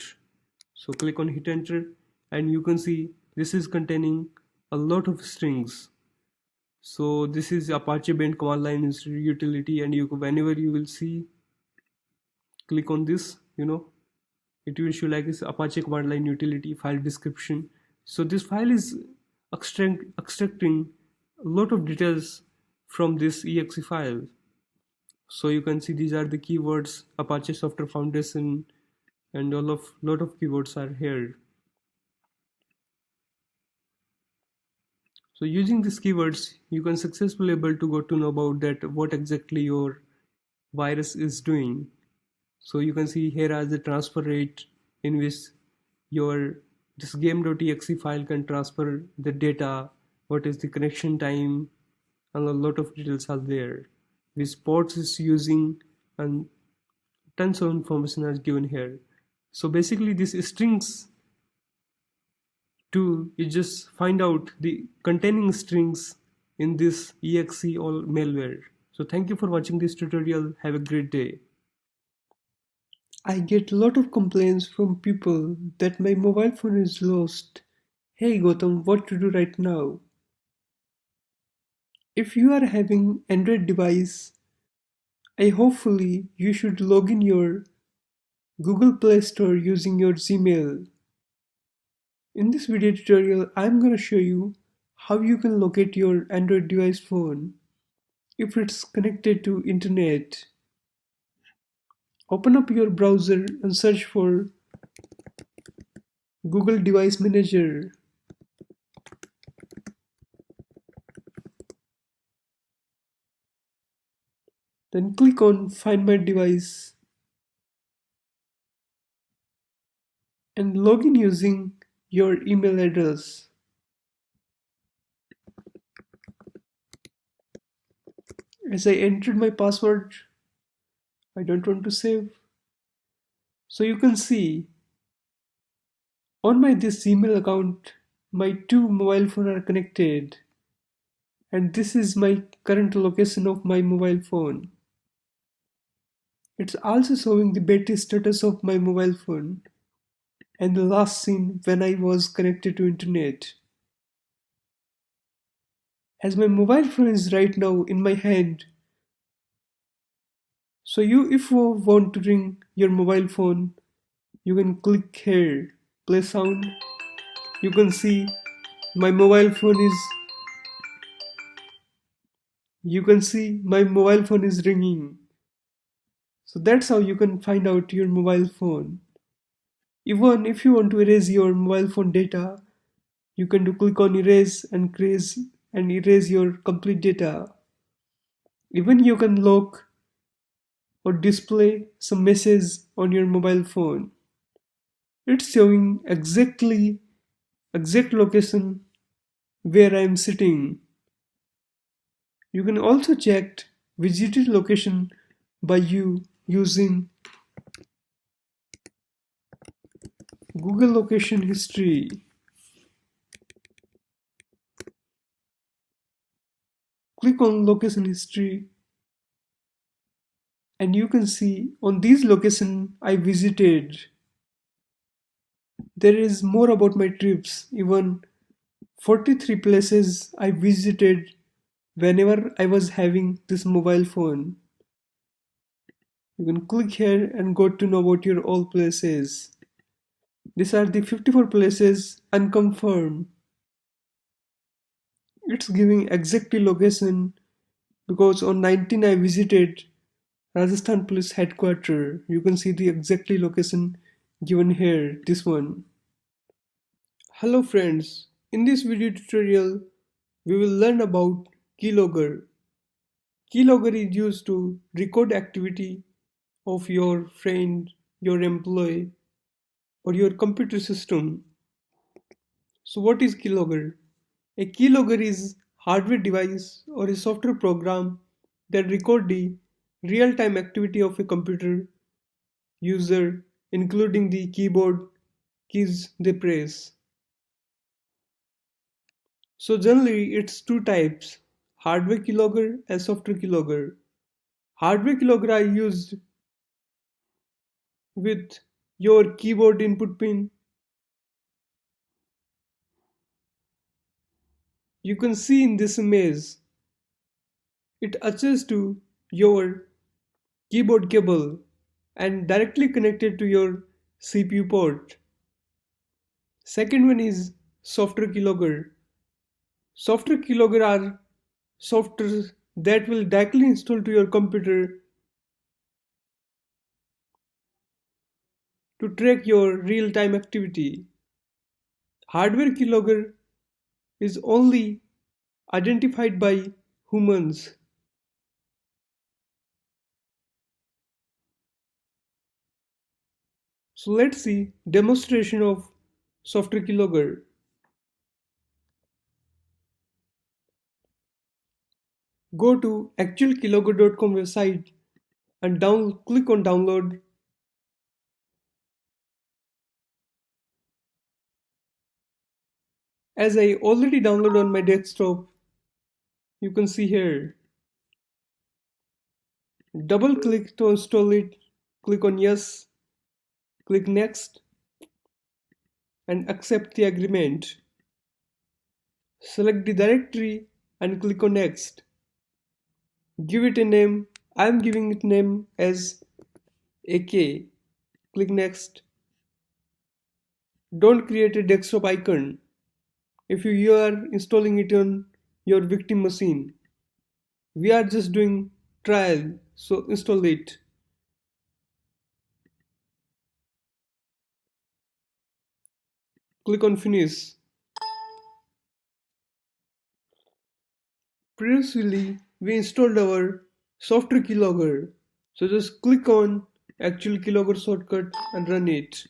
So click on hit enter, and you can see this is containing a lot of strings. So this is Apache Band command line utility, and whenever you will see, click on this, it will show like this Apache command line utility file description. So this file is extracting a lot of details from this exe file. So you can see these are the keywords, Apache Software Foundation, and lot of keywords are here. So using these keywords, you can successfully able to go to know about that what exactly your virus is doing. So you can see here as the transfer rate in which your this game.exe file can transfer the data, what is the connection time, and a lot of details are there. Which ports is using, and tons of information is given here. So basically this strings tool is just find out the containing strings in this exe or malware. So thank you for watching this tutorial. Have a great day. I get a lot of complaints from people that my mobile phone is lost. Hey Gautam, what to do right now? If you are having Android device, hopefully you should log in your Google Play Store using your Gmail. In this video tutorial, I'm gonna show you how you can locate your Android device phone if it's connected to internet. Open up your browser and search for Google Device Manager. Then click on Find My Device and log in using your email address. As I entered my password, I don't want to save. So you can see on my this email account, my two mobile phones are connected, and this is my current location of my mobile phone. It's also showing the battery status of my mobile phone and the last seen when I was connected to internet. As my mobile phone is right now in my hand, so if you want to ring your mobile phone, you can click here, play sound. You can see my mobile phone is ringing. So that's how you can find out your mobile phone. Even if you want to erase your mobile phone data, you can do click on erase your complete data. Even you can lock or display some message on your mobile phone. It's showing exact location where I am sitting. You can also check visited location by you using Google Location History. Click on Location History and you can see on these location I visited. There is more about my trips, even 43 places I visited whenever I was having this mobile phone. You can click here and go to know about your all places. These are the 54 places unconfirmed. It's giving exactly location because on 19 I visited Rajasthan Police Headquarters. You can see the exactly location given here, this one. Hello friends, in this video tutorial we will learn about keylogger. Keylogger is used to record activity of your friend, your employee or your computer system. So what is keylogger? A keylogger is hardware device or a software program that record the real-time activity of a computer user, including the keyboard keys they press. So generally it's two types, hardware keylogger and software keylogger. Hardware keylogger are used with your keyboard input pin. You can see in this image, it attaches to your keyboard cable and directly connected to your CPU port. Second one is software keylogger. Software keylogger are software that will directly install to your computer to track your real-time activity. Hardware keylogger is only identified by humans. So let's see demonstration of software keylogger. Go to actualkeylogger.com website and click on download. As I already downloaded on my desktop, you can see here. Double click to install it, click on yes, click next and accept the agreement. Select the directory and click on next. Give it a name. I am giving it name as AK. Click next. Don't create a desktop icon if you are installing it on your victim machine. We are just doing trial, so install it. Click on Finish. Previously, we installed our software keylogger. So just click on actual keylogger shortcut and run it.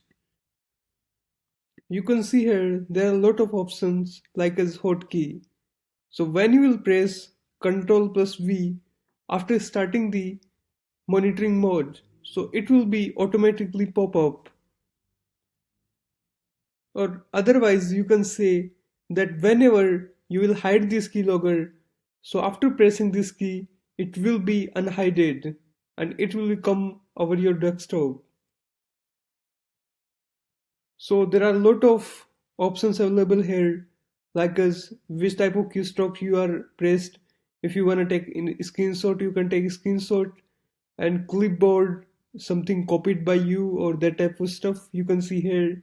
You can see here there are a lot of options like as hotkey. So when you will press Ctrl plus V after starting the monitoring mode, so it will be automatically pop up. Or otherwise you can say that whenever you will hide this keylogger, so after pressing this key, it will be unhided and it will come over your desktop. So there are a lot of options available here, like as which type of keystroke you are pressed. If you want to take in screenshot, you can take a screenshot, and clipboard, something copied by you or that type of stuff. You can see here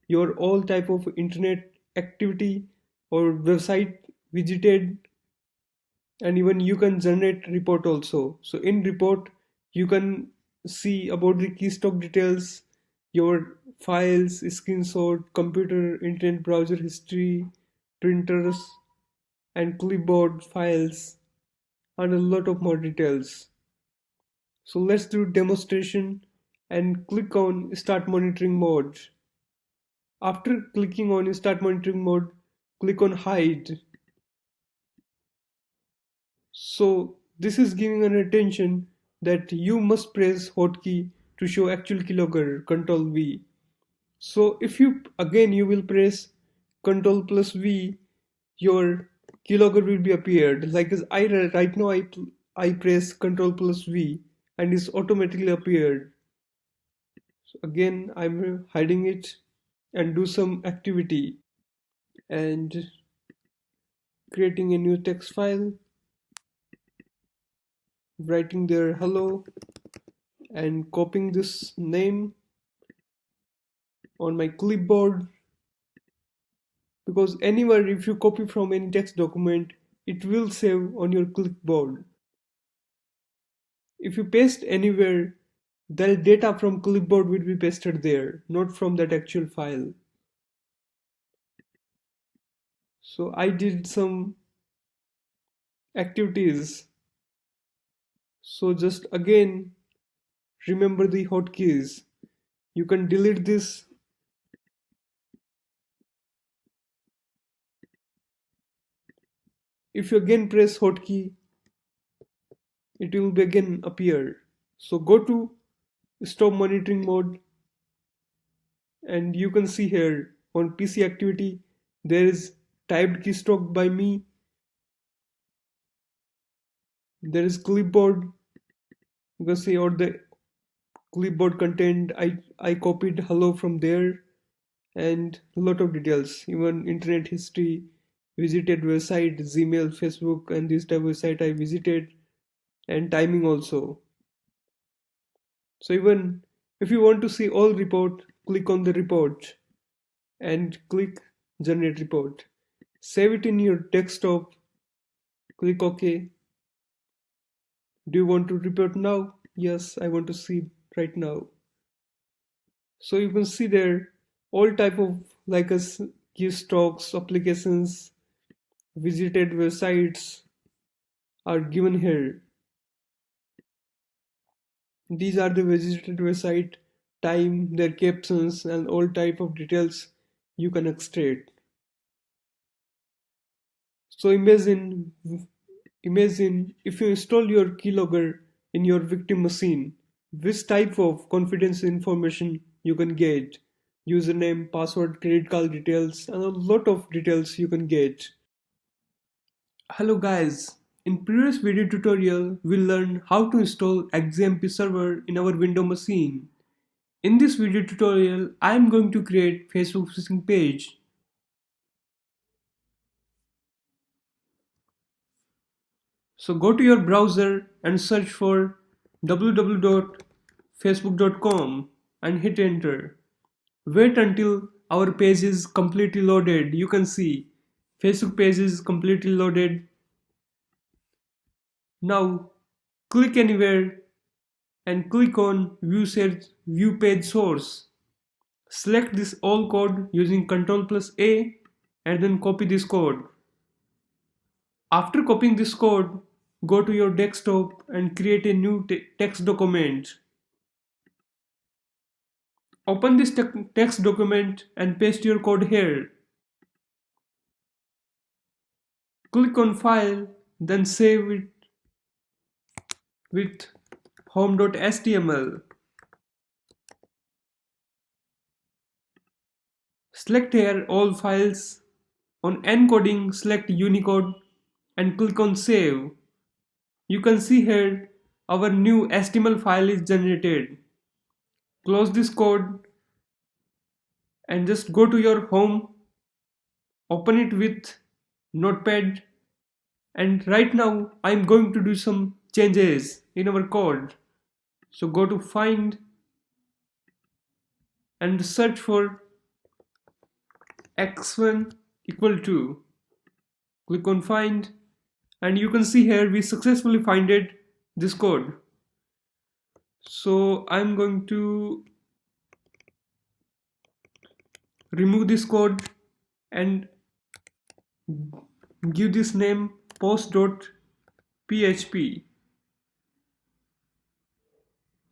your all type of internet activity or website visited, and even you can generate report also. So in report you can see about the keystroke details, your files, screenshot, computer, internet browser history, printers, and clipboard files, and a lot of more details. So let's do demonstration and click on start monitoring mode. After clicking on start monitoring mode, click on hide. So this is giving an attention that you must press hotkey to show actual keylogger Ctrl V. So if you again you will press Ctrl plus V, your keylogger will be appeared. Like as I right now I press Ctrl plus V and it's automatically appeared. So again I'm hiding it and do some activity and creating a new text file, writing there hello and copying this name on my clipboard, because anywhere if you copy from any text document it will save on your clipboard. If you paste anywhere, the data from clipboard will be pasted there, not from that actual file. So I did some activities. So just again remember the hotkeys. You can delete this. If you again press hotkey, it will again appear. So go to stop monitoring mode, and you can see here on PC activity there is typed keystroke by me, there is clipboard, you can see, or the clipboard content I copied hello from there, and a lot of details, even internet history, visited website, Gmail, Facebook, and this type of website I visited, and timing also. So even if you want to see all report, click on the report and click generate report. Save it in your desktop, click OK. Do you want to report now? Yes, I want to see right now. So you can see there all type of like us keystrokes, applications, visited websites are given here. These are the visited website, time, their captions, and all type of details you can extract. So imagine if you install your keylogger in your victim machine, which type of confidential information you can get. Username, password, credit card details, and a lot of details you can get. Hello guys, in previous video tutorial we learned how to install XAMPP server in our Windows machine. In this video tutorial I am going to create Facebook phishing page. So go to your browser and search for www.facebook.com and hit enter. Wait until our page is completely loaded. You can see Facebook page is completely loaded. Now click anywhere and click on view page source. Select this all code using Ctrl plus A and then copy this code. After copying this code, go to your desktop and create a new text document. Open this text document and paste your code here. Click on File, then save it with home.html. Select here all files. On encoding, select Unicode and click on Save. You can see here our new HTML file is generated. Close this code and just go to your home, open it with Notepad, and right now I'm going to do some changes in our code. So go to Find and search for x1 equal to. Click on Find and you can see here we successfully finded this code. So I'm going to remove this code and give this name post.php.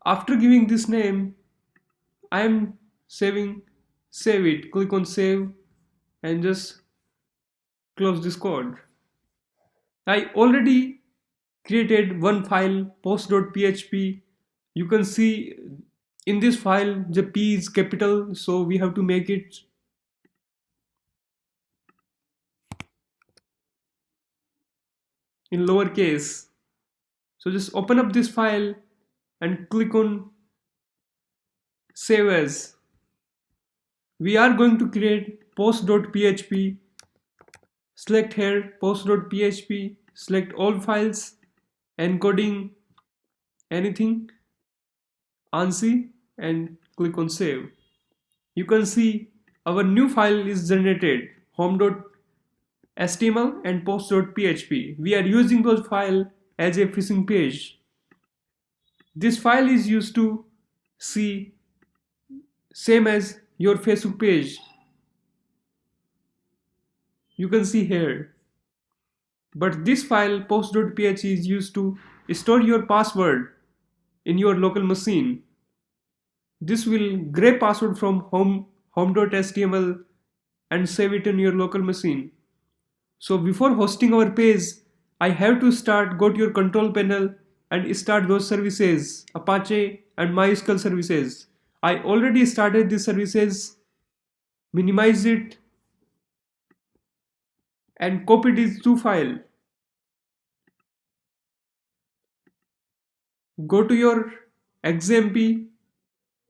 After giving this name, I am save it. Click on Save and just close this code. I already created one file post.php. You can see in this file the P is capital, so we have to make it in lowercase. So just open up this file and click on Save As. We are going to create post.php. Select here post.php, select all files, encoding, anything, ANSI, and click on Save. You can see our new file is generated, home.html and post.php. We are using those files as a phishing page. This file is used to see same as your Facebook page. You can see here. But this file post.php is used to store your password in your local machine. This will grab password from home.html and save it in your local machine. So before hosting our page, I have to go to your control panel and start those services, Apache and MySQL services. I already started these services, minimize it, and copy these two files. Go to your XMP.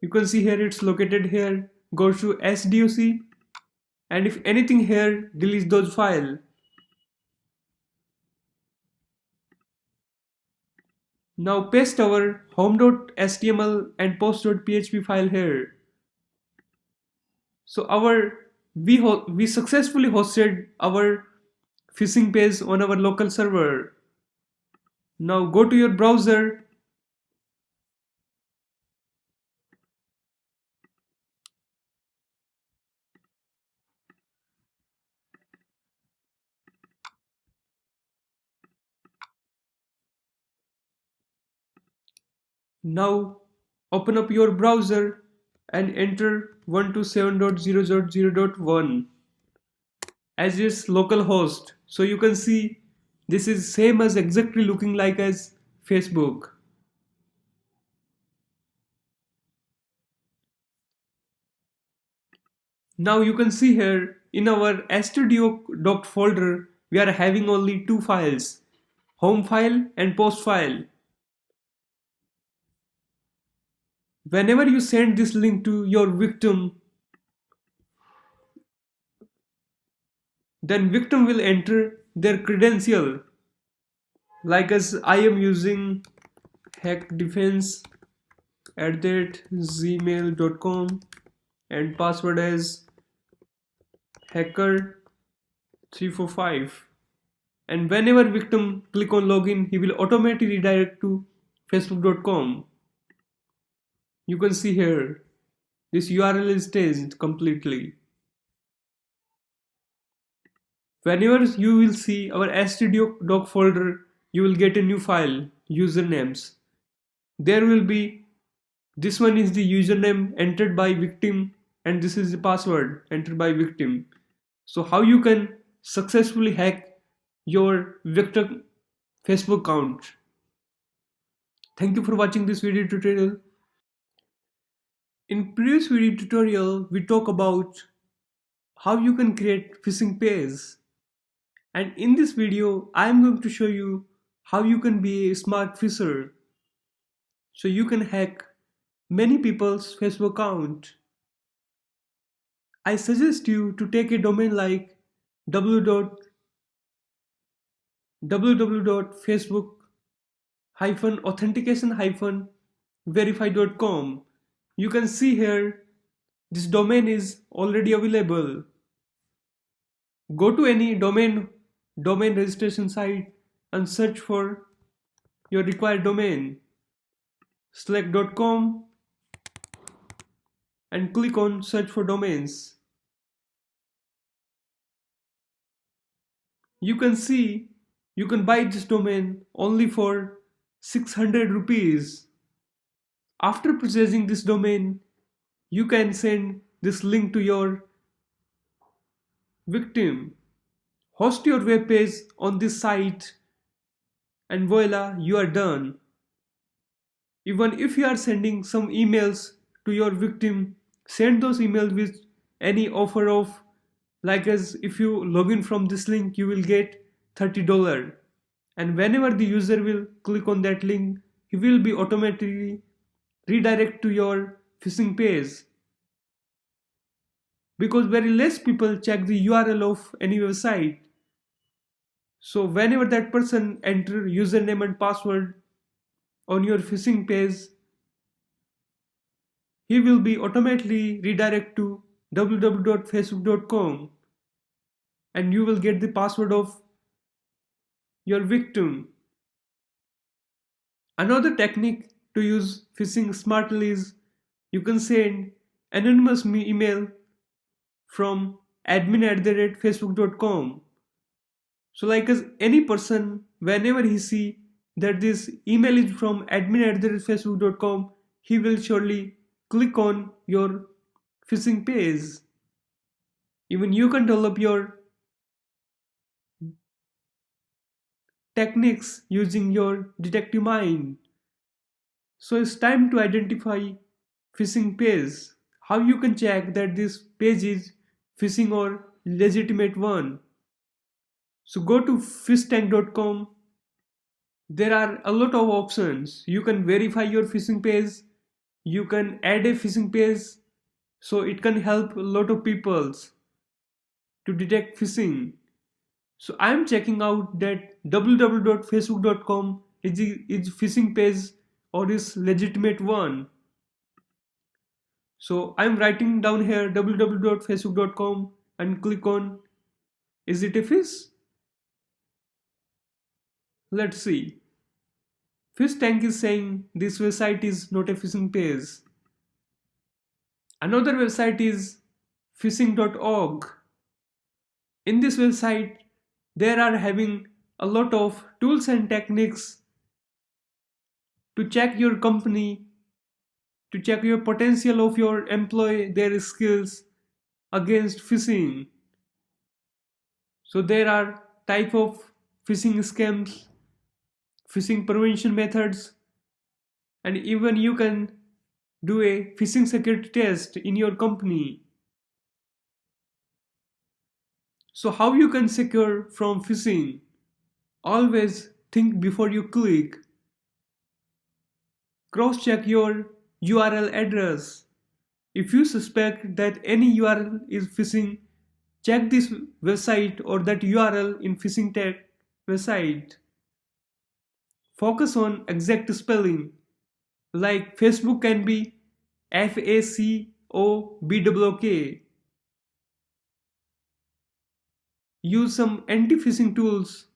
You can see here it's located here. Go to SDOC, and if anything here, delete those files. Now paste our home.html and post.php file here. So we successfully hosted our phishing page on our local server. Now go to your browser. Now open up your browser and enter 127.0.0.1 as its local host. So you can see this is same as exactly looking like as Facebook. Now you can see here in our stdio.doc folder we are having only two files, home file and post file. Whenever you send this link to your victim, then victim will enter their credential, like as I am using hackdefense@gmail.com and password as hacker345, and whenever victim click on login he will automatically redirect to facebook.com. You can see here this URL is changed completely. Whenever you will see our stdoc folder, you will get a new file, usernames. There will be, this one is the username entered by victim and this is the password entered by victim. So how you can successfully hack your victim Facebook account. Thank you for watching this video tutorial. In previous video tutorial, we talk about how you can create phishing page. And in this video, I am going to show you how you can be a smart phisher. So you can hack many people's Facebook account. I suggest you to take a domain like www.facebook-authentication-verify.com. You can see here this domain is already available. Go to any domain registration site and search for your required domain. Select .com and click on search for domains. You can see you can buy this domain only for 600 rupees. After purchasing this domain, you can send this link to your victim. Host your web page on this site and voila, you are done. Even if you are sending some emails to your victim, send those emails with any offer of, like as if you log in from this link you will get $30, and whenever the user will click on that link he will be automatically redirect to your phishing page, because very less people check the URL of any website. So whenever that person enter username and password on your phishing page, he will be automatically redirect to www.facebook.com and you will get the password of your victim. Another technique to use phishing smartly is you can send anonymous email from admin@facebook.com. So like as any person, whenever he see that this email is from admin@facebook.com, he will surely click on your phishing page. Even you can develop your techniques using your detective mind. So it's time to identify phishing page. How you can check that this page is phishing or legitimate one. So go to phishtank.com. There are a lot of options. You can verify your phishing page. You can add a phishing page. So it can help a lot of people to detect phishing. So I am checking out that www.facebook.com is phishing page or is legitimate one. So I'm writing down here www.facebook.com and click on, is it a fish? Let's see. Fish Tank is saying this website is not a phishing page. Another website is phishing.org. In this website, they are having a lot of tools and techniques to check your company, to check your potential of your employee, their skills against phishing. So there are type of phishing scams, phishing prevention methods, and even you can do a phishing security test in your company. So how you can secure from phishing? Always think before you click. Cross-check your URL address. If you suspect that any URL is phishing, check this website or that URL in phishing tag website. Focus on exact spelling. Like Facebook can be FACOBWK. Use some anti-phishing tools